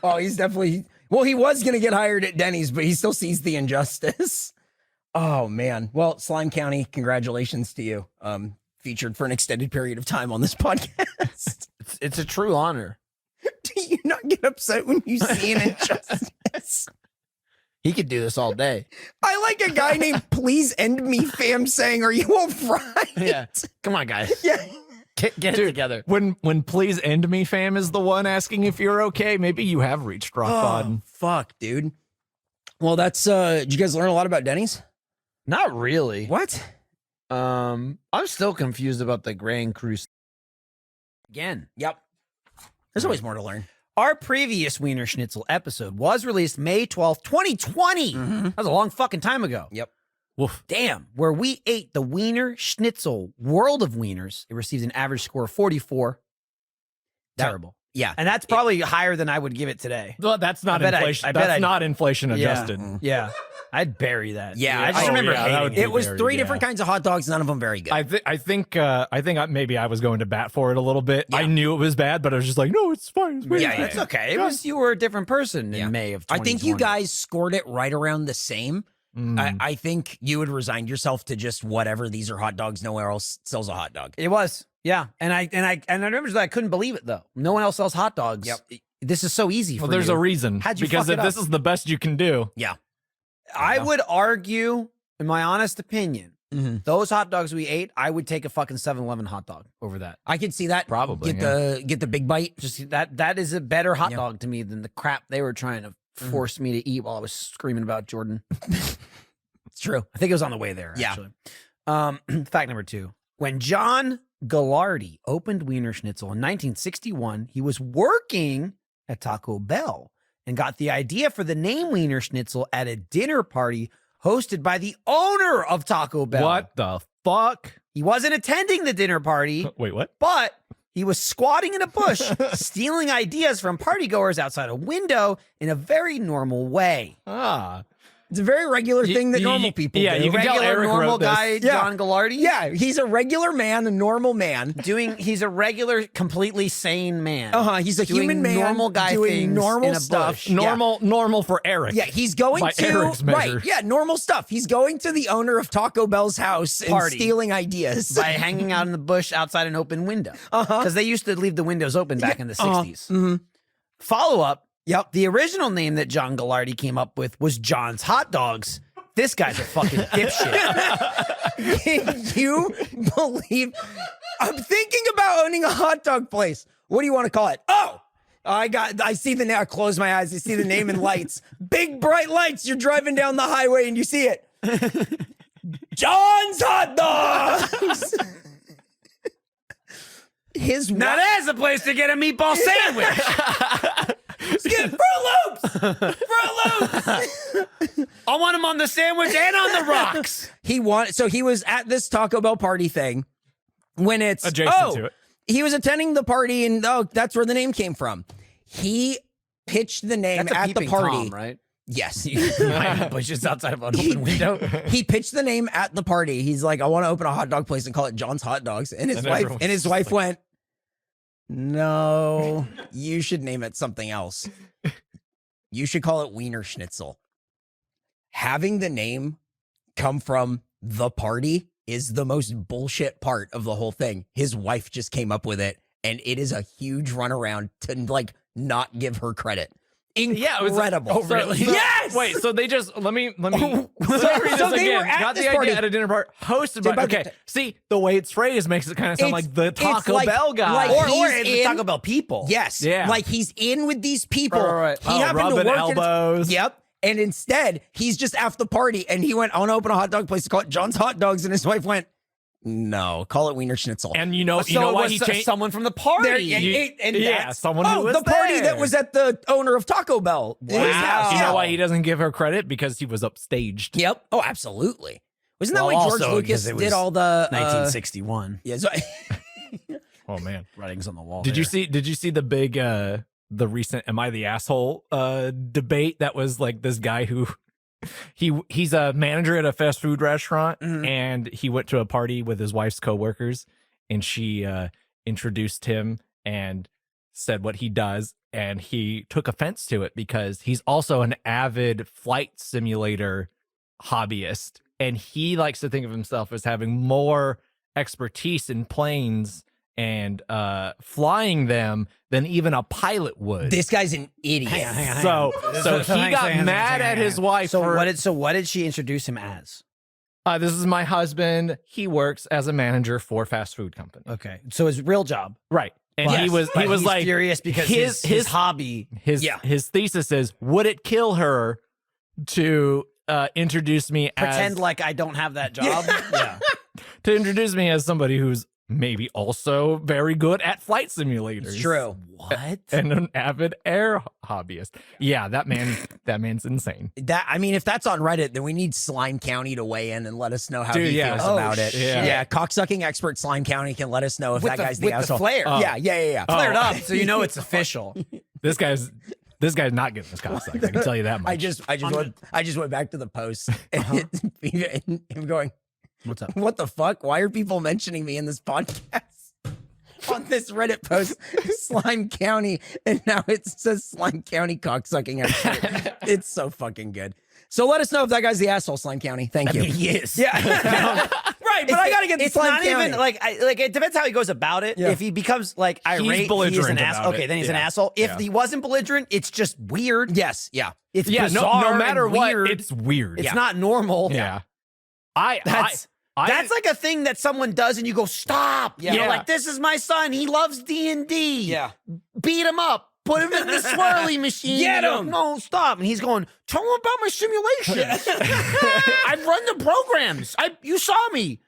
Oh, he's definitely, well, he was going to get hired at Denny's, but he still sees the injustice. Oh man. Well, Slime County, congratulations to you. Featured for an extended period of time on this podcast. It's a true honor. Do you not get upset when you see an injustice? He could do this all day. I like a guy named Please End Me Fam saying, "Are you all right?" Yeah. Come on, guys. Yeah. Get it together. When Please End Me Fam is the one asking if you're okay, maybe you have reached rock bottom. Fuck, dude. Well, that's did you guys learn a lot about Denny's? Not really. What? I'm still confused about the Grand Cru. Again. Yep. There's always more to learn. Our previous Wienerschnitzel episode was released May 12th, 2020. That was a long fucking time ago. Yep. Woof. Damn. Where we ate the Wienerschnitzel World of Wieners. It received an average score of 44. Terrible. Yeah. And that's probably higher than I would give it today. Well, that's not I bet inflation. I bet That's I- not inflation adjusted. Yeah. I'd bury that. Yeah, I just Oh, remember yeah, that hating would it. be It was very- 3 yeah. different kinds of hot dogs, none of them very good. I think maybe I was going to bat for it a little bit. Yeah. I knew it was bad, but I was just like, no, it's fine. It's fine. Yeah, It's okay. It was you were a different person in Yeah. May of I 2020. think you guys scored it right around the same. Mm. I think you would resign yourself to just whatever. These are hot dogs. Nowhere else sells a hot dog. It was. Yeah. And I remember that I couldn't believe it though. No one else sells hot dogs. Yep. This is so easy Well, for there's you. a reason. How'd you because fuck if it this up? is the best you can do, I would argue, in my honest opinion, Mhm. those hot dogs we ate, I would take a fucking 7-Eleven hot dog over that. I could see that. Probably, get the big bite. Just that is a better hot Yeah. dog to me than the crap they were trying to force me to eat while I was screaming about Jordan. It's true. I think it was on the way there, Yeah. actually. Fact number 2. When John Gallardi opened Wienerschnitzel in 1961, he was working at Taco Bell and got the idea for the name Wienerschnitzel at a dinner party hosted by the owner of Taco Bell. what the fuck? He wasn't attending the dinner party, Wait, what? but he was squatting in a bush, stealing ideas from partygoers outside a window in a very normal way. Ah, It's a very regular thing that you- normal people yeah, do. you can tell Regular Eric normal wrote this. guy, Yeah. John Gallardi. Yeah, he's a regular man, a normal man. He's a regular, completely sane man. He's a Doing human man normal guy doing things normal in a stuff. bush. normal for Eric. Yeah, he's going By to Eric's measure. right. Yeah, normal stuff. He's going to the owner of Taco Bell's house and Party. stealing ideas. By hanging out in the bush outside an open window. Because they used to leave the windows open back in the 60s. Follow up. Yep. The original name that John Gallardi came up with was John's Hot Dogs. This guy's a fucking dipshit. Can you believe? I'm thinking about owning a hot dog place. What do you want to call it? Oh, I see the name. I close my eyes. I see the name in lights. Big bright lights. You're driving down the highway and you see it. John's Hot Dogs. His Now there's a place to get a meatball sandwich. get Fruit Loops. I want them on the sandwich and on the rocks. So he was at this Taco Bell party thing when it's Adjacent to it. He was attending the party and that's where the name came from. He pitched the name That's a at the peeping party. Tom, right? Yes. Bushes outside of an open window. He pitched the name at the party. He's like, I want to open a hot dog place and call it John's Hot Dogs. And his And wife everyone's went, no, you should name it something else. You should call it Wienerschnitzel. Having the name come from the party is the most bullshit part of the whole thing. His wife just came up with it, and it is a huge runaround to like not give her credit. Yeah, it was Incredible. Yes! Wait, so they just let me let me read this so they again. were at Got this the party. idea at a dinner party hosted Did by. by- Okay, see the way it's phrased makes it kind of sound It's- like the it's Taco like- Bell guy. like- Or He's it's in- the Taco Bell people. Yes. Yeah. Like he's in with these people. Right. He happened to rubbing work elbows. Yep. And instead, he's just after the party and he went, I want to open a hot dog place to call it John's Hot Dogs. And his wife went, no, call it Wienerschnitzel. and you know So it why was he changed. someone from the party. There- yeah, that's- someone who was the party there. that was at the owner of Taco Bell. His house. You Yeah. know why he doesn't give her credit? Because he was upstaged. Yep. Oh, absolutely. Wasn't that Well, why George also Lucas because it did was all the 1961. Yeah. So, Oh man. Writings on the wall. Did you see the big the recent Am I the Asshole debate that was like this guy who he's a manager at a fast food restaurant and he went to a party with his wife's coworkers and she introduced him and said what he does and he took offense to it because he's also an avid flight simulator hobbyist and he likes to think of himself as having more expertise in planes and flying them than even a pilot would. This guy's an idiot. Hang on. So he got mad at his wife. So for, what did she introduce him as? this is my husband. He works as a manager for a fast food company. Okay, so his real job. Right. And he was he's like furious because his hobby. his thesis is, would it kill her to introduce me Pretend as like I don't have that job. Yeah. to introduce me as somebody who's maybe also very good at flight simulators. It's true. What? And an avid air hobbyist. Yeah, that man's insane. I mean, if that's on Reddit, then we need Slime County to weigh in and let us know how Dude, he yeah. feels Oh, about it. shit. Yeah, cocksucking expert Slime County can let us know if that guy's the with asshole. the flare. Oh. Yeah. Flared up, so you know it's official. This guy's not getting this cocksucked. I can tell you that much. I just went back to the post and him going, What's up? what the fuck? Why are people mentioning me in this podcast? On this Reddit post, Slime County, and now it says Slime County cocksucking expert. It's so fucking good. So let us know if that guy's the asshole, Slime County. Thank you. He is. Yeah. Right, but I gotta get. It's Slime not County. even like it depends how he goes about it. Yeah. If he becomes like irate, he's belligerent an asshole. about Okay, it. then he's an Yeah. asshole. If Yeah. he wasn't belligerent, it's just weird. Yes. Yeah. It's yeah, bizarre no matter and what, weird. it's weird. It's not normal. Yeah. That's like a thing that someone does, and you go, "Stop!" You know, Yeah. like this is my son. He loves D&D. Yeah. Beat him up. Put him in the swirly machine. Get You go, him. No, stop. And he's going, "Tell him about my simulations. I've run the programs. You saw me.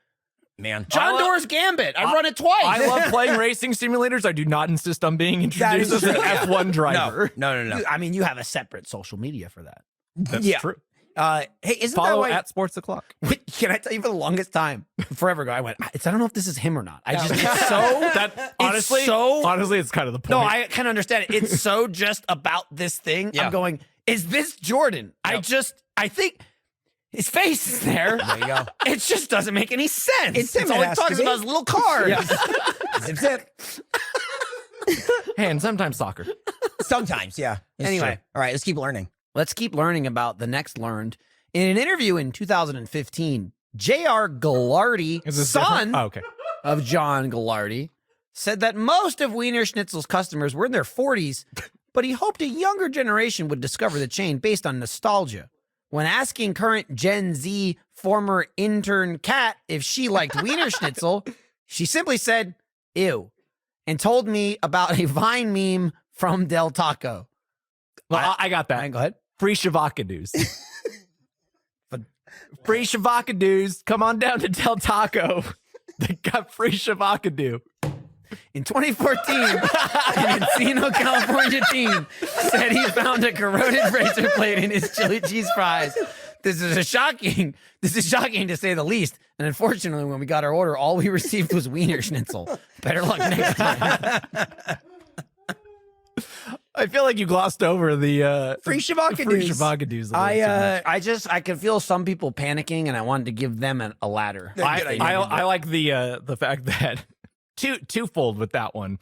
Man. John Doer's Gambit. I've run it twice. I love playing racing simulators. I do not insist on being introduced is as an true. Yeah. F1 driver. No. I mean, you have a separate social media for that. That's Yeah. true. Hey, isn't Follow that why? at Sports O'Clock. Wait, can I tell you for the longest time, forever ago, I went, I don't know if this is him or not. I just, it's so, That honestly, so- honestly, it's kind of the point. no, I kind of understand it. It's so just about this thing. Yeah. I'm going, is this Jordan? I think his face is there. There you go. It just doesn't make any sense. It's him, all it he has talks to be. about is little cars. Zip, zip. Hey, and sometimes soccer. Sometimes, yeah. It's Anyway. true. All right, let's keep learning. Let's keep learning about the next learned. In an interview in 2015, J.R. Gallardi, Is this son different? Oh, okay. of John Gallardi, said that most of Wienerschnitzel's customers were in their 40s, but he hoped a younger generation would discover the chain based on nostalgia. When asking current Gen Z former intern Kat if she liked Wienerschnitzel, she simply said, ew, and told me about a Vine meme from Del Taco. Well, I got that. Go ahead. Free Shavakadoos. Free Shavakadoos. Come on down to Del Taco. They got free Shavakadoo. In 2014, an Encino, California teen said he found a corroded razor blade in his chili cheese fries. This is shocking to say the least. And unfortunately, when we got our order, all we received was Wienerschnitzel. Better luck next time. I feel like you glossed over the Free Shavakadoos. free Shavakadoos. a little too much. I could feel some people panicking, and I wanted to give them a ladder. I like the fact that twofold with that one.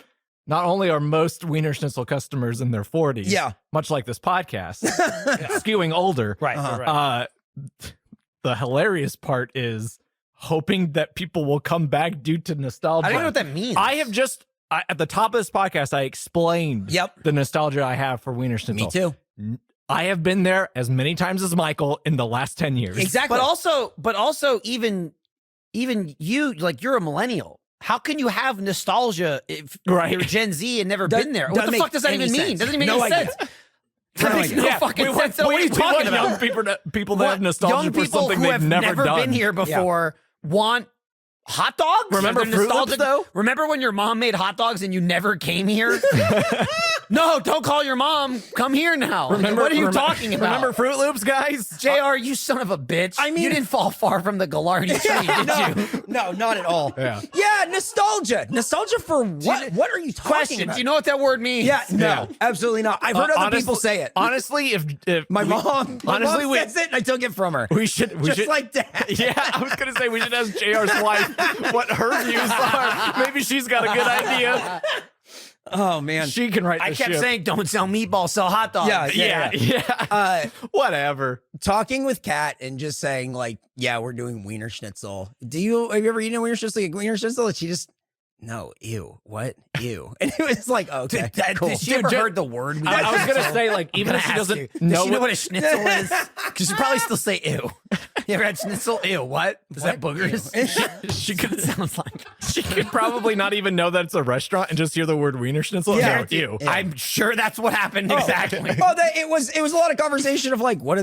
Not only are most Wienerschnitzel customers in their 40s, Yeah. much like this podcast, skewing older. Right. The hilarious part is hoping that people will come back due to nostalgia. I don't know what that means. I have just at the top of this podcast, I explained Yep. the nostalgia I have for Wienerschnitzel. Me too. I have been there as many times as Michael in the last 10 years. Exactly. But also, even you, like, you're a millennial. How can you have nostalgia if Right. you're Gen Z and never Doesn't- been there? What doesn't the make fuck does that any even mean? sense. Doesn't even No make any idea. sense. That makes no fucking sense. What are you talking want about? young people that have nostalgia Young for people something who they've have never done. been here before want hot dogs? Remember They're Fruit Loops, nostalgic. though? Remember when your mom made hot dogs and you never came here? No, don't call your mom. Come here now. What are you talking about? Remember Fruit Loops, guys? JR, you son of a bitch. I mean- you didn't fall far from the Gallardi tree, did you? No, not at all. Yeah. Yeah, nostalgia. Nostalgia for what? What are you talking Question, about? do you know what that word means? Yeah, no, Yeah. absolutely not. I've heard other Honestly- people say it. Honestly, if My mom honestly, says it, and I took it from her. we should Just like that. Yeah, I was gonna say we should ask JR's wife what her views are. Maybe she's got a good idea. Oh man. She can write the I kept ship. saying, don't sell meatballs, sell hot dogs. Yeah. Whatever. Talking with Kat and just saying like, yeah, we're doing Wienerschnitzel. Have you ever eaten a Wienerschnitzel? Like Wienerschnitzel? She just no, ew, what, ew, and it was like, okay, cool. Did she ever heard the word? I was gonna say, like, even if she doesn't know, Does she know what a schnitzel is? Because she probably still say ew. You ever had schnitzel? Ew, what? Is that boogers? she could Sounds like. she could probably not even know that it's a restaurant and just hear the word Wienerschnitzel. Yeah. and go, ew. Yeah. I'm sure that's what happened exactly. It was a lot of conversation of like, what,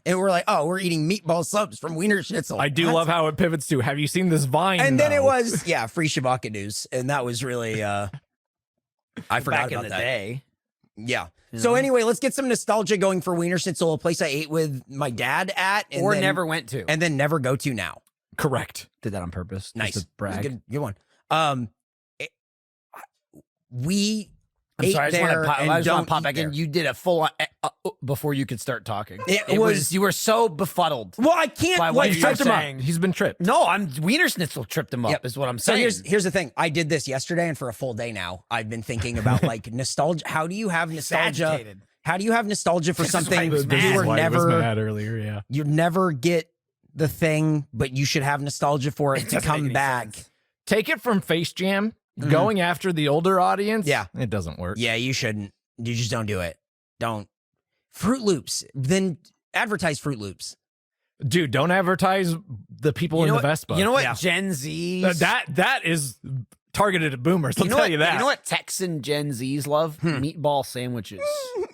and we're like, oh, we're eating meatball subs from Wienerschnitzel. I do love how it pivots to, have you seen this Vine? And then it though? was, yeah, free Shabaka news, and that was really, I forgot Back in about the that. day. Yeah. So anyway, let's get some nostalgia going for Wienerschnitzel, a place I ate with my dad at, and Or then, never went to. and then never go to now. correct. Did that on purpose. just Nice, to brag. Good one. We I'm ate sorry, I just there want to and pop don't back eat there. in. You did a full before you could start talking. It was- you were so befuddled. Well, I can't. By What what You you're tripped him up. saying. He's been tripped. No, Wienerschnitzel tripped him up. Yep. Is what I'm So saying. here's the thing. I did this yesterday, and for a full day now, I've been thinking about like nostalgia. How do you have nostalgia? Agitated. How do you have nostalgia for This is why something he was you mad. were Why he was never mad earlier, yeah. you never get the thing, but you should have nostalgia for it to doesn't come make any back. sense. Take it from Face Jam, going after the older audience. Yeah. It doesn't work. Yeah, you shouldn't. You just don't do it. Don't. Fruit Loops. Then advertise Fruit Loops. Dude, don't advertise the people in the Vespa. You know what? Yeah. Gen Z. That is targeted at boomers. I'll you know tell what, you that. You know what Texan Gen Zs love? Meatball sandwiches.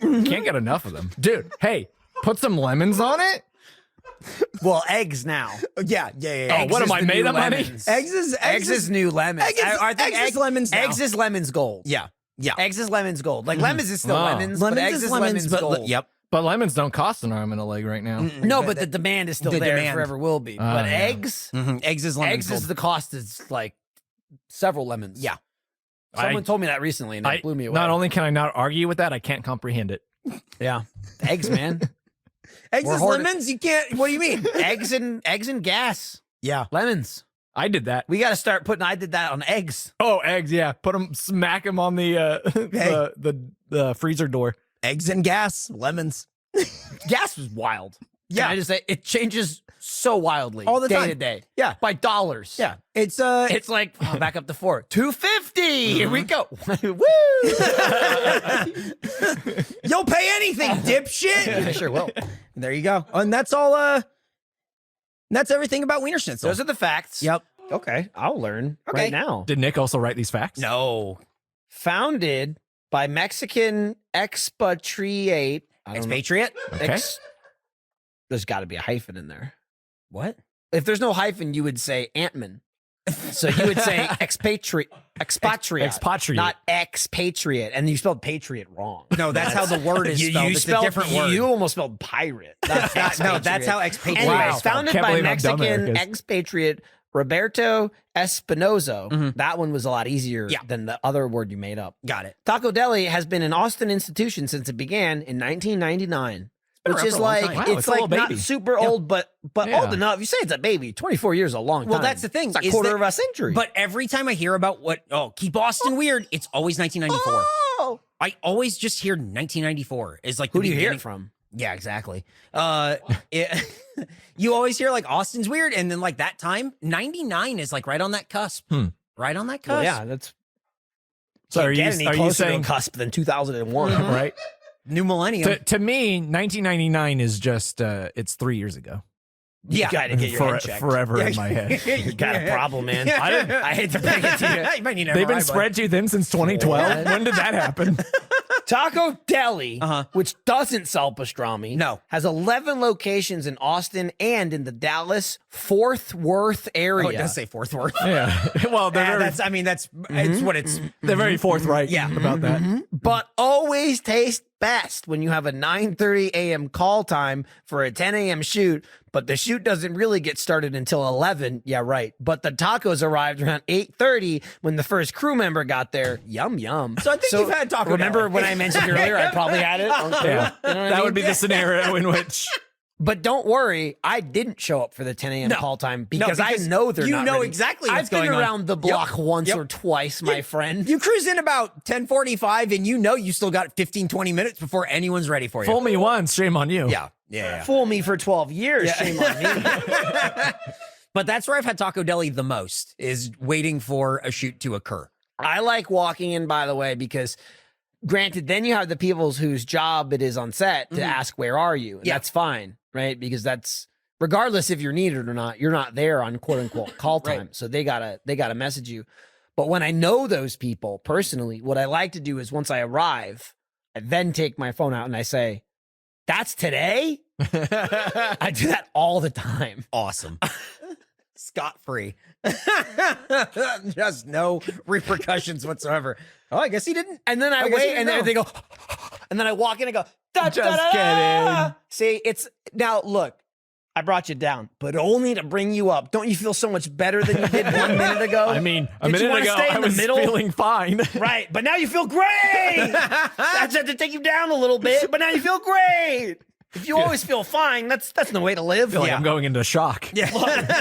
Can't get enough of them. Dude, hey, put some lemons on it. Well, eggs now. Yeah. Oh, what am I made of money? Eggs is new lemons. Eggs is- I think eggs is lemons now. Eggs is lemons gold. Yeah. Eggs is lemons gold. Like lemons is still Wow. lemons, but eggs is lemons but gold. yep. But lemons don't cost an arm and a leg right now. No, but the demand is still The there. demand. Forever will be. But yeah. eggs, Eggs is lemons. eggs is the cost is like several lemons. Yeah. Someone told me that recently, and it blew me away. Not only can I not argue with that, I can't comprehend it. yeah, eggs, man. Eggs We're is hoarding- lemons. You can't. What do you mean? eggs and gas. Yeah. Lemons. I did that. We got to start putting. I did that on eggs. Oh, eggs, yeah. Put them, smack them on the the freezer door. Eggs and gas. Lemons. Gas was wild. Yeah. Can I just say it changes so wildly All the day time. to day. Yeah. By dollars. Yeah. It's It's like back up to $2.50. Here we go. Woo! You'll pay anything, dipshit. I sure will. There you go. And that's all. That's everything about Wienerschnitzel. Those are the facts. Yep. Okay, I'll learn Okay. right now. Did Nick also write these facts? No. Founded by Mexican expatriate. I don't know. Expatriate. Okay. There's got to be a hyphen in there. What? If there's no hyphen, you would say Ant-Man. So you would say expatriate, Expatriate. not expatriate, and you spelled patriot wrong. No, that's how the word is spelled. It's a different word. You almost spelled pirate. That's No, that's how expatriate. Anyways, is spelled. founded Can't by believe how dumb Mexican Eric is. expatriate Roberto Espinozo. That one was a lot easier Yeah. than the other word you made up. Got it. Tacodeli has been an Austin institution since it began in 1999. been Which around is for a long like time. Wow, it's it's a little like not baby. super old, but Yeah. old enough. You say it's a baby. 24 years is a long time. Well, that's the thing, It's a is quarter that- of a century. But every time I hear about keep Austin weird, it's always 1994. oh, I always just hear 1994 is like who the do you hear beginning- it from? Yeah, exactly. You always hear like Austin's weird, and then like that time 99 is like right on that cusp. Right on that cusp. Well, yeah, that's So are can't you, get any are you closer to saying, a cusp than 2001. right? New millennium. To me, 1999 is just, it's 3 years ago. You Yeah. got to get your head checked. Forever in my head. You got a problem, man. I hate to break it to you. You might need an They've been MRI, spread too thin since 2012. When did that happen? Tacodeli, Uh-huh. which doesn't sell pastrami, No. has 11 locations in Austin and in the Dallas Fort Worth area. Oh, it does say Fort Worth. Yeah. Well, they're very, That's. I mean, that's. It's what it's. they're very forthright Yeah. about that. But always taste best when you have a 9:30 a.m. call time for a 10 a.m. shoot, but the shoot doesn't really get started until 11. Yeah, right. But the tacos arrived around 8:30 when the first crew member got there. Yum, yum. So I think you've had Taco Remember Deli. when I mentioned earlier, I probably had it on crew? Yeah. You know what I That mean? would be the scenario in which. But don't worry, I didn't show up for the 10 a.m. No. call time No, because I because know they're you not know ready. exactly what's I've been going on. around the block once Yep. or twice, my friend. You cruise in about 10:45, and you still got 15, 20 minutes before anyone's ready for you. Fool me once, shame on you. Yeah. Fool me for 12 years. Shame on me. But that's where I've had Tacodeli the most, is waiting for a shoot to occur. I like walking in, by the way, because granted, then you have the people whose job it is on set to ask, where are you? And that's fine, right? Because that's, regardless if you're needed or not, you're not there on quote unquote call time. Right. So they gotta message you. But when I know those people personally, what I like to do is once I arrive, I then take my phone out and I say, that's today? I do that all the time. Awesome. Scot-free. Just no repercussions whatsoever. Oh, I guess he didn't. And then I guess he wait, didn't and then know. they go, and then I walk in and go, da, Just da, da, da. kidding. See, it's now look, I brought you down, but only to bring you up. Don't you feel so much better than you did 1 minute ago? I mean, a Did you minute wanna ago, stay in I the was middle? feeling fine. Right, but now you feel great. That's had to take you down a little bit, but now you feel great. If you always feel fine, that's no way to live. I feel like I'm going into shock. Yeah.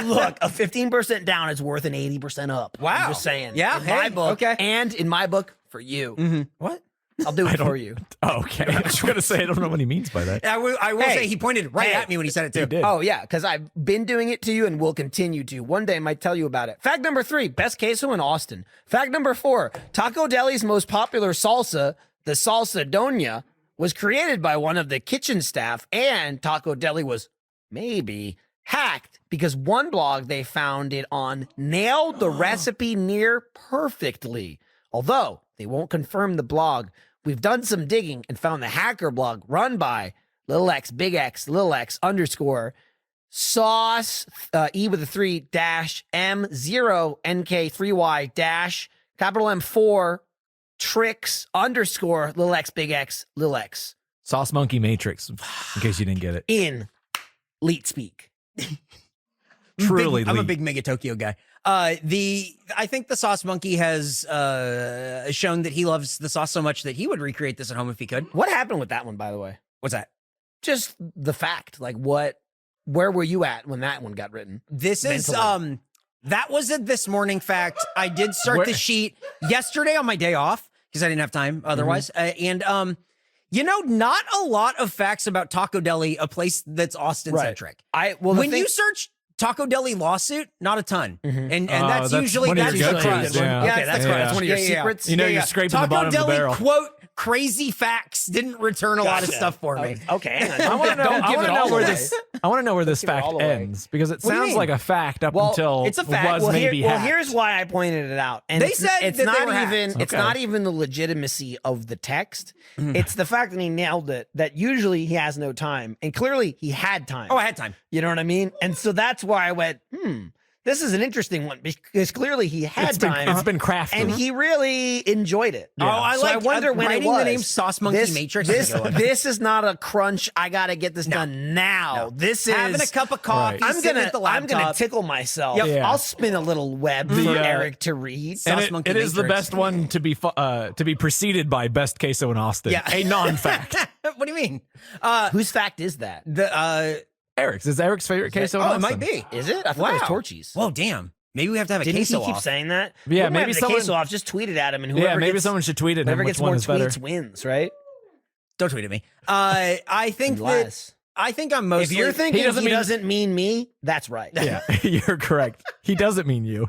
Look, a 15% down is worth an 80% up. Wow. I'm just saying. Yeah, in my hey, book, okay. and in my book for you. What? I'll do it for you. Oh, okay. I was going to say, I don't know what he means by that. I will Hey. say he pointed right Hey. at me when he said it too. He did. Oh, yeah, because I've been doing it to you and will continue to. One day I might tell you about it. Fact number 3, best queso in Austin. Fact number 4, Tacodeli's most popular salsa, the salsa doña, was created by one of the kitchen staff, and Tacodeli was maybe hacked because one blog they found it on nailed the recipe near perfectly. Although they won't confirm the blog, we've done some digging and found the hacker blog run by little x, big X, little x underscore sauce, E with a 3 dash M0 NK3Y dash capital M4 tricks underscore little x, big X, little x Sauce Monkey Matrix, in case you didn't get it. in leet speak. Truly, I'm a Lee. big Mega Tokyo guy. I think the Sauce Monkey has shown that he loves the sauce so much that he would recreate this at home if he could. What happened with that one, by the way? What's that? Just the fact, like where were you at when that one got written? This is Mentally. that was a this morning fact. I did start the sheet yesterday on my day off because I didn't have time otherwise. And you know, not a lot of facts about Tacodeli, a place that's Austin centric. When you search Tacodeli lawsuit, not a ton. And that's usually one of that's your the go-tos, crux. yeah. Yeah, Okay, that's yeah. right. That's one of your Yeah, yeah. secrets. You know, you're scraping the bottom of the Tacodeli barrel. quote crazy facts didn't return a lot of stuff for me. Okay, hang on. I want to know. Don't give it all where away. this. I want to know where this give it fact all away. ends because it do you sounds mean? like a fact up Well, until it's a fact. it was Well, maybe hacked. here's why I pointed it out. And They it's, said it's that they not were hacked. even it's Okay. not even the legitimacy of the text. It's the fact that he nailed it. That usually he has no time, and clearly he had time. Oh, I had time. You know what I mean? And so that's why I went, this is an interesting one because clearly he had time. It's been crafted. and he really enjoyed it. Oh, I So like. I wonder when it writing was. the name Sauce Monkey this, Matrix. This, is a good one. this is not a crunch. I got to get this done now. No. This is Having a cup of coffee. Right. sitting at the I'm gonna laptop. tickle myself. Yep. Yeah. I'll spin a little web for Eric to read. and Sauce Monkey it is the Matrix. best one to be preceded by best queso in Austin. Yeah. A non-fact. What do you mean? Whose fact is that? Eric's is Eric's favorite queso. in Oh, it Austin. might be. Is it? I thought it was Wow. Torchy's. Whoa, damn. Maybe we have to have a Didn't he queso keep off. saying that? Yeah, Whoever maybe has the someone- queso off. Just tweet it at him, and whoever Yeah, maybe gets, someone should tweet it. whoever Him gets which one more is better. tweets wins, right? Don't tweet at me. I think that Unless. I think I'm mostly. If you're thinking doesn't he mean- doesn't mean me, that's right. Yeah, you're correct. He doesn't mean you.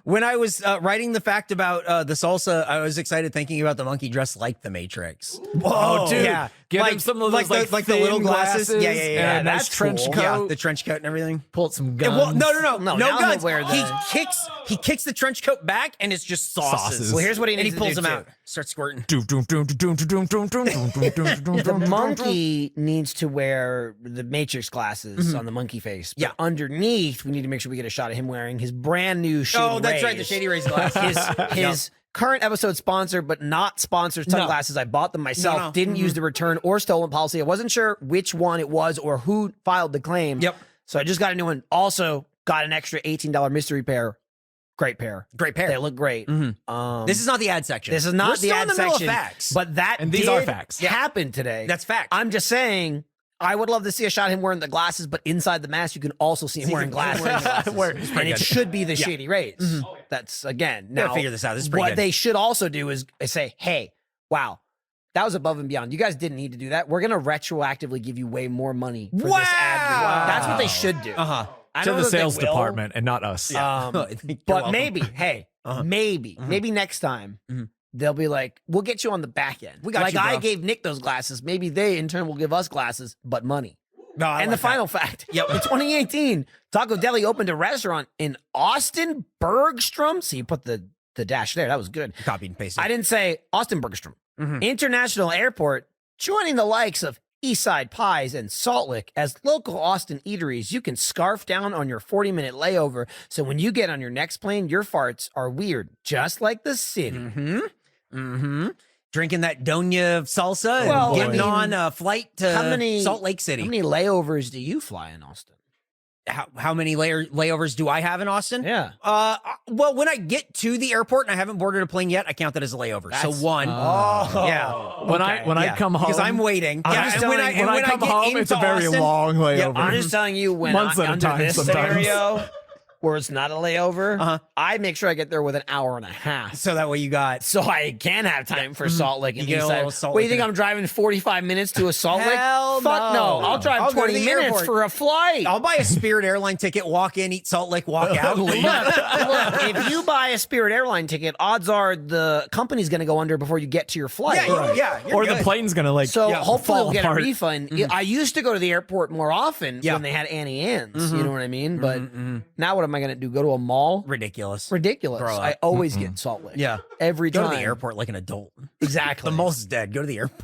When I was writing the fact about the salsa, I was excited thinking about the monkey dressed like the Matrix. Oh, dude. Yeah, Give him some of those like the little thin glasses. Yeah, yeah, yeah. and a nice that's trench cool. coat. Yeah, the trench coat and everything. Pull out some guns. Well, no, No, no now he'll guns. wear He the- kicks the trench coat back, and it's just sauces. Sauces. Well, here's what he and needs he to pulls do them too. out, starts squirting. The monkey needs to wear the Matrix glasses on the monkey face. But Yeah. underneath, we need to make sure we get a shot of him wearing his brand new Shady Oh, that's right, the Rays. Shady Rays glasses. His current episode sponsor, but not sponsored sunglasses. I bought them myself. No. Didn't use the return or stolen policy. I wasn't sure which one it was or who filed the claim. Yep. So I just got a new one. Also got an extra $18 mystery pair. Great pair. Great pair. They look great. This is not the ad section. This is not We're the still ad in the middle section. of facts. But that And these did are facts. happen today. That's fact. I'm just saying, I would love to see a shot of him wearing the glasses, but inside the mask, you can also see him wearing glasses. And it should be the Shady Rays. That's, again, now, Gotta figure this out. This is pretty what good. they should also do is say, hey, wow, that was above and beyond. You guys didn't need to do that. We're going to retroactively give you way more money for this ad. Wow. That's what they should do. Uh-huh. I To know the that they sales will. department and not us. I think you're But welcome. maybe, hey, maybe next time they'll be like, we'll get you on the back end. We got like you, bro. I gave Nick those glasses. Maybe they in turn will give us glasses, but money. No, I And like the final fact, Yep. in 2018, Tacodeli opened a restaurant in Austin Bergstrom. So you put the dash there. That was good. that. Copied and pasted. I didn't say Austin Bergstrom. International Airport, joining the likes of Eastside Pies and Salt Lick as local Austin eateries. You can scarf down on your 40-minute layover. So when you get on your next plane, your farts are weird, just like the city. Drinking that Doña salsa Well, and I getting mean, on a flight to Salt Lake City. How many layovers do you fly in Austin? How many layovers do I have in Austin? Yeah. Well, when I get to the airport and I haven't boarded a plane yet, I count that as a layover. So That's- one. Yeah. When I come home, because I'm waiting. I'm Yeah, just and telling when you, I when I come get home, it's a into very Austin- long layover. I'm just telling you, when Months at a under time this sometimes. scenario, where it's not a layover, I make sure I get there with an hour and a half. So that way you got. So I can have time for Salt Lake and You get a Eastside. little Salt What do you Lake think? in I'm driving 45 minutes to a Salt Lake? Hell Fuck no. no. I'll drive I'll go to 20 the minutes airport. for a flight. I'll buy a Spirit airline ticket, walk in, eat Salt Lake, walk out. Look, if you buy a Spirit airline ticket, odds are the company's going to go under before you get to your flight. yeah, you're or good. the plane's gonna like So yeah, hopefully fall we'll get apart. a refund. I used to go to the airport more often Yeah. when they had Annie Ann's. You know what I mean? But now what am I going to do? Go to a mall? Ridiculous. Ridiculous. Grow up. I always get Salt Lake. Yeah. Every Go time. to the airport like an adult. Exactly. The mall's is dead. Go to the airport.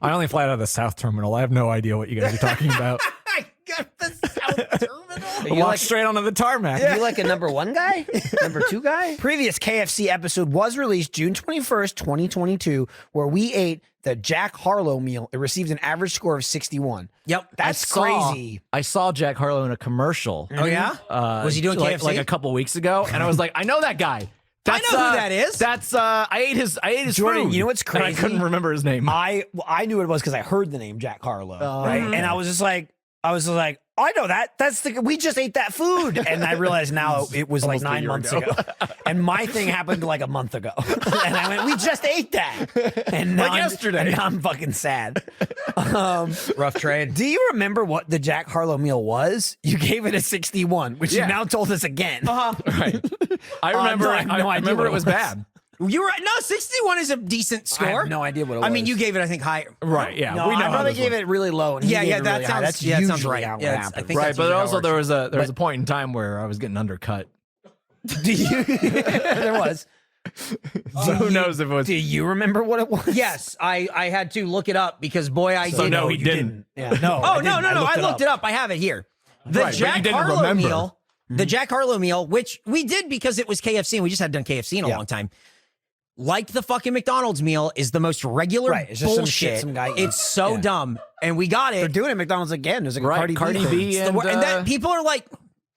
I only fly out of the South Terminal. I have no idea what you guys are talking about. I got the South Terminal. Are I you walk like, straight onto the tarmac. you like a number one guy? Number two guy? Previous KFC episode was released June 21st, 2022, where we ate the Jack Harlow meal. It received an average score of 61. Yep. That's crazy. I saw Jack Harlow in a commercial. Oh, yeah? Was he doing KFC? like a couple weeks ago? And I was like, I know that guy. I know who that is. That's I ate his Jordan, food. you know what's And I crazy? couldn't remember his name. I knew what it was because I heard the name Jack Harlow, right? And I was just like, I know that. We just ate that food. And I realized now it was like Almost a 9 year months ago. ago. And my thing happened like a month ago. And I went, we just ate that. And now Like yesterday. And now I'm fucking sad. Rough trade. Do you remember what the Jack Harlow meal was? You gave it a 61, which Yeah. you now told us again. Right. I remember. no, I have no I idea remember what it it was was. bad. You were no 61 is a decent score. I have no idea what it was. I mean, you gave it, I think, higher. Right. Yeah. No, we know I how probably this gave works. it really low. And he Yeah, gave yeah, it that really high. sounds- That's yeah, that sounds usually right. how it Yeah, I happens. think Right, that's but usually how it also works. there was a point in time where I was getting undercut. Do you? There was. So who knows if it was? Do you remember what it was? Yes, I had to look it up because boy, I So did. no, he you didn't. Yeah, no. Oh no, I looked it up. I have it here. The Right, but you Jack didn't Harlow remember. meal. The Jack Harlow meal, which we did because it was KFC and we just hadn't done KFC in a long time. Like the fucking McDonald's meal is the most regular Right, it's just some bullshit. shit some guy eats. It's so Yeah. dumb, and we got They're it. doing it at McDonald's again. There's like a Right, Cardi Cardi B and that people are like,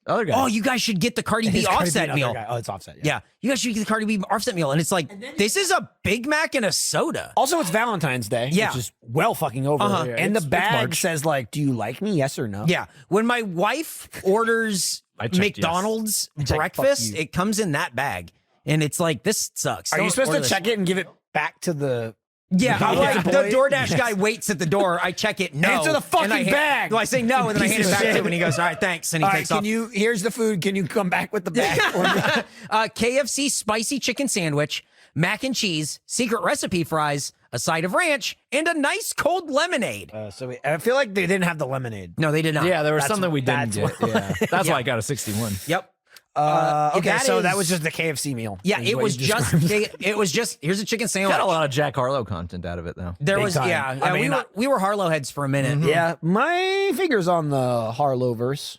other guy. "Oh, you guys should get the Cardi It B is Cardi B, offset another meal." guy. Oh, it's offset. Yeah, you guys should get the Cardi B offset meal, and it's like this is a Big Mac and a soda. Also, it's Valentine's Day, Yeah. which is well fucking over. Uh-huh. Yeah, and the it's bag March. says like, "Do you like me? Yes or no?" Yeah, when my wife orders I checked McDonald's yes. Check, fuck breakfast, you. it comes in that bag, and it's like this sucks. Are you Don't supposed order to this. check it and give it back to the? Yeah, I'm like, Yeah. the DoorDash guy waits at the door. I check it. No, Answer the fucking And I bag. Well, I say no, and then I Piece hand it of back to shit. him, and he goes, "All right, thanks," and he All right, takes can off. you? Here's the food. Can you come back with the bag? KFC spicy chicken sandwich, mac and cheese, secret recipe fries, a side of ranch, and a nice cold lemonade. I feel like they didn't have the lemonade. No, they did not. Yeah, there was That's- something we didn't that's get. what- Yeah, that's why I got a 61. Yep. Okay, so that is- was just the KFC meal. Yeah, is it what was you just. described. It was just. Here's a chicken sandwich. Got a lot of Jack Harlow content out of it though. There Big was. time. Yeah, I we mean, were Harlow heads for a minute. Yeah, my finger's on the Harlow verse.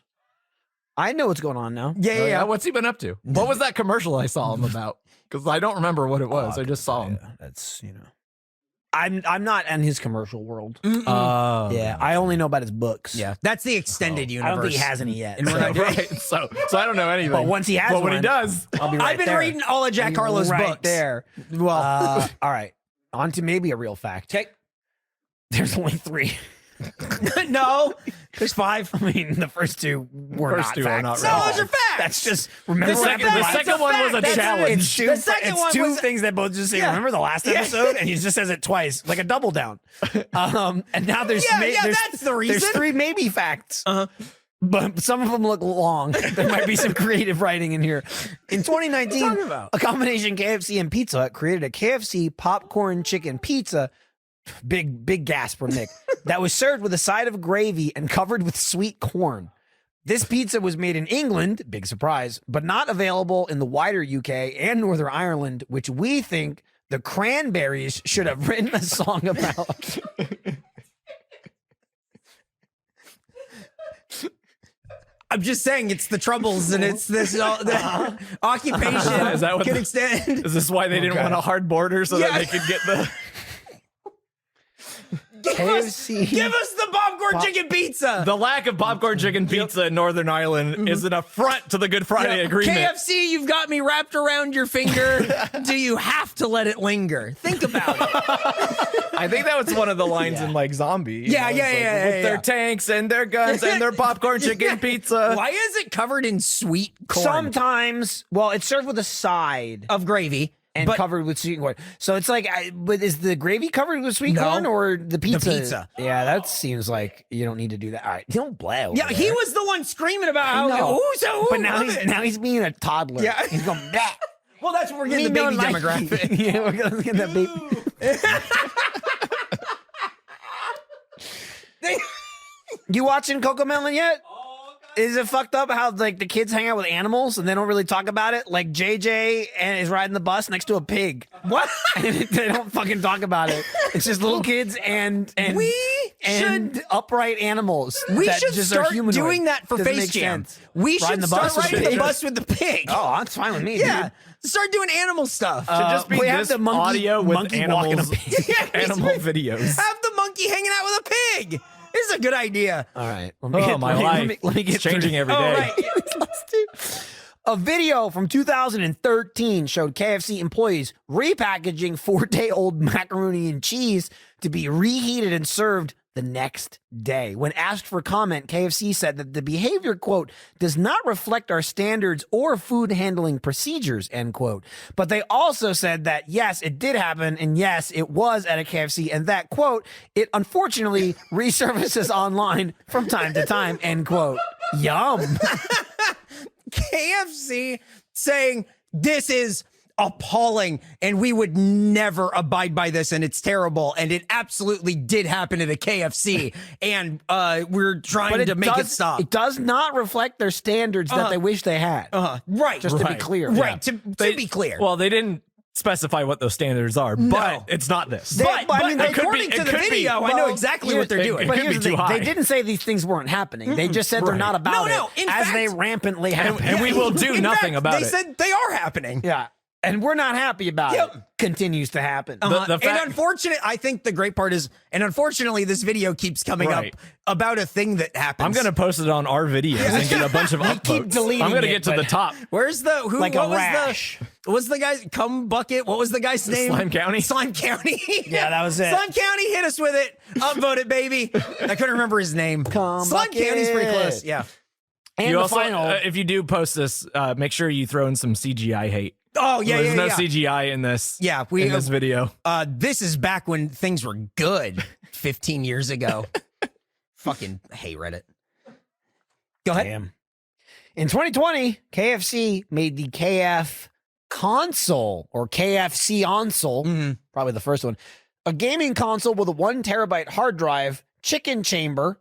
I know what's going on now. Yeah, Oh, yeah, what's he been up to? What was that commercial I saw him about? Because I don't remember what it was. I just saw him. That's I'm not in his commercial world. Oh, Yeah, I only know about his books. Yeah, that's the extended I universe. don't think he has any yet. And we're so- not doing- right. So I don't know anything. But once he has but when he one, does, I'll be right I've been there. reading all of Jack Harlow's right books. there. Well, All right, on to maybe a real fact. okay. There's only 3. No, there's 5. I mean, the first 2 were First not 2 are facts. not No, right. those are facts. That's just remember The what second- happened the last- second one was a That's challenge. It's two, The second it's one 2 was- things that both just say, Yeah. remember the last episode? And he just says it twice, like a double down. And now there's, Yeah, there's that's the reason. There's 3 maybe facts. but some of them look long. There might be some creative writing in here. In 2019, a combination KFC and Pizza Hut created a KFC popcorn chicken pizza. Big gasp from Nick. That was served with a side of gravy and covered with sweet corn. This pizza was made in England, big surprise, but not available in the wider UK and Northern Ireland, which we think the Cranberries should have written a song about. I'm just saying it's the Troubles and it's this the occupation. Is that what can extend? Is this why they didn't want a hard border so that they could get the? KFC. Give us the popcorn chicken pizza. The lack of popcorn chicken pizza in Northern Ireland is an affront to the Good Friday Agreement. KFC, you've got me wrapped around your finger. Do you have to let it linger? Think about it. I think that was one of the lines in like Zombie. Yeah, It's yeah, like, yeah, with yeah, their yeah. tanks and their guns and their popcorn chicken pizza. Why is it covered in sweet corn Sometimes, well, it's served with a side of gravy and but covered with sweet corn. So it's like, but is the gravy covered with sweet No. corn or the pizza? The pizza. Yeah, that seems like you don't need to do that. All right, don't blow. Yeah, he was the one screaming about how No. who's But now he's being a toddler. Yeah. He's going back. Well, that's what we're getting the baby demographic. Yeah, we're gonna get that baby. You watching Coco Melon yet? Is it fucked up how like the kids hang out with animals and they don't really talk about it? Like JJ and is riding the bus next to a pig. What? And they don't fucking talk about it. It's just little kids and upright animals. We that should just are start humanoid. doing that for Doesn't Face make Jam. sense. We Riding should the start bus with riding the pigs. bus with the pig. Oh, that's fine with me. yeah. Dude. Start doing animal stuff. Should just be we have this the monkey- audio with monkey walking a animals, pig. animal videos. Have the monkey hanging out with a pig. This is a good idea. All right. Oh, my life. Let me get It's changing every Oh, day. right. Let's do. A video from 2013 showed KFC employees repackaging 4-day-old macaroni and cheese to be reheated and served the next day. When asked for comment, KFC said that the behavior, quote, does not reflect our standards or food handling procedures, end quote. But they also said that, yes, it did happen, and yes, it was at a KFC, and that, quote, it unfortunately resurfaces online from time to time, end quote. Yum. KFC saying this is appalling and we would never abide by this and it's terrible and it absolutely did happen at a KFC and we're trying to make it stop. It does not reflect their standards that they wish they had. Right. Just to be clear. Right. To be clear. Well, they didn't specify what those standards are, but it's not this. But I mean, according it to the could be. video, I know exactly what they're it- doing. it But could here's be the too thing. high. They didn't say these things weren't happening. They just said they're not about No, it. in as fact- they rampantly happen. and we will do In nothing fact, about they it. said they are happening. Yeah. And we're not happy about it. Continues to happen. The And fact- unfortunate, I think the great part is, and unfortunately, this video keeps coming Right. up about a thing that happens. I'm gonna post it on our videos and get a bunch of upvotes. keep deleting I'm gonna it, get to but- the top. Where's the who? Like what a was rash. What's the guy's cum bucket? What was the guy's name? Slime County? Slime County. Yeah, that was it. Slime County, hit us with it. Upvote it, baby. I couldn't remember his name. Cum Slime bucket. County's pretty close. Yeah. And You the also, final. if you do post this, make sure you throw in some CGI hate. Oh yeah, There's yeah, no yeah. CGI in this. Yeah, in this video. This is back when things were good 15 years ago. Fucking hate Reddit. Go ahead. Damn. In 2020, KFC made the KF console or KFC console, probably the first one, a gaming console with a 1 terabyte hard drive, chicken chamber,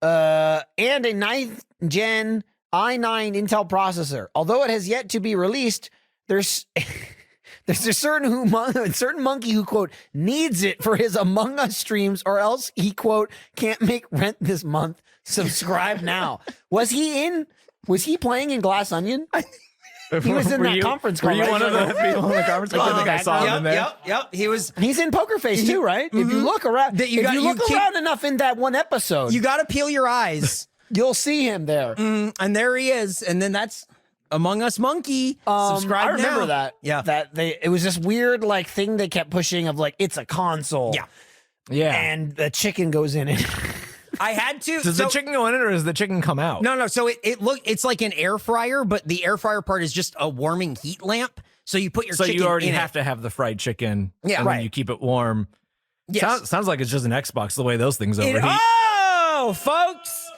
and a 9th gen i9 Intel processor. Although it has yet to be released, there's a certain monkey who, quote, needs it for his Among Us streams or else he, quote, can't make rent this month. Subscribe now. Was he playing in Glass Onion? He was in Were that you- conference Were call. you right? one of the people in the conference call? I think I saw him in there. Yep. He was. He's in Poker Face too, right? If you look around, That you if got- you you look keep- around enough in that one episode, You got to peel your eyes. you'll see him there. And there he is. And then that's Among Us Monkey. Subscribe I remember now. that. Yeah. It was this weird like thing they kept pushing of like it's a console. Yeah. Yeah. And the chicken goes in it. I had to. Does so- the chicken go in it or does the chicken come out? No. So it's like an air fryer, but the air fryer part is just a warming heat lamp. So you put your So chicken you already in have to have the fried chicken. Yeah, and right. then you keep it warm. Yes. Sounds like it's just an Xbox the way those things overheat. Oh, folks,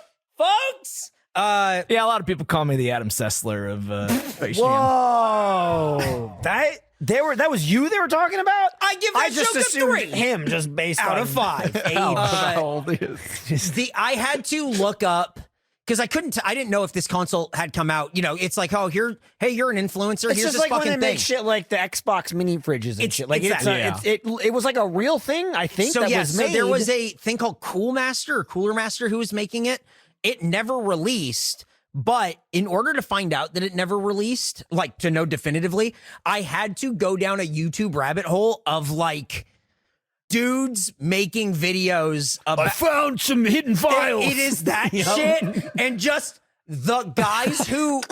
Yeah, a lot of people call me the Adam Sessler of Space Jam. Whoa, that was you they were talking about. I give that I just joke a assumed 3 him just based out on of 5. How old is? I had to look up because I couldn't. I didn't know if this console had come out. You know, it's like, oh, you're an influencer. It's Here's just this like when fucking they thing. make shit like the Xbox mini fridges and shit. Like exactly. it was like a real thing. I think So that yeah, was so made. there was a thing called Cooler Master who was making it. It never released. But in order to find out that it never released, like to know definitively, I had to go down a YouTube rabbit hole of like dudes making videos about. I found some hidden files. It is that shit, and just the guys who.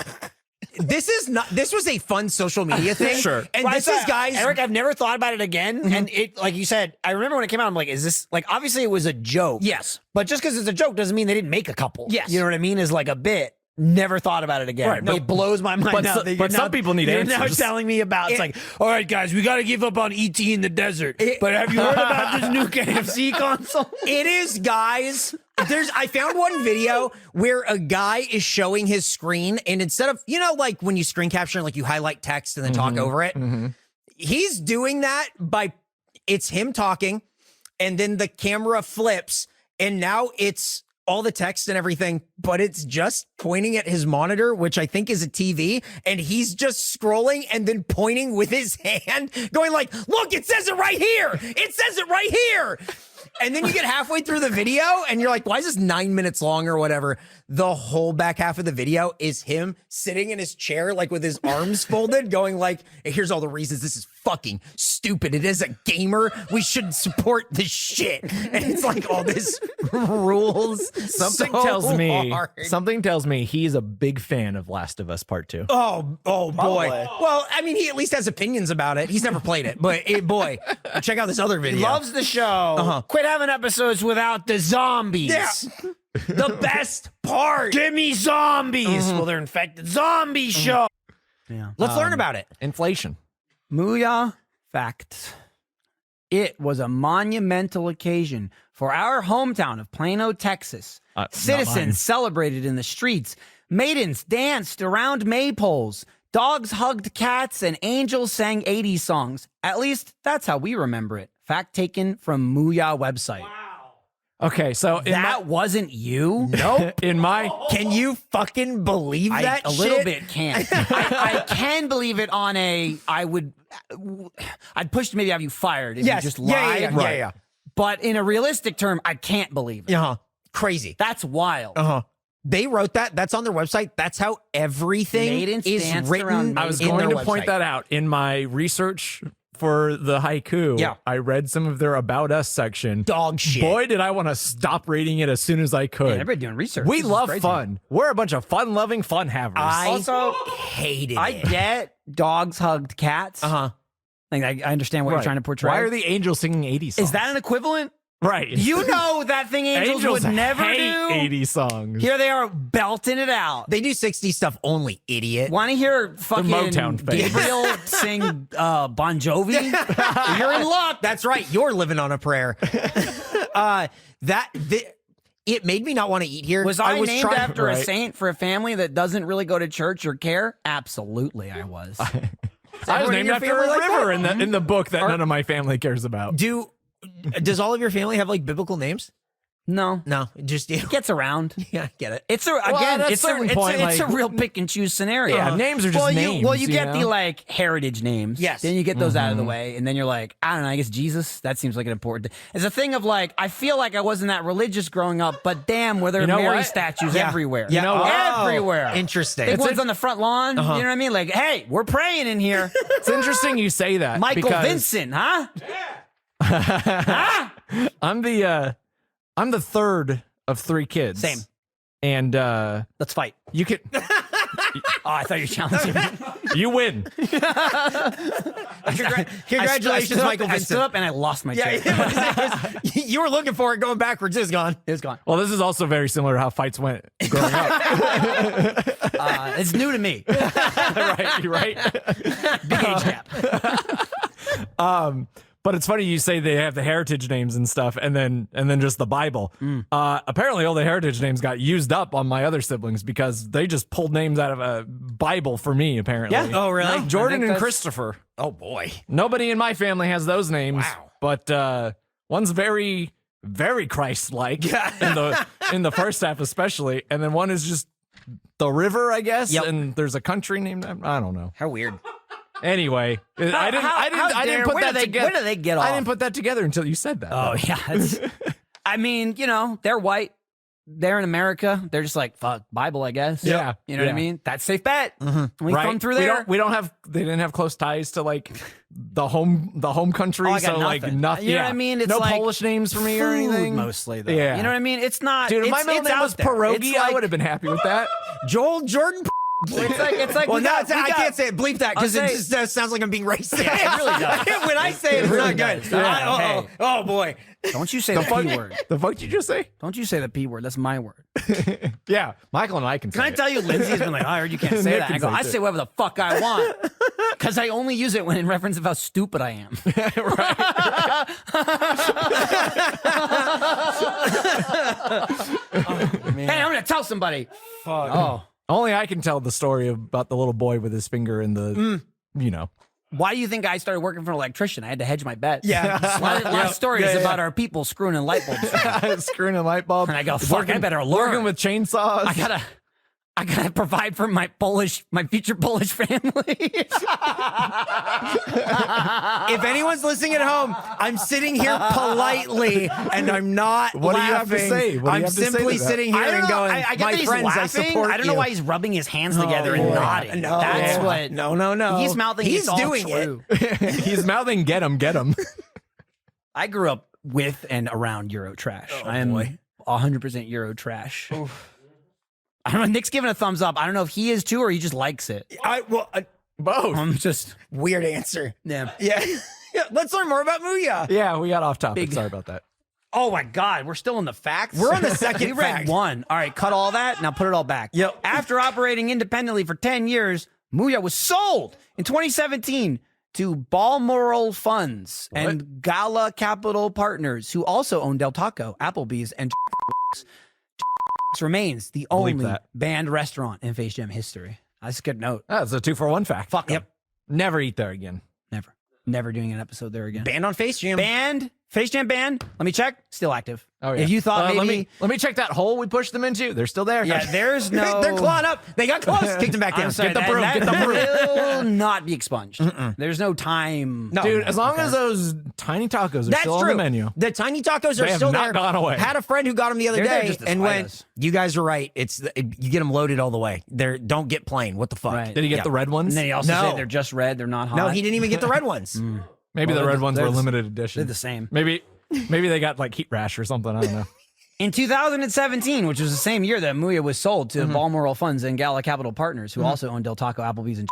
This was a fun social media thing. Sure. And Well, this is guys. Eric, I've never thought about it again. And it, like you said, I remember when it came out, I'm like, is this like, obviously it was a joke. Yes. But just because it's a joke doesn't mean they didn't make a couple. Yes. You know what I mean? Is like a bit. Never thought about it again. Right, but- It blows my mind but now. so- that but you're some now- people need you're now answers. telling me about, it's like, all right, guys, we got to give up on E.T. in the desert. But have you heard about this new KFC console? It is, guys. I found one video where a guy is showing his screen, and instead of, you know, like when you screen capture, like you highlight text and then talk over it, he's doing that by, it's him talking, and then the camera flips, and now it's all the text and everything, but it's just pointing at his monitor, which I think is a TV, and he's just scrolling and then pointing with his hand, going like, look, it says it right here. It says it right here. And then you get halfway through the video and you're like, why is this 9 minutes long or whatever? The whole back half of the video is him sitting in his chair, like with his arms folded, going like, here's all the reasons this is fucking stupid. It is a gamer. We shouldn't support this shit. And it's like all this rules. Something so tells me. hard. Something tells me he's a big fan of Last of Us Part 2. Oh boy. Well, I mean, he at least has opinions about it. He's never played it, but boy, check out this other video. Loves the show. Quit having episodes without the zombies. Yeah. The best part. Give me zombies. Well, they're infected. Zombie show. Yeah. Let's learn about it. Inflation. Mooyah facts. It was a monumental occasion for our hometown of Plano, Texas. Not mine. Citizens celebrated in the streets. Maidens danced around maypoles. Dogs hugged cats and angels sang 80s songs. At least that's how we remember it. Fact taken from Mooyah website. Okay, so That wasn't you? Nope. in my Can you fucking believe that a shit? little bit can't. I can believe it on I'd push to maybe have you fired if Yes. you just Yeah, lied. yeah, yeah, yeah. But in a realistic term, I can't believe it. Uh-huh. Crazy. That's wild. Uh-huh. They wrote that. That's on their website. That's how everything Maidens is danced written. around I was in going their to point website. that out in my research for the haiku. Yeah. I read some of their About Us section. Dog shit. Boy, did I want to stop reading it as soon as I could. Everybody doing research. We This is love crazy. fun. We're a bunch of fun-loving fun havers. I Also, hated I it. get dogs hugged cats. Uh-huh. Like I understand what you're Right. trying to portray. Why are the angels singing 80 songs? Is that an equivalent? right? You know that thing angels would never hate do. 80 songs. Here they are belting it out. They do 60 stuff only, idiot. Want to hear fucking Motown phase. Gabriel sing Bon Jovi? You're in luck. That's right. You're living on a prayer. It made me not want to eat here. Was I named trying- after a Right. saint for a family that doesn't really go to church or care? Absolutely, I was. I was everyone in named your after family a like river that? in the book that none of my family cares about. Does all of your family have like biblical names? No, No, just you. gets around. Yeah, I get it. It's at a it's certain point, a like- real pick and choose scenario. Yeah, names are just well, names. Well, you you get the know? like heritage names. Yes. Then you get those out of the way, and then you're like, I don't know. I guess Jesus. That seems like an important. It's a thing of like, I feel like I wasn't that religious growing up, but damn, were there You know Mary what? statues Yeah. everywhere? Yeah. You know what? everywhere. Interesting. Big ones on the front lawn. You know what I mean? Like, hey, we're praying in here. It's interesting you say that. Michael because Vincent, huh? I'm the third of 3 kids. Same. And Let's fight. you can Oh, I thought you were challenging me. you win. Congratulations, Michael I stood Vincent. up and I lost my chair. Yeah, you were looking for it going backwards. It's gone. It's gone. Well, this is also very similar to how fights went growing up. It's new to me. right, right. Big age gap. But But it's funny you say they have the heritage names and stuff, and then just the Bible. Apparently, all the heritage names got used up on my other siblings because they just pulled names out of a Bible for me. Apparently, Oh, really? Jordan and Christopher. Oh boy. Nobody in my family has those names. Wow. But one's very, very Christ-like in the first half, especially, and then one is just the river, I guess. Yep. And there's a country named I don't know. How weird. Anyway, I didn't put that together. Where do they get off? I didn't put that together until you said that. Oh, yeah. I mean, they're white. They're in America. They're just like, fuck, Bible, I guess. Yeah. You know what I mean? That's safe bet. We Right? come through there. We don't have. They didn't have close ties to like the home country. Oh, I got so like nothing. nothing. You know what I mean? It's no like Polish names for me or Food anything. mostly, though. Yeah. You know what I mean? It's not. Dude, if it's, my middle it's name out was there. Pierogi, It's I like- would have been happy with that. Joel Jordan. It's like Well, we no, got- I can't say it. Bleep that because I'll it say- just sounds like I'm being racist. Yeah, it really does. When I say it, it's really not good. does. Yeah. Hey. Oh boy. Don't you say the P word. The fuck did you just say? Don't you say the P word. That's my word. Yeah, Michael and I can. Can I tell you, Lindsay's been like, I heard you can't say Nick that. can I go, say I it too. say whatever the fuck I want. Because I only use it when in reference of how stupid I am. Hey, I'm going to tell somebody. Oh. Only I can tell the story about the little boy with his finger in the, Why do you think I started working for an electrician? I had to hedge my bets. Yeah. A lot of stories about our people screwing in light bulbs. screwing a light bulb. And I go, fuck, I better learn. Working with chainsaws. I gotta provide for my future Polish family. If anyone's listening at home, I'm sitting here politely and I'm not What do you have laughing. to say? What do you I'm have to say simply to that? sitting here and going, I get my that he's friends, I laughing. support I don't know you. why he's rubbing his hands together and boy. nodding. No. That's what. No. He's mouthing. He's it's all doing true. He's mouthing, get him. I grew up with and around Euro trash. I am 100% Euro trash. I don't know. Nick's giving a thumbs up. I don't know if he is too or he just likes it. Both. I'm just Weird answer. yeah. Yeah. Let's learn more about Mooyah. Yeah, we got off topic. Sorry about that. Oh my God, we're still in the facts. We're on the second We read fact. one. All right, cut all that. Now put it all back. Yep. After operating independently for 10 years, Mooyah was sold in 2017 to Balmoral Funds and Gala Capital Partners, who also own Del Taco, Applebee's, and remains the only that. banned restaurant in Face Jam history. That's a good note. That's a 2-for-1 fact. Fuck 'em. Yep. Never eat there again. Never doing an episode there again. Banned on Face Jam. Banned. Face Jam banned. Let me check. Still active. Oh yeah. If you thought maybe. let me check that hole we pushed them into. They're still there. Yeah, there's no. They're clawing up. They got close. Kicked him back down. I'm sorry, Get the broom. Get the broom. Will not be expunged. There's no time. No. Dude, as long as those tiny tacos are That's still true. on the menu. The tiny tacos They are have still not there. gone away. Had a friend who got them the other They're there day just to and spite went, us. "You guys are right. You get them loaded all the way. Don't get plain. What the fuck?" Right. Did he get Yeah. the red ones? And then he also No. said they're just red. They're not hot. No, he didn't even get the red ones. Maybe Well, the they're red the- ones they're were the- limited edition. They're the same. Maybe they got like heat rash or something. I don't know. In 2017, which was the same year that Mooyah was sold to Balmoral Funds and Gala Capital Partners, who also own Del Taco, Applebee's, and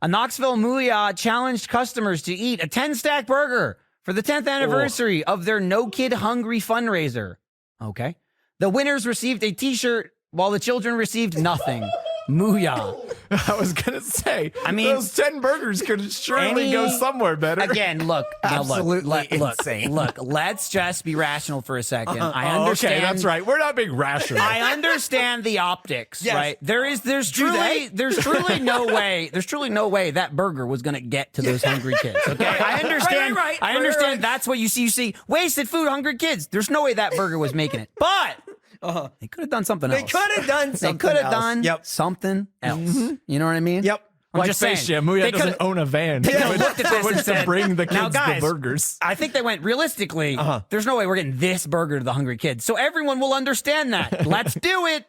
a Knoxville Mooyah challenged customers to eat a 10-stack burger for the 10th anniversary of their No Kid Hungry fundraiser. Okay. The winners received a t-shirt while the children received nothing. Mooyah. I was gonna say. I mean, those 10 burgers could surely go somewhere better. Again, look. Absolutely insane. Look, let's just be rational for a second. I Oh, understand. okay, that's right. We're not being rational. I understand the optics, Yes. right? There's truly no way that burger was going to get to those hungry kids. Okay, I understand. Right. I understand. That's what you see. You see wasted food, hungry kids. There's no way that burger was making it, but they could have done something They else. could have done They something. could have else. done Yep. something else. You know what I mean? Yep. I'm like just Space saying. Jam, Mooyah They doesn't coulda- own a van. They could have Which- looked at this which and to said, bring the "Now, kids guys, the burgers. I think they went realistically. There's no way we're getting this burger to the hungry kids, so everyone will understand that. Let's do it.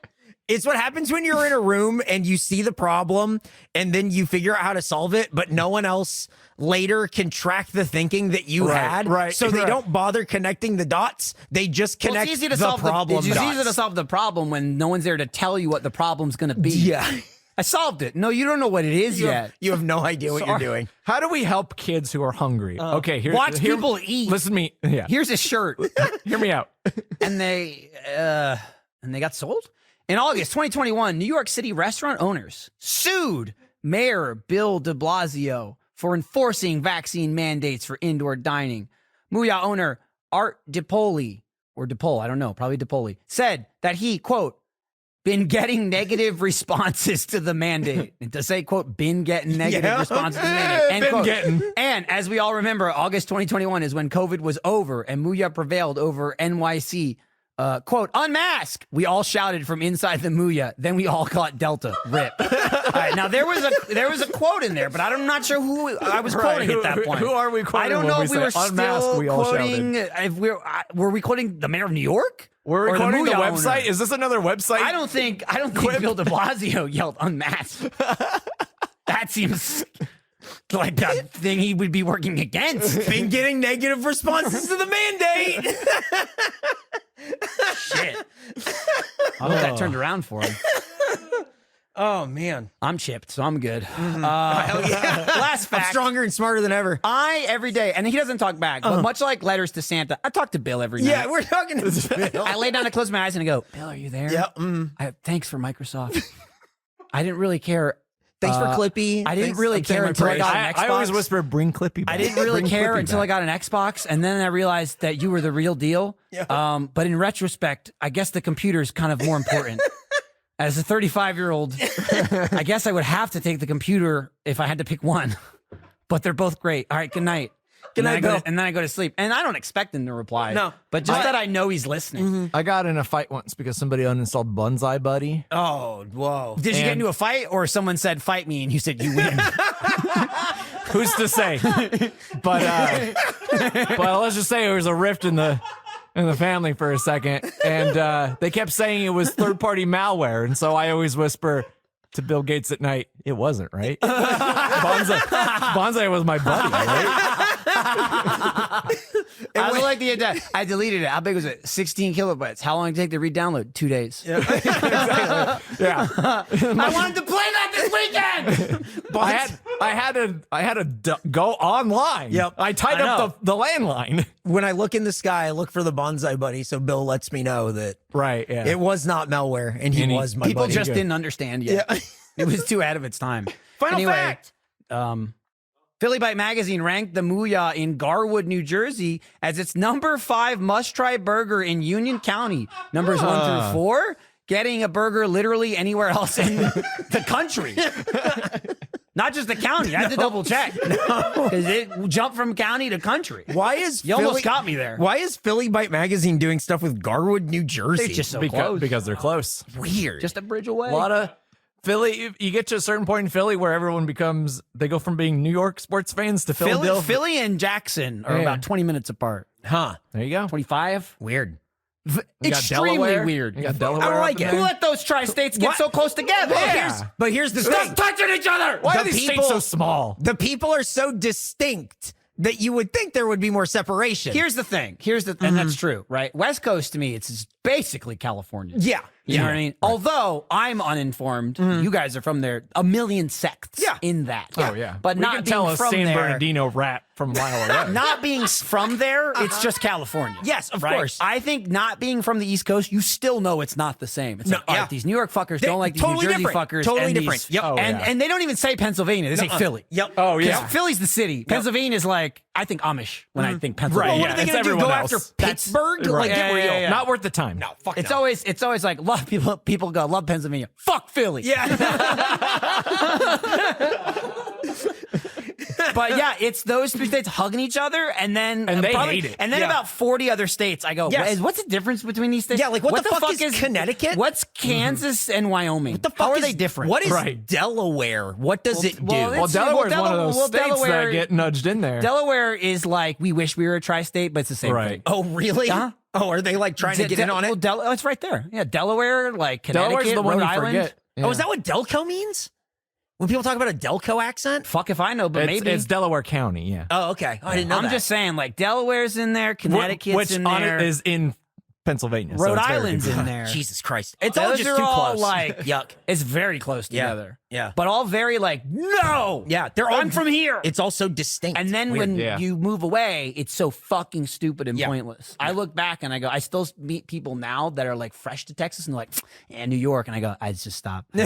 It's what happens when you're in a room and you see the problem and then you figure out how to solve it, but no one else later can track the thinking that you had. right, So they right. don't bother connecting the dots. They just connect It's easy to the solve problem It's dots. easy to solve the problem when no one's there to tell you what the problem's going to be. Yeah. I solved it. No, you don't know what it is yet. You have no idea what you're doing. How do we help kids who are hungry? Okay, here. Watch people eat. Listen to me. Yeah. Here's a shirt, Hear me out. and they got sold in August 2021. New York City restaurant owners sued Mayor Bill de Blasio for enforcing vaccine mandates for indoor dining. Mooyah owner Art DiPoli, or DiPole, I don't know, probably DiPoli, said that he, quote, been getting negative responses to the mandate. And to say, quote, been getting negative responses to the mandate. End quote. And as we all remember, August 2021 is when COVID was over and Mooyah prevailed over NYC. Quote, unmask. We all shouted from inside the Mooyah. Then we all caught Delta. Rip. All right, now there was a quote in there, but I'm not sure who I was quoting at that point. Who are we quoting? I don't know if we were still we all quoting. If were we quoting the mayor of New York? Were we Or quoting the Mooyah website? owner? Is this another website? I don't think Bill de Blasio yelled unmasked. That seems like the thing he would be working against. Been getting negative responses to the mandate. Shit. I hope that turned around for him. Oh man, I'm chipped, so I'm good. hell yeah! Last I'm fact. stronger and smarter than ever. I, every day, and he doesn't talk back, but much like letters to Santa, I talk to Bill every night. Yeah, we're talking to Bill. I lay down to close my eyes and I go, Bill, are you there? Yeah. Thanks for Microsoft. I didn't really care. Thanks for Clippy. I didn't Thanks. really I'm saying care my until I prayers. got an Xbox. I always whisper, bring Clippy back. I didn't really Bring care Clippy until back. I got an Xbox, and then I realized that you were the real deal. Yeah. But in retrospect, I guess the computer is kind of more important. As a 35-year-old, I guess I would have to take the computer if I had to pick one. But they're both great. All right, good night. Good night, Bill. And then I go to sleep. And I don't expect him to reply. No. But just that I know he's listening. I got in a fight once because somebody uninstalled Bonsai Buddy. Oh, whoa. Did you get into a fight, or someone said, fight me, and you said, you win? Who's to say? But let's just say there was a rift in the family for a second, and they kept saying it was third-party malware, and so I always whisper to Bill Gates at night, it wasn't, right? Bonsai was my buddy, right? I was like I deleted it. How big was it? 16 kilobytes. How long did it take to re-download? 2 days. Yeah. I wanted to play that this weekend. I had to go online. Yep. I tied I know. up the landline. When I look in the sky, I look for the Bonsai Buddy, so Bill lets me know that Right. Yeah. it was not malware, and he was my People buddy. just didn't understand yet. Yeah. It was too ahead of its time. Final fact. Philly Bite Magazine ranked the Mooyah in Garwood, New Jersey as its number 5 must-try burger in Union County. Numbers 1 through 4, getting a burger literally anywhere else in the country. Not just the county. I had to double check. Because it jumped from county to country. Why is You almost got me there. Why is Philly Bite Magazine doing stuff with Garwood, New Jersey? They're just so because, close. because they're close. weird. Just a bridge away. A lot of Philly. You get to a certain point in Philly where everyone they go from being New York sports fans to Philadelphia. Philly and Jackson are Yeah. about 20 minutes apart. huh? There you go. 25? Weird. You got Extremely Delaware. weird. You got Delaware. I like up in it. Who there. let those tri-states get What? so close together? But here's the thing. touching each other. Why are The these people- states so small? The people are so distinct that you would think there would be more separation. Here's the thing. And that's true, right? West Coast to me, it's basically California. yeah. You know what I mean? Although I'm uninformed, you guys are from there. A million sects in that. Oh yeah, But we not can being tell a from San there. Bernardino rat from a mile away. Not being from there, it's just California. Yes, of right? course. I think not being from the East Coast, you still know it's not the same. It's No, like, all yeah. right, these New York fuckers They're don't like these totally New Jersey different. fuckers. Totally and different. These, Yep. Oh, and, yeah. and they don't even say Pennsylvania. They say Philly. Yep. Oh yeah. Because Philly's the city. Pennsylvania is like, I think Amish when I think Pennsylvania. Well, what yeah, are they it's going to do? Go everyone after else. Pittsburgh? Right. Like, get Yeah, real. yeah, yeah. Not worth the time. No, fuck It's no. always like love people go love Pennsylvania. Fuck Philly. Yeah. But yeah, it's those 3 states hugging each other, and then And they hate it. And then Yeah. about 40 other states. I go, Yes. what's the difference between these states? Yeah, like, what the fuck is Connecticut? What's Kansas and Wyoming? What the fuck How are is, they different? What is Right. Delaware? What does it do? well, Well, It's- Delaware's well, one of those well, states Delaware- that get nudged in there. Delaware is like, we wish we were a tri-state, but it's the same Right. thing. Oh, really? Huh? Oh, are they like trying to get in on it? Well, it's right there. Yeah, Delaware, like Connecticut, Delaware's the one Rhode you Island. forget. Oh, is that what Delco means? When people talk about a Delco accent? Fuck if I know, but maybe. It's Delaware County. Yeah. Oh, okay. Oh, I didn't know I'm that. just saying, like, Delaware's in there, Connecticut's Which in on there. it is in Pennsylvania. so Rhode it's very Island's confusing. in there. Jesus Christ. It's all Those just are too all close. like Yuck. It's very close together. Yeah. but all very like, no. Yeah, they're all I'm from here. It's all so distinct. And then when you move away, it's so fucking stupid and pointless. I look back and I go, I still meet people now that are like fresh to Texas and they're like, New York. And I go, I just stop. I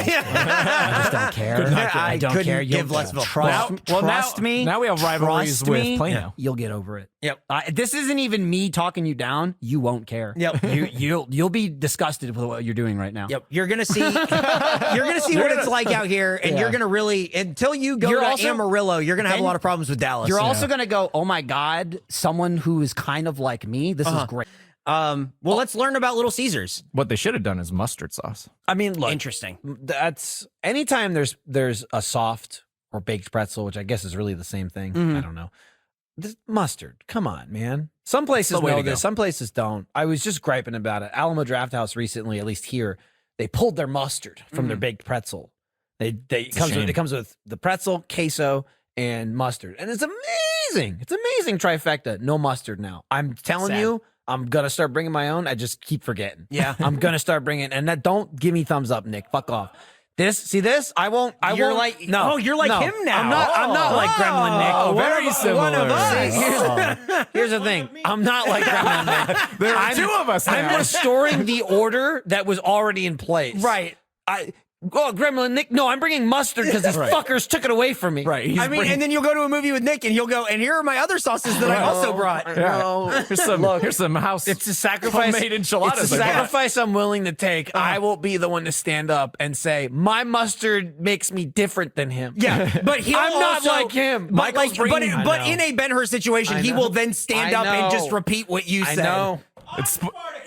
just don't care. I don't care. You'll give less of a trust me. Now we have rivalries Trust with me, Plano. You'll get over it. Yep. This isn't even me talking you down. You won't care. Yep. You'll be disgusted with what you're doing right now. Yep. You're gonna see what it's like out here, and you're gonna really until you go to Amarillo, you're gonna have a lot of problems with Dallas. You're also gonna go, oh my God, someone who is kind of like me. This is great. well, let's learn about Little Caesars. What they should have done is mustard sauce. I mean, look, Interesting. that's anytime there's a soft or baked pretzel, which I guess is really the same thing. I don't know. This mustard, come on, man. Some places know this, some places don't. I was just griping about it. Alamo Draft House recently, at least here, they pulled their mustard from their baked pretzel. It comes with the pretzel, queso, and mustard, and it's amazing. It's amazing trifecta. No mustard now. I'm telling you. I'm gonna start bringing my own. I just keep forgetting. Yeah. I'm gonna start bringing, and that don't give me thumbs up, Nick. Fuck off. This. I won't. You're won't. like- no. oh, you're like no. him now. I'm not like Gremlin Nick. Oh, very similar. One of us. See, here's the thing. I'm not like Gremlin Nick. There are two of us I'm now. restoring the order that was already in place. Right. Gremlin Nick. No, I'm bringing mustard because these fuckers took it away from me. Right. And then you'll go to a movie with Nick, and he'll go, and here are my other sauces that I also brought. No. Here's some house. It's a sacrifice. Homemade enchiladas It's a I got. sacrifice I'm willing to take. I will be the one to stand up and say my mustard makes me different than him. Yeah, but I'm not like him. But, but I in know. a Ben-Hur situation, he know. will then stand I up and just know. repeat what you I said. know. It's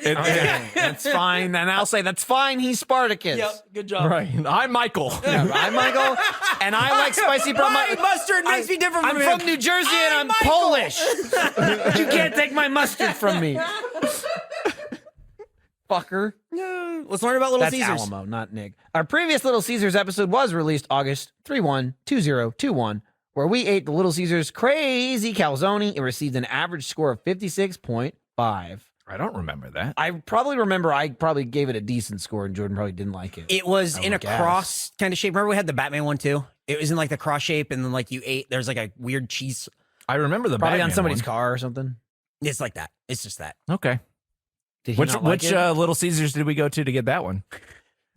That's fine. And I'll say that's fine. He's Spartacus. Good job. right. I'm Michael. Yeah, I'm Michael, and I like spicy brown. My mustard makes me different I'm from him. from New Jersey and I'm Michael. Polish. You can't take my mustard from me, fucker. Let's learn about Little That's Caesars. Alamo, not Nick. Our previous Little Caesars episode was released August 31-2021, where we ate the Little Caesars Crazy Calzone and received an average score of 56.5. I don't remember that. I probably gave it a decent score, and Jordan probably didn't like it. It was in a guess. cross kind of shape. Remember we had the Batman one too? It was in like the cross shape, and then like you ate, there's like a weird cheese. I remember the Probably on Batman somebody's one. car or something. It's like that. It's just that. Okay. Did he Which not like it? Little Caesars did we go to get that one?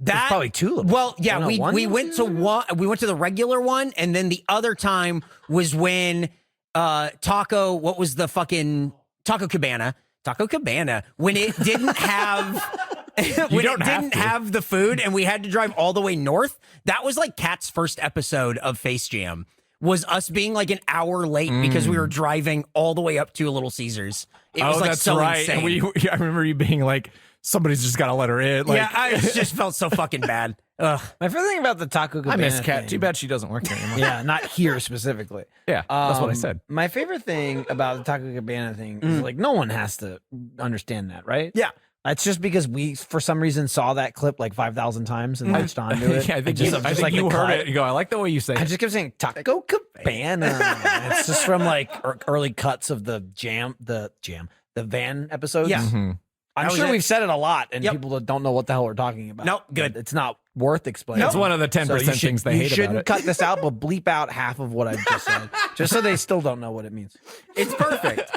That probably two of them. Well, yeah, No, we one went to one. We went to the regular one, and then the other time was when Taco. What was the fucking Taco Cabana? Taco Cabana when it didn't have. when don't it have didn't to. have the food, and we had to drive all the way north. That was like Kat's first episode of Face Jam. Was us being like an hour late because we were driving all the way up to a Little Caesars. It was like that's so right. insane. And I remember you being like, somebody's just got to let her in. Like, yeah, I just felt so fucking bad. Ugh. My favorite thing about the Taco Cabana I miss Kat. thing- Too bad she doesn't work there anymore. Yeah, not here specifically. Yeah, that's what I said. My favorite thing about the Taco Cabana thing is like no one has to understand that, right? Yeah. That's just because we, for some reason, saw that clip like 5,000 times and latched onto it. Yeah, I think, just, I think like you the heard cut. it. You go, I like the way you say I it. just kept saying Taco Cabana. It's just from like early cuts of the van episodes. Yeah. Mhm. I'm That was sure it. we've said it a lot, and Yep. people don't know what the hell we're talking about. Nope, good. But it's not worth explaining. It's one of the 10% So you things they you hate shouldn't about it. cut this out, but bleep out half of what I just said, just so they still don't know what it means. It's perfect.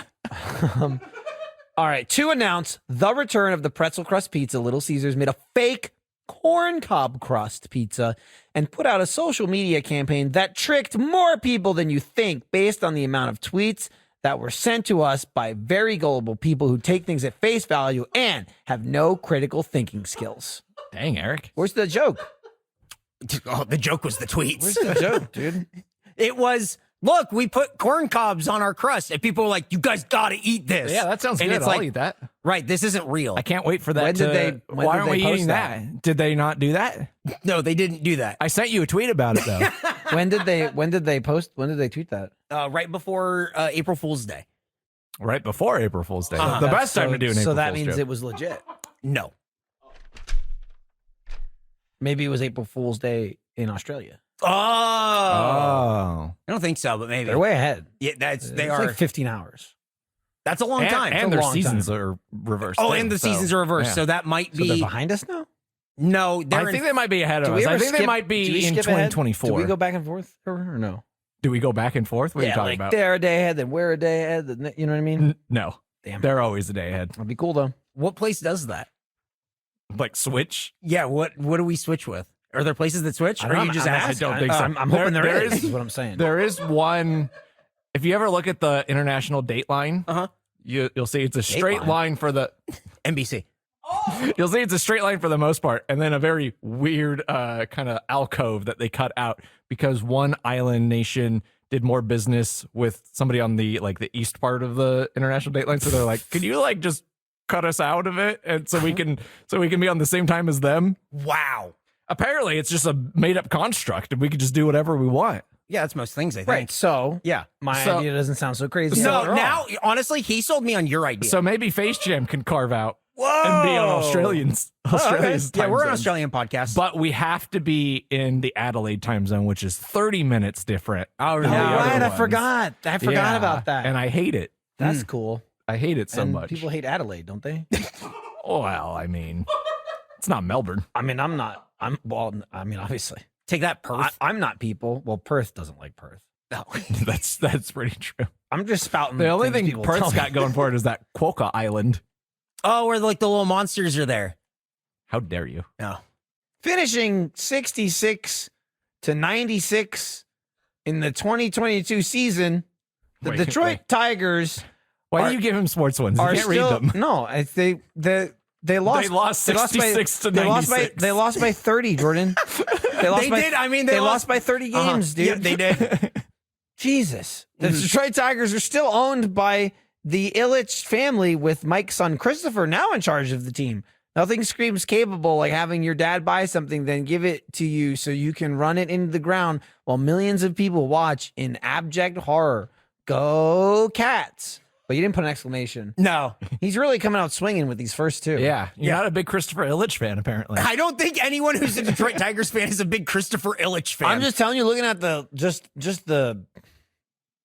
All right, to announce the return of the pretzel crust pizza, Little Caesars made a fake corn cob crust pizza and put out a social media campaign that tricked more people than you think based on the amount of tweets that were sent to us by very gullible people who take things at face value and have no critical thinking skills. Dang, Eric. Where's the joke? Oh, the joke was the tweets. Where's the joke, dude? It was, look, we put corn cobs on our crust, and people were like, "You guys got to eat this." Yeah, that sounds and good. It's I'll like, eat that. right, this isn't real. I can't wait for that. When did Why aren't they we post eating that? that? Did they not do that? No, they didn't do that. I sent you a tweet about it though. When did they post? When did they tweet that? Right before April Fool's Day. Right before April Fool's Day. Uh-huh. The best time to do an April So that Fool's means joke. it was legit. No. Maybe it was April Fool's Day in Australia. Oh, Oh. I don't think so, but maybe. They're way ahead. Yeah, they It's are. like 15 hours. That's a long time. And their long seasons are reversed. Oh, too, and the so, seasons are reversed, yeah. so that might So they're be. behind us now? No, I think they might be ahead of us. I think they might be in 2024. Do we go back and forth or no? Do we go back and forth? What are you talking about? They're a day ahead, then we're a day ahead. Then, you know what I mean? No. Damn. They're always a day ahead. That'd be cool though. What place does that? Like switch? Yeah. What do we switch with? Are there places that switch? Or are you just I asking? don't think so. I'm hoping there is. is what I'm saying. There is one. If you ever look at the international date line, you'll see it's a straight line for the NBC. You'll see it's a straight line for the most part, and then a very weird kind of alcove that they cut out because one island nation did more business with somebody on the east part of the international date line. So they're like, "Can you just cut us out of it, and so we can be on the same time as them?" Wow. Apparently, it's just a made up construct, and we can just do whatever we want. Yeah, that's most things, I think. Right. So Yeah. my So- idea doesn't sound so crazy. No, at all. now, honestly, he sold me on your idea. So maybe Face Jam can carve out Whoa. and be on Australian's Oh, okay. Australia's Yeah, time we're an zone. Australian podcast. But we have to be in the Adelaide time zone, which is 30 minutes different. Oh, than yeah. the other right. I ones. forgot. I forgot Yeah, about that. And I hate it. That's cool. I hate it so And much. people hate Adelaide, don't they? Well, I mean, it's not Melbourne. I mean, I'm not. Obviously, Take that, Perth. I'm not people. Well, Perth doesn't like Perth. No. That's pretty true. I'm just spouting. The only things thing people tell Perth's me. got going for it is that Quokka Island. Oh, where the little monsters are there. How dare you? No. Finishing 66 to 96 in the 2022 season, the Wait, Detroit wait. Tigers Why do you give him sports ones? You are can't still read them. no. They lost. They lost 66 to 96. They lost by 30, Jordan. They did. I mean, they lost by 30 games, dude. Yeah, they did. Jesus. The Detroit Tigers are still owned by the Ilitch family, with Mike's son Christopher now in charge of the team. Nothing screams capable like having your dad buy something, then give it to you so you can run it into the ground while millions of people watch in abject horror. Go Cats. But you didn't put an exclamation. No. He's really coming out swinging with these first two. Yeah, you're not a big Christopher Ilitch fan, apparently. I don't think anyone who's a Detroit Tigers fan is a big Christopher Ilitch fan. I'm just telling you, looking at the just the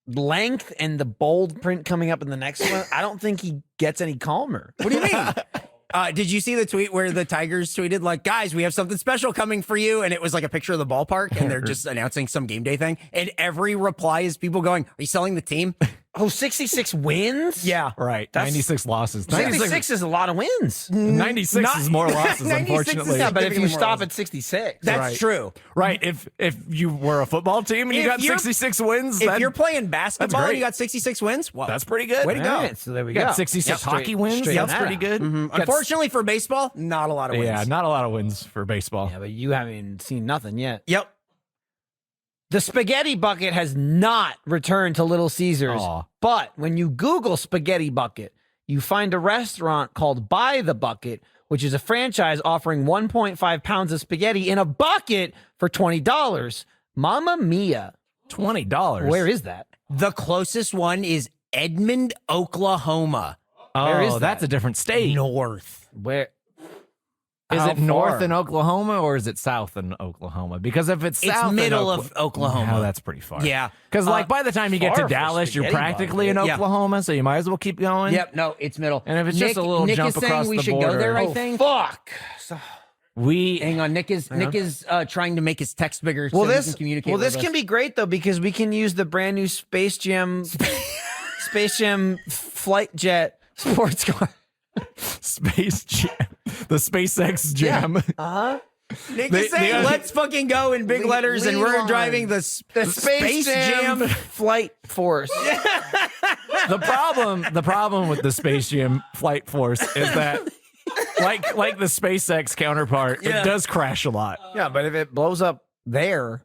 length and the bold print coming up in the next one, I don't think he gets any calmer. What do you mean? Did you see the tweet where the Tigers tweeted, like, guys, we have something special coming for you? And it was like a picture of the ballpark, and they're just announcing some game day thing. And every reply is people going, are you selling the team? Oh, 66 wins? Yeah. Right, That's- 96 losses. 66 is a lot of wins. 96 is more losses, 96 is unfortunately. Yeah, but if you Significantly more stop losses. at 66. That's Right. true. Right, if you were a football team and you If got you're- 66 wins, If you're playing basketball and great. you got 66 wins, well, that's pretty good. Way to go. All right, so there we You go. got 66 Yep, hockey wins. straight That's on pretty that. good. Got Unfortunately for baseball, not a lot of wins. Yeah, not a lot of wins for baseball. Yeah, but you haven't seen nothing yet. Yep. The spaghetti bucket has not returned to Little Caesars. Aw. But when you Google spaghetti bucket, you find a restaurant called By the Bucket, which is a franchise offering 1.5 pounds of spaghetti in a bucket for $20. Mamma mia. $20. Where is that? The closest one is Edmond, Oklahoma. Where is Oh, that's that? a different state. North. Where? Is How it north far? in Oklahoma or is it south in Oklahoma? Because if it's It's south in middle of Oklahoma. Oh, that's pretty far. Yeah. Because by the time you get far to for Dallas, you're spaghetti practically in bucket. Yeah. Oklahoma, so you might as well keep going. Yep. No, it's middle. And if it's just a little Nick jump is saying across we the should border. go there, I Oh, think. fuck. We Hang on. Nick is trying to make his text bigger Well, so he this can communicate. this with can us. be great though, because we can use the brand new Space Jam flight jet sports car. Space Jam, the SpaceX Jam. Nick They- is saying, they- let's fucking go in big letters, and lead we're on. driving the Space Jam flight force. The problem with the Space Jam flight force is that, like the SpaceX counterpart, it does crash a lot. Yeah, but if it blows up there,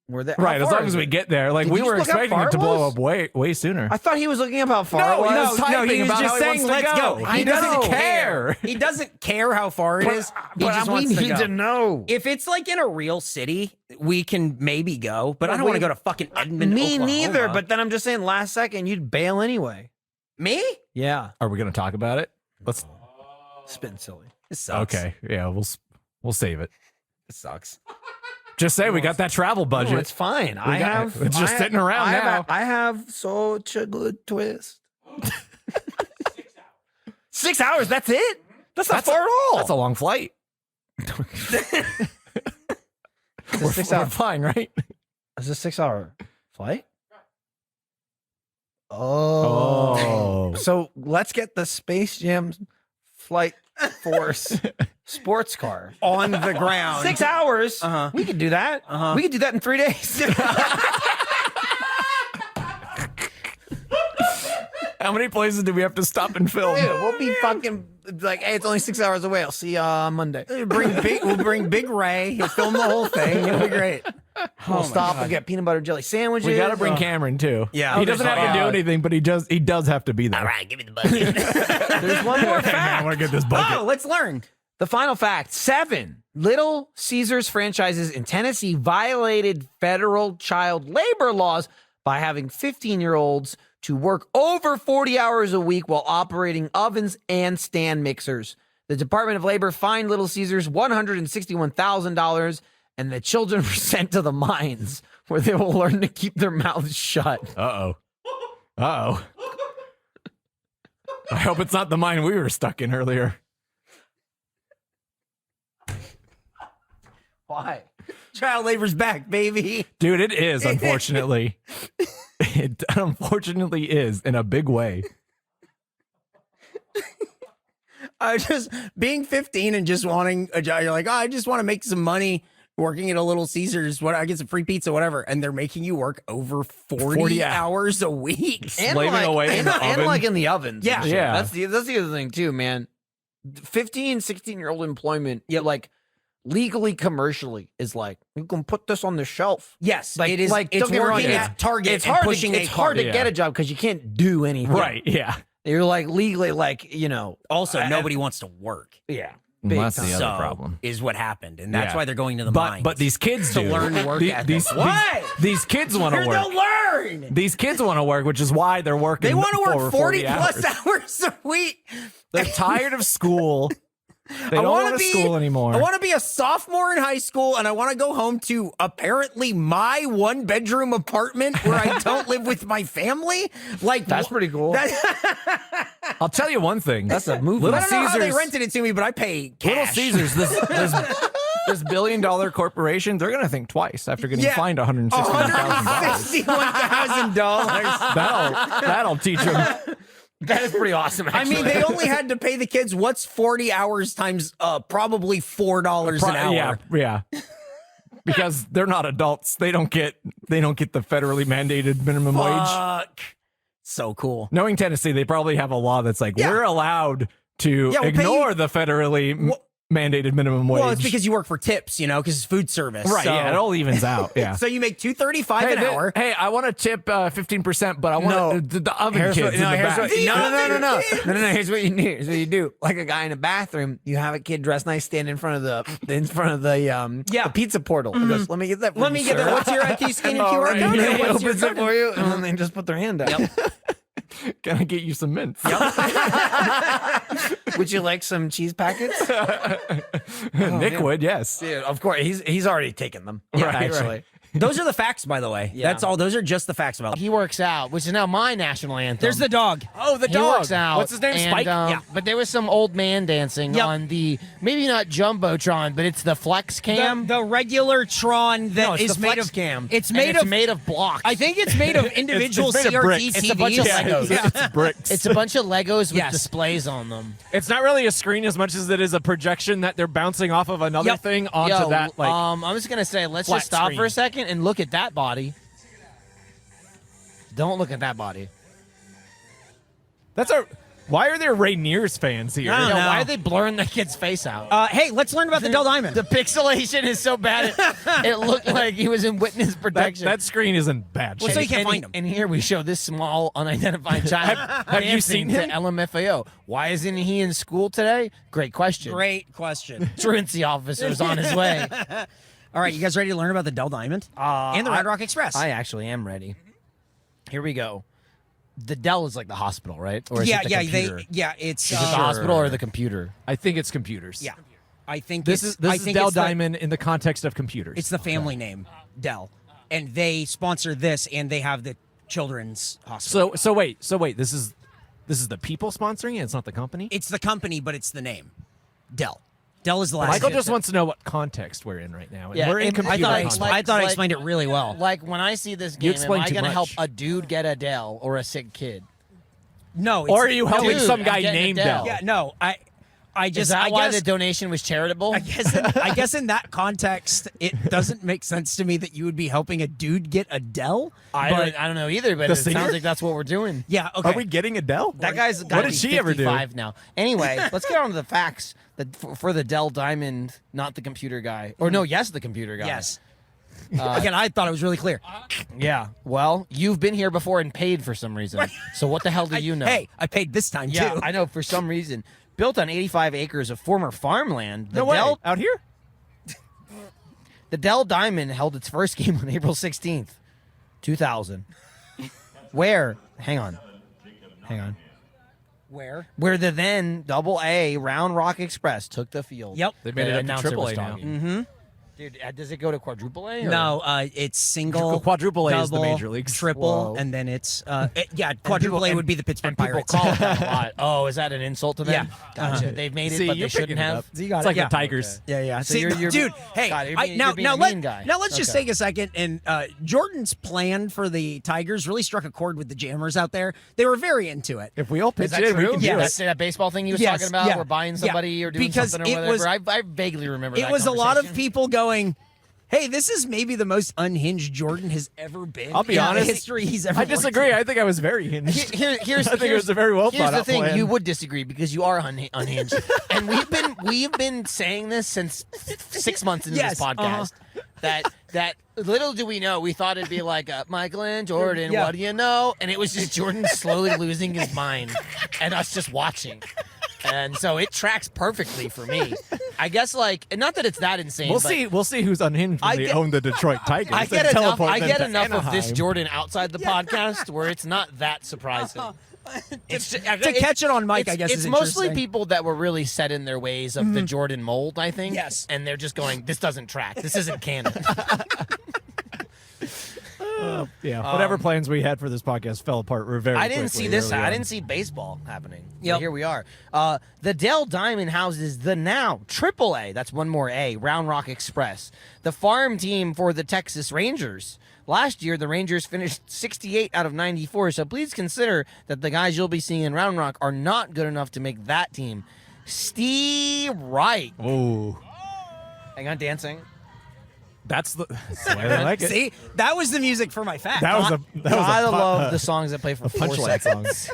we're there. Right, How as far long is as we it? get there. Like Did we you were just look how expecting far it to it blow was? up way sooner. I thought he was looking up how far No, it he was. was typing he was about just how he saying, wants to let's go. go. He doesn't care. He doesn't care how far it is. He But just we wants to need go. to know. If it's like in a real city, we can maybe go, but I don't want to go to fucking Edmond. Me Oklahoma. neither. But then I'm just saying, last second you'd bail anyway. me? Yeah, Are we going to talk about it? Let's. spin silly. This sucks. Okay, yeah, we'll save it. This sucks. Just say we got that travel budget. No, it's fine. it's just sitting around now. I have such a good twist. 6 hours. That's it. That's not far at all. That's a long flight. We're fine, right? Is this 6 hour flight? Oh. So let's get the Space Jam Flight Force sports car On the ground. 6 hours. Uh-huh. We could do that. Uh-huh. We could do that in 3 days. How many places do we have to stop and film? Dude, we'll be fucking like, hey, it's only 6 hours away. I'll see you on Monday. We'll bring Big Ray. He'll film the whole thing. It'll be great. We'll stop and get peanut butter jelly sandwiches. We got to bring Cameron too. Yeah. he doesn't have to do God. anything, but he does have to be there. All right, give me the bucket. There's one more Hey, man, I fact. want to get this bucket. Oh, let's learn. The final fact: 7 Little Caesars franchises in Tennessee violated federal child labor laws by having 15-year-olds to work over 40 hours a week while operating ovens and stand mixers. The Department of Labor fined Little Caesars $161,000, and the children were sent to the mines where they will learn to keep their mouths shut. Uh-oh. Uh-oh. I hope it's not the mine we were stuck in earlier. Why? Child labor's back, baby. Dude, it is, unfortunately. It unfortunately is in a big way. I just being 15 and just wanting a job. You're like, oh, I just want to make some money working at a Little Caesars. What I get some free pizza, whatever. And they're making you work over 40 hours a week. Slaving away in the and oven. like in the ovens. Yeah. and shit. Yeah. That's the other thing too, man. 15, 16-year-old employment, like legally, commercially is like, you can put this on the shelf. Yes, Like, it is. like, It's don't get me wrong, working it's- at Target. It's and hard. pushing It's a hard to Yeah. get a job because you can't do anything. Right, yeah. You're like legally, like, you know. Also, nobody wants to work. Yeah. Well, that's time. the So other problem. is what happened, and that's Yeah. why they're going to the But mines. but these kids to do learn to work ethic. These kids want to work. They'll learn. These kids want to work, which is why they're working. They want to over work 40 hours. plus hours a week. They're tired of school. They don't wanna want to school anymore. I want to be a sophomore in high school, and I want to go home to apparently my 1-bedroom apartment where I don't live with my family. Like That's pretty cool. I'll tell you one thing. That's a movie. Little I don't know how they Caesars. rented it to me, but I pay Little cash. Caesars. This billion-dollar corporation. They're going to think twice after getting Yeah. fined $161,000. $161,000. That'll teach them. That is pretty awesome. I mean, they only had to pay the kids. What's 40 hours times probably $4 an hour? Yeah. Because they're not adults. They don't get the federally mandated minimum wage. Fuck. So cool. Knowing Tennessee, they probably have a law that's like, we're allowed to Yeah, we'll pay ignore you- the federally mandated minimum wage. Well, it's because you work for tips, because it's food service. right, So, yeah, it all evens out. Yeah. so you make $2.35 an hour. Hey, I want to tip 15%, but I want the oven Here's kids what, in no, the here's back. what, no. Here's what you do. Here's what you do. Like a guy in a bathroom, you have a kid dressed nice stand in front of the the pizza portal. He goes, let me get that. Let me get that. What's your can you scan your QR code? And he What's your opens it code? for you, and then they just put their hand out. Can I get you some mints? Would you like some cheese packets? Nick would, yes. Yeah, of course. He's already taken them. Right, actually. right. Those are the facts, by the way. Yeah. That's all. Those are just the facts about it. He works out, which is now my national anthem. There's the dog. Oh, the he dog. works out. What's his name? and, Spike? Yeah. But there was some old man dancing Yep. on the maybe not Jumbotron, but it's the Flex Cam. The regular Tron that No, it's is the made Flex of Cam. It's and made it's of. made of blocks. I think it's made of individual made of CRT bricks. TVs. It's a bunch of Legos. It's bricks. It's a bunch of Legos with Yes. displays on them. It's not really a screen as much as it is a projection that they're bouncing off of another Yep. thing onto Yo, that. Like, I'm just gonna say, let's flat just stop screen. for a second and look at that body. Don't look at that body. why are there Rainiers fans here? I don't Yo, know. why are they blurring the kid's face out? Hey, let's learn about the Dell Diamond. The pixelation is so bad. It looked like he was in witness protection. That screen is in bad shape. Well, so you can't find him. And here we show this small unidentified child. Have you seen dancing him? to LMFAO? Why isn't he in school today? Great question. Great question. Truancy officer's on his way. All right, you guys ready to learn about the Dell Diamond and the Red Rock Express? I actually am ready. Here we go. The Dell is like the hospital, right? Or is it the computer? It's Is it the hospital or the computer? I think it's computers. yeah. I think This it's, is I think Dell it's the- Diamond in the context of computers. It's the family name, Dell, and they sponsor this, and they have the children's hospital. so wait. This is the people sponsoring it. It's not the company. It's the company, but it's the name, Dell. Dell is the last. Michael hit. just wants to know what context we're in right now. And Yeah, we're in and computer I context. thought I explained it really well. Like when I see this game, am explained I too going to help much. a dude get a Dell or a sick kid? No, Or are you helping Dude, some I'm guy getting a named Dell. Dell? Yeah, no, I Is just that I why guess the donation was charitable? I guess in that context, it doesn't make sense to me that you would be helping a dude get a Dell. I don't know either, but The it singer? sounds like that's what we're doing. Yeah, okay. Are we getting Adele? That guy's got What to did be she ever do? 55 now. Anyway, let's get on to the facts that for the Dell Diamond, not the computer guy. Or no, yes, the computer guy. Yes. Again, I thought it was really clear. Yeah. Well, you've been here before and paid for some reason. So what the hell do you know? Hey, I paid this time yeah, too. I know for some reason. Built on 85 acres of former farmland, the No way. Dell Out here? The Dell Diamond held its first game on April 16th, 2000. Where? Hang on. Where? Where the then AA Round Rock Express took the field. Yep. They made The it up announcer to was AAA now. talking. Dude, does it go to quadruple A? or- No, it's single, Quadruple A is the double, major leagues. triple, Whoa. and then it's quadruple A would be the Pittsburgh And people Pirates. call it that a lot. Oh, is that an insult to them? Yeah. Gotcha. They've made it, See, but you're they shouldn't picking it have. up. You got It's it, like yeah. the Tigers. Yeah, yeah. So See, you're dude, hey, God, you're being a now mean guy. let's just Okay. take a second. And Jordan's plan for the Tigers really struck a chord with the jammers out there. They were very into it. If we all Is pitch that in, we true? can Yes. do That's it. that baseball thing he was Yes, talking about. yeah, We're buying yeah. somebody or doing Because something or it whatever. was- I vaguely remember It that was a lot of conversation. people going, hey, this is maybe the most unhinged Jordan has ever been. I'll be in honest, the history he's ever I disagree. worked I think I was very hinged. Here's I think it was a very well here's thought the out thing. plan. You would disagree because you are unhinged, and we've been saying this since 6 months into Yes, this podcast. That little do we know, we thought it'd be like Michael and Jordan. Yeah. What do you know? And it was just Jordan slowly losing his mind, and us just watching. And so it tracks perfectly for me. I guess and not that it's that insane. We'll but see. We'll see who's unhinged when I they get- own the Detroit Tigers. I and get enough. teleport I them get to enough of this Anaheim. Jordan outside the podcast where it's not that surprising. It's to catch it on mic, I guess, it's is mostly interesting. people that were really set in their ways of the Jordan mold. I think. Yes. and they're just going, "This doesn't track. This isn't canon." Yeah, whatever plans we had for this podcast fell apart very I didn't quickly see this. early I on. didn't see baseball happening. Yep. But here we are. The Dell Diamond houses the now AAA. That's one more A. Round Rock Express, the farm team for the Texas Rangers. Last year, the Rangers finished 68 out of 94. So please consider that the guys you'll be seeing in Round Rock are not good enough to make that team. Steve Wright. Oh, Hang on, dancing. that's the way I like it. See, that was the music for my fact. That was a I love the songs that play for 4 punchline seconds.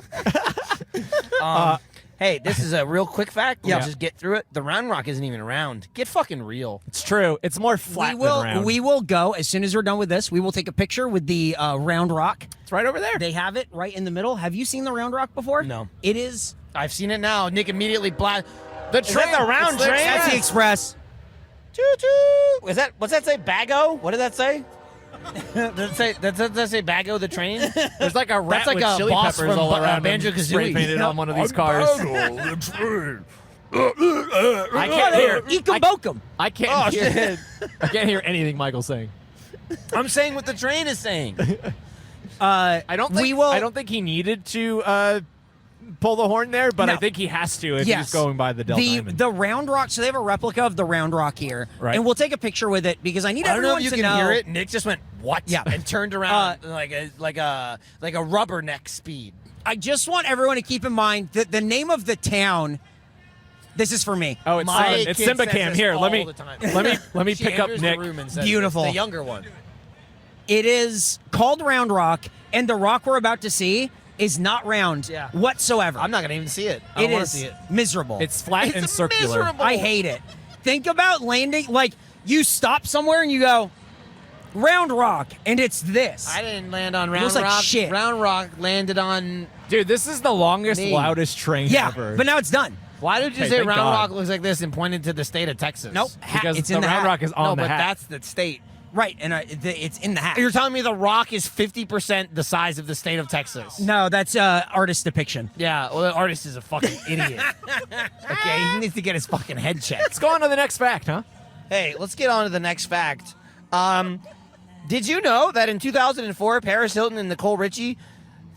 song. Hey, this is a real quick fact. Yeah. We'll just get through it. The Round Rock isn't even around. Get fucking real. It's true. It's more flat we will than round. we will go as soon as we're done with this. We will take a picture with the Round Rock. It's right over there. They have it right in the middle. Have you seen the Round Rock before? No. It is. I've seen it now. Nick immediately blast. The train, that the round It's the train. That's the Express. Choo choo. Is that? What's that say? Bago? What did that say? Does that say Bago the train? There's like a rat That's like with a chili boss peppers from all around Banjo-Kazooie. spray painted on one of these cars. I can't hear. Ekum bokum. I can't hear. I can't hear anything Michael's saying. I'm saying what the train is saying. I don't think We will- I don't think he needed to pull the horn there, but No. I think he has to if Yes. he's going by the Dell Diamond. The Round Rock. So they have a replica of the Round Rock here, Right. and we'll take a picture with it because I need I don't know everyone if you to can know. hear it. Nick just went what? Yeah. and turned around like a rubberneck speed. I just want everyone to keep in mind that the name of the town. This is for me. Oh, it's My it's kid Simba says Cam. this Here, let all me the time. let me She pick up enters Nick. the room and says Beautiful. this, the younger one. It is called Round Rock, and the rock we're about to see is not round Yeah. whatsoever. I'm not gonna even see it. I It don't want to is see it. miserable. It's flat and circular. miserable. I hate it. Think about landing like you stop somewhere and you go Round Rock, and it's this. I didn't land on Round looks like Rock. shit. Round Rock landed on. Dude, this is the longest, Me. loudest train yeah, ever. but now it's done. Why did you Okay, say thank Round God. Rock looks like this and pointed to the state of Texas? Nope, because it's the in the Round hat. Rock is on No, the but hat. that's the state. Right, and it's in the hat. You're telling me the Rock is 50% the size of the state of Texas? No, that's artist depiction. Yeah, well, the artist is a fucking idiot. Okay, he needs to get his fucking head checked. Let's go on to the next fact, huh? Hey, let's get on to the next fact. Did you know that in 2004, Paris Hilton and Nicole Richie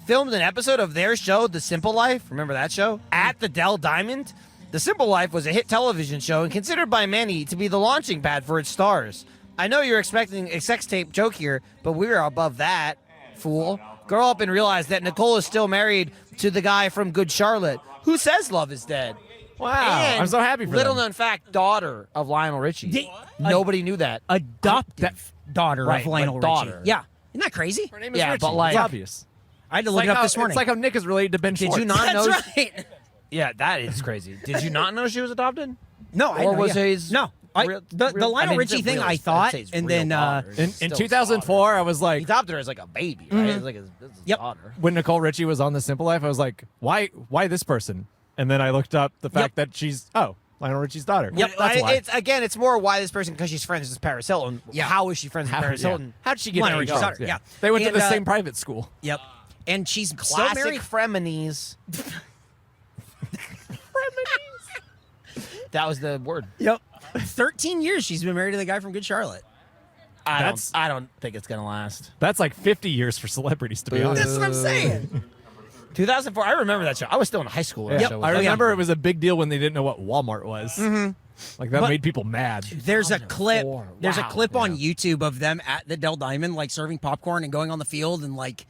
filmed an episode of their show, The Simple Life? Remember that show? At the Dell Diamond? The Simple Life was a hit television show and considered by many to be the launching pad for its stars. I know you're expecting a sex tape joke here, but we're above that, fool. Grow up and realize that Nicole is still married to the guy from Good Charlotte, who says love is dead. Wow, And I'm so happy for little them. known fact, daughter of Lionel Richie. Nobody knew that. Adoptive daughter Right, of Lionel but daughter. Richie. Yeah. Isn't that crazy? Her name is Yeah, Richie. but like- it's obvious. I had to It's look like it up how- this morning. It's like how Nick is related to Ben Did Schwartz. you not know? That's right. Yeah, that is crazy. Did you not know she was adopted? No, I Or know, was yeah. his No. real- The real- Lionel I mean, Richie it's a thing, real- I I'd thought, say it's and real then daughter. It's In still his 2004, I was daughter. like, He adopted her as like a baby, right? It's like his Yep. daughter. when Nicole Richie was on The Simple Life, I was like, why this person? And then I looked up the fact that she's Lionel Richie's daughter. Yep, that's why. It's more why this person, because she's friends with Paris Hilton. Yeah. How is she friends with Paris Hilton? How'd she get Lionel engaged? Richie's daughter, yeah. They went And, to the same private school. Yep. And she's still Classic married. frenemies. That was the word. Yep. 13 years she's been married to the guy from Good Charlotte. I don't think it's gonna last. That's like 50 years for celebrities, to be honest. That's what I'm saying. 2004. I remember that show. I was still in high school. When that show was I on. remember it was a big deal when they didn't know what Walmart was. Like that But- made people mad. There's a clip. There's a Wow. clip on YouTube of them at the Dell Diamond, like serving popcorn and going on the field, and like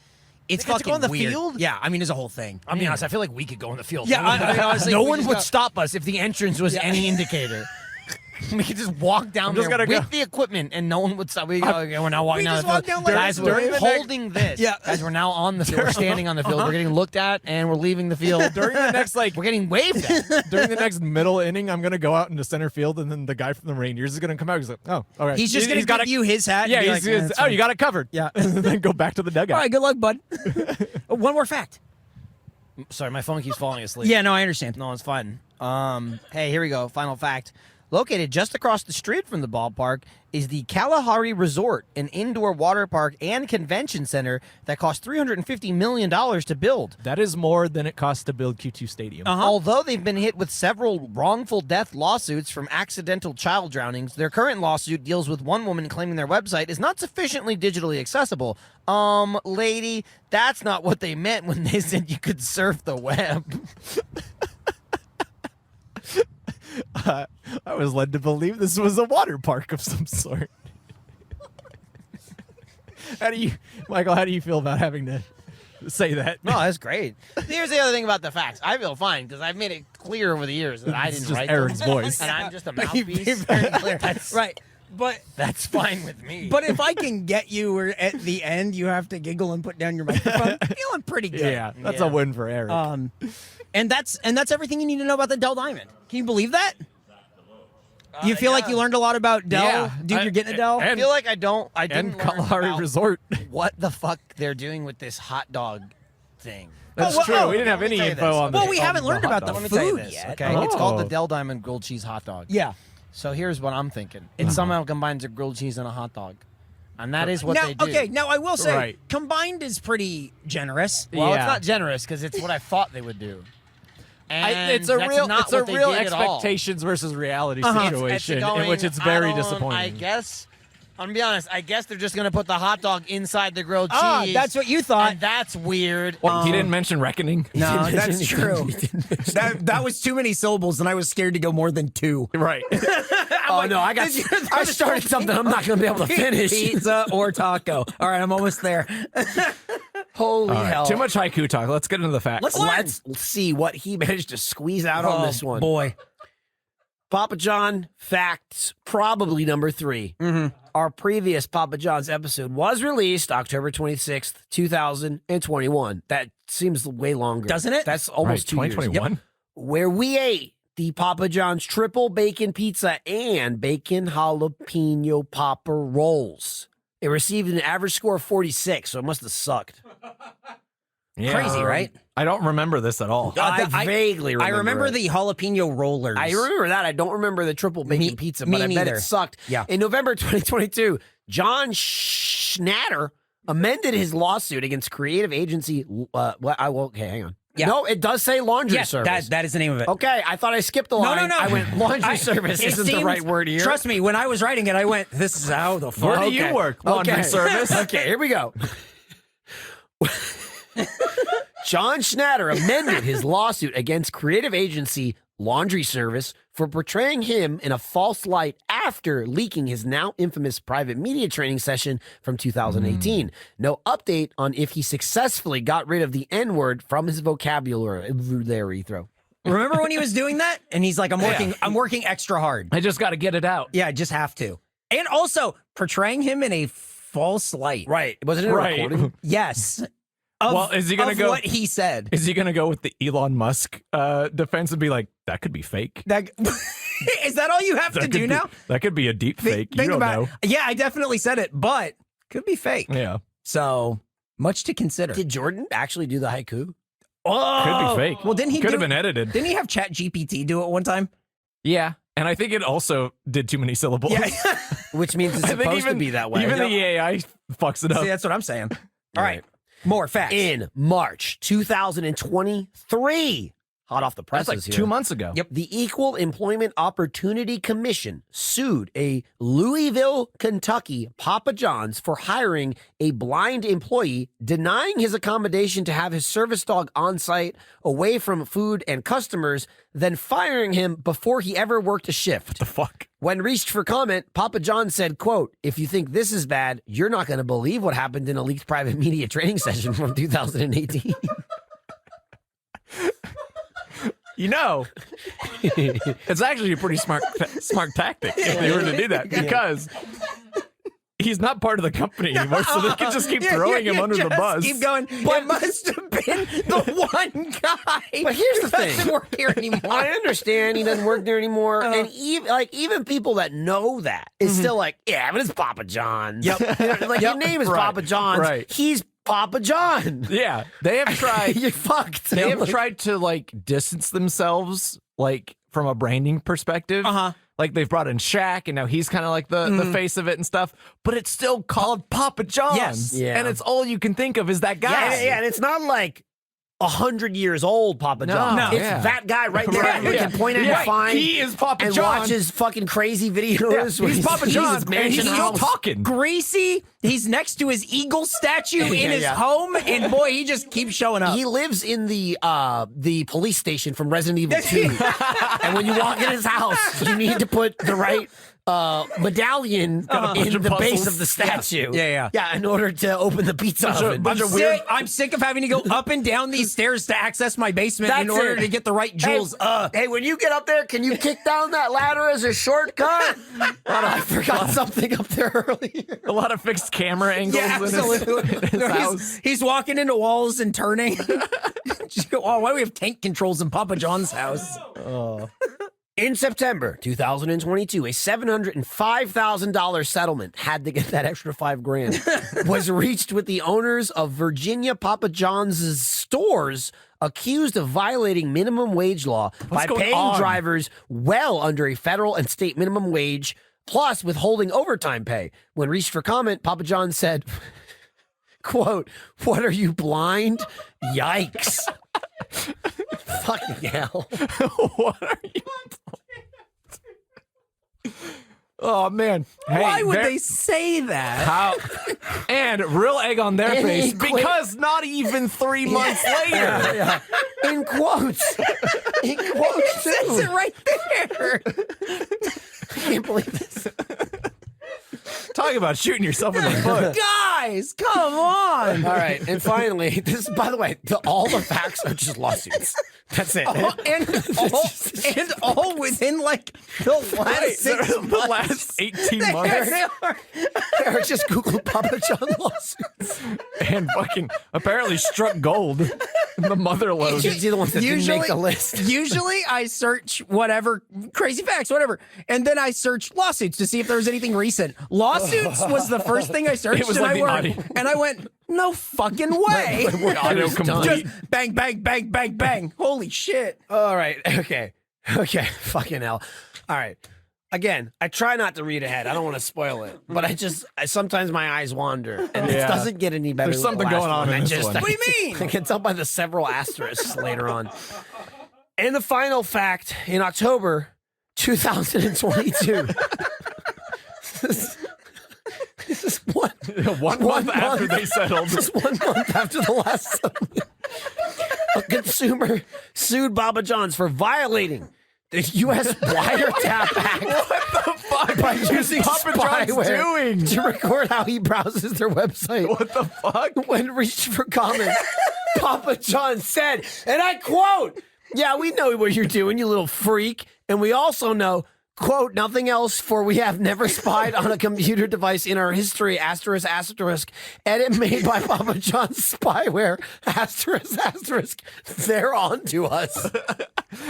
it's They got to fucking go on the weird. field? Yeah, I mean, it's a whole thing. I'll be honest. I feel like we could go in the field. Yeah, I honestly- no we one just would got- stop us if the entrance was any indicator. We could just walk down just there gonna with go. the equipment, and no one would stop. We go, okay, we're now walking We down just the walk field. down like Guys, this. we're During the holding this. Yeah. Guys, we're now on the field. We're standing on the field. We're getting looked at, and we're leaving the field. During the next We're getting waved at. during the next middle inning, I'm gonna go out into center field, and then the guy from the Rangers is gonna come out. He's like, "Oh, all right." He's just gonna got give you his hat. Yeah, and be he's, like, he's- "That's oh, fine." you got it covered. Yeah. and then go back to the dugout. All right, good luck, bud. One more fact. Sorry, my phone keeps falling asleep. Yeah, no, I understand. No, it's fine. Hey, here we go. Final fact. Located just across the street from the ballpark is the Kalahari Resort, an indoor water park and convention center that cost $350 million to build. That is more than it costs to build Q2 Stadium. Although they've been hit with several wrongful death lawsuits from accidental child drownings, their current lawsuit deals with one woman claiming their website is not sufficiently digitally accessible. Lady, that's not what they meant when they said you could surf the web. I was led to believe this was a water park of some sort. Michael? How do you feel about having to say that? No, that's great. Here's the other thing about the facts. I feel fine because I've made it clear over the years that I It's didn't just write Aaron's them. voice. And I'm just a You'd be mouthpiece. very clear. That's, Right. But that's fine with me. but if I can get you where at the end you have to giggle and put down your microphone, feeling pretty good. Yeah, that's Yeah. a win for Eric. And that's everything you need to know about the Dell Diamond. Can you believe that? You feel like you learned a lot about Dell? Yeah. Dude, you're getting a Dell? I feel like I didn't and learn Kalahari about Resort. what the fuck they're doing with this hot dog thing. That's well, true. oh, we didn't have let me any tell you info this. on the Well, we on haven't the learned hot about the dog. Let me tell you food this, yet. okay? It's called the Oh. Dell Diamond grilled cheese hot dog. Yeah. So here's what I'm thinking. It somehow combines a grilled cheese and a hot dog. And that is what now, they do. okay, now I will say, Right. combined is pretty generous. Well, it's Yeah. not generous because it's what I thought they would do. And It's a that's real, not it's a what they real did at all. expectations versus reality It's situation going, in which it's I very don't- disappointing. I guess, I'm gonna be honest, I guess they're just gonna put the hot dog inside the grilled cheese. Ah, that's what you thought. And that's weird. What, he didn't mention reckoning. No, that's true. that was too many syllables, and I was scared to go more than two. Right. Oh no, I started something I'm not going to be able to finish. Pizza or taco. All right, I'm almost there. Holy All right, hell! too much haiku talk. Let's get into the facts. Let's see what he managed to squeeze out on this one. Boy. Papa John facts, probably number 3. Our previous Papa John's episode was released October 26th, 2021. That seems way longer. Doesn't it? That's almost 2 years. 2021. Yep. Where we ate the Papa John's triple bacon pizza and bacon jalapeno popper rolls. It received an average score of 46, so it must have sucked. Yeah. Crazy, right? I don't remember this at all. I vaguely remember I remember it. the jalapeno rollers. I remember that. I don't remember the triple bacon Me- pizza, me but I bet neither. it sucked. Yeah. In November 2022, John Schnatter amended his lawsuit against creative agency. Okay, hang on. Yeah. No, it does say laundry Yes, service. that is the name of it. Okay, I thought I skipped the No, line. no. I went laundry service It isn't the seemed- right word here. Trust me, when I was writing it, I went, this is how the fuck. Where do you work? Laundry service? Okay, here we go. John Schnatter amended his lawsuit against creative agency laundry service for portraying him in a false light after leaking his now infamous private media training session from 2018. No update on if he successfully got rid of the N-word from his vocabulary. Remember when he was doing that? And he's like, I'm working extra hard. I just got to get it out. Yeah, I just have to. And also portraying him in a false light. Right. Wasn't it a recording? Yes. Well, is he going to go? What he said? Is he going to go with the Elon Musk defense and be like, that could be fake? Is that all you have to do now? That could be a deep fake. You Think don't about know. it. Yeah, I definitely said it, but could be fake. Yeah. So much to consider. Did Jordan actually do the haiku? Oh, Could be fake. Well, didn't he could do have been it? edited? Didn't he have Chat GPT do it one time? Yeah. And I think it also did too many syllables. Yeah. Which means it's I think supposed to be that way. Even the AI fucks it up. See, that's what I'm saying. All right. More facts. In March 2023, hot off the That's presses like here. 2 months ago. Yep. The Equal Employment Opportunity Commission sued a Louisville, Kentucky Papa John's for hiring a blind employee, denying his accommodation to have his service dog on site away from food and customers, then firing him before he ever worked a shift. The fuck? When reached for comment, Papa John said, quote, "If you think this is bad, you're not going to believe what happened in a leaked private media training session from 2018. You know, it's actually a pretty smart tactic if they were to do that because he's not part of the company anymore, so they can just keep throwing him under the bus. Keep going. But it must have been the one guy. But here's the who thing. doesn't work here anymore. I understand he doesn't work there anymore. And even people that know that is still like, yeah, but it's Papa John's. Yep. Your name is Right. Papa John's. Right. He's Papa John. Yeah, they have tried. You're fucked. They have tried to like distance themselves, like from a branding perspective. Like they've brought in Shaq, and now he's kind of like the face of it and stuff. But it's still called Papa John's, Yes. Yeah. and it's all you can think of is that guy. Yeah, and it's not like 100 years old Papa John. No, it's yeah. that guy right there Right, that we yeah. can point at Yeah, and find. he is Papa and John. watches fucking crazy videos. where He's Papa sees John, his and mansion he's still house. talking. Greasy. He's next to his eagle statue in his yeah. home, and boy, he just keeps showing up. He lives in the police station from Resident Evil 2. And when you walk in his house, you need to put the right medallion in the base puzzles. of the statue. Yeah. in order to open the pizza oven. I'm sick of having to go up and down these stairs to access my basement in That's order it. to get the right jewels. Hey, when you get up there, can you kick down that ladder as a shortcut? I forgot something up there earlier. A lot of fixed camera angles. Yeah, in his- absolutely. in his house. He's walking into walls and turning. Oh, why do we have tank controls in Papa John's house? In September 2022, a $705,000 settlement had to get that extra $5,000 was reached with the owners of Virginia Papa John's stores accused of violating minimum wage law by going paying on? drivers well under a federal and state minimum wage, plus withholding overtime pay. When reached for comment, Papa John said, quote, "What are you, blind? Yikes." Fucking hell. What are you? Oh man! Hey, Why would they're- they say that? How? And real egg on their And face he quit. because not even 3 months later. Yeah. In quotes. In quotes, It says it too. right there. I can't believe this. Talk about shooting yourself in the foot. Guys, come on. All right. And finally, this, by the way, all the facts are just lawsuits. That's it. And all within like the last 6 the months. last 18 There months. they are. Eric just Googled Papa John lawsuits. And fucking apparently struck gold. The mother load. You're the ones that didn't make the list. Usually I search whatever, crazy facts, whatever. And then I search lawsuits to see if there was anything recent. Lawsuits was the first thing I searched. It was and, like I the went, audio. and I went, no fucking way. Auto complete. Just bang, bang, bang, bang, bang. Holy shit. All right. Okay. Fucking hell. All right. Again, I try not to read ahead. I don't want to spoil it, but sometimes my eyes wander, and it Yeah. doesn't get any better. There's than the something last going on one. in this one. What do you mean? I can tell by the several asterisks later on. And the final fact in October 2022. This is one One month after they settled. Just 1 month after the last settlement. A consumer sued Papa John's for violating The U.S. Wiretap Act. What the fuck? By using Papa John's spyware doing? to record how he browses their website. What the fuck? When reached for comment, Papa John said, and I quote, "Yeah, we know what you're doing, you little freak. And we also know, quote, nothing else, for we have never spied on a computer device in our history, asterisk, asterisk. Edit made by Papa John's spyware, asterisk, asterisk. They're on to us."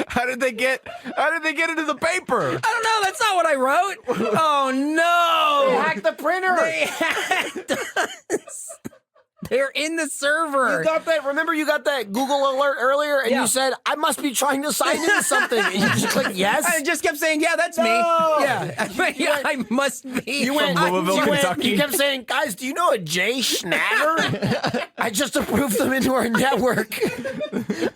How did they get into the paper? I don't know. That's not what I wrote. Oh no! They hacked the printer. They hacked us. They're in the server. You got that? Remember you got that Google alert earlier and you said, I must be trying to sign into something. And you just clicked yes. I just kept saying, yeah, that's me. Yeah. I must be. You went, Louisville, Kentucky. You kept saying, guys, do you know a Jay Schnatter? I just approved them into our network.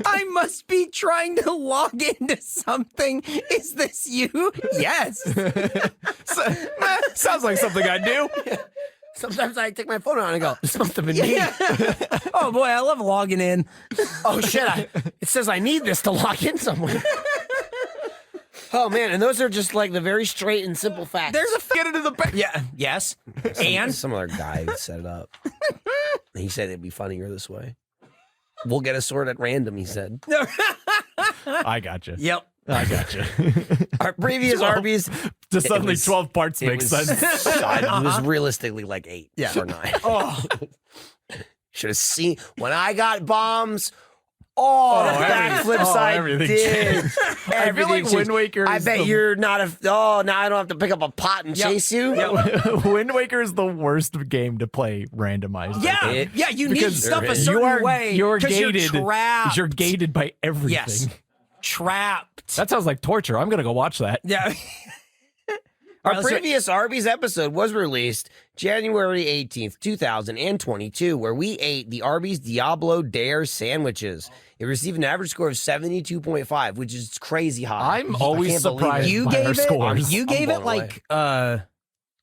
I must be trying to log into something. Is this you? Yes. Sounds like something I do. Sometimes I take my phone out and I go, this must have been me. Oh boy, I love logging in. Oh shit, it says I need this to log in somewhere. Oh man, and those are just like the very straight and simple facts. There's a get into the yeah. Yes. And some other guy set it up. He said it'd be funnier this way. We'll get a sword at random, he said. I gotcha. Yep. I gotcha. Our previous Arby's. Just suddenly 12 parts make sense. It was realistically like 8 or 9. Oh. Should have seen when I got bombs. Oh, the backflips I everything did. changed. I feel like Wind Waker. I bet you're not a. Oh, now I don't have to pick up a pot and chase you. Wind Waker is the worst game to play randomized. Yeah, yeah. You need stuff a you certain are, way. You're gated. You're trapped. You're gated by everything. Yes. Trapped. That sounds like torture. I'm gonna go watch that. Yeah. Our previous Arby's episode was released January 18th, 2022, where we ate the Arby's Diablo Dare sandwiches. It received an average score of 72.5, which is crazy high. I'm always surprised you by gave our it. scores. You gave I'm it blown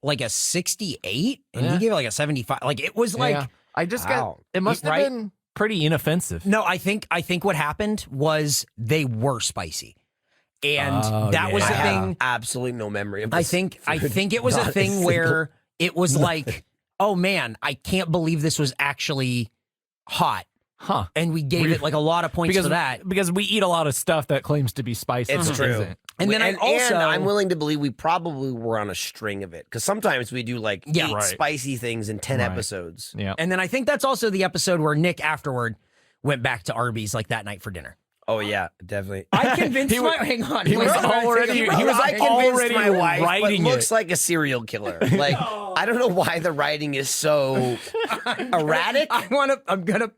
like a 68, and you gave it like a 75. Like it was like. Yeah. I just Wow. got. It must have Right? been pretty inoffensive. No, I think what happened was they were spicy, and that was I the have thing. absolutely no memory of I this. think it was a Not thing single- where it was like, oh man, I can't believe this was actually hot, Huh. and we gave it like a lot of points for that. Because we eat a lot of stuff that claims to be spicy. It's that true. isn't. And then and also I'm willing to believe we probably were on a string of it because sometimes we do like 8 Right. spicy things in 10 Right. episodes. Yeah. And then I think that's also the episode where Nick afterward went back to Arby's like that night for dinner. Oh yeah, definitely. I convinced He was- hang on. he was Wait, already- take a he was breath. I convinced already my wife, but writing looks it. like a serial killer. Like I don't know why the writing is so erratic. I'm gonna post-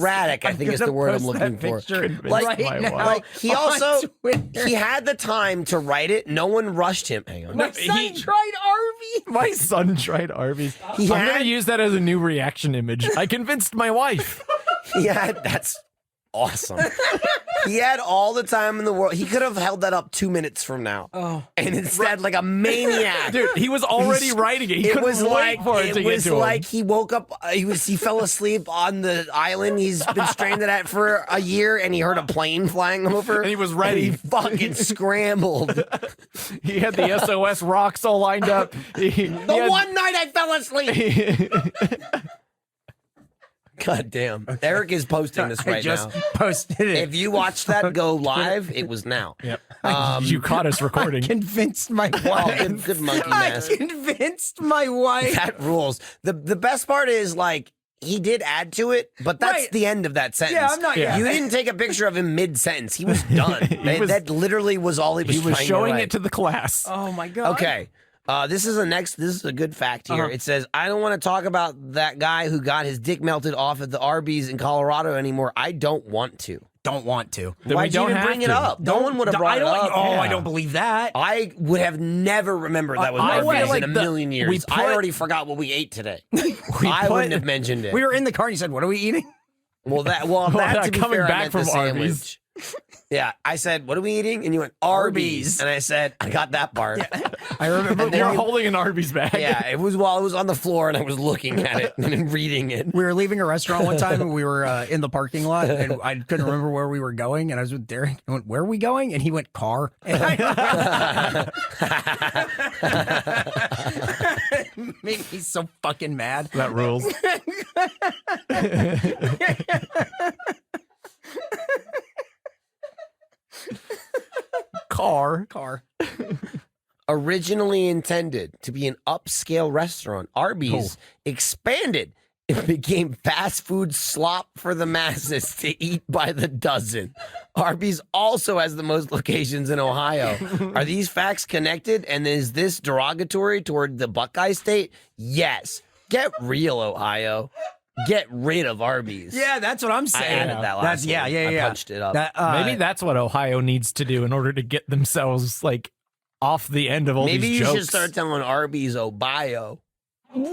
Erratic, I think is the word I'm post looking that for. picture Like, right now like he on also Twitter. he had the time to write it. No one rushed him. Hang on. My son tried Arby. My son tried Arby's. He I'm had- gonna use that as a new reaction image. I convinced my wife. He had that's awesome. He had all the time in the world. He could have held that up 2 minutes from now. Oh. And instead, like a maniac. Dude, he was already writing it. He It couldn't was wait like for it to get to like him. he woke up. He fell asleep on the island he's been stranded at for a year, and he heard a plane flying over, And he was ready. And he fucking scrambled. He had the SOS rocks all lined up. The One night I fell asleep. God damn. Eric is posting this right now. Posted it. If you watch that go live, it was now. Yep. You caught us recording. Convinced my Oh, wife. good monkey I mask. convinced my wife. That rules. The best part is like he did add to it, but that's Right. the end of that sentence. Yeah, I'm not. Yeah. You didn't take a picture of him mid sentence. He was done. That literally was all he was. He was trying showing to write. it to the class. Oh my god. Okay. This is a good fact here. It says, I don't want to talk about that guy who got his dick melted off at the Arby's in Colorado anymore. I don't want to. Don't want to. Then we Why'd you don't even have bring it to. up? No one would have brought I it don't. up. Oh, Yeah. I don't believe that. I would have never remembered that was I Arby's feel like in a the- million we years. I put- already forgot what we ate today. I wouldn't have mentioned it. We were in the car and he said, "What are we eating?" That Well, to be coming fair, I back meant from the Arby's. sandwich. Yeah, I said, what are we eating? And you went, Arby's. And I said, I got that part. I remember You're holding an Arby's bag. Yeah, it was while it was on the floor and I was looking at it and reading it. we were leaving a restaurant one time and we were in the parking lot and I couldn't remember where we were going. And I was with Derek. I went, where are we going? And he went, car. And made me so fucking mad. That rules. Car. Originally intended to be an upscale restaurant, Arby's expanded. It became fast food slop for the masses to eat by the dozen. Arby's also has the most locations in Ohio. Are these facts connected? And is this derogatory toward the Buckeye State? Yes. Get real, Ohio. Get rid of Arby's. Yeah, that's what I'm I saying. added that last one. I punched it up. Maybe that's what Ohio needs to do in order to get themselves like off the end of all Maybe these you jokes. should start telling Arby's Ohio. Whoa!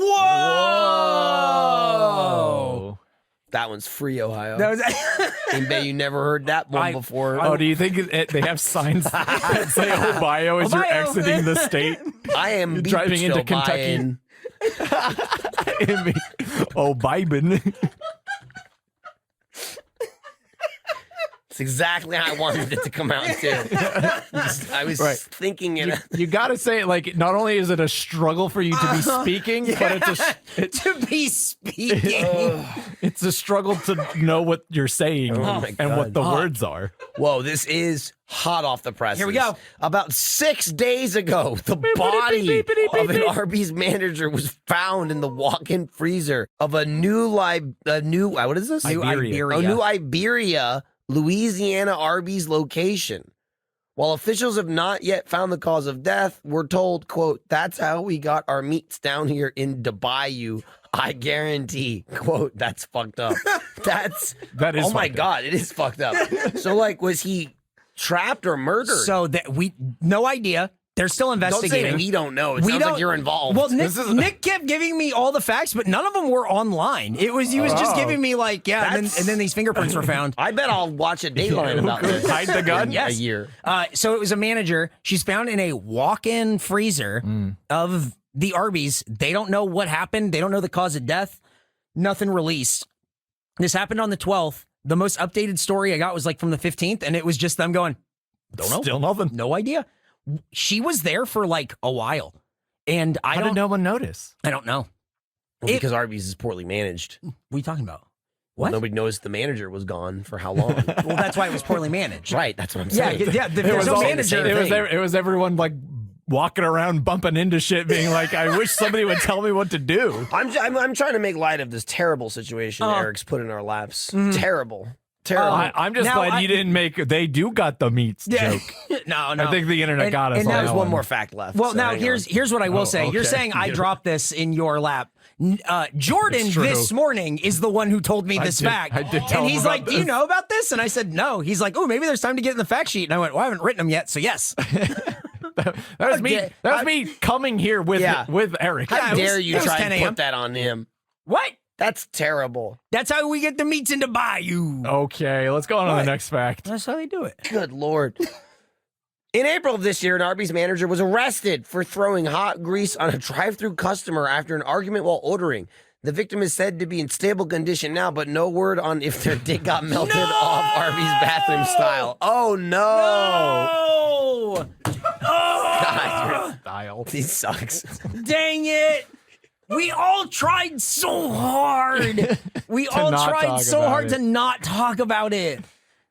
That one's free, Ohio. That was I bet you never heard that one before. Oh, do you think they have signs that say Ohio as you're Ohio. exiting the state? I am You're driving beached into O'Brien. Kentucky. Oh, Biden. It's exactly how I wanted it to come out too. I was Right. thinking it. You got to say it like not only is it a struggle for you to be speaking, but to be speaking. it's a struggle to know what you're saying my and what God. the words are. Whoa, this is hot off the presses. Here we go. About 6 days ago, the body of an Arby's manager was found in the walk-in freezer of a new what is this? Iberia. A new Iberia, Louisiana Arby's location. While officials have not yet found the cause of death, we're told, quote, that's how we got our meats down here in the bayou. I guarantee, quote, that's fucked up. That is oh my fucked up. God, it is fucked up. So, like, was he trapped or murdered? So that no idea. They're still Don't investigating. say we don't know. It We sounds don't- like you're involved. Well, Nick kept giving me all the facts, but none of them were online. He was just giving me like, and then these fingerprints were found. I bet I'll watch a Dateline about this. Hide the gun? in Yes. a year. So it was a manager. She's found in a walk-in freezer of the Arby's. They don't know what happened. They don't know the cause of death. Nothing released. This happened on the 12th. The most updated story I got was like from the 15th, and it was just them going, don't know. Still nothing. No idea. She was there for like a while. And How did no one notice? I don't know. Well, because Arby's is poorly managed. What are you talking about? Well, What? nobody noticed the manager was gone for how long. Well, that's why it was poorly managed. Right, that's what I'm Yeah, saying. yeah. It There's was no all- manager. It was everyone like walking around bumping into shit being like, I wish somebody would tell me what to do. I'm trying to make light of this terrible situation Eric's put in our laps. Terrible. Terrible. I'm just Now glad you didn't make they do got the meats joke. No. I think the internet And- got us and on now that There's one one more fact left. Well, so now hang here's what I will say. You're okay. saying I dropped this in your lap. Jordan It's true. this morning is the one who told me this fact. I did tell and him he's about like, "Do you this." know about this?" And I said, "No." He's like, "Oh, maybe there's time to get in the fact sheet." And I went, "Well, I haven't written them yet, so yes." That was me. Okay. That was me coming here with Yeah. Eric. on. How it was- dare you it was try 10 and a.m. put that on him? What? That's terrible. That's how we get the meats into bayou. Okay, let's go on to the next fact. That's how they do it. Good Lord. In April of this year, an Arby's manager was arrested for throwing hot grease on a drive-through customer after an argument while ordering. The victim is said to be in stable condition now, but no word on if their dick got melted off Arby's bathroom style. Oh, no. God, Style. he sucks. Dang it. We all tried so hard. We all not tried talk so about hard it. to not talk about it.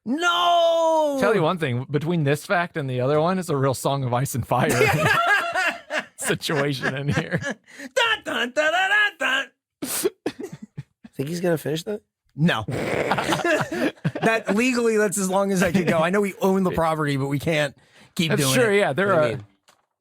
No. Tell you one thing, between this fact and the other one, it's a real Song of Ice and Fire situation in here. Dun, dun, dun, dun, dun, dun. Think he's going to finish that? No. That legally, that's as long as I can go. I know we own the property, but we can't keep That's doing sure, it. yeah. There What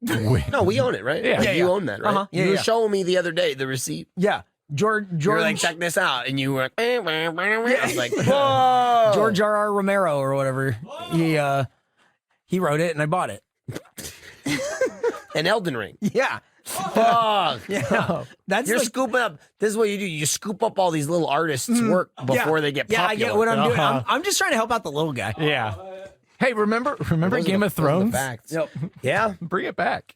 do are. you No, we own it, right? Yeah. Like, Yeah, you yeah. own that, right? Uh-huh. Yeah, you were yeah. showing me the other day the receipt. Yeah. George You were like, check this out. And you were I was like, whoa. George R.R. Romero or whatever. He wrote it and I bought it. and Elden Ring. Yeah. Fuck. Yeah. That's You're like, scooping up. This is what you do. You scoop up all these little artists' work before they get popular. Yeah, I get what I'm doing. I'm just trying to help out the little guy. Yeah. Hey, remember Those are Game the- of those are the Thrones? facts. Yep. Yeah. Bring it back.